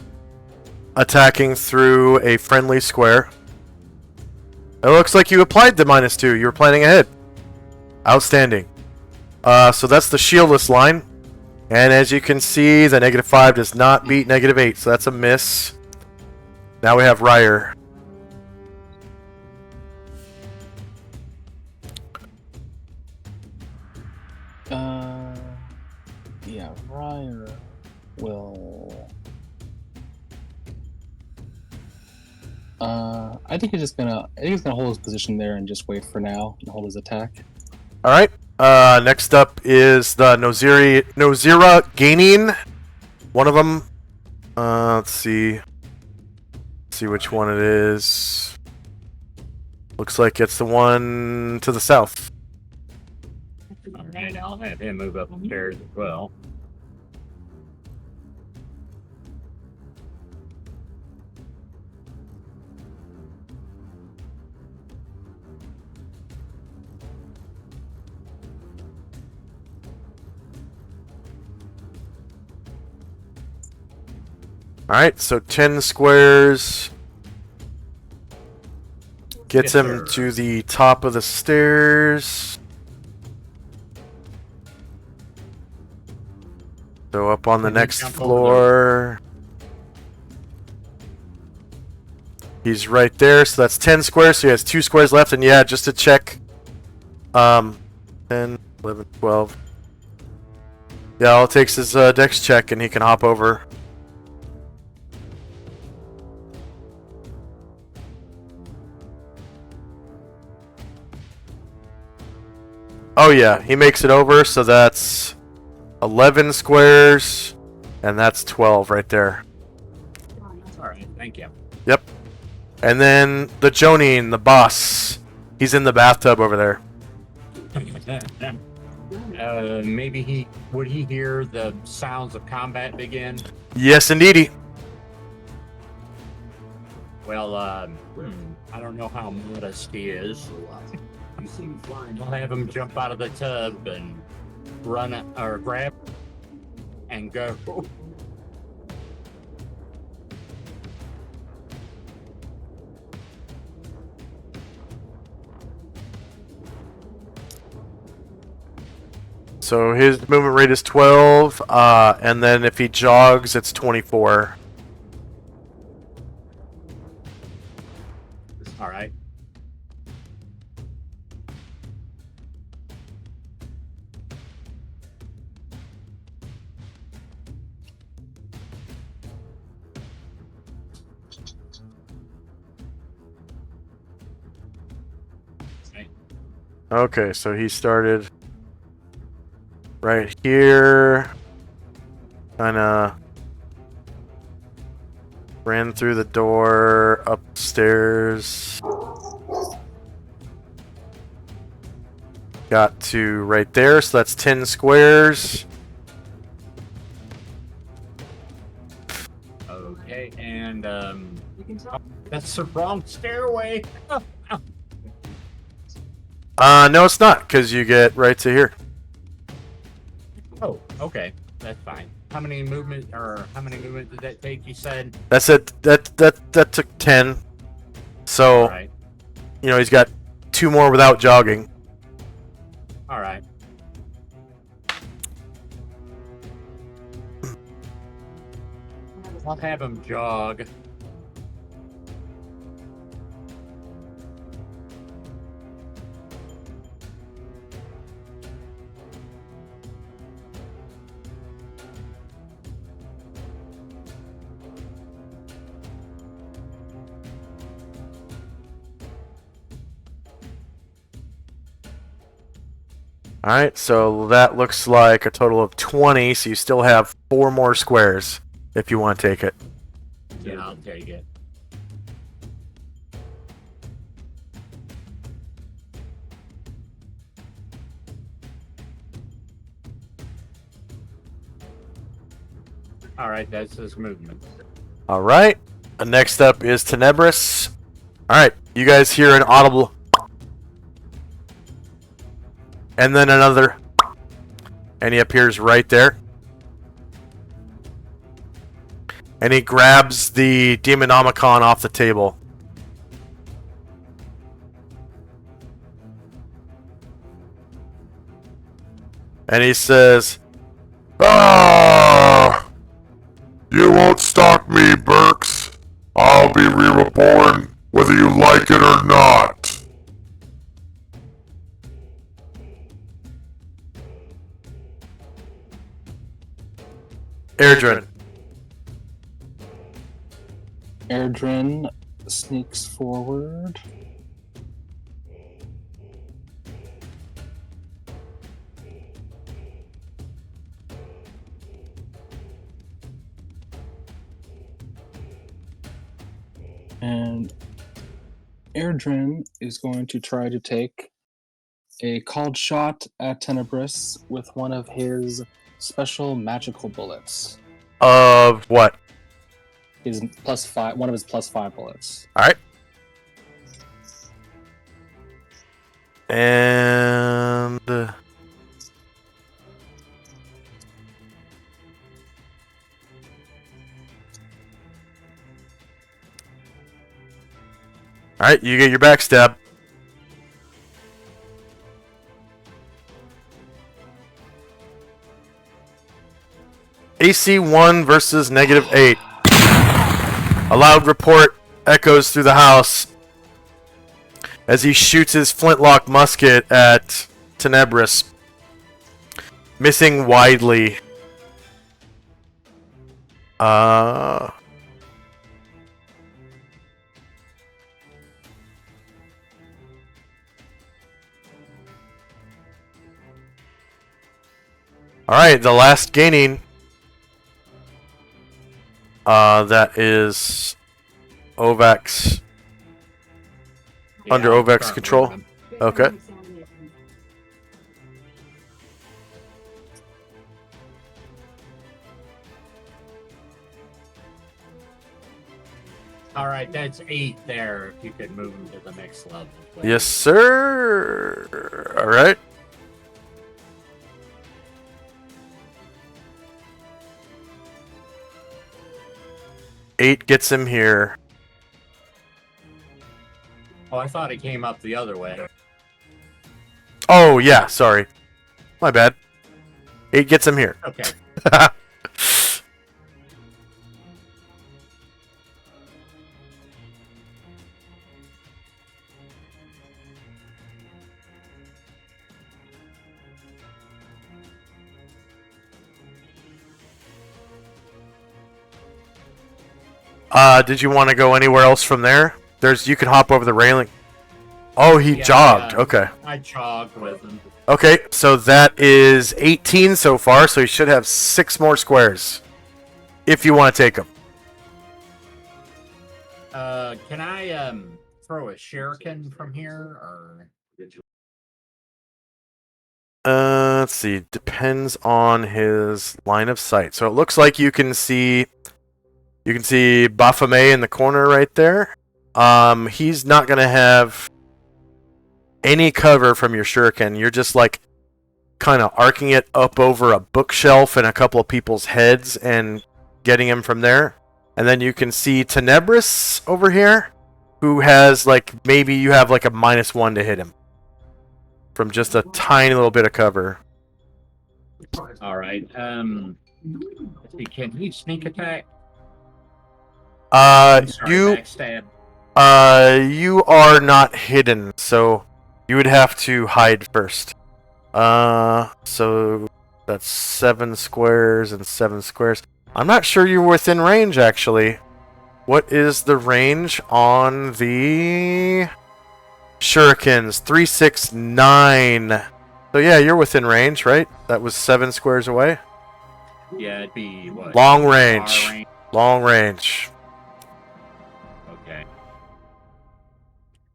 attacking through a friendly square. It looks like you applied the -2. You were planning ahead. Outstanding. So that's the shieldless line. And as you can see, the -5 does not beat -8, so that's a miss. Now we have Ryer. Yeah, Ryer will. I think he's gonna hold his position there and just wait for now and hold his attack. All right. Next up is the Nozira gaining. One of them. Let's see. Let's see which one it is. Looks like it's the one to the south. All right, I'll have him move up the stairs as well. Alright, so 10 squares gets Yes, him sir. to the top of the stairs. So up on the Can he next jump over floor. He's right there, so that's 10 squares, so he has 2 squares left, and yeah, just to check. 10, 11, 12. Yeah, all it takes is a dex check, and he can hop over. Oh yeah, he makes it over, so that's 11 squares, and that's 12 right there. All right, thank you. Yep. And then the Jonin, the boss, he's in the bathtub over there. Maybe would he hear the sounds of combat begin? Yes, indeedy. Well, I don't know how modest he is. I'll have him jump out of the tub and run or grab and go. So his movement rate is 12, and then if he jogs, it's 24. All right. Okay, so he started right here. Kinda ran through the door, upstairs. Got to right there, so that's 10 squares. Okay, and that's the wrong stairway. No, it's not, because you get right to here. Oh, okay, that's fine. How many movement did that take? You said. That's it. That took 10. So, All right. you know, he's got 2 more without jogging. All right. I'll have him jog. Alright, so that looks like a total of 20, so you still have 4 more squares if you want to take it. Yeah, I'll take it. All right, that's his movement. Alright, next up is Tenebris. Alright, you guys hear an audible. And then another. And he appears right there. And he grabs the Demonomicon off the table. And he says, Ah! You won't stop me, Burks. I'll be re-reborn, whether you like it or not. Airdrin. Airdrin sneaks forward. And Airdrin is going to try to take a called shot at Tenebris with one of his special magical bullets. Of what? His +5, one of his +5 bullets. Alright. And... Alright, you get your backstab. AC 1 versus -8. A loud report echoes through the house as he shoots his flintlock musket at Tenebris, missing widely. Alright, the last gaining. That is Ovak's. Under I'm Ovak's currently control? with him. Okay. All right, that's 8 there. If you could move him to the next level. please. Yes, sir. Alright. Eight gets him here. Oh, I thought it came up the other way. Oh, yeah, sorry. My bad. 8 gets him here. Okay. Did you want to go anywhere else from there? You can hop over the railing. Oh, he Yeah, jogged. yeah. Okay. I jogged with him. Okay, so that is 18 so far, so you should have 6 more squares. If you want to take them. Can I throw a shuriken from here, or? Let's see. Depends on his line of sight. So it looks like you can see Baphomet in the corner right there. He's not gonna have any cover from your shuriken. You're just like kind of arcing it up over a bookshelf and a couple of people's heads and getting him from there. And then you can see Tenebris over here, who has like, maybe you have like a -1 to hit him from just a tiny little bit of cover. All right. Let's see, can he sneak attack? Sorry, backstab. You are not hidden, so you would have to hide first. So that's 7 squares and 7 squares. I'm not sure you're within range, actually. What is the range on the shurikens? 3, 6, 9. So yeah, you're within range, right? That was 7 squares away. Yeah, it'd be what? Long far range. Long range. Okay.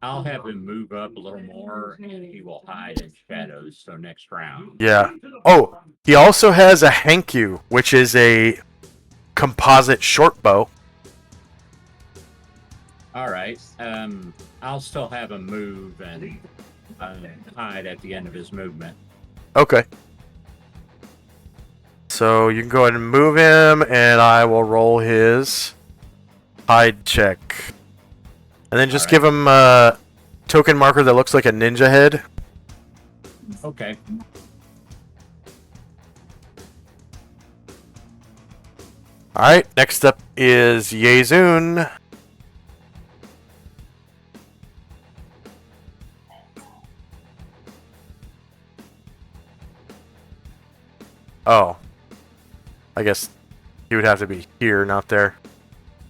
I'll have him move up a little more, and he will hide in shadows. So next round. Yeah. Oh, he also has a Hankyu, which is a composite short bow. All right. I'll still have him move and hide at the end of his movement. Okay. So you can go ahead and move him, and I will roll his hide check. And then just give him a token marker that looks like a ninja head. Okay. Alright, next up is Yezun. Oh. I guess he would have to be here, not there.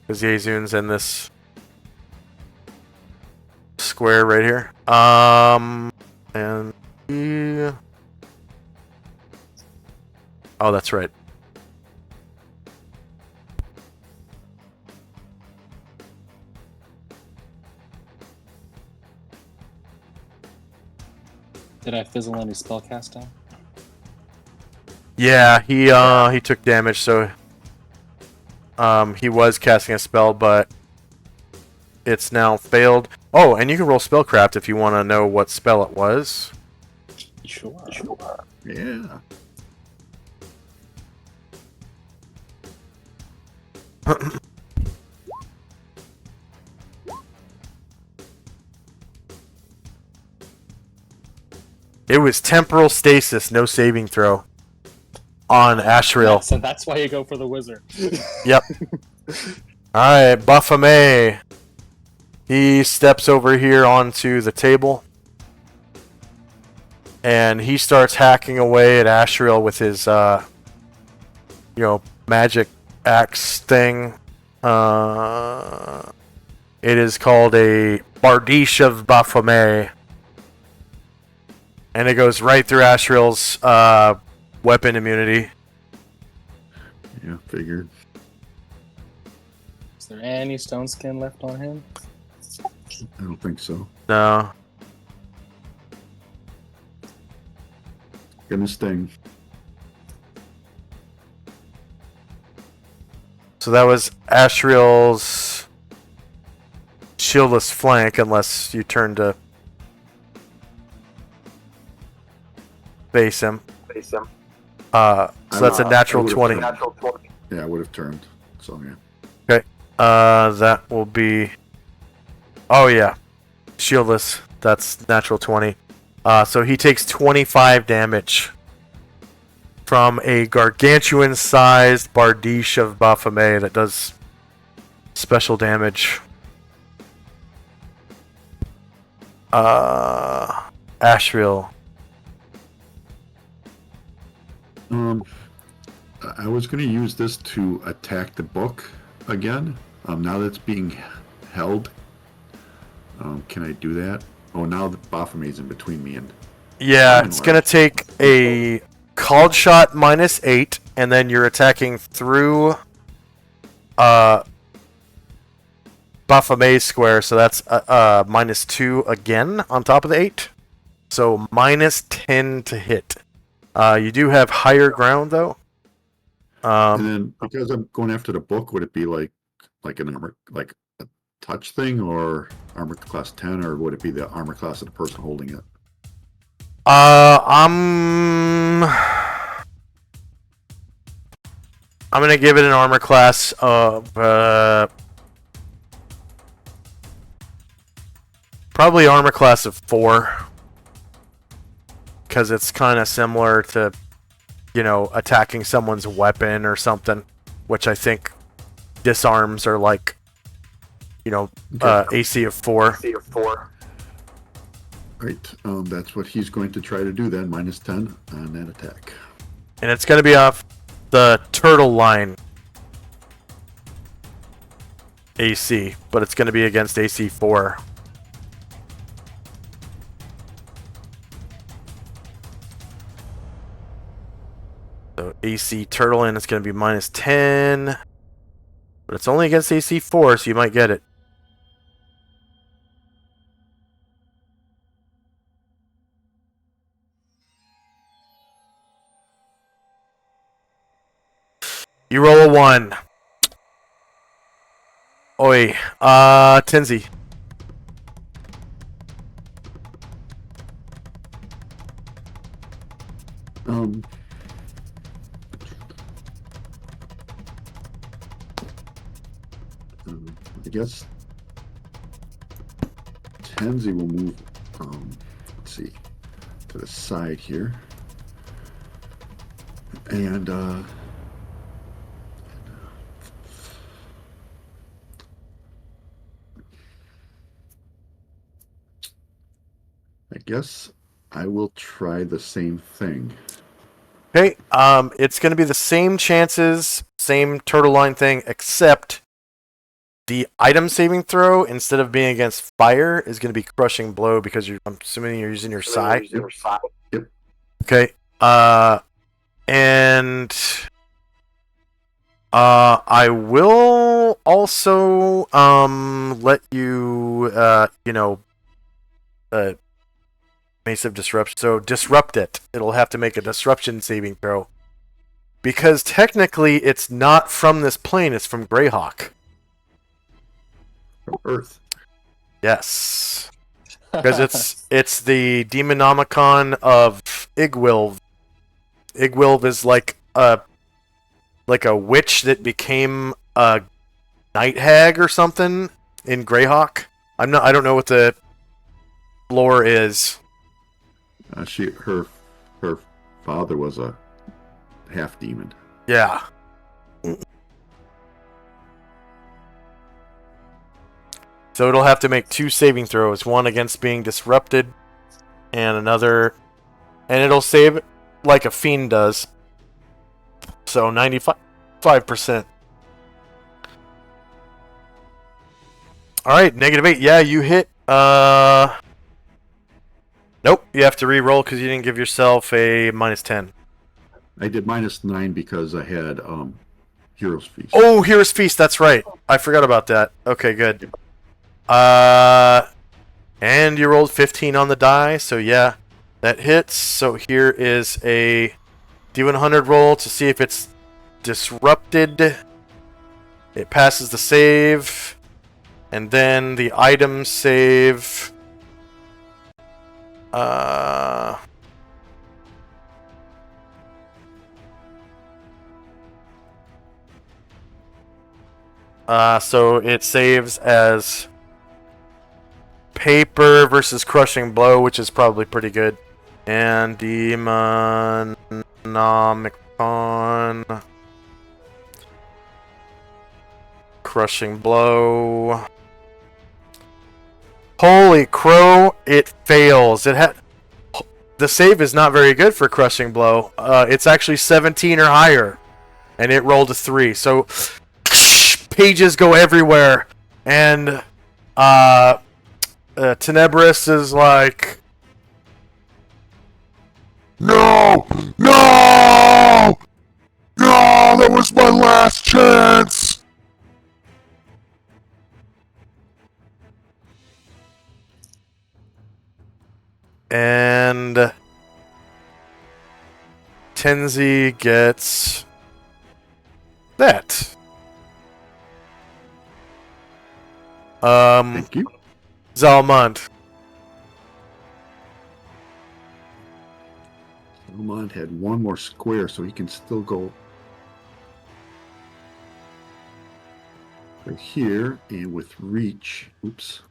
Because Yezun's in this square right here. And he... Oh, that's right. Did I fizzle any spellcasting? Yeah, he took damage, so he was casting a spell, but it's now failed. Oh, and you can roll spellcraft if you want to know what spell it was. Sure. Yeah. It was temporal stasis, no saving throw on Ashriel. So that's why you go for the wizard. Yep. Alright, Baphomet. He steps over here onto the table. And he starts hacking away at Ashriel with his, magic axe thing. It is called a Bardiche of Baphomet. And it goes right through Ashriel's weapon immunity. Yeah, figured. Is there any stone skin left on him? I don't think so. No. Gonna sting. So that was Ashriel's shieldless flank, unless you turn to face him. So that's a natural 20. Yeah, I would have turned. So yeah. Okay. That will be... Oh yeah. Shieldless. That's natural 20. So he takes 25 damage from a gargantuan-sized Bardiche of Baphomet that does special damage. Ashriel. I was going to use this to attack the book again. Now that it's being held, can I do that? Oh, now the Baphomet's in between me and... Yeah, it's going to take a called shot -8, and then you're attacking through Baphomet's square, so that's -2 again on top of the 8. So -10 to hit. You do have higher ground, though. And then, because I'm going after the book, would it be like an armor, like a touch thing, or armor class 10, or would it be the armor class of the person holding it? I'm gonna give it an armor class of probably armor class of 4, because it's kind of similar to, attacking someone's weapon or something, which I think disarms are like, AC of 4. Right, that's what he's going to try to do then, -10 on that attack. And it's going to be off the turtle line AC, but it's going to be against AC 4. So AC turtle, and it's going to be -10. But it's only against AC 4, so you might get it. You roll a 1. Oi. Tenzi. I guess Tenzi will move, let's see, to the side here. And guess I will try the same thing. Okay, it's going to be the same chances, same turtle line thing, except the item saving throw, instead of being against fire, is going to be crushing blow because I'm assuming you're using your psi. Yep. Okay, and I will also let you Mace of Disruption. So disrupt it. It'll have to make a disruption saving throw. Because technically it's not from this plane, it's from Greyhawk. From Earth. Yes. Because it's the Demonomicon of Igwilv. Igwilv is like a witch that became a night hag or something in Greyhawk. I don't know what the lore is. Her father was a half demon. Yeah. So it'll have to make 2 saving throws, one against being disrupted, and another, and it'll save like a fiend does. So 95%. All right, -8. Yeah, you hit. Nope, you have to re-roll because you didn't give yourself a -10. I did -9 because I had Hero's Feast. Oh, Hero's Feast. That's right. I forgot about that. Okay, good. And you rolled 15 on the die, so yeah, that hits. So here is a D100 roll to see if it's disrupted. It passes the save, and then the item save. So it saves as paper versus crushing blow, which is probably pretty good. And Demonomicon, crushing blow. Holy crow! It fails. The save is not very good for crushing blow. It's actually 17 or higher, and it rolled a 3. So pages go everywhere, and Tenebris is like, No! No! No! That was my last chance! and Tenzi gets that. Thank you. Zalmond. Solynod had one more square, so he can still go right here, and with reach. Oops.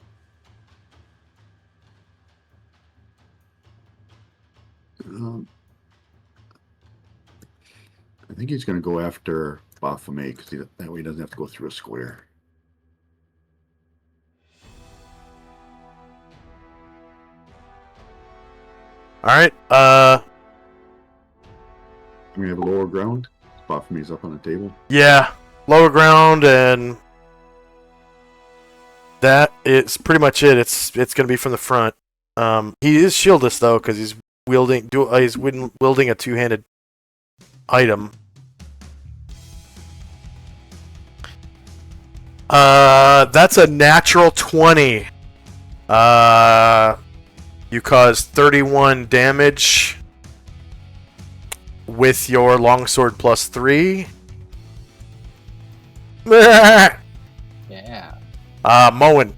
I think he's going to go after Baphomet because that way he doesn't have to go through a square. All right. We have a lower ground. Baphomet's up on the table. Yeah, lower ground, and that is pretty much it. It's going to be from the front. He is shieldless though because he's wielding a two-handed item. That's a natural 20. You cause 31 damage with your longsword plus 3. Yeah. Mowing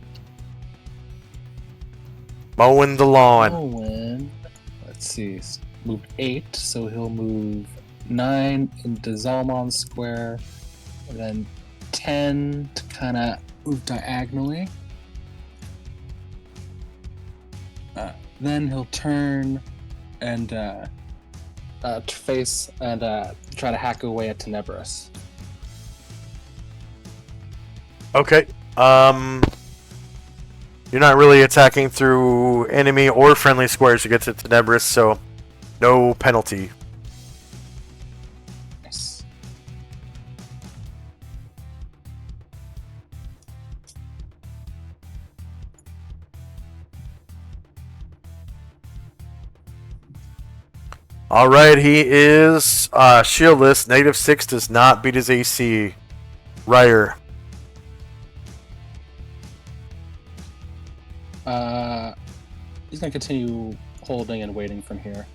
the lawn. Owen, let's see, moved 8, so he'll move 9 into Zalmon Square, and then 10 to kind of move diagonally. Then he'll turn and face and try to hack away at Tenebris. Okay. You You're not really attacking through enemy or friendly squares to get to Tenebris, so no penalty. Nice. Alright, he is shieldless. -6 does not beat his AC. Ryer. He's gonna continue holding and waiting from here.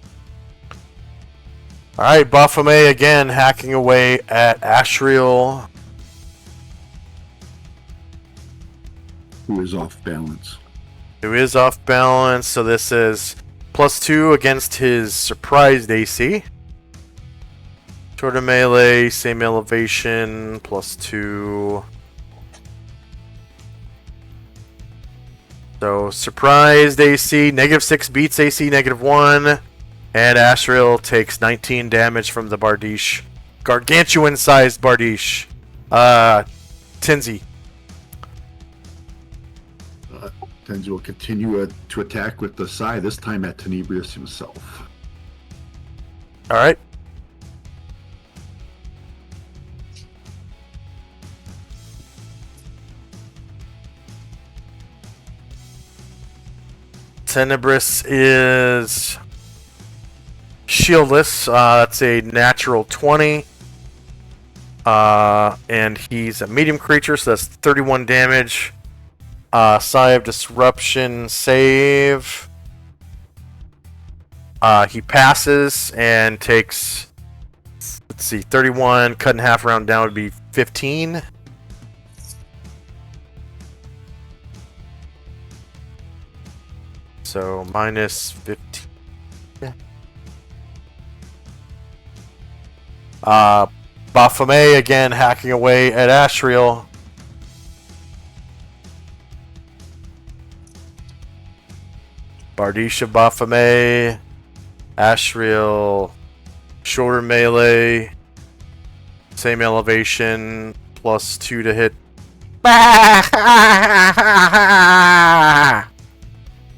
Alright, Baphomet again hacking away at Ashriel. Who is off balance? Who is off balance, so this is +2 against his surprised AC. Shorter melee, same elevation, +2. So surprised AC, -6 beats AC, -1. And Ashriel takes 19 damage from the Bardiche. Gargantuan-sized Bardiche. Tinzi. Tenzi will continue to attack with the Sai, this time at Tenebrius himself. Alright. Tenebris is shieldless. That's a natural 20. And he's a medium creature, so that's 31 damage. Sigh of Disruption save. He passes and takes, let's see, 31. Cut in half round down would be 15. So minus 15. Baphomet again hacking away at Ashriel. Bardiche of Baphomet. Ashriel. Shorter melee. Same elevation. +2 to hit.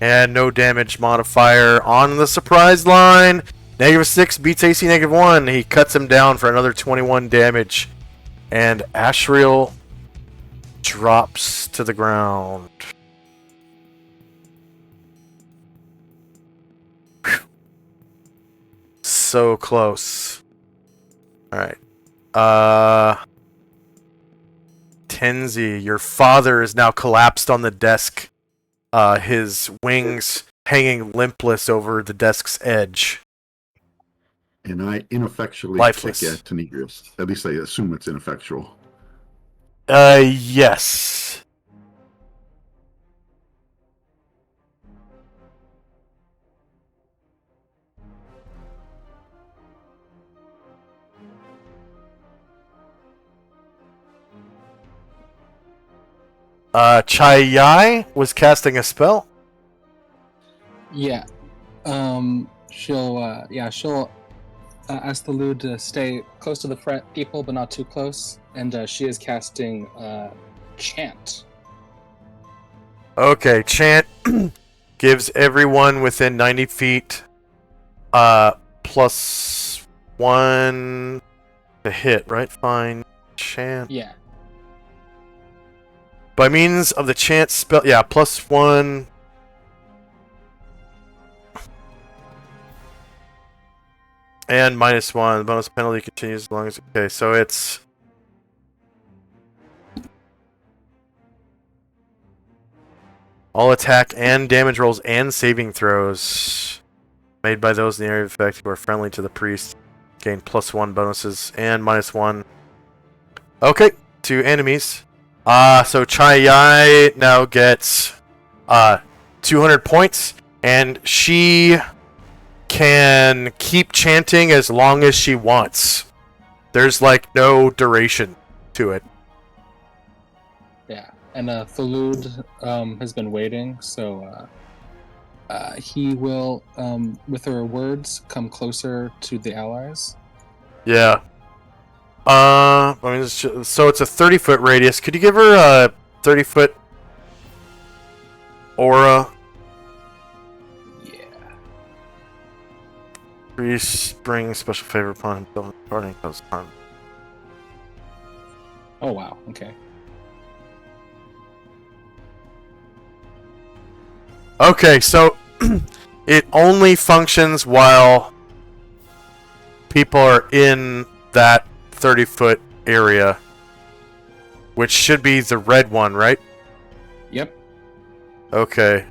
And no damage modifier on the surprise line. -6 beats AC -1. He cuts him down for another 21 damage. And Ashriel drops to the ground. Whew. So close. Alright. Tenzi, your father is now collapsed on the desk. His wings hanging limpless over the desk's edge. And I ineffectually Lifeless. click at Tenebrius. At least I assume it's ineffectual. Yes. Chai Yai was casting a spell. Yeah. She'll ask the Lud to stay close to the people, but not too close. And she is casting Chant. Okay, Chant gives everyone within 90 feet +1 to hit, right? Fine. Chant. Yeah. By means of the chant spell, yeah, +1. And -1. The bonus penalty continues as long as. Okay, so it's. All attack and damage rolls and saving throws made by those in the area of effect who are friendly to the priest gain +1 bonuses and -1. Okay, to enemies. So Chai Yai now gets 200 points, and she can keep chanting as long as she wants. There's like no duration to it. Yeah. And Thalud has been waiting, so he will, with her words, come closer to the allies. Yeah. I mean, so it's a 30-foot radius. Could you give her a 30-foot aura. Yeah. Priest brings special favor upon himself and parting cause harm. Oh wow. Okay. Okay, so it only functions while people are in that 30-foot area, which should be the red one, right? Yep. Okay.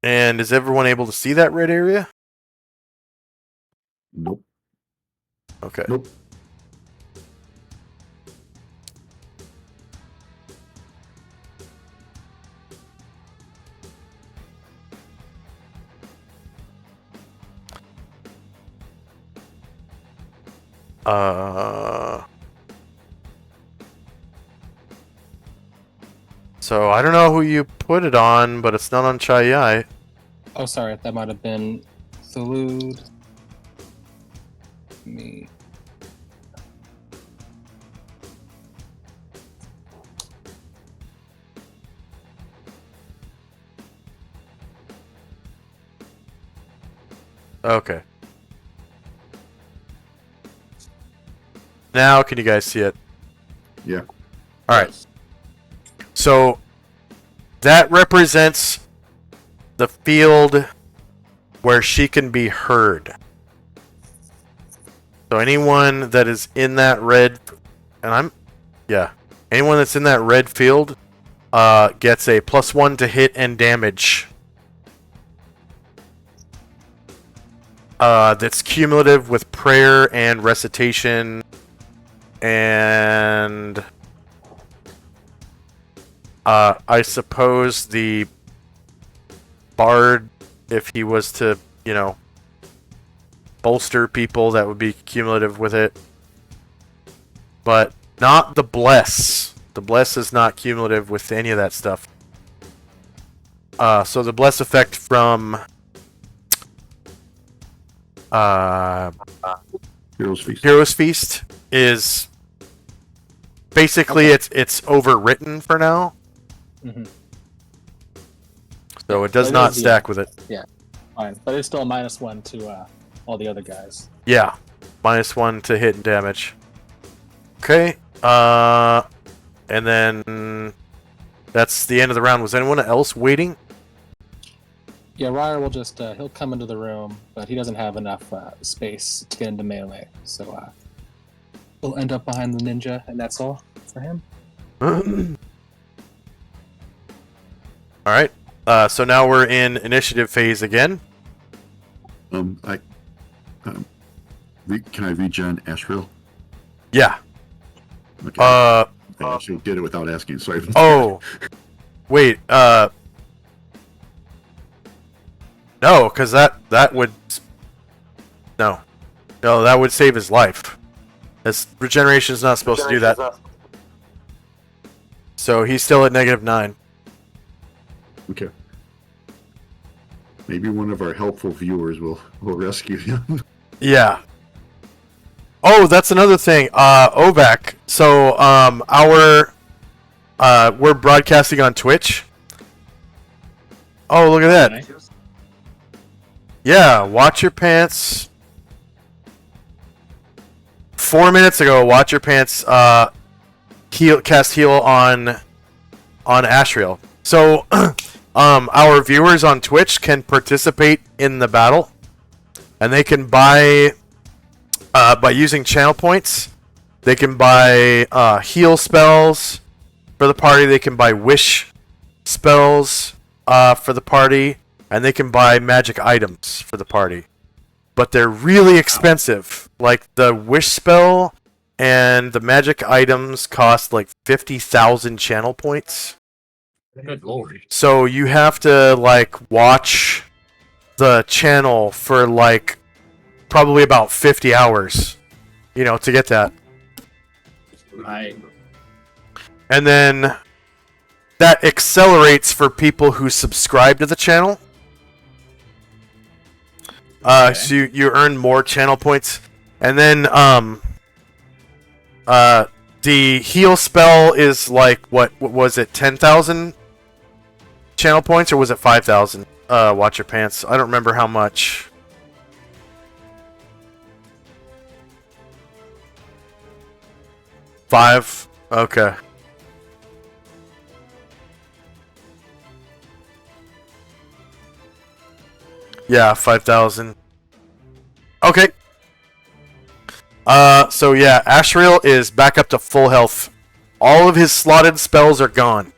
And is everyone able to see that red area? Nope. Okay. Nope. So I don't know who you put it on, but it's not on Chai. Oh, sorry. That might have been Solynod. Me. Okay. Now can you guys see it? Yeah. All right. So that represents the field where she can be heard. So anyone that is in that red, anyone that's in that red field, gets a +1 to hit and damage. That's cumulative with prayer and recitation, and I suppose the bard, if he was to, bolster people, that would be cumulative with it. But not the bless. The bless is not cumulative with any of that stuff. So the bless effect from Hero's Feast is basically it's overwritten for now. Mm-hmm. So it does But it not is, stack with it. Yeah. Fine, but it's still a -1 to all the other guys. Yeah, -1 to hit and damage. Okay. And then that's the end of the round. Was anyone else waiting? Yeah, Ryer will just he'll come into the room, but he doesn't have enough space to get into melee, so he'll end up behind the ninja, and that's all for him. All right. So now we're in initiative phase again. Can I regen Ashriel? Yeah. Okay. I actually did it without asking. Sorry. Oh. Wait. No, because that would. No, that would save his life. This regeneration is not supposed to do that. So he's still at -9. Okay. Maybe one of our helpful viewers will rescue him. Yeah. Oh, that's another thing. Ovak. So we're broadcasting on Twitch. Oh, look at that. Yeah, watch your pants. 4 minutes ago, watch your pants. Cast heal on Ashriel. So, our viewers on Twitch can participate in the battle, and they can buy by using channel points. They can buy heal spells for the party. They can buy wish spells for the party. And they can buy magic items for the party. But they're really expensive. Like, the wish spell and the magic items cost like 50,000 channel points. Good lord. So you have to, watch the channel for, probably about 50 hours, to get that. Right. And then that accelerates for people who subscribe to the channel. So you earn more channel points, and then The heal spell is like, what was it, 10,000 channel points, or was it 5,000? Watch your pants. I don't remember how much. Five? Okay. Yeah, 5,000. Okay. So yeah, Ashriel is back up to full health. All of his slotted spells are gone.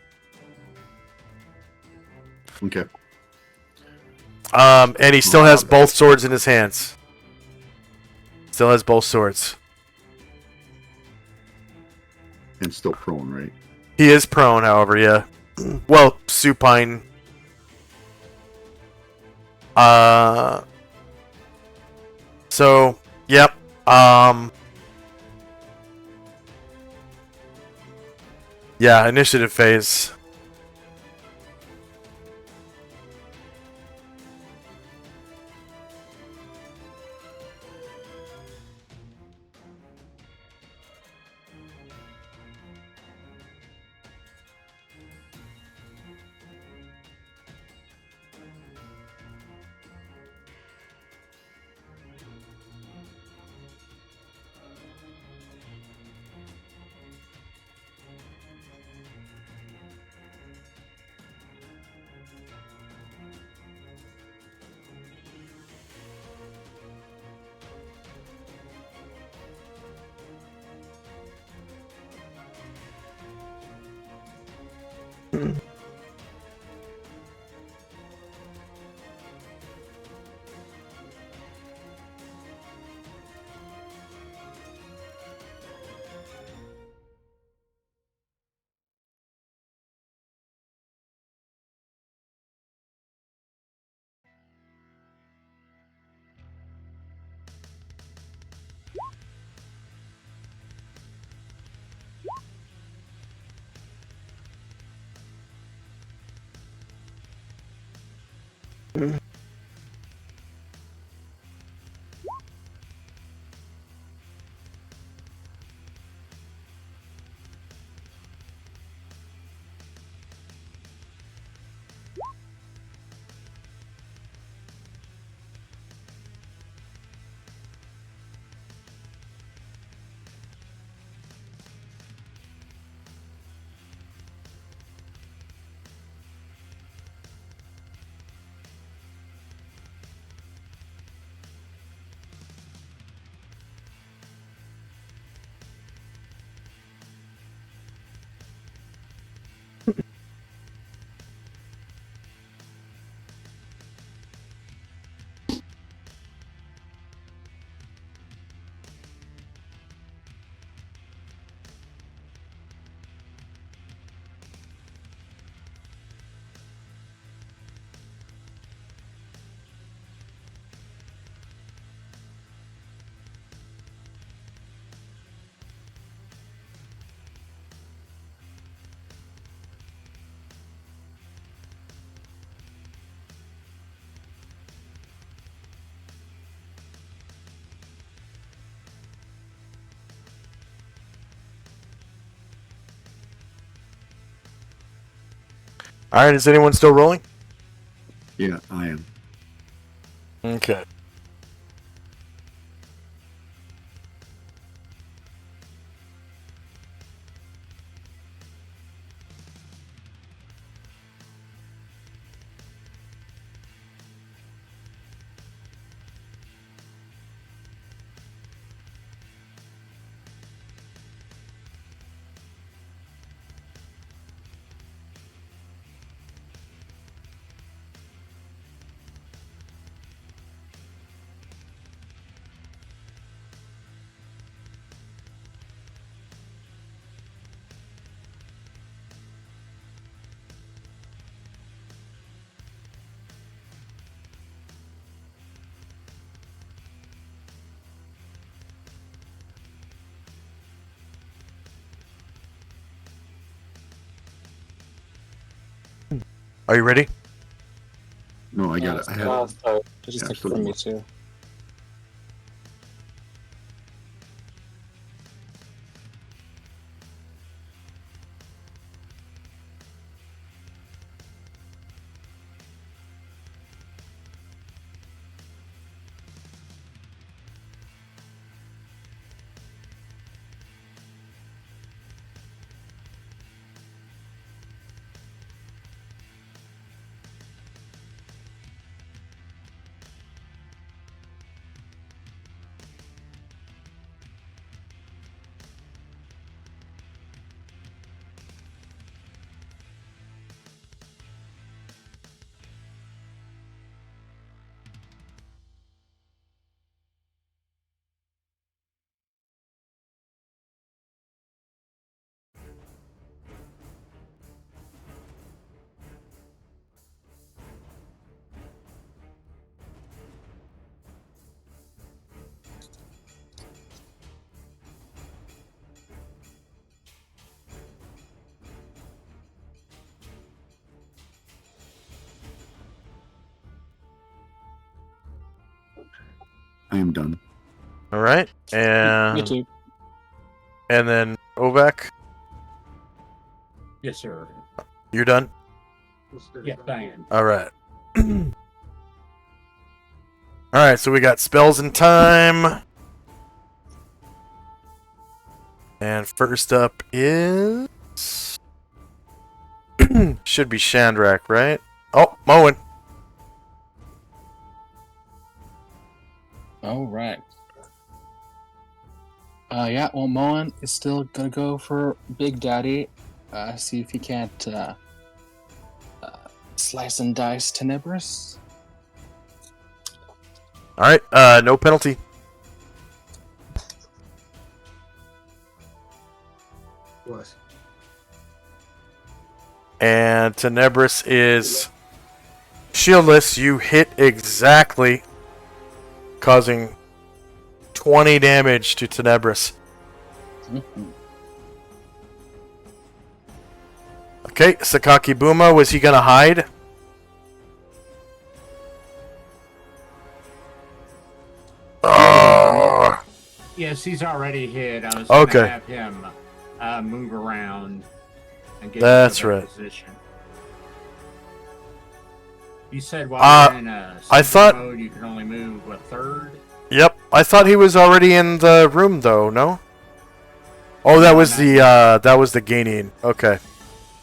Okay. And he still has both swords in his hands. Still has both swords. And still prone, right? He is prone, however, yeah. Well, supine. So, yep. Yeah, initiative phase. Alright, is anyone still rolling? Yeah, I am. Okay. Are you ready? No, I got it. I had it. Sorry. Just Yeah, took it still from me look. too. I am done. All right, Me and too. then Ovak, Yes, sir. you're done. Yes, I am. All right. All right, so we got spells and time. And first up is should be Shandrak, right? Oh, Moen. All right. Yeah, well, Moen is still gonna go for Big Daddy. See if he can't slice and dice Tenebris. All right, no penalty. What? And Tenebris is shieldless. You hit exactly, causing 20 damage to Tenebris. Mhm. Okay, Sakaki Buma, was he gonna hide? Yes, he's already hit. I was Okay. gonna have him move around and get That's into a right. position. You said while you're in a I sleeping thought- mode, you can only move a third. Yep, I thought he was already in the room though. No. Oh, that No, was not the yet. that was the gaining. Okay.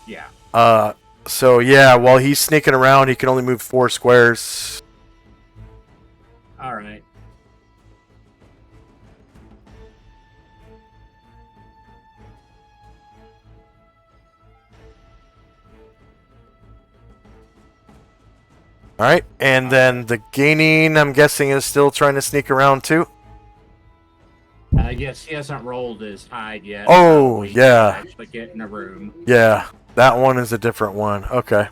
Yeah. So yeah, while he's sneaking around, he can only move 4 squares. All right. All right, and then the gaining, I'm guessing, is still trying to sneak around too. Yes, he hasn't rolled his hide yet. Oh, so he yeah. can actually get in a room. Yeah, that one is a different one. Okay.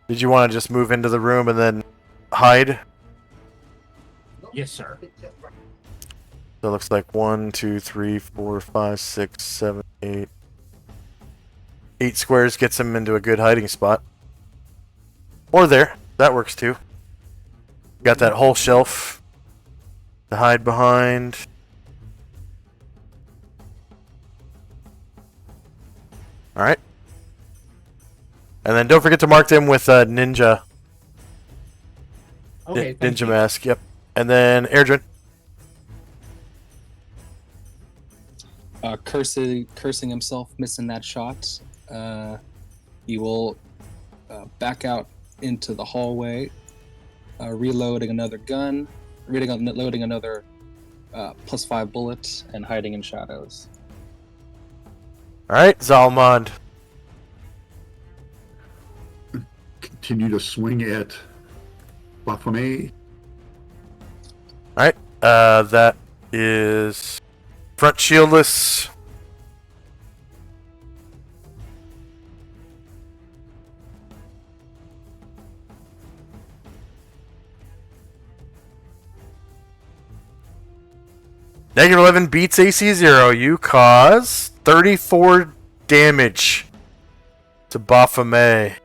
Did you want to just move into the room and then hide? Yes, sir. So it looks like 1, 2, 3, 4, 5, 6, 7, 8. 8 squares gets him into a good hiding spot. Or there. That works too. Got that whole shelf to hide behind. Alright. And then don't forget to mark them with ninja. Okay. thank Ninja you. mask, yep. And then Airdrin. Cursing himself, missing that shot. He will back out into the hallway, reloading another gun, loading another +5 bullet, and hiding in shadows. Alright, Zalmond. Continue to swing at Baphomet. Alright, that is front shieldless. -11 beats AC 0. You cause 34 damage to Baphomet.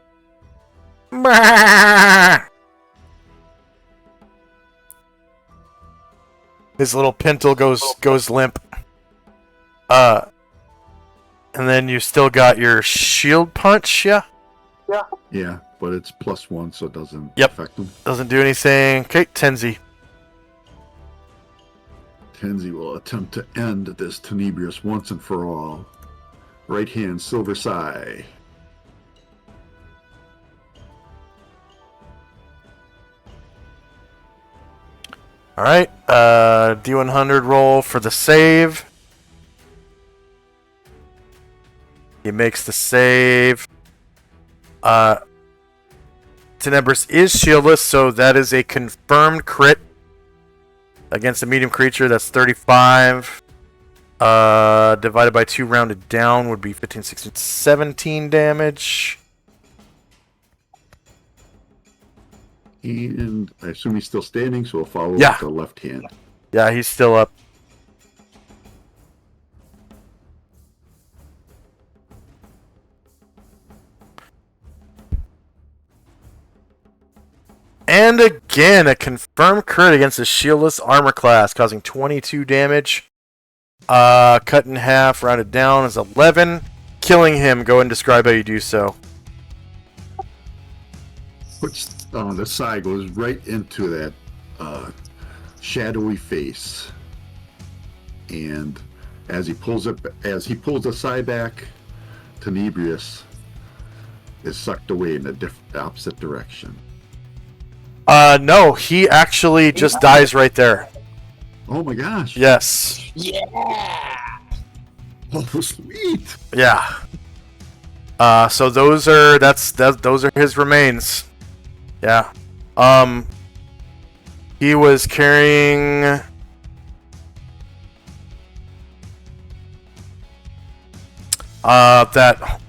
His little pintle goes limp. And then you still got your shield punch, yeah? Yeah, but it's +1, so it doesn't Yep. affect him. Doesn't do anything. Okay, Tenzi. Tenzi will attempt to end this Tenebrious once and for all. Right hand, Silver Sai. Alright, D100 roll for the save. He makes the save. Tenebris is shieldless, so that is a confirmed crit against a medium creature. That's 35. Divided by 2 rounded down would be 15, 16, 17 damage. And I assume he's still standing, so we'll follow Yeah. with the left hand. Yeah, he's still up. And again, a confirmed crit against a shieldless armor class, causing 22 damage. Cut in half, rounded down is 11. Killing him. Go and describe how you do so. Puts the side goes right into that shadowy face, and as he pulls the side back, Tenebrius is sucked away in the opposite direction. No, he actually just dies right there. Oh my gosh! Yes. Yeah. Oh, sweet. Yeah. So those are those are his remains. Yeah. He was carrying that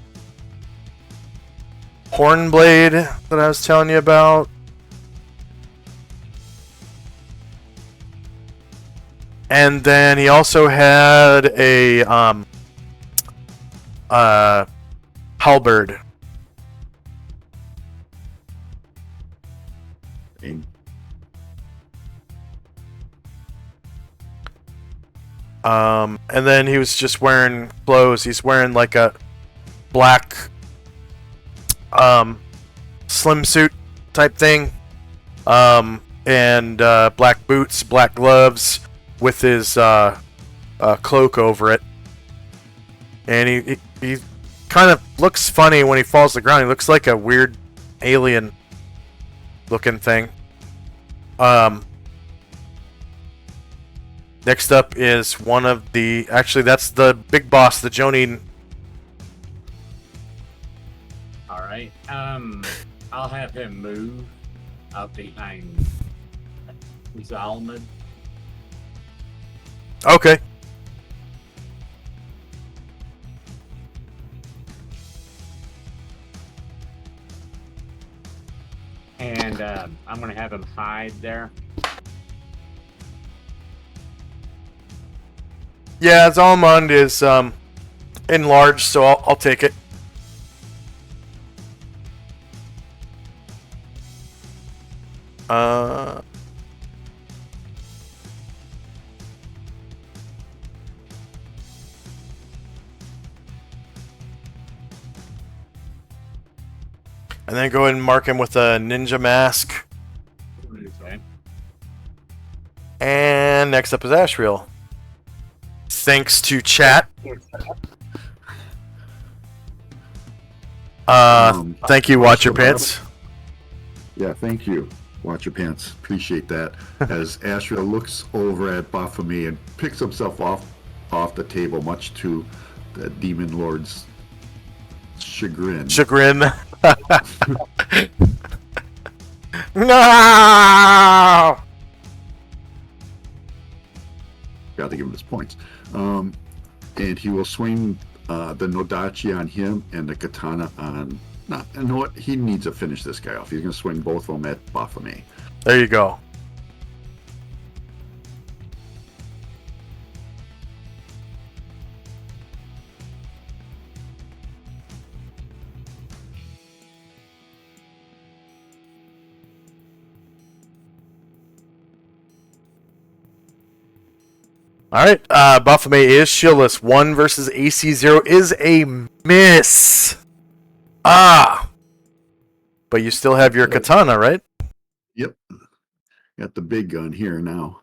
horn blade that I was telling you about. And then he also had a halberd. And And then he was just wearing clothes. He's wearing like a black slim suit type thing. And black boots, black gloves with his cloak over it. And he kind of looks funny when he falls to the ground. He looks like a weird alien looking thing. Next up is one of the... Actually, that's the big boss, the Jonin. Alright. I'll have him move up behind Solynod. Okay. And I'm going to have him hide there. Yeah, Zalmond is enlarged, so I'll take it. And then go ahead and mark him with a ninja mask. Okay. And next up is Ashriel. Thanks to chat. Thank you, Watch Your Pants. Yeah, thank you. Watch Your Pants. Appreciate that. As Ashriel looks over at Baphomet and picks himself off the table, much to the Demon Lord's chagrin. No! Got to give him his points. And he will swing the Nodachi on him and the katana on... you know what? He needs to finish this guy off. He's going to swing both of them at Baphomet. There you go. Alright, Baphomet is shieldless. 1 versus AC 0 is a miss. But you still have your katana, right? Yep. Got the big gun here now.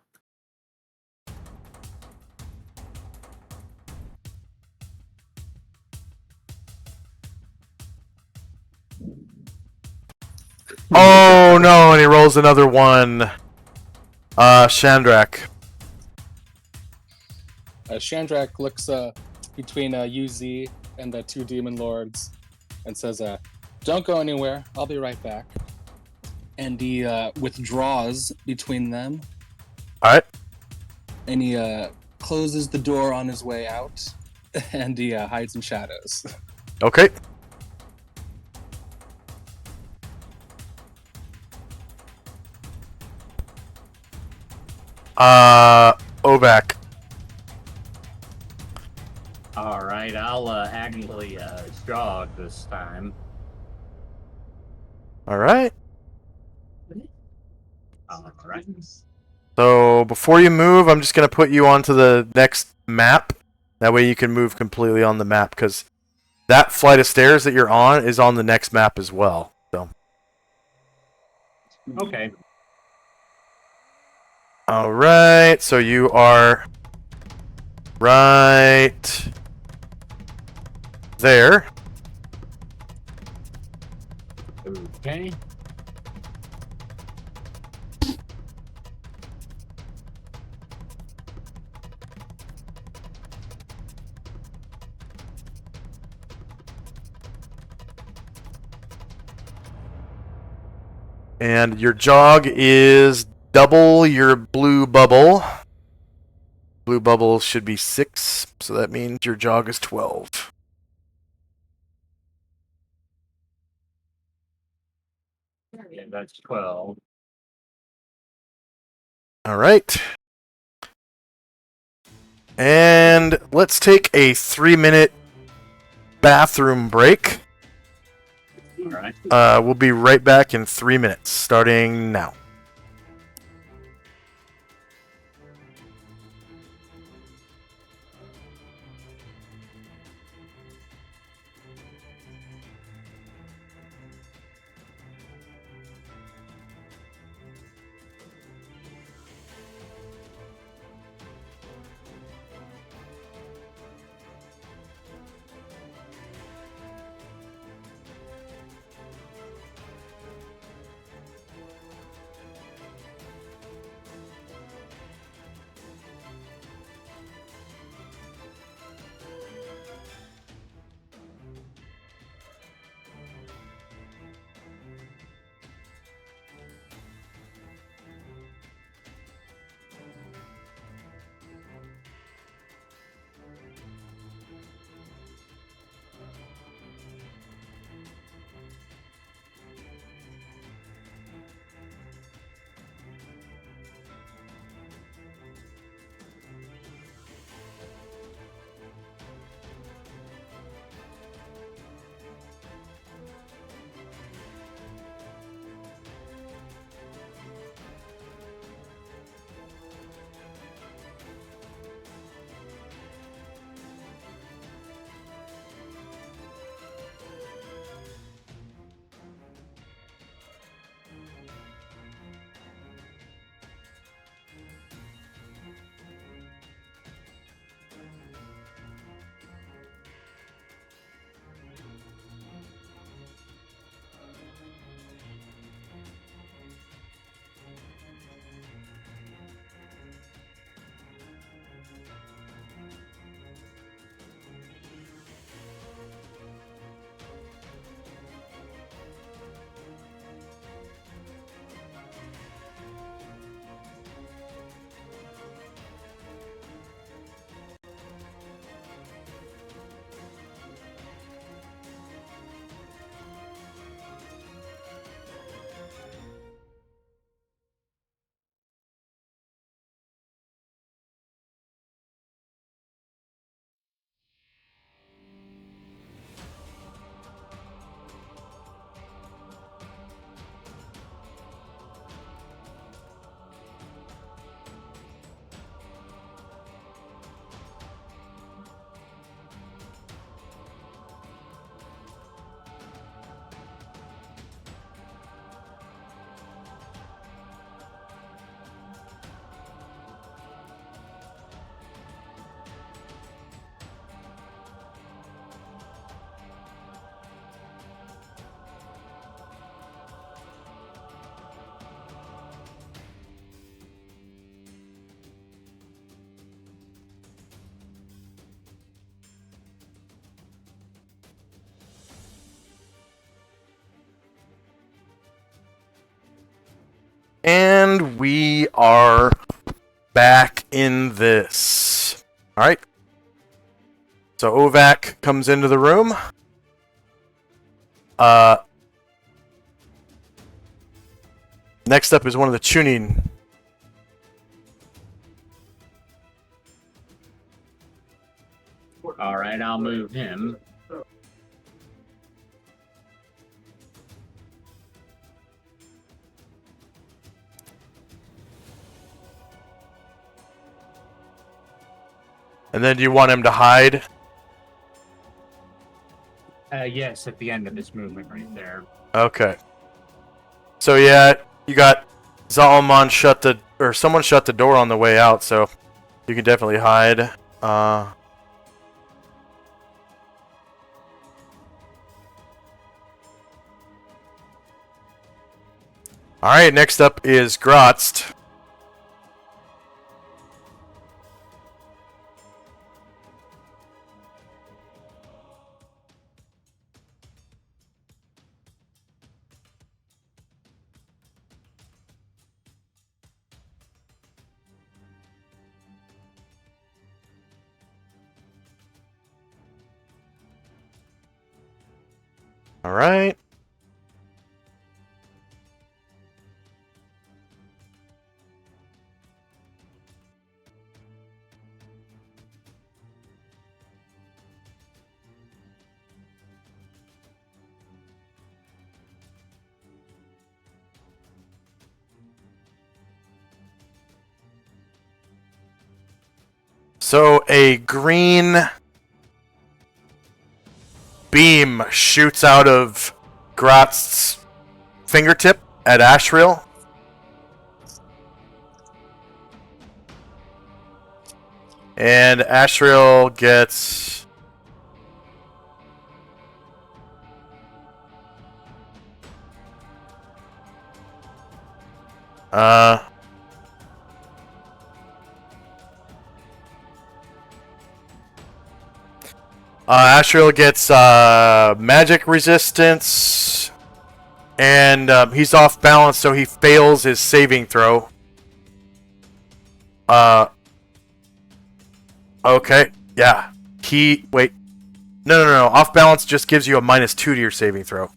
Oh no, and he rolls another one. Shandrak. Shandrak looks between UZ and the two demon lords and says, "Don't go anywhere. I'll be right back." And he withdraws between them. All right. And he closes the door on his way out, and he hides in shadows. Okay. Ovak. Alright, I'll actually jog this time. All right. All right. So before you move, I'm just going to put you onto the next map. That way you can move completely on the map, because that flight of stairs that you're on is on the next map as well. So. Okay. All right. So you are right there. Okay. And your jog is double your blue bubble. Blue bubble should be 6, so that means your jog is 12. Yeah, that's 12. All right. And let's take a 3-minute bathroom break. All right. We'll be right back in 3 minutes, starting now. And we are back in this. All right. So Ovac comes into the room. Next up is one of the tuning. All right, I'll move him. And then do you want him to hide? Yes, at the end of his movement right there. Okay. So yeah, you got Zalman someone shut the door on the way out, so you can definitely hide. Alright, next up is Grotzt. Alright. So a green beam shoots out of Grotz's fingertip at Ashriel. And Ashriel gets... Ashriel gets magic resistance, and he's off balance, so he fails his saving throw. Okay, yeah. Wait. No. Off balance just gives you a -2 to your saving throw.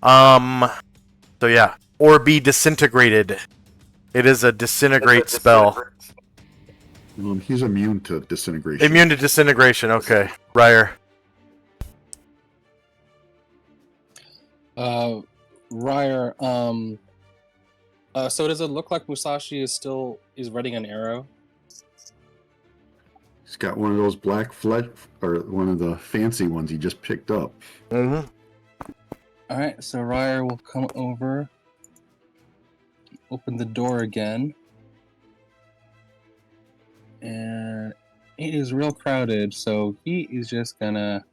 So yeah. Or be disintegrated. It is a disintegrate spell. He's immune to disintegration. Immune to disintegration, okay. Ryer. Ryer, so does it look like Musashi is readying an arrow? He's got one of those black or one of the fancy ones he just picked up. Mm-hmm. Alright, so Ryer will come over, open the door again, and it is real crowded, so he is just gonna,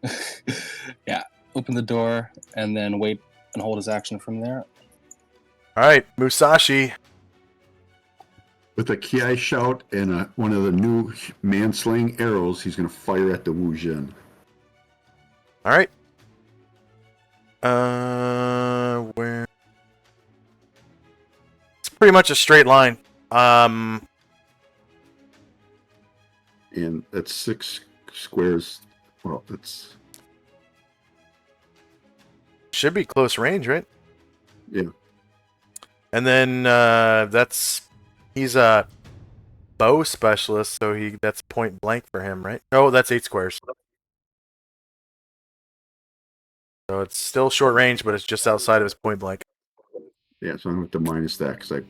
open the door and then wait and hold his action from there. Alright, Musashi. With a Kiai shout and one of the new man-slaying arrows, he's going to fire at the Wu Jin. Alright. Where? It's pretty much a straight line. And that's 6 squares. Well, it's... Should be close range, right? Yeah. And then he's a bow specialist, so that's point blank for him, right? Oh, that's 8 squares. So it's still short range, but it's just outside of his point blank. Yeah, so I'm going to have to minus that because I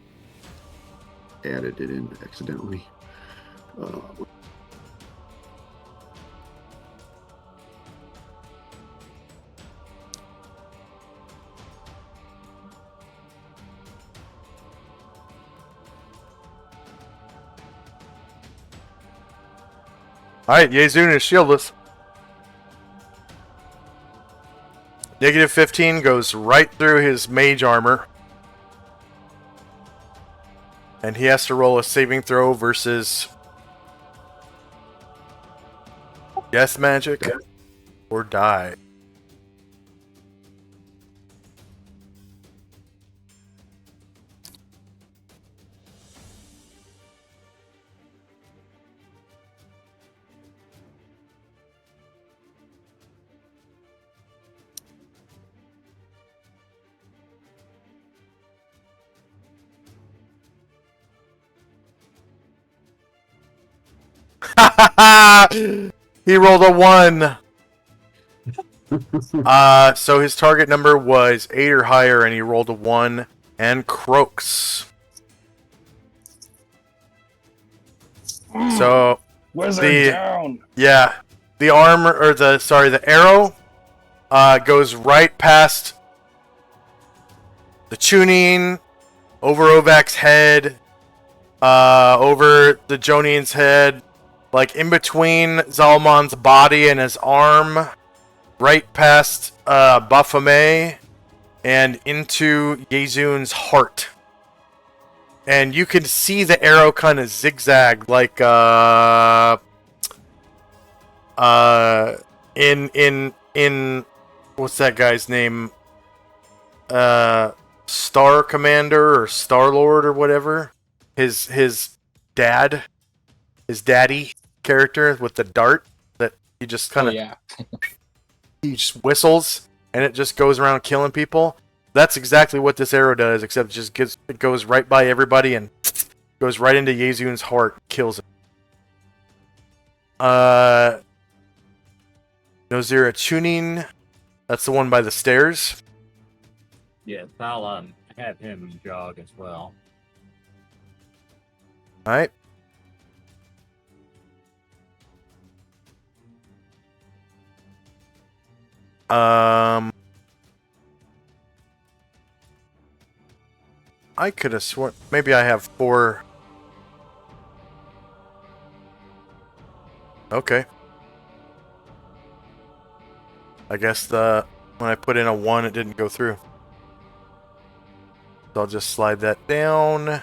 added it in accidentally. Alright, Yezun is shieldless. -15 goes right through his mage armor. And he has to roll a saving throw versus death magic or die. He rolled a 1. So his target number was 8 or higher, and he rolled a 1 and croaks. So Wizard down. Yeah, the armor or the arrow goes right past the tuning, over Ovak's head, over the Jonian's head, like in between Zalman's body and his arm, right past Baphomet, and into Yezun's heart. And you can see the arrow kind of zigzag, like in what's that guy's name? Star Commander or Star Lord or whatever. His daddy character with the dart that he just kind of he just whistles and it just goes around killing people. That's exactly what this arrow does, except it goes right by everybody and goes right into Yezun's heart, kills him. Nozira tuning. That's the one by the stairs. Yes, I'll have him jog as well. Alright. I could have sworn maybe I have 4. Okay. I guess when I put in a 1 it didn't go through. So I'll just slide that down.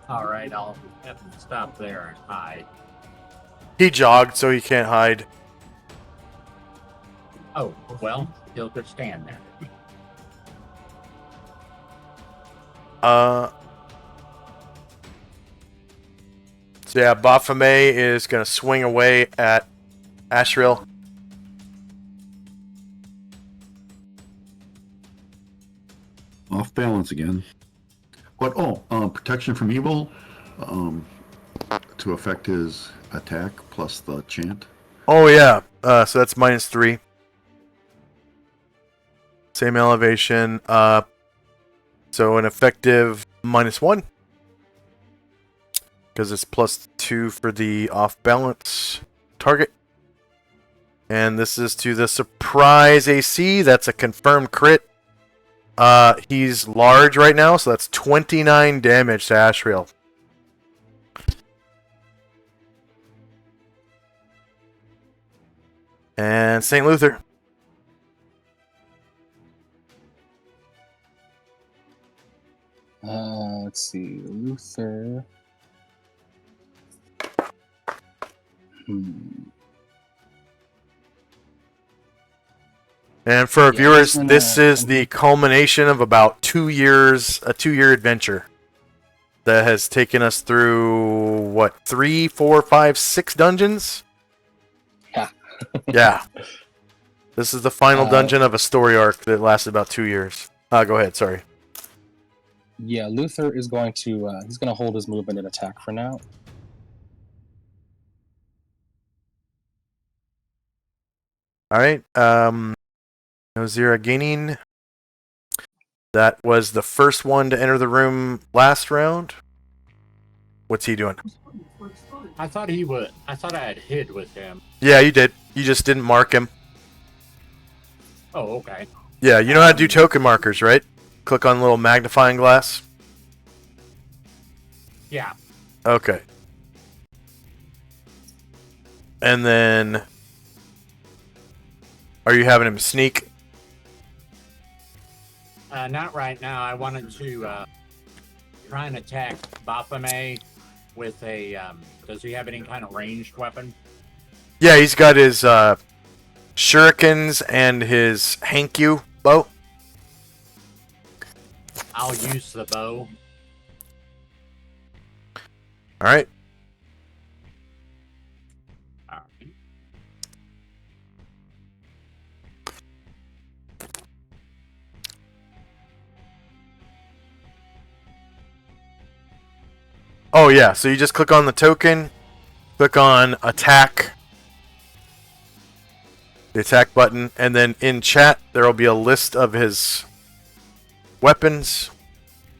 Alright, I'll have him stop there and hide. He jogged, so he can't hide. Oh, well, he'll just stand there. So yeah, Baphomet is going to swing away at Ashril. Off balance again. What? Protection from evil to affect his attack plus the chant. Oh yeah, so that's -3. Same elevation. So an effective -1. Because it's +2 for the off balance target. And this is to the surprise AC. That's a confirmed crit. He's large right now, so that's 29 damage to Ashril. And St. Luther. Let's see. Luther. And for our Yeah, viewers, and, this is the culmination of about 2 years, a 2-year adventure that has taken us through, what, 3, 4, 5, 6 dungeons? Yeah. Yeah. This is the final dungeon of a story arc that lasted about 2 years. Go ahead, sorry. Yeah, Luther is going to he's going to hold his movement and attack for now. All right. Nozira gaining. That was the first one to enter the room last round. What's he doing? I thought he would. I thought I had hid with him. Yeah, you did. You just didn't mark him. Oh, okay. Yeah, you know how to do token markers, right? Click on the little magnifying glass. Yeah. Okay. And then, are you having him sneak? Not right now. I wanted to try and attack Baphomet with a. Does he have any kind of ranged weapon? Yeah, he's got his shurikens and his Hankyu bow. I'll use the bow. All right. All right. Oh yeah, so you just click on the token, click on attack, the attack button, and then in chat there will be a list of his weapons.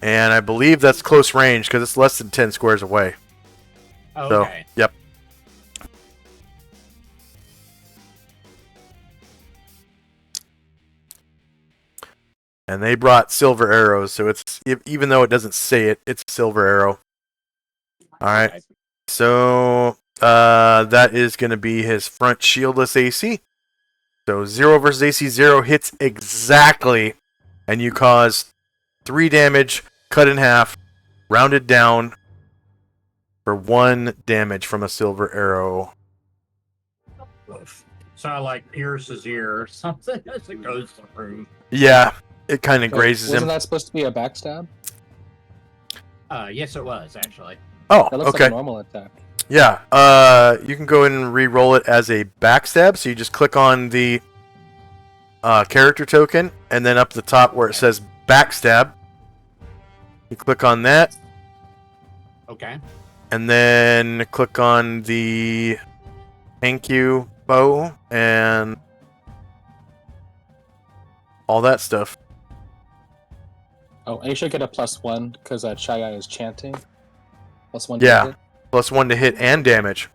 And I believe that's close range because it's less than 10 squares away. So, Okay. yep. And they brought silver arrows, so it's even though it doesn't say it, it's a silver arrow. All right. Okay. So that is going to be his front shieldless AC. So 0 versus AC 0 hits exactly, and you cause 3 damage, cut in half, rounded down for 1 damage from a silver arrow. So I like pierce his ear or something as it goes through. Yeah, it kind of grazes Wasn't him. that supposed to be a backstab? Yes, it was actually. Oh, That looks okay. like a normal attack. Yeah, you can go ahead and re-roll it as a backstab. So you just click on the character token, and then up the top where it says backstab, you click on that, Okay. and then click on the thank you bow and all that stuff. Oh, and you should get a +1 because Chaya is chanting. +1 to Yeah. hit. +1 to hit and damage.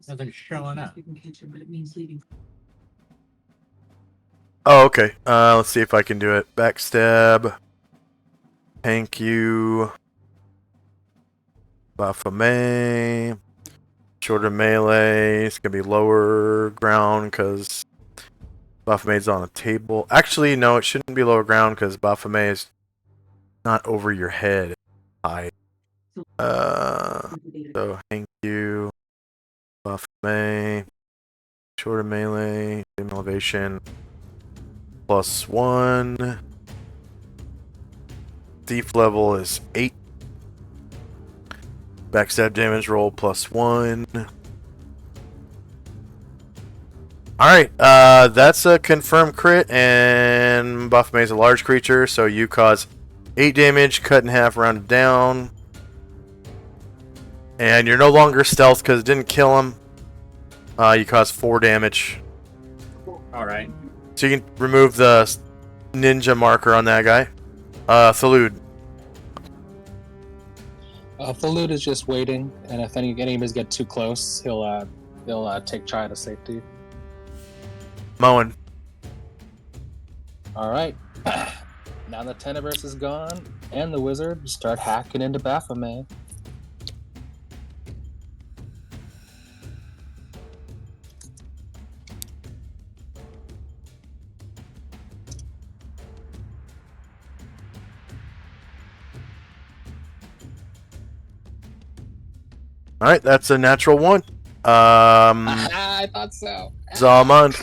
Nothing's showing up. Oh, okay. Let's see if I can do it. Backstab. Thank you. Baphomet. Shorter melee. It's going to be lower ground because Baphomet's on a table. Actually, no, it shouldn't be lower ground because Baphomet is not over your head. High. So, thank you. Baphomet. Shorter melee. Same elevation. +1. Thief level is 8. Backstab damage roll +1. Alright, that's a confirmed crit, and Baphomet's a large creature, so you cause 8 damage, cut in half, rounded down. And you're no longer stealth because it didn't kill him. You cause 4 damage. Alright. So you can remove the ninja marker on that guy. Solynod. Falud is just waiting, and if any enemies get too close, he'll take Chaya to safety. Moen. All right. Now the Teneverse is gone, and the wizard start hacking into Baphomet. Alright, that's a natural 1. I thought so. Zalman.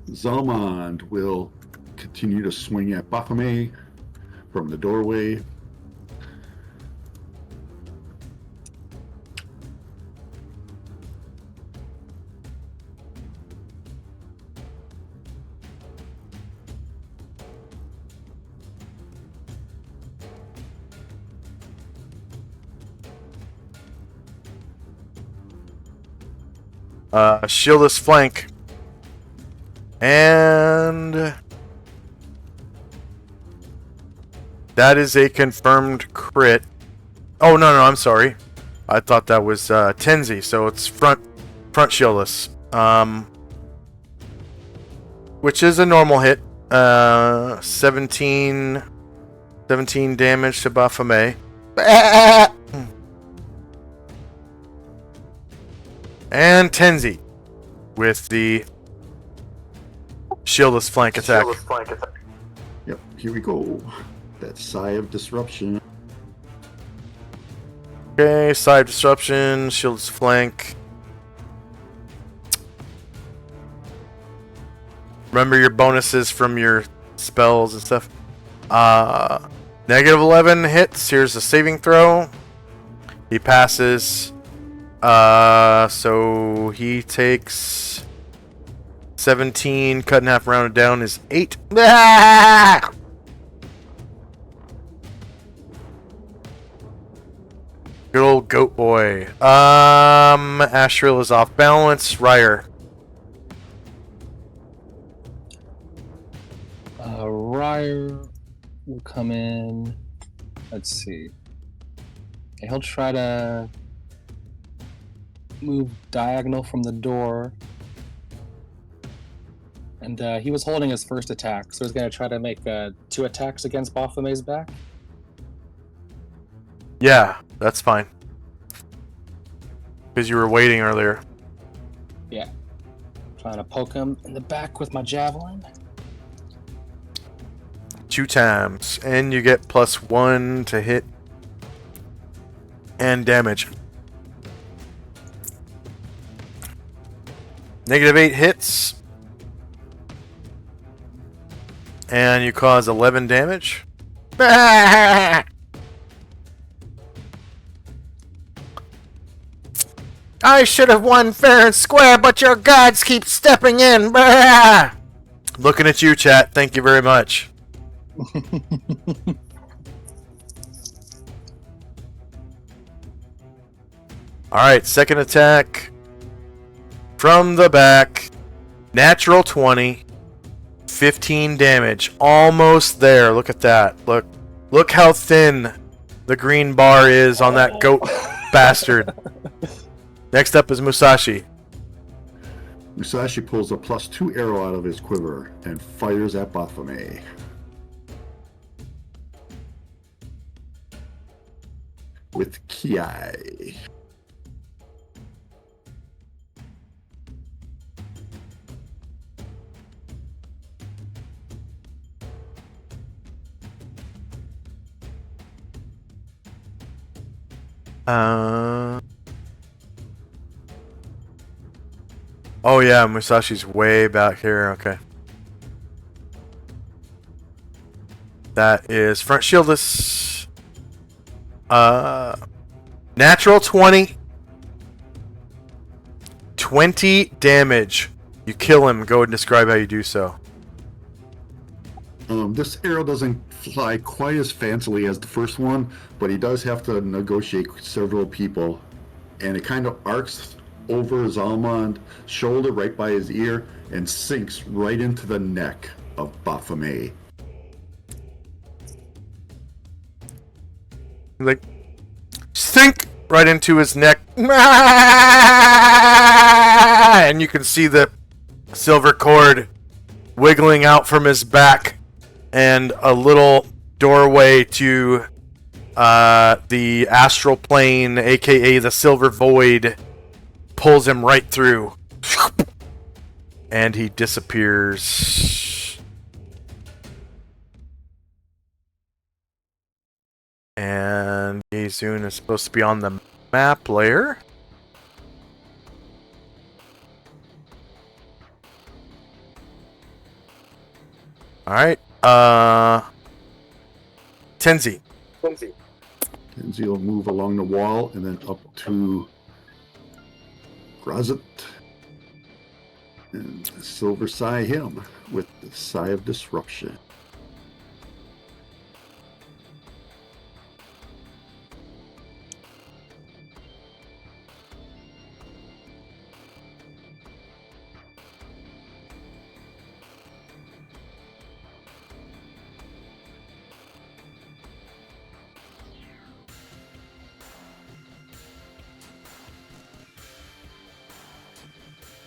Zalmand will continue to swing at Baphomet from the doorway. Shieldless flank. And that is a confirmed crit. Oh, no, I'm sorry. I thought that was Tenzi, so it's front shieldless. Which is a normal hit. 17 damage to Baphomet. And Tenzi with the shieldless flank attack. Yep, here we go. That sigh of disruption. Okay, side disruption, shields flank. Remember your bonuses from your spells and stuff. Negative 11 hits. Here's a saving throw. He passes. So he takes 17, cut in half, rounded down is 8. Ah! Good old goat boy. Ashril is off balance. Ryer. Ryer will come in. Let's see. Okay, he'll try to move diagonal from the door. And he was holding his first attack, so he's going to try to make 2 attacks against Baphomet's back. Yeah, that's fine. Because you were waiting earlier. Yeah. Trying to poke him in the back with my javelin. 2 times. And you get +1 to hit and damage. -8 hits. And you cause 11 damage. I should have won fair and square, but your gods keep stepping in. Looking at you, chat. Thank you very much. Alright, second attack. From the back. Natural 20. 15 damage. Almost there. Look at that. Look how thin the green bar is on that goat bastard. Next up is Musashi. Musashi pulls a +2 arrow out of his quiver and fires at Baphomet. With Ki. Oh yeah, Musashi's way back here. Okay. That is front shieldless. Natural 20. 20 damage. You kill him. Go and describe how you do so. This arrow doesn't fly quite as fancily as the first one, but he does have to negotiate several people, and it kind of arcs over Zalman's shoulder right by his ear and sinks right into the neck of Baphomet. Like, sink right into his neck. And you can see the silver cord wiggling out from his back and a little doorway to the astral plane, aka the silver void, pulls him right through. And he disappears. And Yezun is supposed to be on the map layer. Alright. Tenzi. Tenzi will move along the wall and then up to Grazit and Silver Sigh him with the Sigh of Disruption.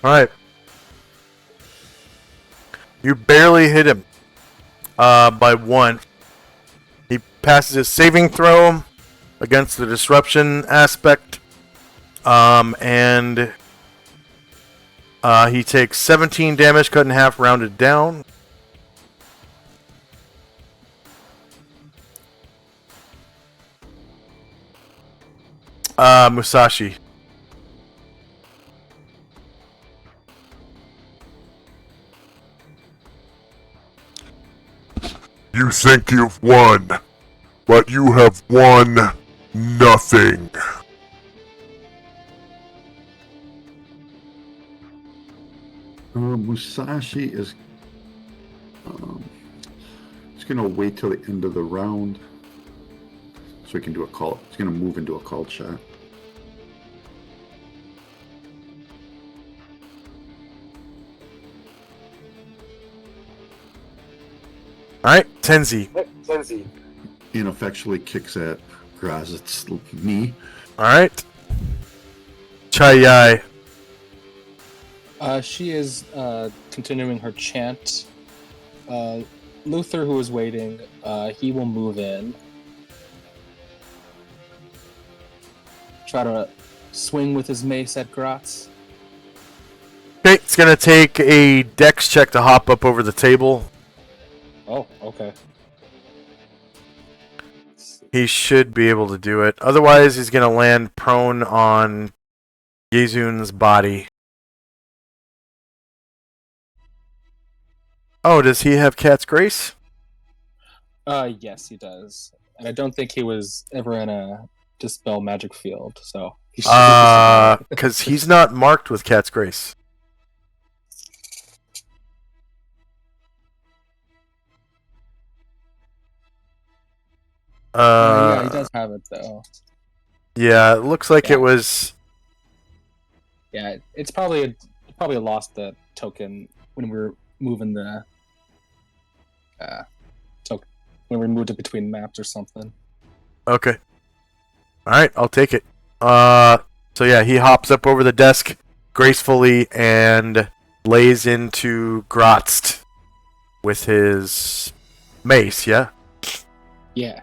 Alright. You barely hit him by 1. He passes his saving throw against the disruption aspect. And he takes 17 damage, cut in half, rounded down. Musashi. You think you've won, but you have won nothing. Musashi is he's gonna wait till the end of the round so he can do a call. He's gonna move into a called shot. Alright, Tenzi. Ineffectually kicks at Grazit's knee. Alright. Chai-Yai. She is continuing her chant. Luther, who is waiting, he will move in. Try to swing with his mace at Gratz. Okay, it's gonna take a dex check to hop up over the table. Oh, okay. He should be able to do it. Otherwise, he's gonna land prone on Yezun's body. Oh, does he have Cat's Grace? Yes, he does. And I don't think he was ever in a Dispel magic field, so he should be because he's not marked with Cat's Grace. yeah, he does have it though. Yeah, it looks like Yeah. it was. Yeah, it's probably lost the token when we were moving the token when we moved it between maps or something. Okay. Alright, I'll take it. So yeah, he hops up over the desk gracefully and lays into Grotzt with his mace, yeah? Yeah.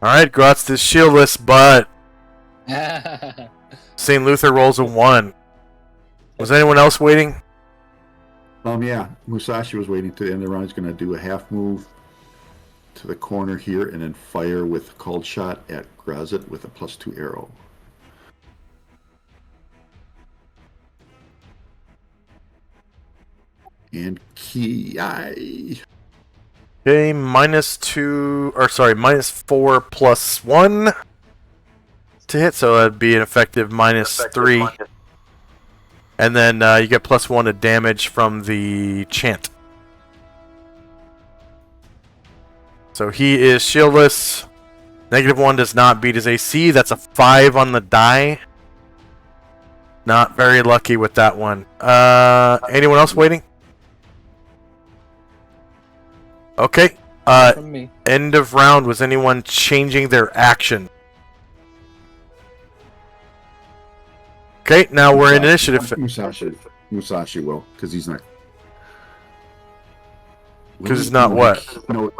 Alright, Grotzt is shieldless, but St. Luther rolls a 1. Was anyone else waiting? Yeah, Musashi was waiting to the end of the round. He's going to do a half move to the corner here and then fire with called shot at Grazit with a +2 arrow. And Ki. Okay, -2, or sorry, -4 plus 1 to hit, so that'd be an effective -3. And then you get +1 to damage from the chant. So he is shieldless. -1 does not beat his AC. That's a 5 on the die. Not very lucky with that one. Anyone else waiting? Okay. From me. End of round. Was anyone changing their action? Okay, now we're in initiative. Musashi will, because he's not. Because it's not what? No,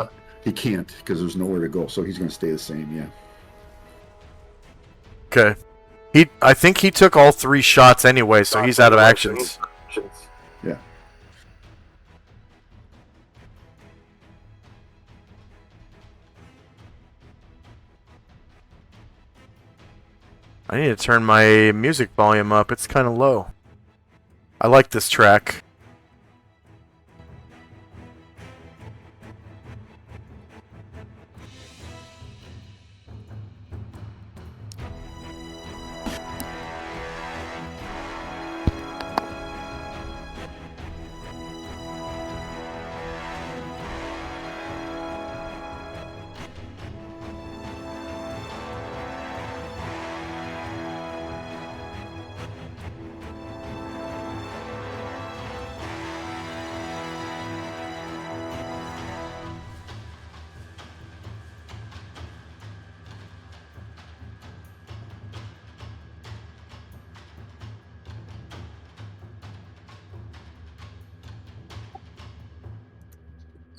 he can't, because there's nowhere to go. So he's going to stay the same. Yeah. Okay. I think he took all 3 shots anyway, so he's out of actions. Yeah. I need to turn my music volume up. It's kind of low. I like this track.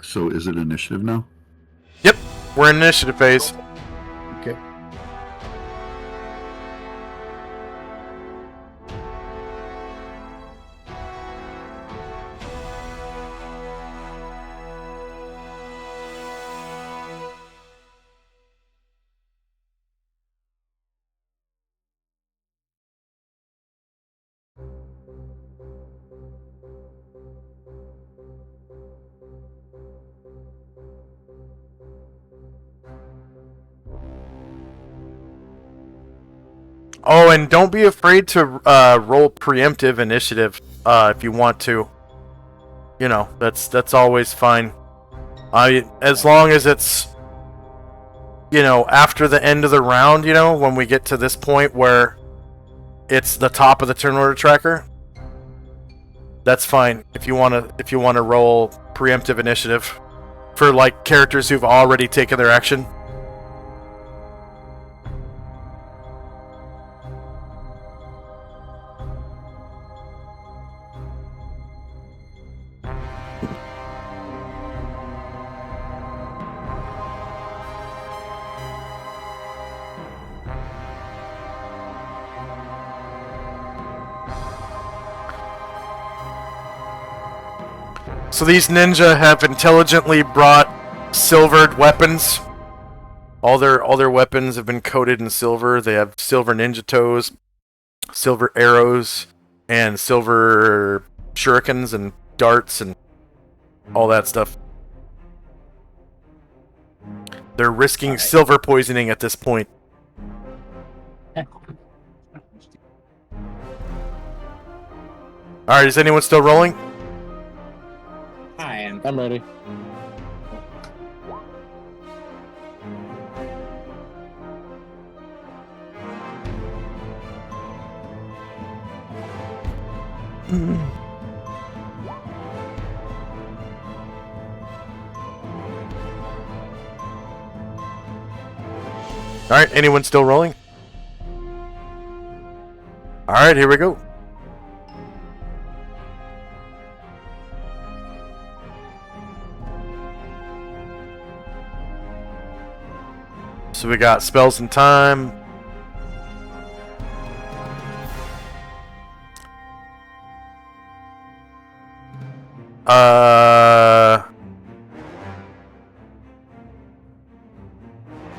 So is it initiative now? Yep, we're in initiative phase. Okay. Oh, and don't be afraid to roll preemptive initiative if you want to. You know, that's always fine. As long as it's, you know, after the end of the round, you know, when we get to this point where it's the top of the turn order tracker, that's fine. If you wanna roll preemptive initiative for like characters who've already taken their action. So these ninja have intelligently brought silvered weapons. All their weapons have been coated in silver. They have silver ninja toes, silver arrows, and silver shurikens and darts and all that stuff. They're risking silver poisoning at this point. Alright, is anyone still rolling? I am. I'm ready. Alright, anyone still rolling? Alright, here we go. So we got spells and time.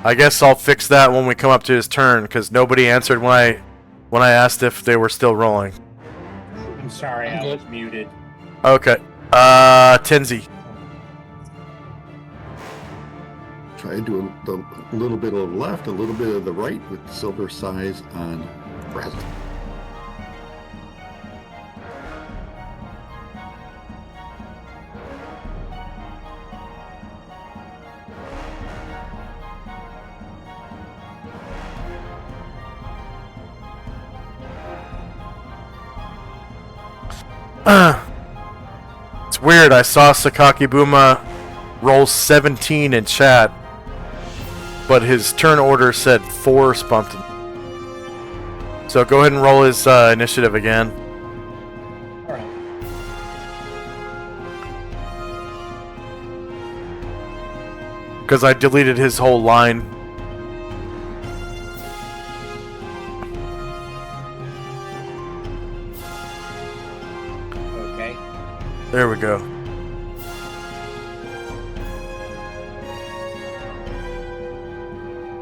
I guess I'll fix that when we come up to his turn, because nobody answered when I asked if they were still rolling. I'm sorry, I was muted. Okay. Tenzi. Try to do a little bit of the left, a little bit of the right with silver size on Brazel. It's weird, I saw Sakaki Buma roll 17 in chat, but his turn order said 4 Spunton. So go ahead and roll his initiative again. Alright. Because I deleted his whole line. Okay. There we go.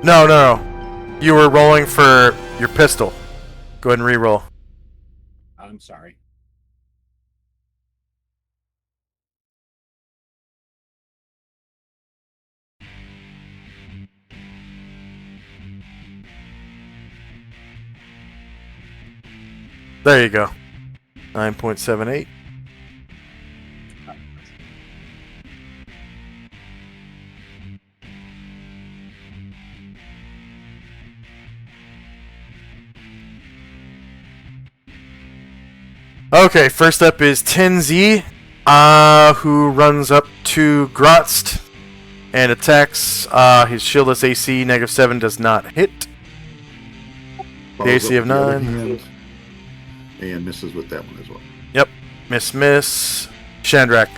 No. You were rolling for your pistol. Go ahead and re-roll. I'm sorry. There you go. 9.78. Okay, first up is Tenzi, who runs up to Grotst and attacks. His shieldless AC -7 does not hit. The AC of 9. And misses with that one as well. Yep. Miss. Shandrak.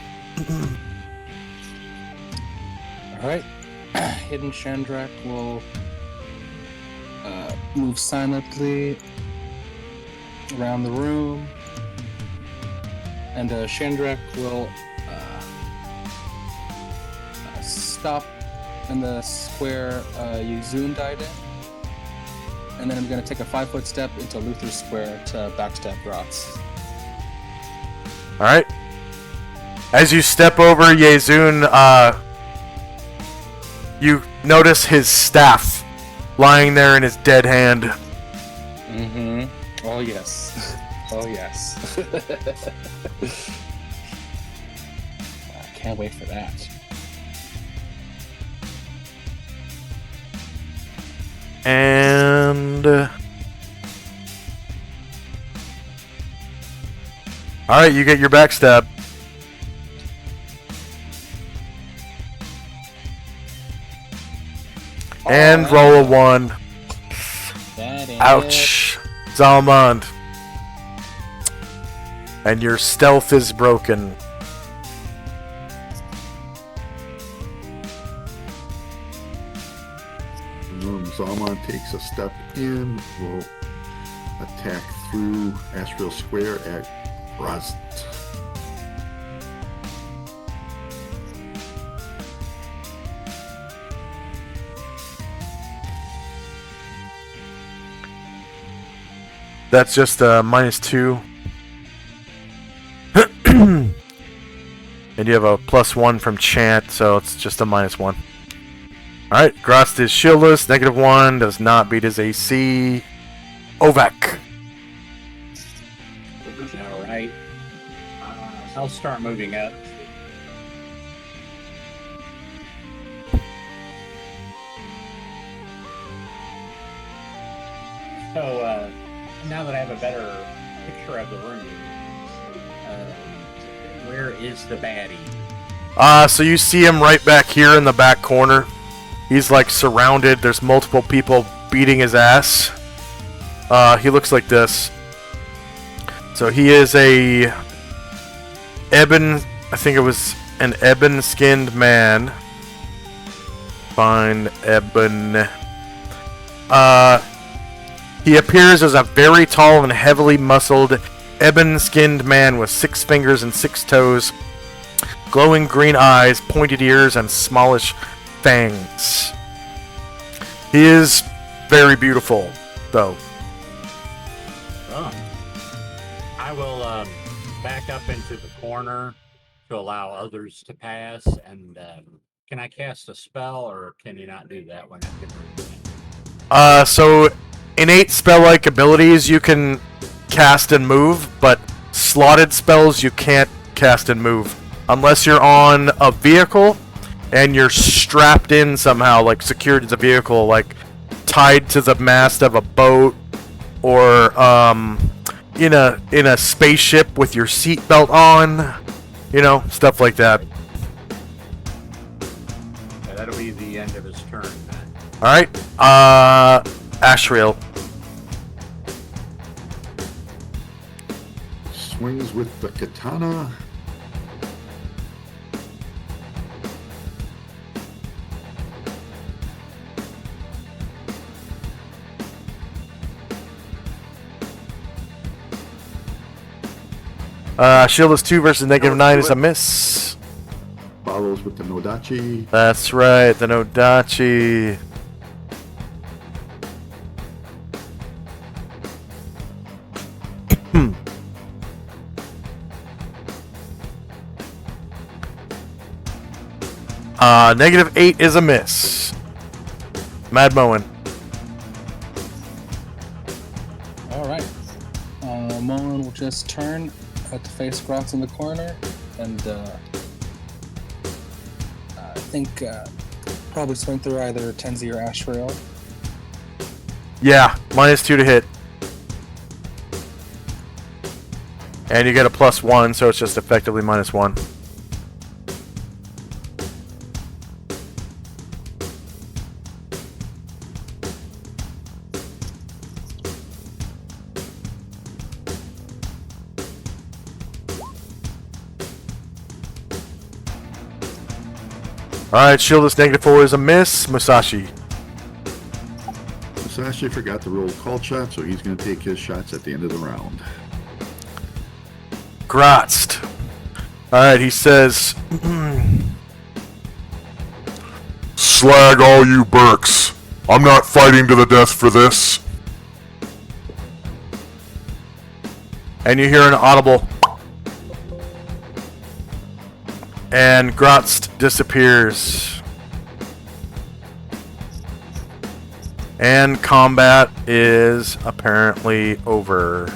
Alright. Hidden Shandrak will move silently around the room. And Shandrak will stop in the square Yuzun died in. And then I'm going to take a 5-foot step into Luther's Square to backstab Grotz. Alright. As you step over Yezun, you notice his staff lying there in his dead hand. Mm-hmm. Oh, yes. Oh, yes. I can't wait for that. And all right, you get your backstab. And Alright. roll a 1. That ain't Ouch. Zalmond. And your stealth is broken. Zalmon takes a step in, will attack through Astral Square at Rust. That's just a -2. And you have a +1 from Chant, so it's just a -1. Alright, Grost is shieldless, -1, does not beat his AC. Ovak. All right. I'll start moving up. So, now that I have a better picture of the room, where is the baddie? So you see him right back here in the back corner. He's like surrounded. There's multiple people beating his ass. He looks like this. So he is a ebon, I think it was an ebon-skinned man. Find ebon. He appears as a very tall and heavily muscled ebon-skinned man with 6 fingers and 6 toes, glowing green eyes, pointed ears, and smallish fangs. He is very beautiful, though. Oh. I will back up into the corner to allow others to pass. And can I cast a spell, or can you not do that when I can? So innate spell-like abilities you can cast and move, but slotted spells you can't cast and move unless you're on a vehicle and you're strapped in somehow, like secured to the vehicle, like tied to the mast of a boat, or in a spaceship with your seatbelt on, stuff like that. Okay, that'll be the end of his turn then. All right, Ashriel. Swings with the katana. Shield is 2 versus -9 is a miss. Follows with the Nodachi. That's right, the Nodachi. -8 is a miss. Mad Moen. Alright. Moen will just turn to face Grotz in the corner, and I think probably swing through either Tenzi or Ashrael. Yeah, -2 to hit. And you get a +1, so it's just effectively -1. Alright, Shieldless -4 is a miss. Musashi. Musashi forgot to roll call shot, so he's going to take his shots at the end of the round. Grotzt. Alright, he says, Slag all you Burks. I'm not fighting to the death for this. and you hear an audible, and Grotzt disappears. And combat is apparently over.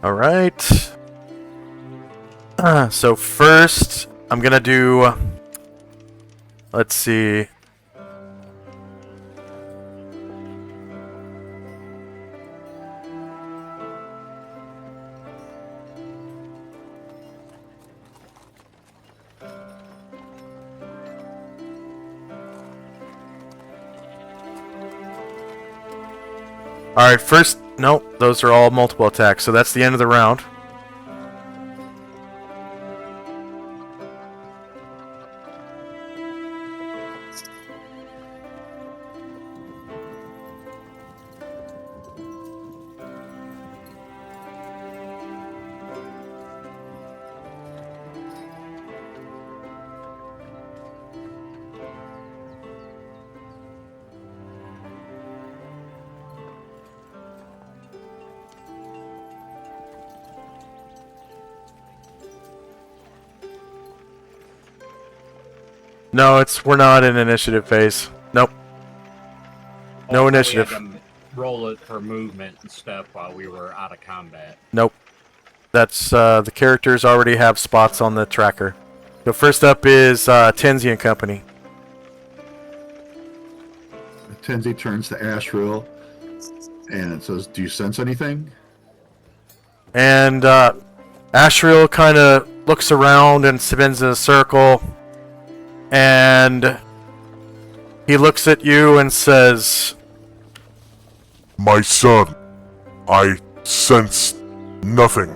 All right. So first, I'm gonna do. Let's see. All right. First, nope. Those are all multiple attacks. So that's the end of the round. No, we're not in initiative phase. Nope. No initiative. We had to roll it for movement and stuff while we were out of combat. Nope. That's the characters already have spots on the tracker. So first up is Tenzi and Company. Tenzi turns to Ashril and says, "Do you sense anything?" And Ashril kind of looks around and spins in a circle. And he looks at you and says, My son, I sense nothing.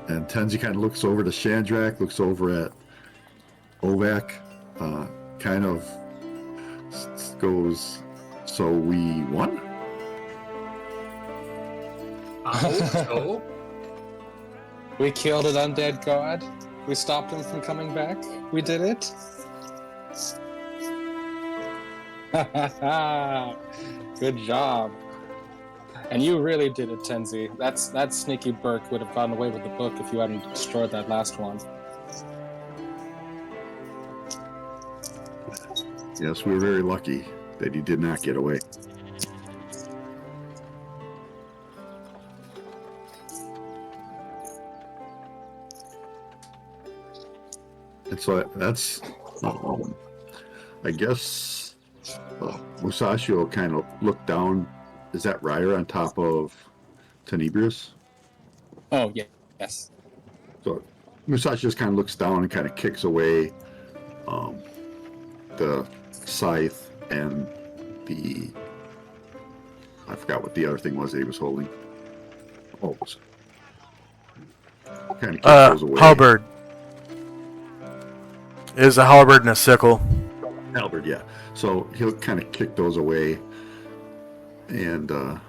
And Tenzi kind of looks over to Shandrak, looks over at Ovak, kind of goes, "So we won?" I hope so. We killed an undead god. We stopped him from coming back. We did it. Good job. And you really did it, Tenzi. That sneaky Burke would have gotten away with the book if you hadn't destroyed that last one. Yes, we were very lucky that he did not get away. And so that's, I guess, Musashi will kind of look down. Is that Ryer on top of Tenebrius? Oh, yeah. Yes. So Musashi just kind of looks down and kind of kicks away the scythe and the, I forgot what the other thing was that he was holding. Oh, kind of kicks those away. halberd. Is a halberd and a sickle. Halberd, yeah. So he'll kind of kick those away, and I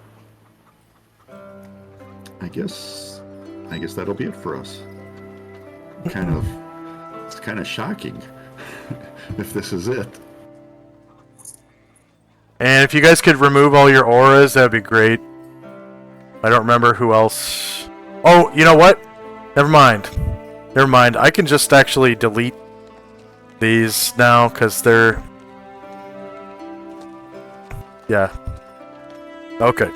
guess that'll be it for us. It's kind of shocking if this is it. And if you guys could remove all your auras, that'd be great. I don't remember who else. Oh, you know what? Never mind. I can just actually delete these now because they're. Yeah. Okay.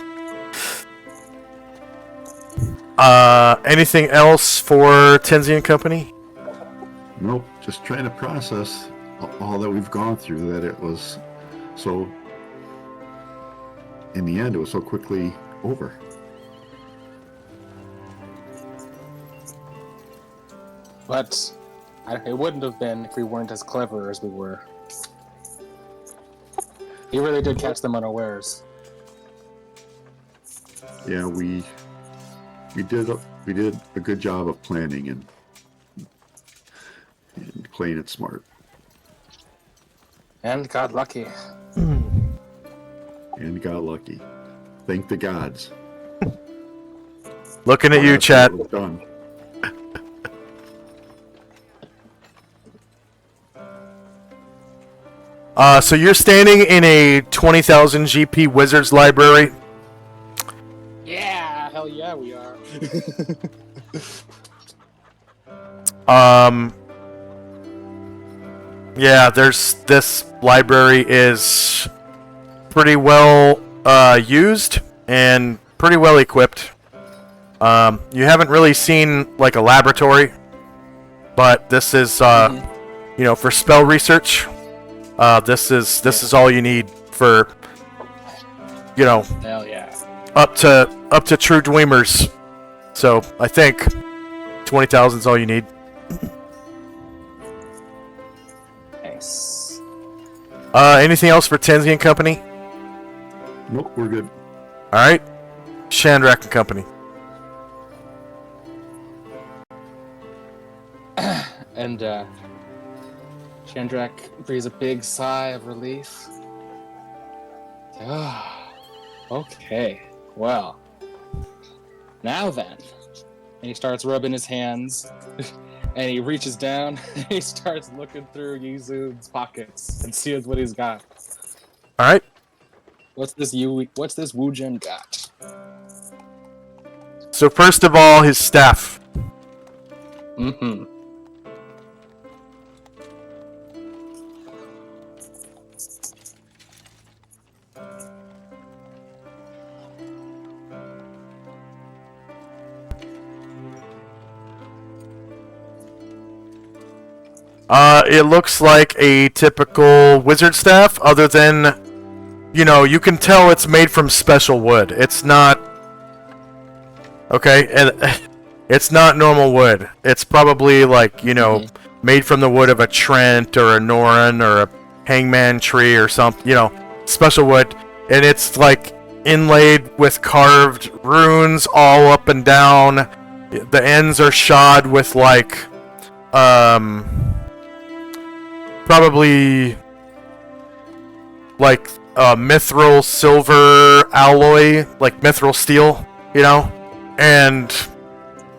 Anything else for Tenzi and Company? Nope. Just trying to process all that we've gone through. That it was so. In the end, it was so quickly over. But it wouldn't have been if we weren't as clever as we were. You really did catch them unawares. Yeah, we did a good job of planning and playing it smart. And got lucky. And got lucky. Thank the gods. Looking at you, That's chat. what was done. So you're standing in a 20,000 GP Wizards library. Yeah, hell yeah, we are. Yeah, this library is pretty well used and pretty well equipped. You haven't really seen like a laboratory, but this is for spell research. This is all you need for Hell yeah. up to true Dweemers. So I think 20,000 is all you need. Nice. Anything else for Tenzi and Company? Nope, we're good. All right, Shandrak and Company. And Chandrak breathes a big sigh of relief. Ah, okay. Well, now then. And he starts rubbing his hands, and he reaches down, and he starts looking through Yizun's pockets and sees what he's got. All right. What's this Wujin got? So first of all, his staff. Mm-hmm. It looks like a typical wizard staff, other than, you can tell it's made from special wood. It's not... Okay, and it's not normal wood. It's probably like, made from the wood of a Trent or a Norin or a hangman tree or something, special wood. And it's like inlaid with carved runes all up and down. The ends are shod with like, probably like mithril silver alloy, like mithril steel, and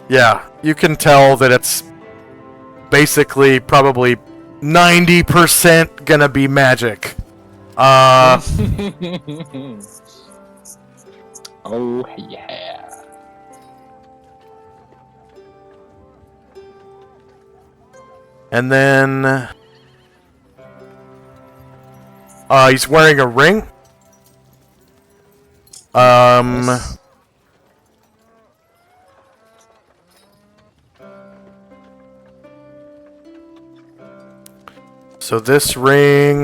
yeah, you can tell that it's basically probably 90% gonna be magic. Oh yeah. And then he's wearing a ring. Nice. So this ring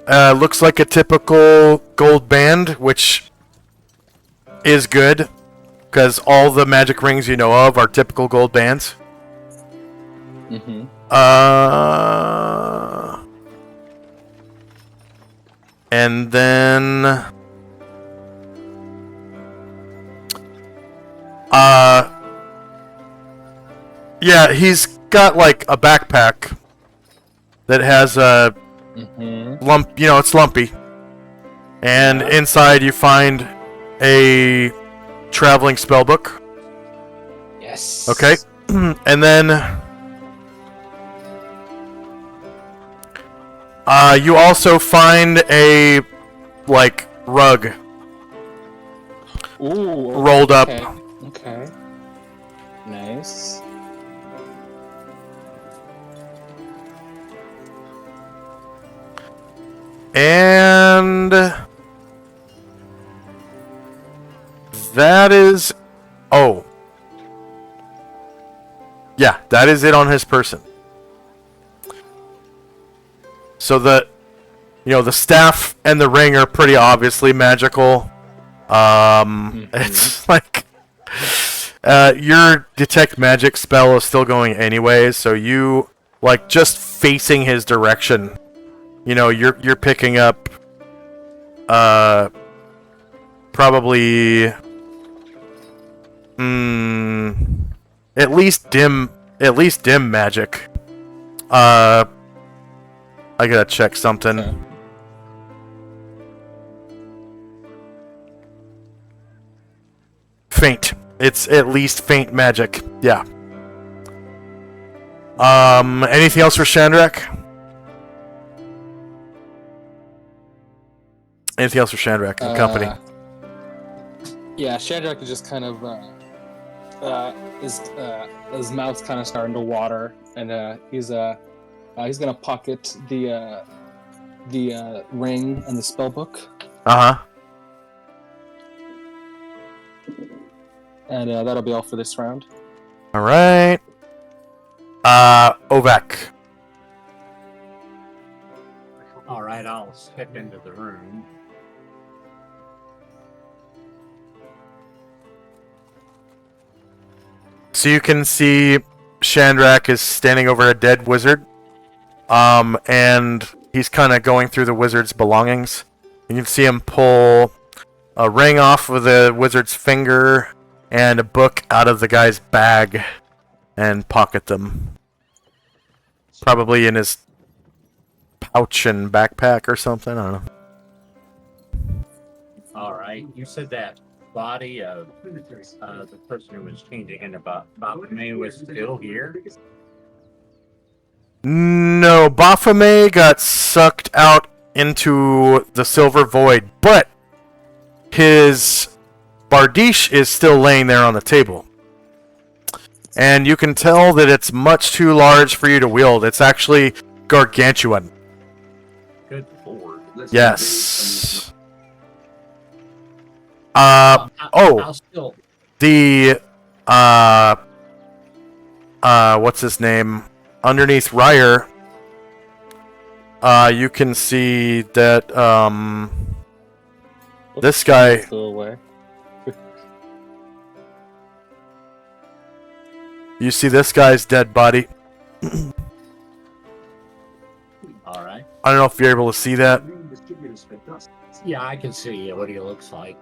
looks like a typical gold band, which is good, because all the magic rings you know of are typical gold bands. Mm-hmm. And then yeah, he's got like a backpack that has a lump, it's lumpy. And inside you find a traveling spellbook. Yes. Okay. And then you also find a like rug Ooh, rolled up. Okay. Nice. And that is... Oh. Yeah, that is it on his person. So the staff and the ring are pretty obviously magical. It's like... your detect magic spell is still going anyways, so you, like, just facing his direction, you're picking up, probably, at least dim magic. I gotta check something. Okay. faint. It's at least faint magic. Yeah. Anything else for Shandrak? Anything else for Shandrak and company? Yeah, Shadrach is just kind of his mouth's kind of starting to water, and he's gonna pocket the ring and the spell book, and that'll be all for this round. All right. Ovek. All right, I'll step into the room. So you can see Shandrak is standing over a dead wizard, and he's kind of going through the wizard's belongings. You can see him pull a ring off of the wizard's finger and a book out of the guy's bag and pocket them. Probably in his pouch and backpack or something, I don't know. All right, you said that body of the person who was changing into Baphomet was still here? No, Baphomet got sucked out into the Silver Void, but his Bardiche is still laying there on the table. And you can tell that it's much too large for you to wield. It's actually gargantuan. Good lord. Yes. I'll still... The what's his name? Underneath Ryer, you can see that this guy. Still away. You see this guy's dead body. All right. I don't know if you're able to see that. Yeah, I can see what he looks like.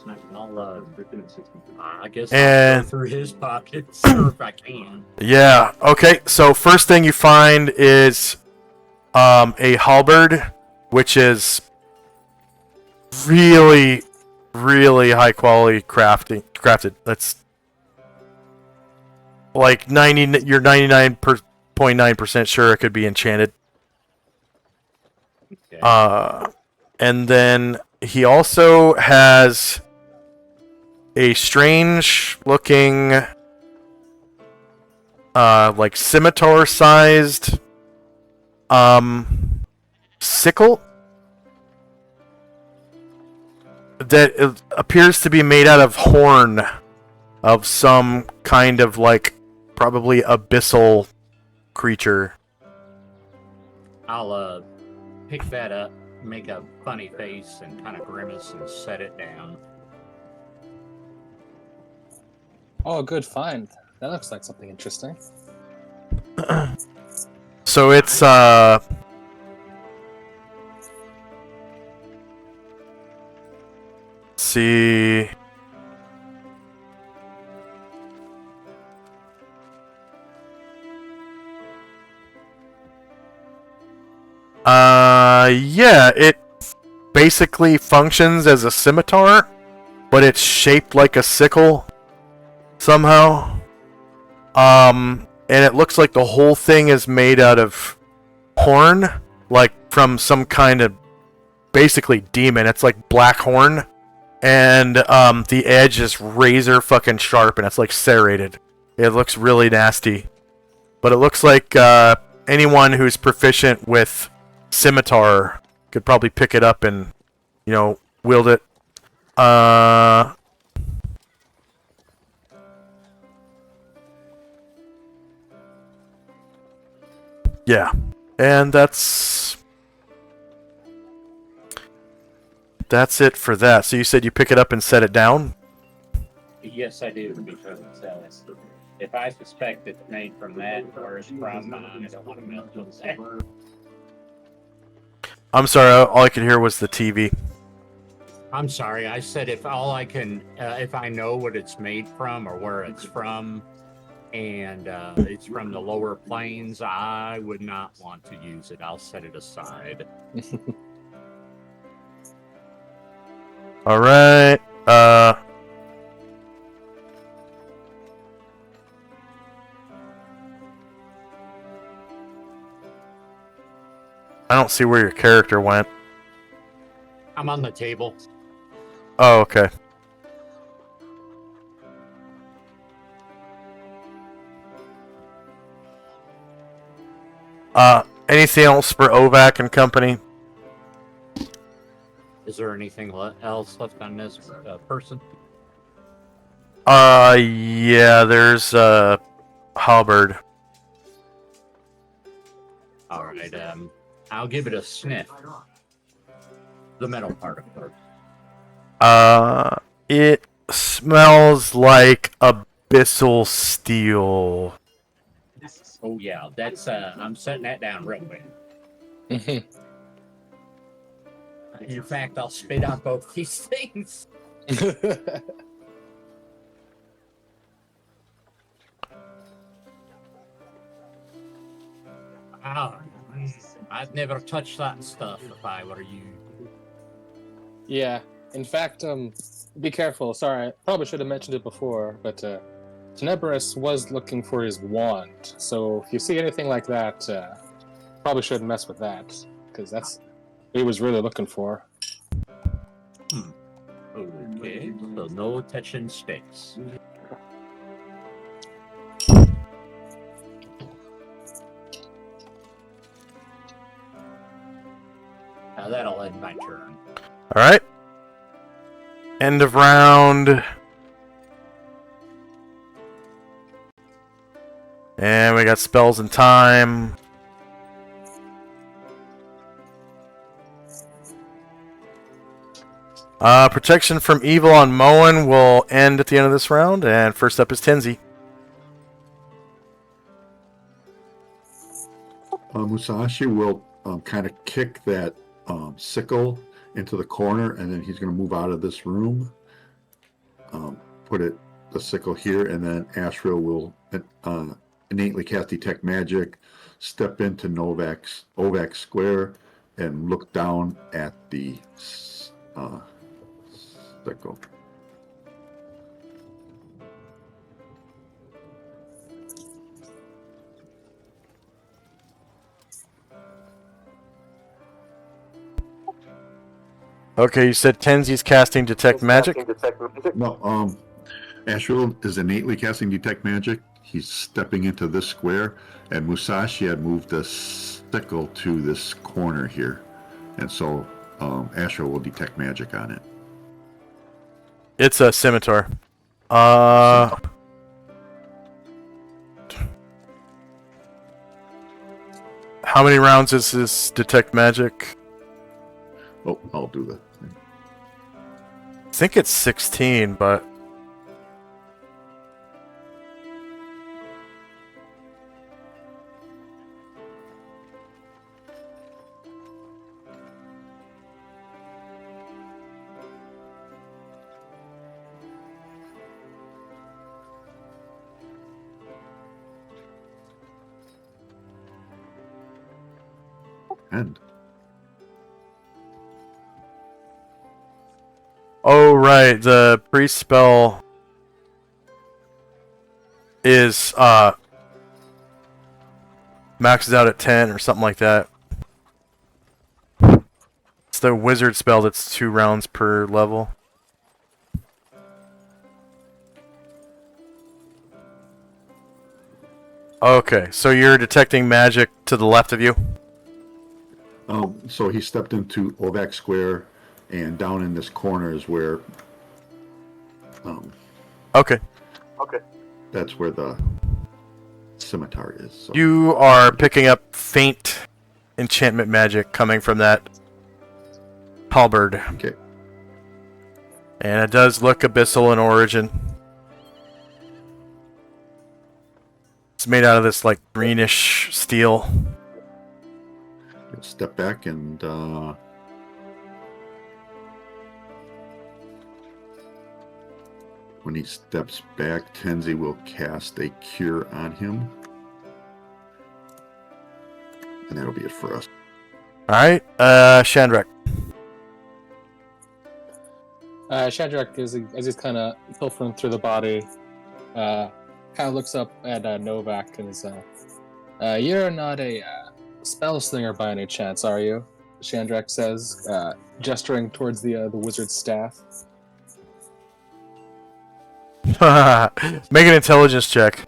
I guess I'll go through his pockets if I can. Yeah. Okay. So first thing you find is a halberd, which is really, really high quality crafted. That's like 90. You're 99.9% sure it could be enchanted. Okay. And then he also has a strange looking like scimitar sized sickle that appears to be made out of horn of some kind of like probably abyssal creature. I'll pick that up, make a funny face, and kind of grimace and set it down. Oh, good find. That looks like something interesting. So it's see. Yeah, it basically functions as a scimitar, but it's shaped like a sickle somehow. And it looks like the whole thing is made out of horn, like from some kind of basically demon. It's like black horn, and the edge is razor fucking sharp, and it's like serrated. It looks really nasty, but it looks like anyone who's proficient with scimitar could probably pick it up and, you know, wield it. Yeah, and that's it for that. So you said you pick it up and set it down? Yes, I do. Because if I suspect it's made from that or it's from, I don't want to melt it. I'm sorry, all I could hear was the TV. I'm sorry. I said if all I can, if I know what it's made from or where it's from, and it's from the lower planes, I would not want to use it. I'll set it aside. Alright. I don't see where your character went. I'm on the table. Oh, okay. Anything else for Ovac and company? Is there anything else left on this person? Yeah, there's, halberd. Alright, I'll give it a sniff. The metal part of it. It smells like abyssal steel. Oh yeah, that's I'm setting that down real quick. In fact, I'll spit out both these things. I'd never touch that stuff if I were you. Yeah. In fact, be careful. Sorry, I probably should have mentioned it before, but Tenebris was looking for his wand. So if you see anything like that, probably shouldn't mess with that, because that's what he was really looking for. Okay, so no touching sticks. Now that'll end my turn. Alright. End of round. And we got spells and time. Protection from evil on Moen will end at the end of this round. And first up is Tenzi. Musashi will kind of kick that sickle into the corner, and then he's going to move out of this room. Put the sickle here, and then Ashra will innately cast Detect Magic, step into Ovac Square, and look down at the sickle. Okay, you said Tenzi's casting Detect Magic? No, Ashra is innately casting Detect Magic. He's stepping into this square, and Musashi had moved the sickle to this corner here. And so Ashra will Detect Magic on it. It's a scimitar. How many rounds is this Detect Magic? Oh, I'll do that. I think it's 16, but... And Oh, right. The priest spell is maxes out at 10 or something like that. It's the wizard spell that's 2 rounds per level. Okay, so you're detecting magic to the left of you? so he stepped into Ovac Square, and down in this corner is where Okay. that's where the scimitar is. So. You are picking up faint enchantment magic coming from that halberd. Okay. And it does look abyssal in origin. It's made out of this like greenish steel. Step back and when he steps back, Tenzi will cast a cure on him. And that'll be it for us. Alright, Shandrak. Shadrach, as he's kind of pilfering through the body, kind of looks up at Novak and is, "You're not a spell slinger by any chance, are you?" Shadrach says, gesturing towards the wizard's staff. Make an intelligence check.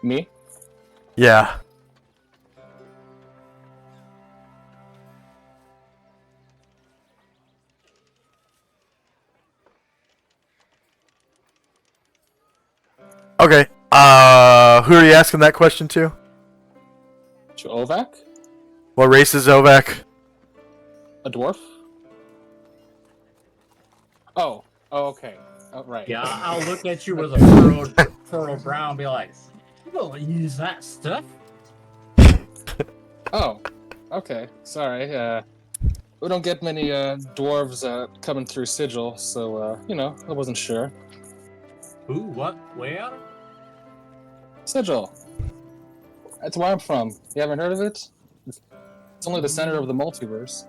Me? Yeah. Okay. Who are you asking that question to? To Ovak? What race is Ovak? A dwarf? Oh, okay. Oh, right. Yeah, I'll look at you with a furrowed brow and be like, "You don't use that stuff." Oh, okay. Sorry. We don't get many dwarves coming through Sigil, so I wasn't sure. Who? What? Where? Sigil. That's where I'm from. You haven't heard of it? It's only the center of the multiverse.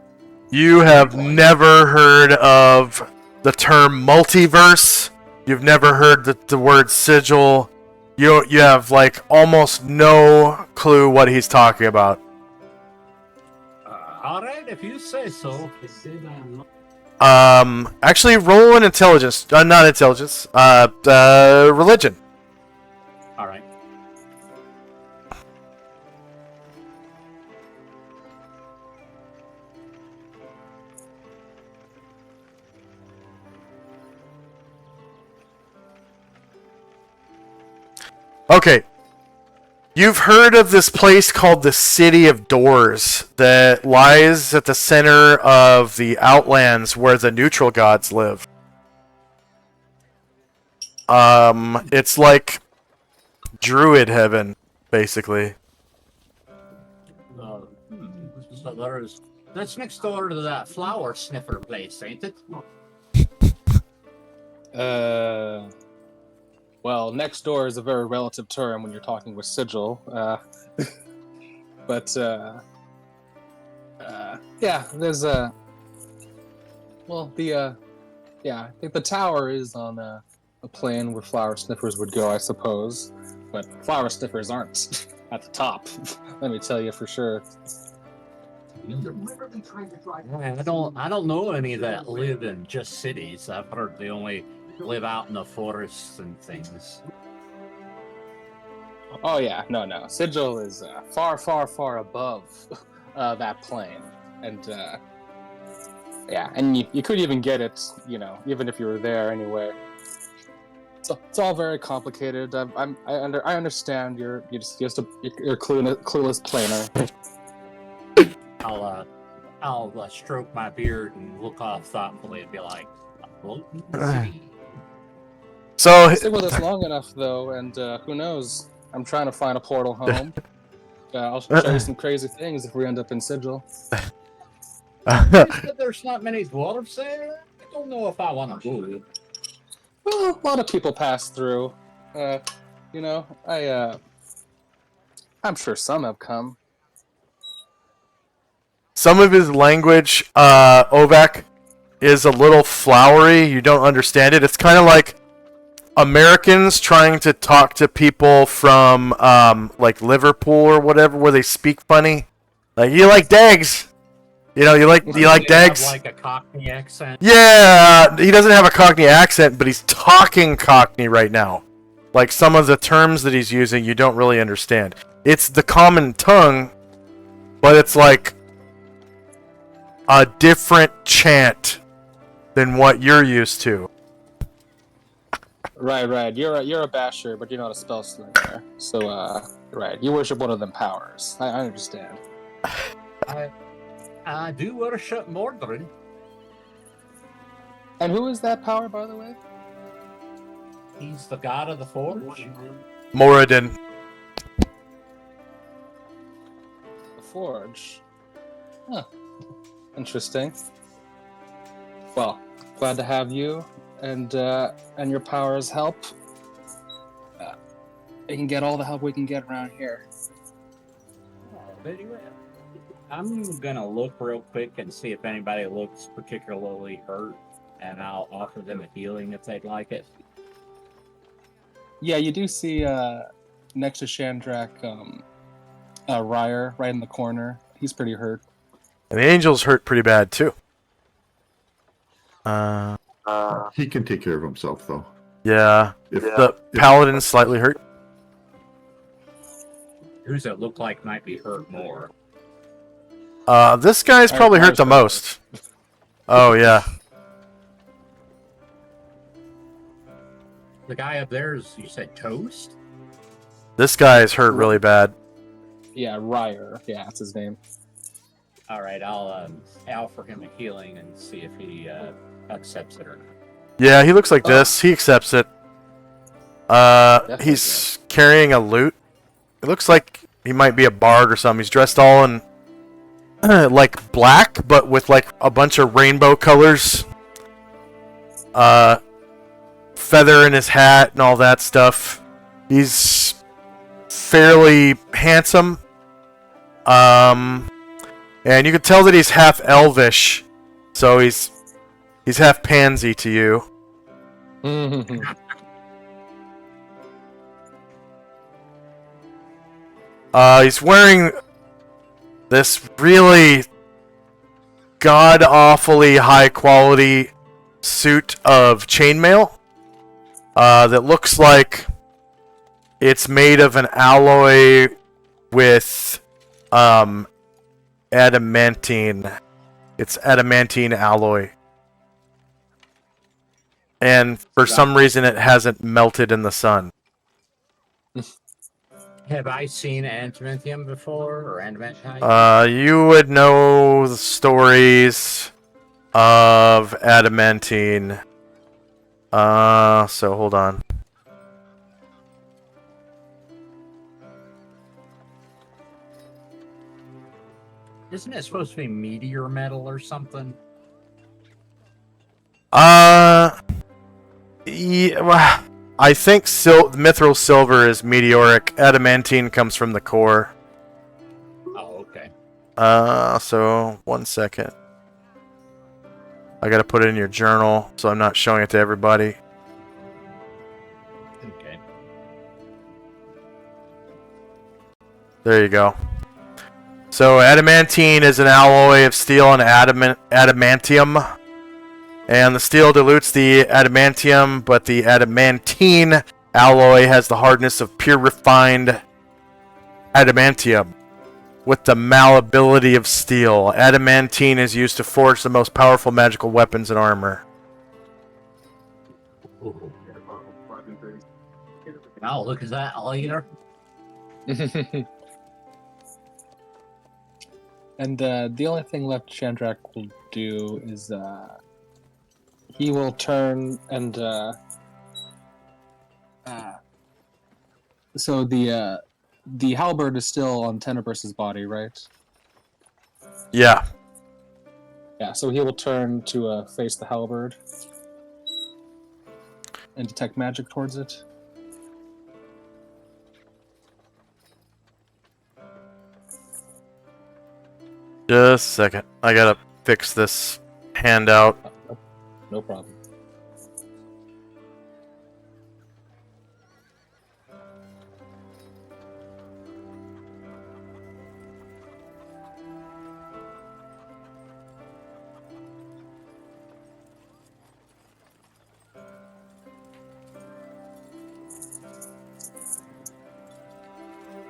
You have never heard of the term multiverse. You've never heard the word sigil. You have like almost no clue what he's talking about. All right, if you say so. Actually, roll an intelligence. Not intelligence. Religion. All right. Okay. You've heard of this place called the City of Doors that lies at the center of the Outlands where the neutral gods live. It's like druid heaven, basically. So that's next door to that flower sniffer place, ain't it? Well, next door is a very relative term when you're talking with Sigil. But yeah, there's I think the tower is on a plane where flower sniffers would go, I suppose. But flower sniffers aren't at the top. Let me tell you for sure. I don't know any that live in just cities. I've heard they only live out in the forests and things. Oh yeah, no. Sigil is far, far, far above that plane, and and you could even get it, even if you were there anyway. So it's all very complicated. I understand you're clueless planer. I'll stroke my beard and look off thoughtfully and be like, So Stick with us long enough though, and who knows? I'm trying to find a portal home. I'll show you some crazy things if we end up in Sigil. you said there's not many dwarves there? I don't know if I want to go. Well, a lot of people pass through. I'm sure some have come. some of his language, Ovak, is a little flowery. You don't understand it. It's kind of like Americans trying to talk to people from like Liverpool or whatever, where they speak funny. Like, you like dags? You like dags? Like a Cockney accent. Yeah, he doesn't have a Cockney accent, but he's talking Cockney right now. Like, some of the terms that he's using, you don't really understand. It's the common tongue, but it's like a different chant than what you're used to. Right. You're a basher, but you're not a spell slinger. So, right, you worship one of them powers. I understand. I do worship Mordred. And who is that power, by the way? He's the god of the forge. Moradin. The Forge. Huh. Interesting. Well, glad to have you and your powers help. We can get all the help we can get around here. Oh, very well. I'm gonna look real quick and see if anybody looks particularly hurt, and I'll offer them a healing if they'd like it. Yeah, you do see next to Shandrak, Ryer right in the corner. He's pretty hurt. And the angel's hurt pretty bad too. He can take care of himself, though. Yeah. If The paladin's slightly hurt. Who's it look like might be hurt more? This guy's probably hurt the most. Oh yeah. The guy up there is, you said Toast? This guy's hurt really bad. Yeah, Ryer. Yeah, that's his name. All right, I'll offer him a healing and see if he accepts it or not. Yeah, he looks like this. He accepts it. He's carrying a lute. It looks like he might be a bard or something. He's dressed all in like black, but with like a bunch of rainbow colors. Feather in his hat and all that stuff. He's fairly handsome. And you can tell that he's half elvish, so he's half pansy to you. He's wearing this really god-awfully high-quality suit of chainmail that looks like it's made of an alloy with adamantine. It's adamantine alloy. And for some reason it hasn't melted in the sun. Have I seen adamantium before, or adamantine? You would know the stories of adamantine. So hold on. Isn't it supposed to be meteor metal or something? Yeah, well, I think mithril silver is meteoric. Adamantine comes from the core. Oh, okay. So 1 second. I gotta put it in your journal, so I'm not showing it to everybody. Okay. There you go. So adamantine is an alloy of steel and adamantium. And the steel dilutes the adamantium, but the adamantine alloy has the hardness of pure refined adamantium with the malleability of steel. Adamantine is used to forge the most powerful magical weapons and armor. I'll look at that later. And the only thing left Shandrak will do is he will turn and so the halberd is still on Tenebrus's body, right? Yeah. Yeah, so he will turn to face the halberd and detect magic towards it. Just a second. I gotta fix this handout. No problem.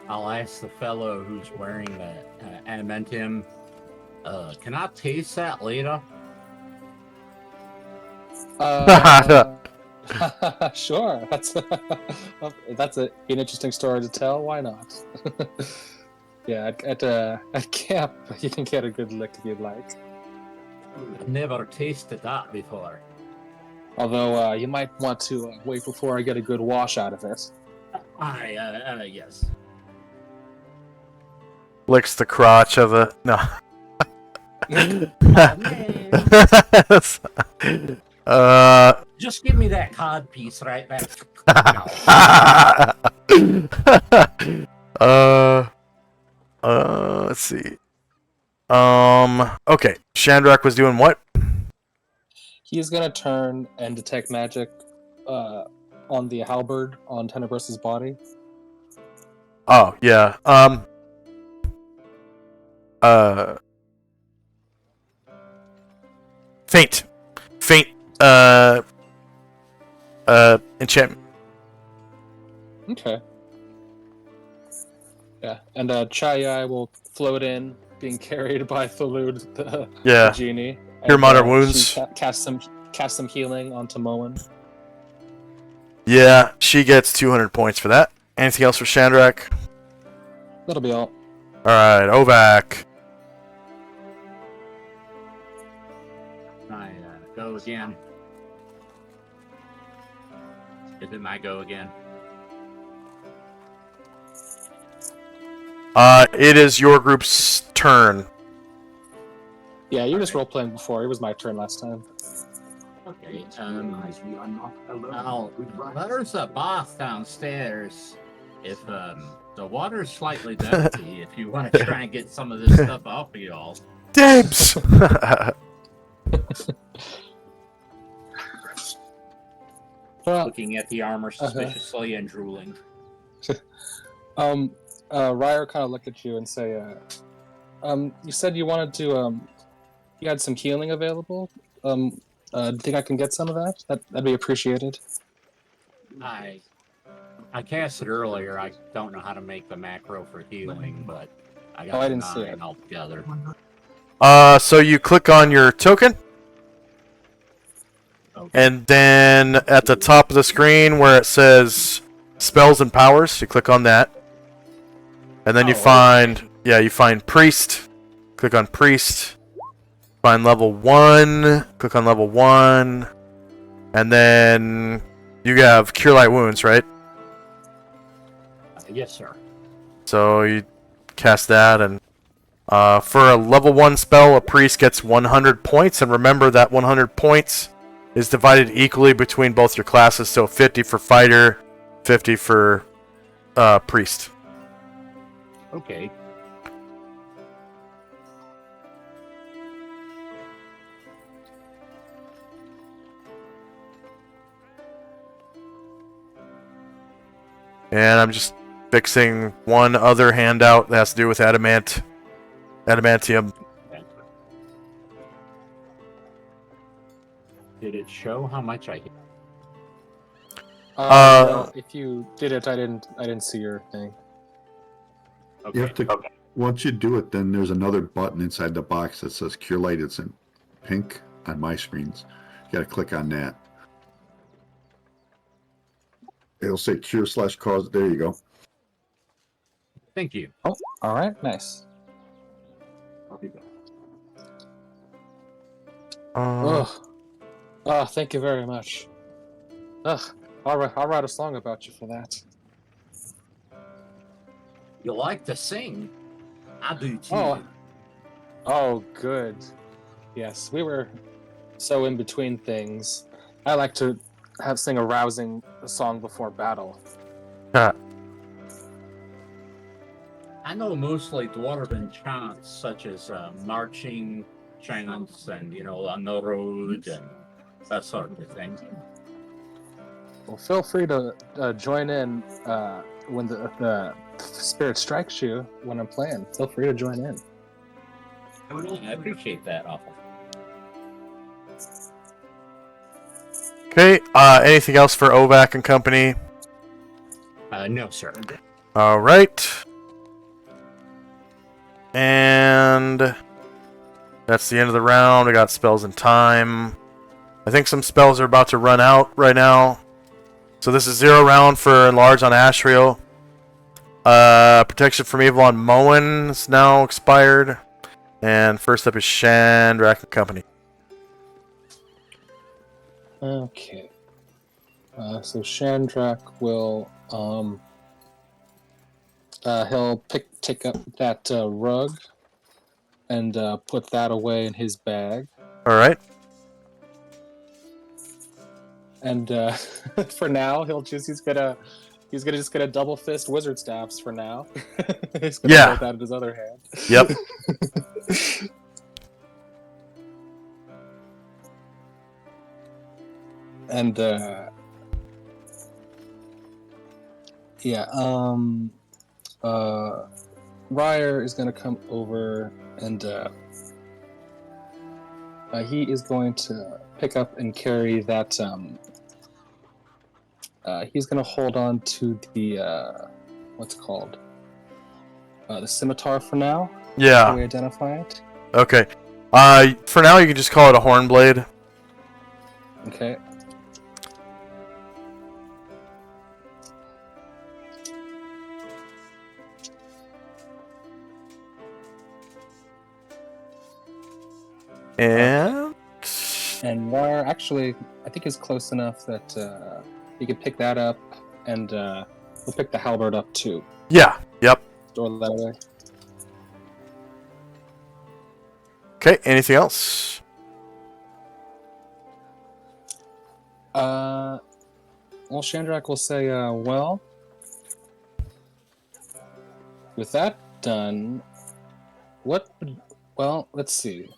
I'll ask the fellow who's wearing the adamantium, can I taste that later? Sure. That's an interesting story to tell. Why not? Yeah, at camp, you can get a good lick if you'd like. I've never tasted that before. Although you might want to wait before I get a good wash out of it. Yes. Licks the crotch of the... No. Just give me that cod piece right back. Let's see. Okay. Shandrak was doing what? He's gonna turn and detect magic on the halberd on Tenebros's body. Oh, yeah. Faint. Faint, enchantment. Okay. Yeah, and Chai will float in, being carried by Thalud, the Yeah. genie. Cure and, minor she wounds. cast some healing onto Moen. Yeah, she gets 200 points for that. Anything else for Shandrak? That'll be all. Alright, Ovak. I go again. Is it my go again? It is your group's turn. Yeah, you were just role playing before. It was my turn last time. Okay. There's a bath downstairs. If the water's slightly dirty, if you want to try and get some of this stuff off of y'all. Dibs! Well, Looking at the armor suspiciously and drooling. Ryer kind of look at you and say, you said you wanted to, you had some healing available. Do you think I can get some of that? That'd be appreciated. I cast it earlier. I don't know how to make the macro for healing, but I got I didn't see 9 it. altogether. So you click on your token, Okay. and then at the top of the screen where it says spells and powers, you click on that. And then you find priest. Click on priest. Find level 1. Click on level 1. And then you have cure light wounds, right? Yes, sir. So you cast that, and for a level 1 spell, a priest gets 100 points. And remember that 100 points is divided equally between both your classes. So 50 for fighter, 50 for priest. Okay. And I'm just fixing one other handout that has to do with adamantium. Did it show how much I hit? No, if you did it, I didn't see your thing. Okay. You have to. Once you do it, then there's another button inside the box that says Cure Light. It's in pink on my screens. You got to click on that. It'll say Cure/Cause. There you go. Thank you. Oh, all right, nice. Thank you very much. I'll write a song about you for that. You like to sing? I do too. Oh, good. Yes, we were so in between things. I like to sing a rousing song before battle. I know mostly dwarven chants, such as marching chants and, on the road and that sort of thing. Well, feel free to join in when the spirit strikes you when I'm playing. Feel free to join in. I appreciate that awful. Okay, anything else for Ovak and company? No, sir. Alright. And that's the end of the round. We got spells and time. I think some spells are about to run out right now. So this is 0 round for Enlarge on Ashriel. Protection from Evil on Moen is now expired. And first up is Shandrak and company. Okay. So Shandrak will he'll take up that rug and put that away in his bag. Alright. And for now, he's gonna just get a double fist wizard staffs for now. He's gonna hold that in his other hand. Yep. And Ryer is gonna come over and he is going to pick up and carry that. He's gonna hold on to the what's it called? The scimitar for now. Yeah. How we identify it. Okay. For now, you can just call it a horn blade. Okay. And Wire, actually, I think is close enough that he could pick that up, and we'll pick the halberd up too. yeah, yep. Store that away. Okay. Anything else? Well, Shandrak will say, well, with that done, well, let's see.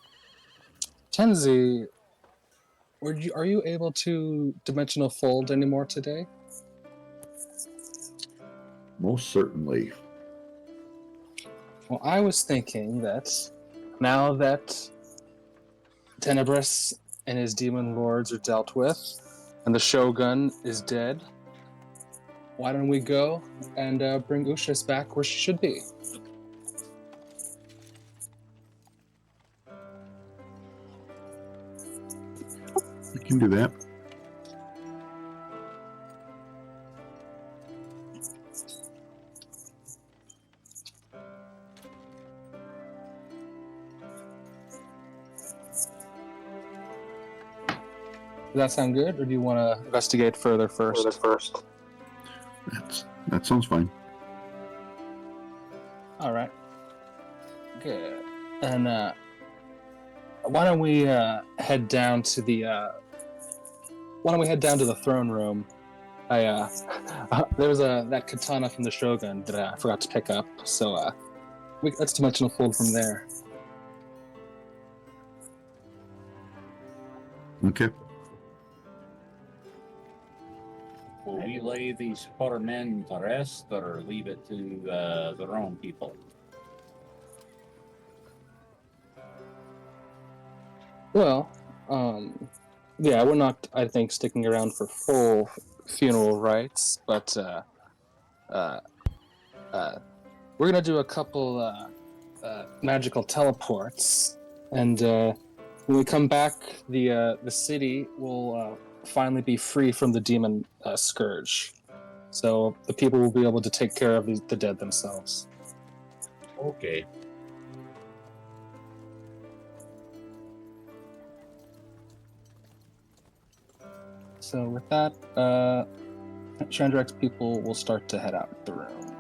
Tenzi, are you able to dimensional fold anymore today? Most certainly. Well, I was thinking that now that Tenebris and his demon lords are dealt with, and the Shogun is dead, why don't we go and bring Ushas back where she should be? We can do that. Does that sound good, or do you want to investigate further first? That sounds fine. All right. Good. And why don't we head down to the throne room? There was that katana from the Shogun that I forgot to pick up, so let's dimensional fold from there. Okay. Will we lay these poor men to rest or leave it to their own people? Well, yeah, we're not, I think, sticking around for full funeral rites, but we're gonna do a couple magical teleports, and when we come back, the city will finally be free from the demon scourge. So the people will be able to take care of the dead themselves. Okay. So with that, Chandrak's people will start to head out the room.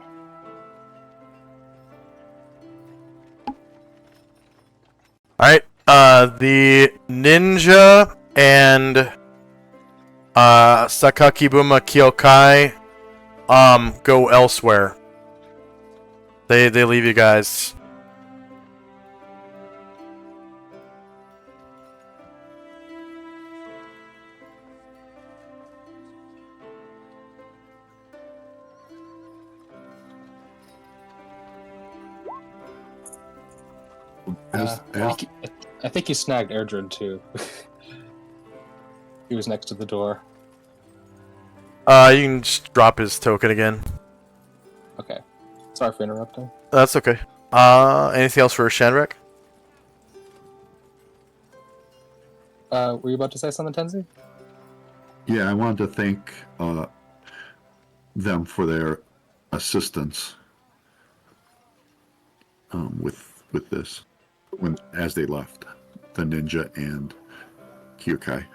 Alright, the ninja and Sakakibuma Kyokai go elsewhere. They leave you guys. I think he snagged Erdrin too. He was next to the door. You can just drop his token again. Okay. Sorry for interrupting. That's okay. Anything else for Shandrak? Were you about to say something, Tenzi? Yeah, I wanted to thank them for their assistance with this as they left, the ninja and Kyokai.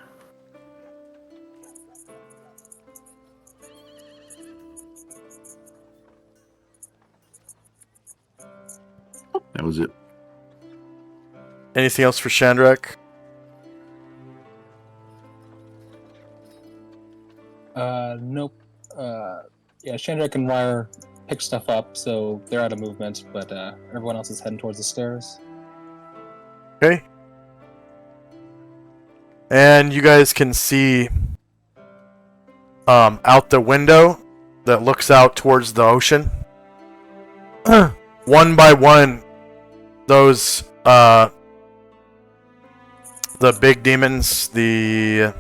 That was it. Anything else for Shandrak? Nope. Yeah, Shandrak and Ryer pick stuff up, so they're out of movement, but everyone else is heading towards the stairs. Okay. And you guys can see out the window that looks out towards the ocean. One by one, those the big demons, the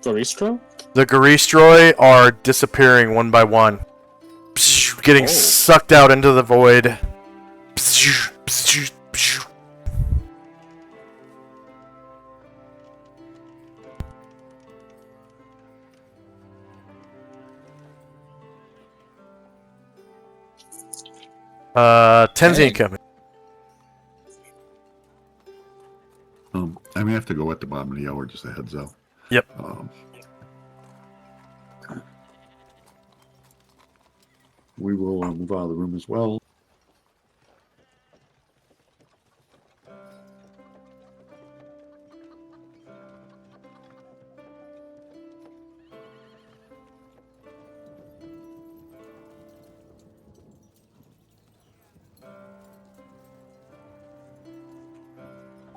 Floristro? the Garistroi are disappearing one by one, getting sucked out into the void. Tenzin coming. I may have to go at the bottom of the hour, just a heads up. Yep. We will move out of the room as well.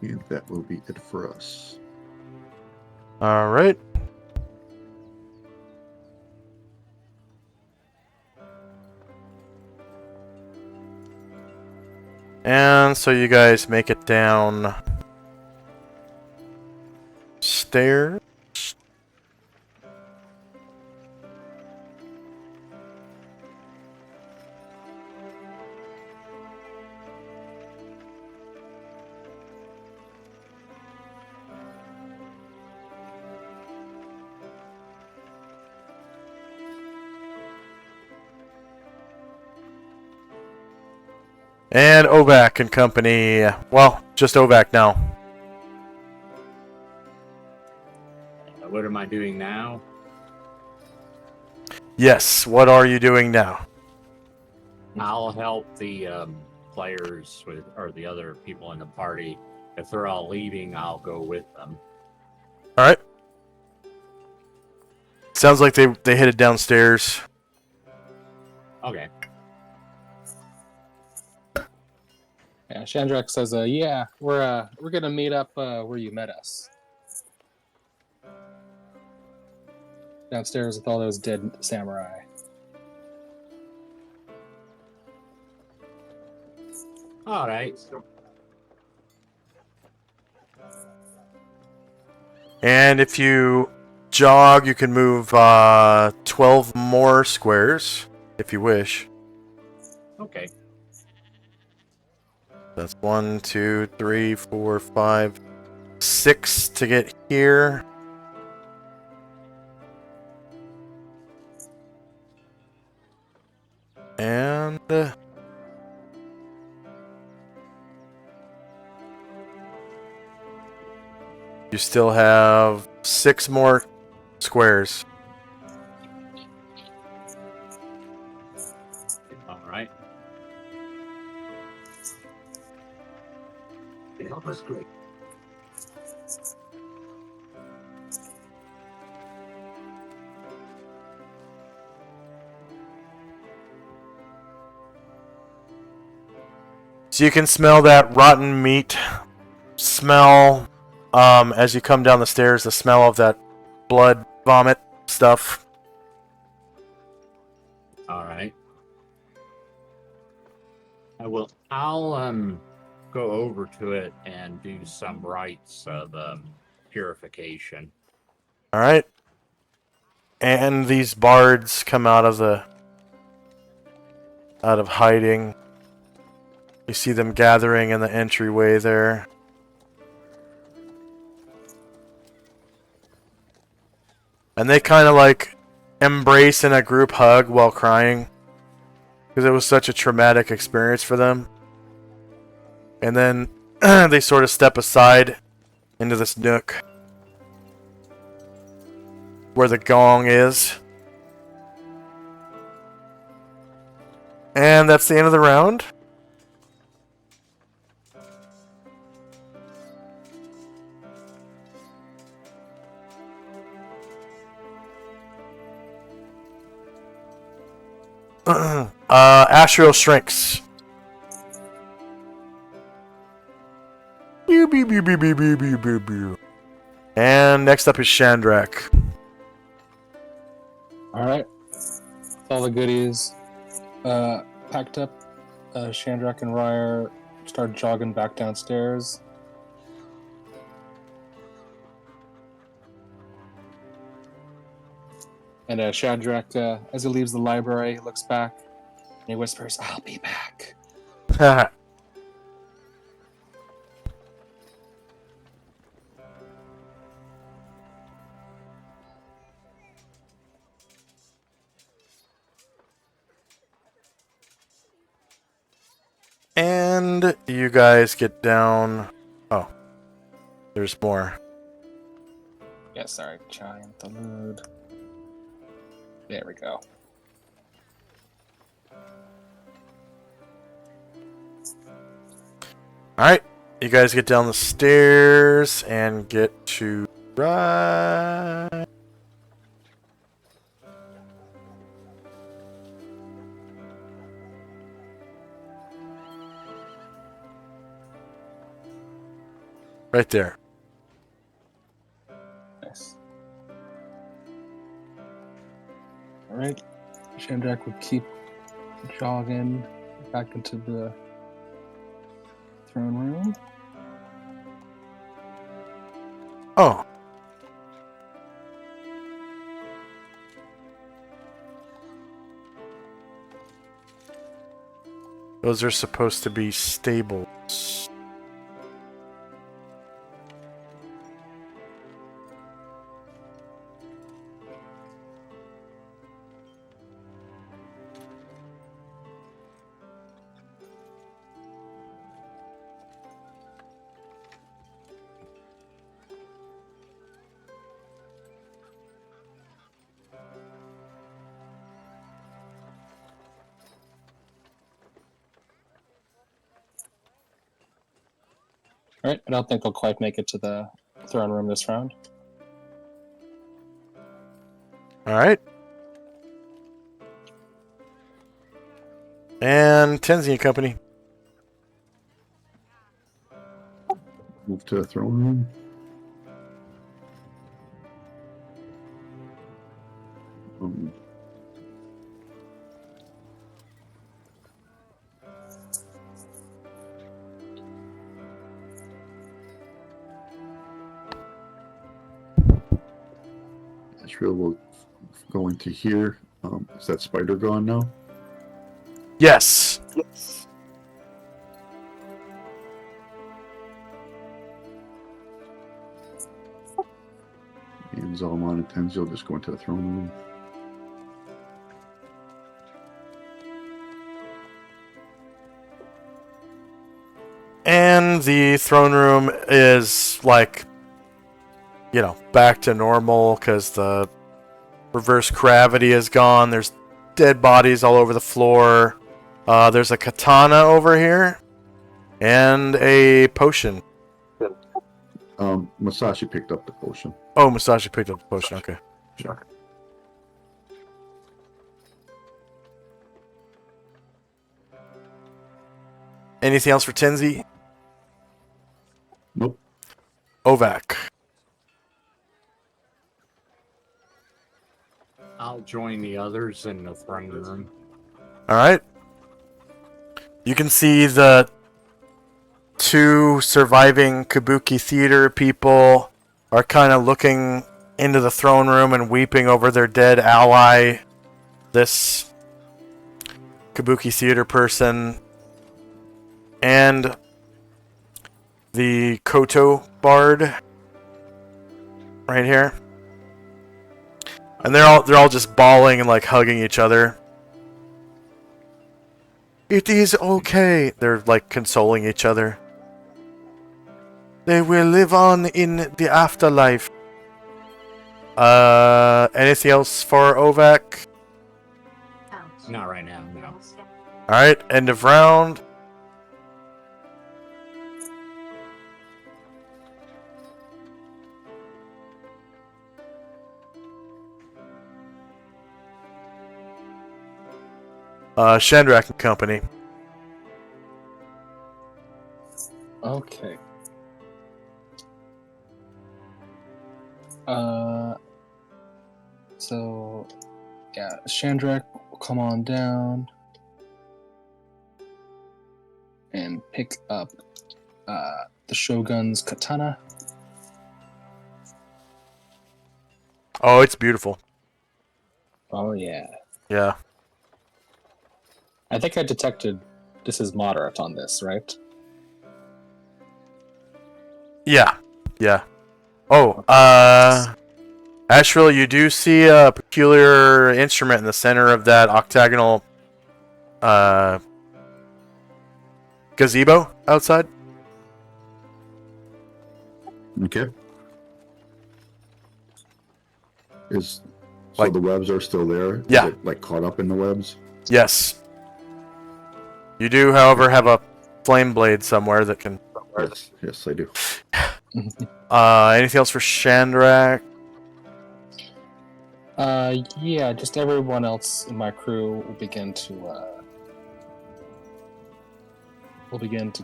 And that will be it for us. All right. And so you guys make it down stairs. And Ovac and company, well, just Ovac now. What am I doing now? Yes, what are you doing now? I'll help the players with, or the other people in the party. If they're all leaving, I'll go with them. Alright. Sounds like they headed downstairs. Okay. Yeah, Shandrak says, yeah, we're gonna meet up where you met us. Downstairs with all those dead samurai. All right. And if you jog, you can move 12 more squares, if you wish. Okay. That's 1, 2, 3, 4, 5, 6 to get here. And you still have 6 more squares. All right. That was great. So you can smell that rotten meat smell as you come down the stairs, the smell of that blood, vomit stuff. All right. I'll go over to it and do some rites of purification. All right. And these bards come out of hiding. You see them gathering in the entryway there. And they kind of like embrace in a group hug while crying, because it was such a traumatic experience for them. And then they sort of step aside into this nook where the gong is. And that's the end of the round. Astral shrinks. Pew, pew, pew, pew, pew, pew, pew, pew, pew. And next up is Shandrak. All right. All the goodies packed up. Shandrak and Ryer start jogging back downstairs. And Shandrak, as he leaves the library, he looks back and he whispers, "I'll be back." And you guys get down. Oh, there's more. Yeah, sorry, giant the load. There we go. Alright, you guys get down the stairs and get to right. Right there. Nice. Alright. Shandrak would keep jogging back into the throne room. Oh. Those are supposed to be stables. Alright, I don't think they'll quite make it to the throne room this round. Alright. And Tenzi and Company. Move to the throne room. Israel will go into here. Is that spider gone now? Yes. And Zalman and Tenzil just go into the throne room. And the throne room is like, you know, back to normal because the reverse gravity is gone. There's dead bodies all over the floor. There's a katana over here and a potion. Masashi picked up the potion. Oh, Masashi picked up the potion. Okay. Sure. Anything else for Tenzi? Nope. Ovak. I'll join the others in the throne room. Alright. You can see the two surviving Kabuki theater people are kind of looking into the throne room and weeping over their dead ally, this Kabuki theater person, and the Koto bard right here. And they're all just bawling and like hugging each other. It is okay. They're like consoling each other. They will live on in the afterlife. Anything else for Ovak? Not right now, no. Alright, end of round. Shandrak and Company. Okay. So, yeah, Chandrak will come on down and pick up the Shogun's katana. Oh, it's beautiful. Oh, yeah. Yeah. I think I detected this is moderate on this, right? Yeah. Yeah. Oh, Asheville, you do see a peculiar instrument in the center of that octagonal gazebo outside. Okay. So Like- the webs are still there? Yeah. Is it, like, caught up in the webs? Yes. You do, however, have a flame blade somewhere that can. Yes, I do. Anything else for Chandrak? Yeah, just everyone else in my crew will begin to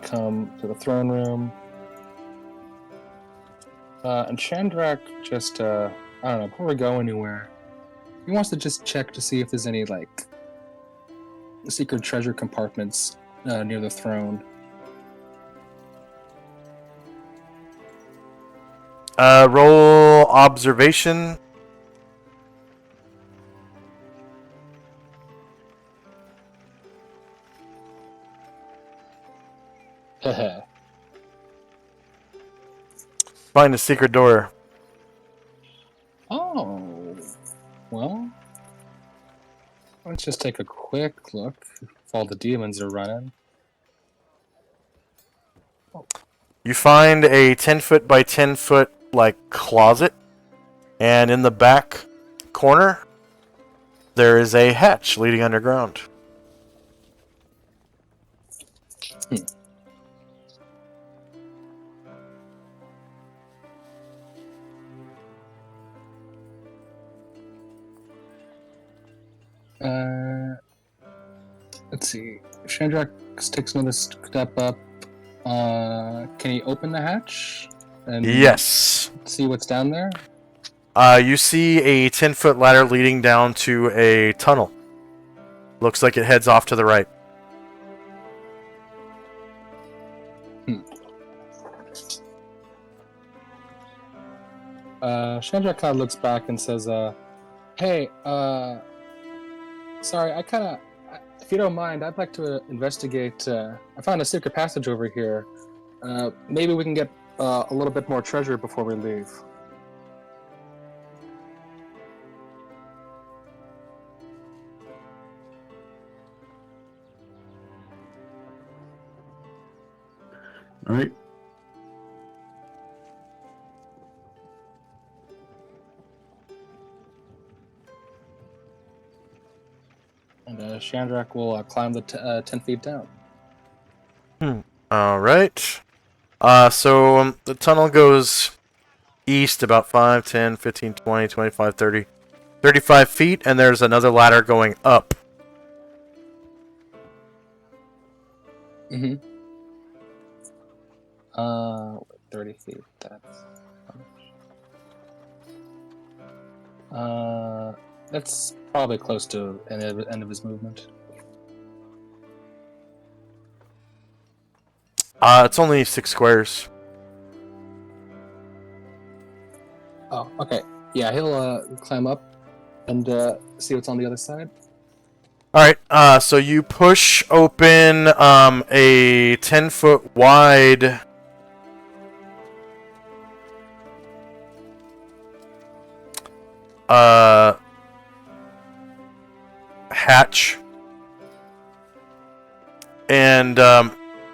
come to the throne room. And Chandrak just I don't know, before we go anywhere, he wants to just check to see if there's any like secret treasure compartments near the throne. Roll observation. Find a secret door. Oh, well, let's just take a quick look if all the demons are running. You find a 10-foot by 10-foot like closet, and in the back corner there is a hatch leading underground. Let's see. Chandrak takes another step up. Can he open the hatch and Yes. see what's down there? You see a 10-foot ladder leading down to a tunnel. Looks like it heads off to the right. Chandrak kind of looks back and says, "Hey, sorry, if you don't mind, I'd like to investigate. I found a secret passage over here. Maybe we can get a little bit more treasure before we leave." All right. And Chandrak will climb the 10 feet down. Alright. So the tunnel goes east about 5, 10, 15, 20, 25, 30, 35 feet, and there's another ladder going up. Mm-hmm. 30 feet. That's probably close to the end of his movement. It's only 6 squares. Oh, okay. Yeah, he'll climb up and see what's on the other side. Alright, so you push open a 10-foot wide hatch. And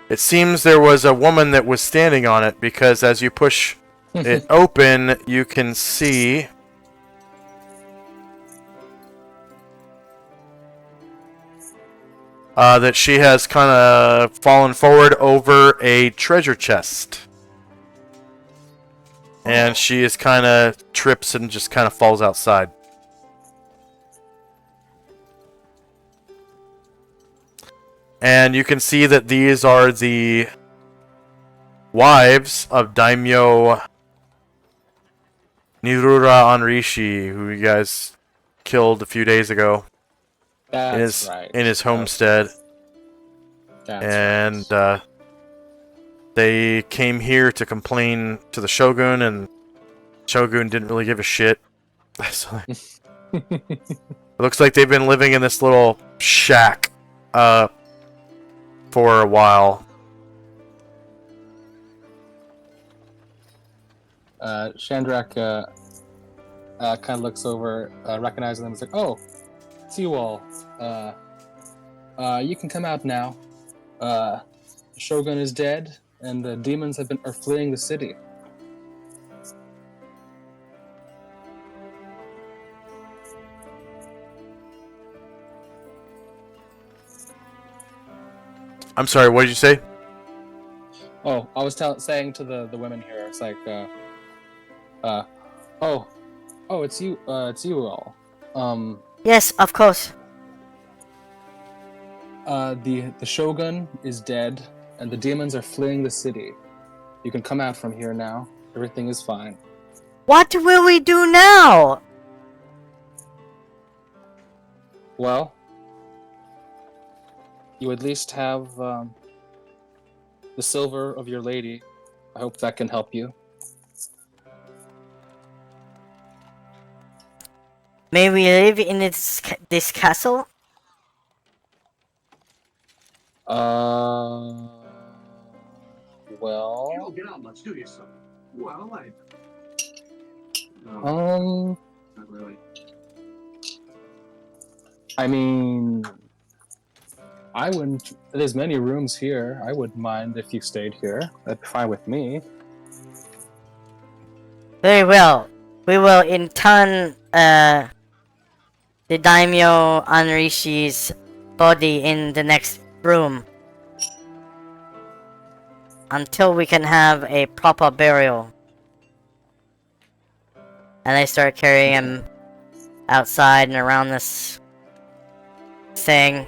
it seems there was a woman that was standing on it, because as you push it open, you can see that she has kind of fallen forward over a treasure chest. And she is kind of trips and just kind of falls outside. And you can see that these are the wives of Daimyo Nirura Anrishi, who you guys killed a few days ago That's right. in his homestead. That's And right. they came here to complain to the Shogun, and Shogun didn't really give a shit. So it looks like they've been living in this little shack for a while. Shandrak kind of looks over, recognizing them. It's like, oh, it's you all. You can come out now. Shogun is dead, and the demons are fleeing the city. I'm sorry, what did you say? Oh, I was saying to the women here, it's like, it's you all. Yes, of course. The Shogun is dead, and the demons are fleeing the city. You can come out from here now. Everything is fine. What will we do now? Well, you at least have the silver of your lady. I hope that can help you. May we live in this castle? Well, Get out, let's do this. Well, not really. I mean, I wouldn't. There's many rooms here. I wouldn't mind if you stayed here. That'd be fine with me. Very well. We will intern the daimyo Anrishi's body in the next room until we can have a proper burial. And they start carrying him outside and around this thing.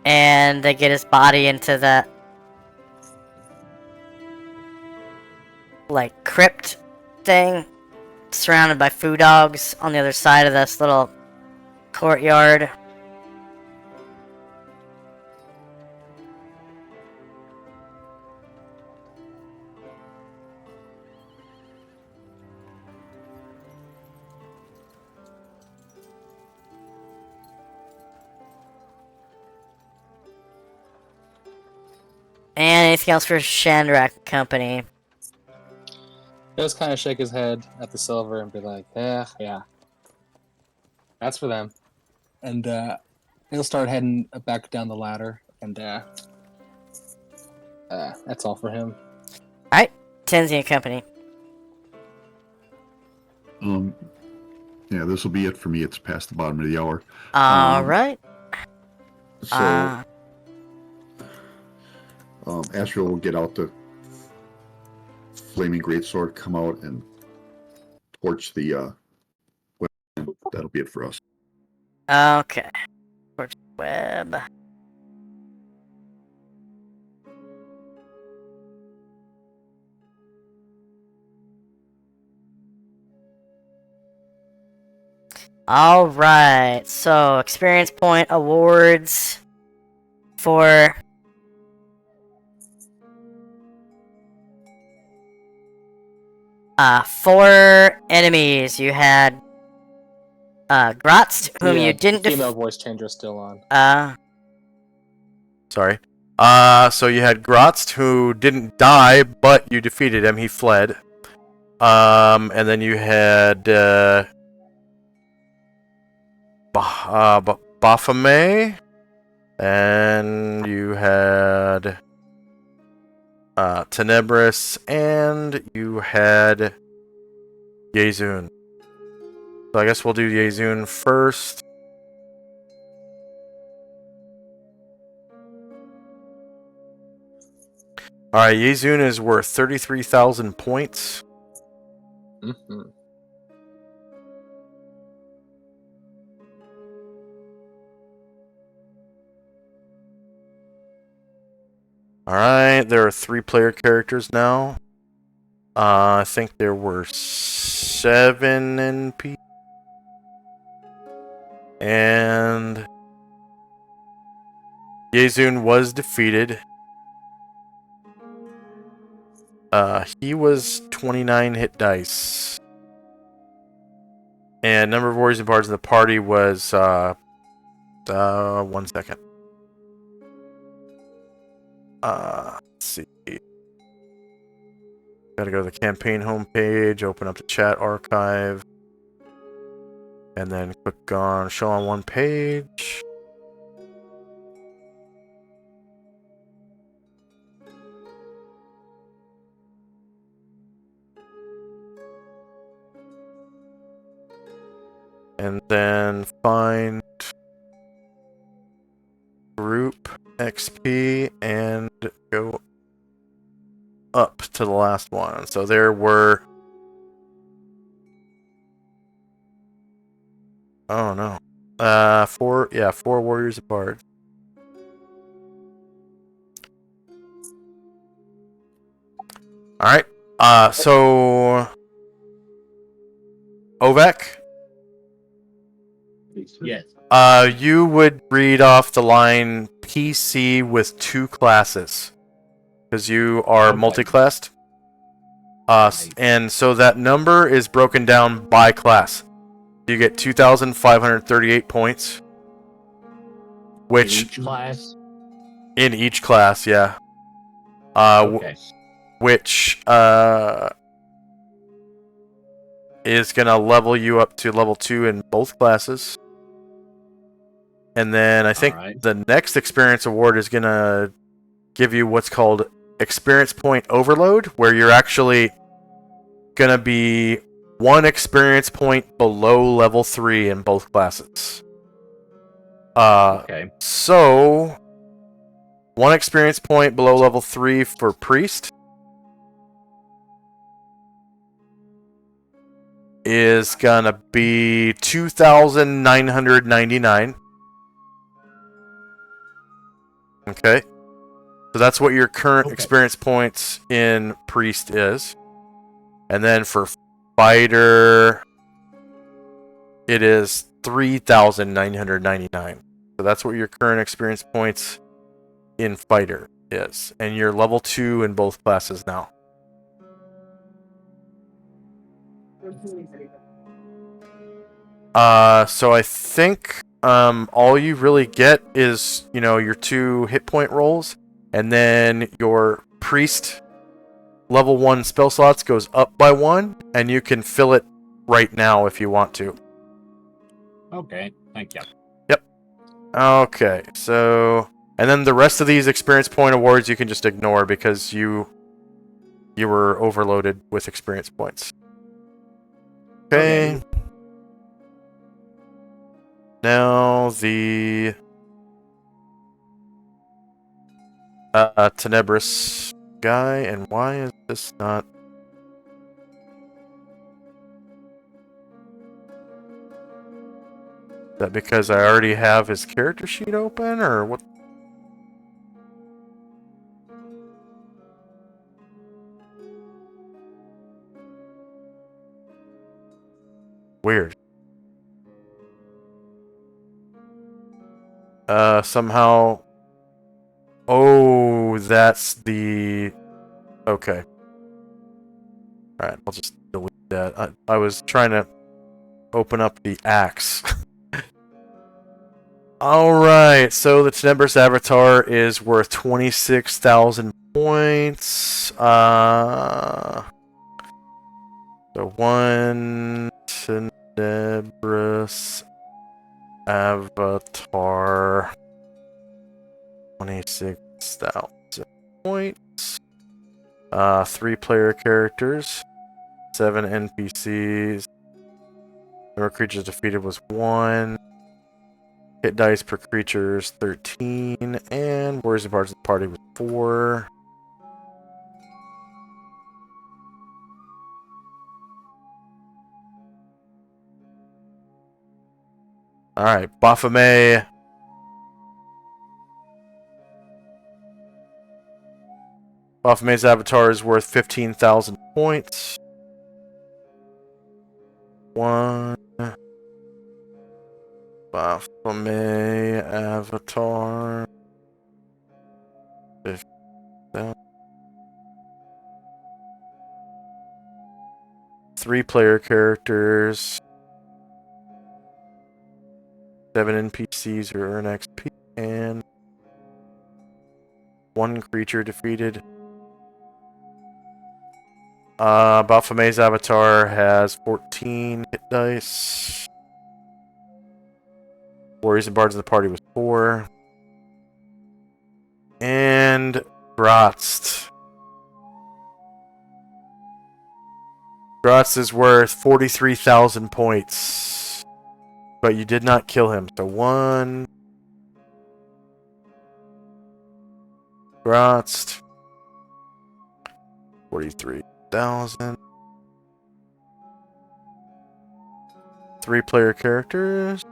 And they get his body into the like crypt thing, surrounded by food dogs on the other side of this little courtyard. And anything else for Shandrak Company? He'll just kind of shake his head at the silver and be like, yeah. That's for them. And he'll start heading back down the ladder, and that's all for him. Alright, Tenzi Company. Yeah, this will be it for me. It's past the bottom of the hour. Alright. So, Astral will get out the flaming greatsword, come out and torch the weapon. That'll be it for us. Okay. Torch web. Alright, so experience point awards for four enemies. You had Grotz, whom you didn't female voice changer still on. Sorry. So you had Grotz, who didn't die, but you defeated him. He fled. And then you had Baphomet, and you had Tenebris, and you had Yezun. So I guess we'll do Yezun first. Alright, Yezun is worth 33,000 points. Mm-hmm. Alright, there are 3 player characters now. I think there were 7 NP. And Yezun was defeated. He was 29 hit dice. And number of warriors and bards in the party was 1 second. Let's see. Gotta go to the campaign homepage, open up the chat archive, and then click on show on one page. And then find group XP and go up to the last one. So there were... Oh no. 4 warriors and bards. Alright. So Ovek? Yes. You would read off the line PC with 2 classes. Because you are Okay. multi-classed. And so that number is broken down by class. You get 2,538 points. Which... Each class? In each class, yeah. Okay. Which is gonna level you up to level 2 in both classes. And then I think the next experience award is gonna give you what's called experience point overload, where you're actually gonna be 1 experience point below level 3 in both classes. Okay. So 1 experience point below level 3 for priest is gonna be 2,999. Okay. So that's what your current experience points in priest is. And then for fighter, it is 3,999. So that's what your current experience points in fighter is. And you're level 2 in both classes now. So I think all you really get is, you know, your 2 hit point rolls, and then your priest level 1 spell slots goes up by 1, and you can fill it right now if you want to. Okay, thank you. Yep. Okay, so... And then the rest of these experience point awards you can just ignore because you were overloaded with experience points. Okay. Now the Tenebris guy, and why is this not... Is that because I already have his character sheet open, or what? Weird. Somehow... Oh, that's the... Okay. Alright, I'll just delete that. I was trying to open up the axe. Alright, so the Tenebris Avatar is worth 26,000 points. So 1 Tenebris Avatar... 26,000 points. 3 player characters. 7 NPCs. Number of creatures defeated was 1. Hit dice per creature is 13. And warriors and bards of the party was 4. Alright, Baphomet. Baphomet's avatar is worth 15,000 points. 1 Baphomet avatar. 50,000. 3 player characters. 7 NPCs who earn XP. And 1 creature defeated. Baphomet's avatar has 14 hit dice. Warriors and Bards in the party was 4. And Grotz. Grotz is worth 43,000 points. But you did not kill him. So 1. Grotz. 43,000. 3 player characters.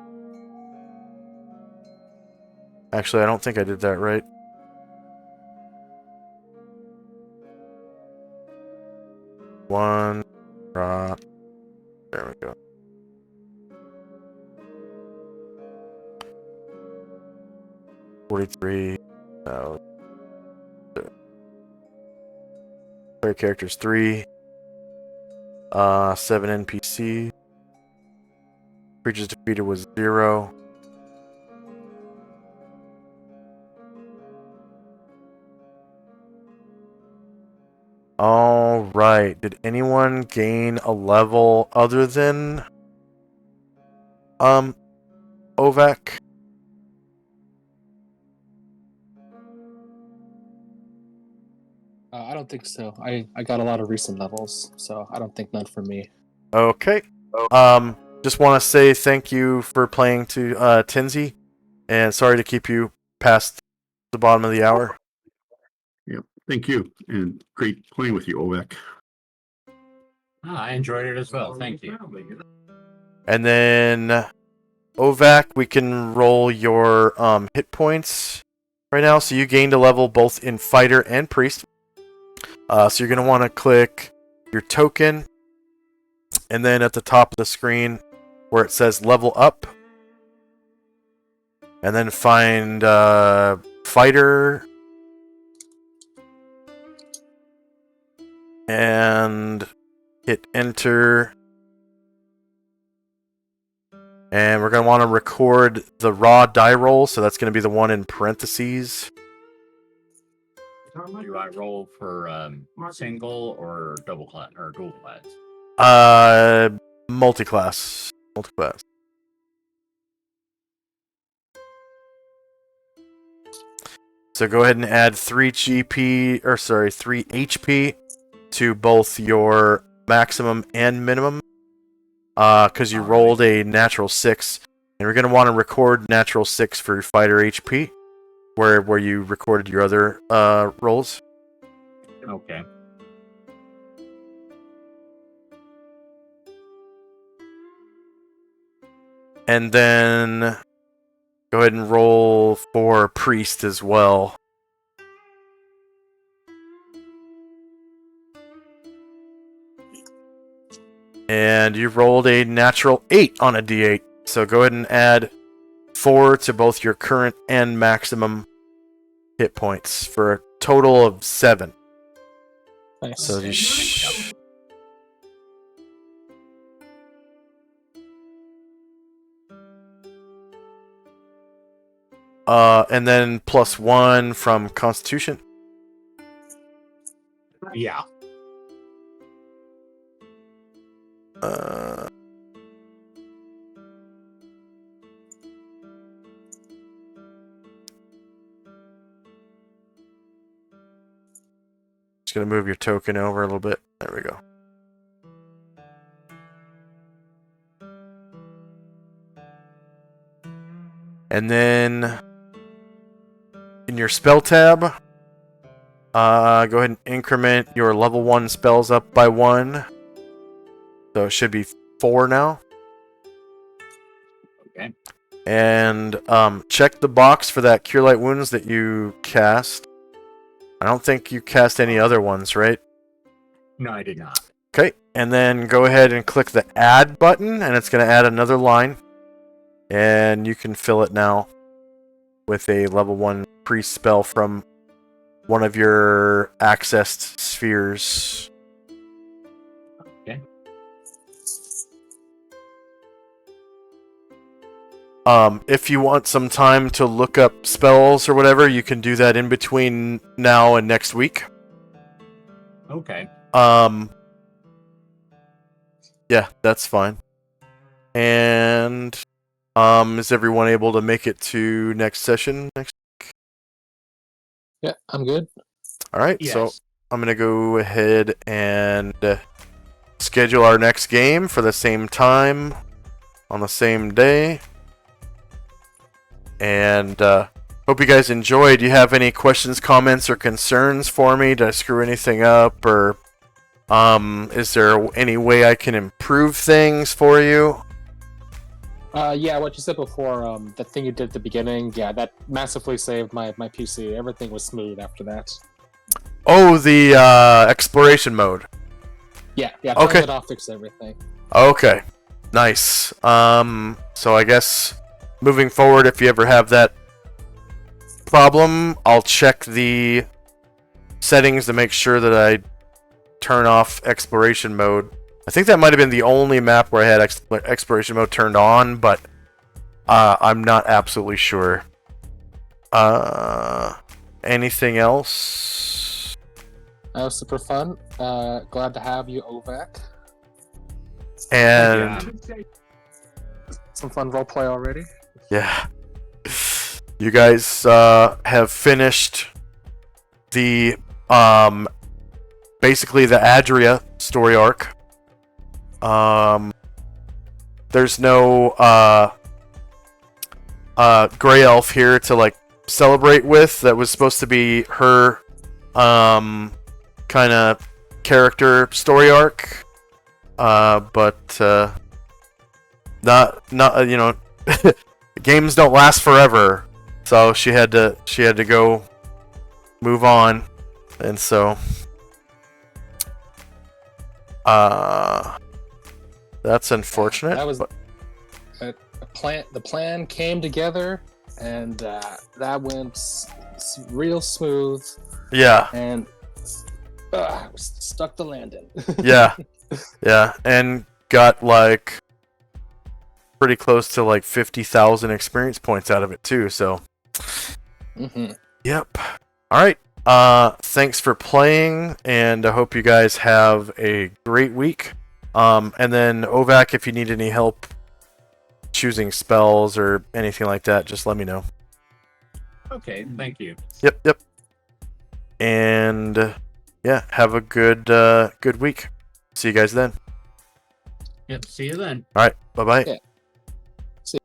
Actually, I don't think I did that right. One. Grotz. There we go. $43,000. Player characters 3. 7 NPC. Creatures defeated was 0. Alright. Did anyone gain a level other than Ovek? I don't think so. I got a lot of recent levels, so I don't think none for me. Okay. Just want to say thank you for playing to Tinsy, and sorry to keep you past the bottom of the hour. Yep. Thank you. And great playing with you, Ovek. I enjoyed it as well. Thank you. And then Ovak, we can roll your hit points right now. So you gained a level both in fighter and priest. So you're going to want to click your token, and then at the top of the screen where it says level up, and then find fighter, and hit enter. And we're going to want to record the raw die roll, so that's going to be the one in parentheses. Do I roll for single or double class or dual class? Multi-class. Multi-class. So go ahead and add 3 HP to both your maximum and minimum. Because you rolled a natural 6. And we're going to want to record natural 6 for your fighter HP. Where you recorded your other rolls. Okay. And then go ahead and roll for priest as well. And you rolled a natural 8 on a d8. So go ahead and add 4 to both your current and maximum hit points for a total of 7. Nice. So you and then +1 from Constitution. Yeah. Just gonna move your token over a little bit. There we go. And then in your spell tab, go ahead and increment your level 1 spells up by 1. So it should be 4 now. Okay. And check the box for that Cure Light Wounds that you cast. I don't think you cast any other ones, right? No, I did not. Okay, and then go ahead and click the add button, and it's going to add another line. And you can fill it now with a level 1 priest spell from one of your accessed spheres. Okay. If you want some time to look up spells or whatever, you can do that in between now and next week. Okay. Yeah, that's fine. And is everyone able to make it to next session next? Yeah, I'm good. All right, Yes. so I'm gonna go ahead and schedule our next game for the same time on the same day. And hope you guys enjoyed. Do you have any questions, comments, or concerns for me? Did I screw anything up, or is there any way I can improve things for you? Yeah, what you said before, the thing you did at the beginning, yeah, that massively saved my PC. Everything was smooth after that. Oh, the exploration mode. Yeah, Okay. turn it off, fix everything. Okay, nice. So I guess moving forward, if you ever have that problem, I'll check the settings to make sure that I turn off exploration mode. I think that might have been the only map where I had exploration mode turned on, but I'm not absolutely sure. Anything else? That was super fun. Glad to have you, Ovak. And Some fun roleplay already. yeah, you guys have finished the basically the Adria story arc. There's no Grey Elf here to like celebrate with. That was supposed to be her kind of character story arc, but not you know, games don't last forever, so she had to go move on, and so that's unfortunate. That was but- the plan came together, and that went real smooth, yeah. and stuck the landing. Yeah, yeah, and got like pretty close to like 50,000 experience points out of it too. So, Yep. All right. Thanks for playing, and I hope you guys have a great week. And then Ovak, if you need any help choosing spells or anything like that, just let me know. Okay, thank you. Yep. And yeah, have a good week. See you guys then. Yep, see you then. All right, bye-bye. Yeah. See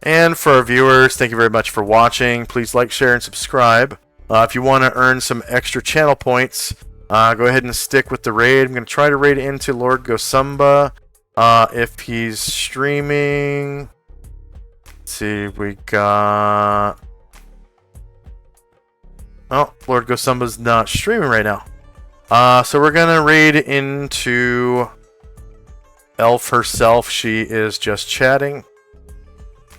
And for our viewers, thank you very much for watching. Please like, share, and subscribe. If you want to earn some extra channel points, go ahead and stick with the raid. I'm going to try to raid into Lord Gosumba if he's streaming. Let's see, we got... Oh, Lord Gosumba's not streaming right now. So we're going to raid into Elf herself. She is just chatting.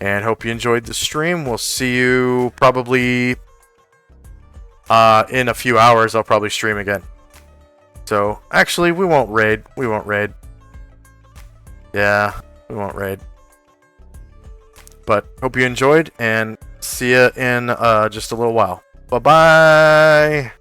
And hope you enjoyed the stream. We'll see you probably in a few hours. I'll probably stream again. So, actually, we won't raid. Yeah, we won't raid. But hope you enjoyed, and see you in just a little while. Bye-bye!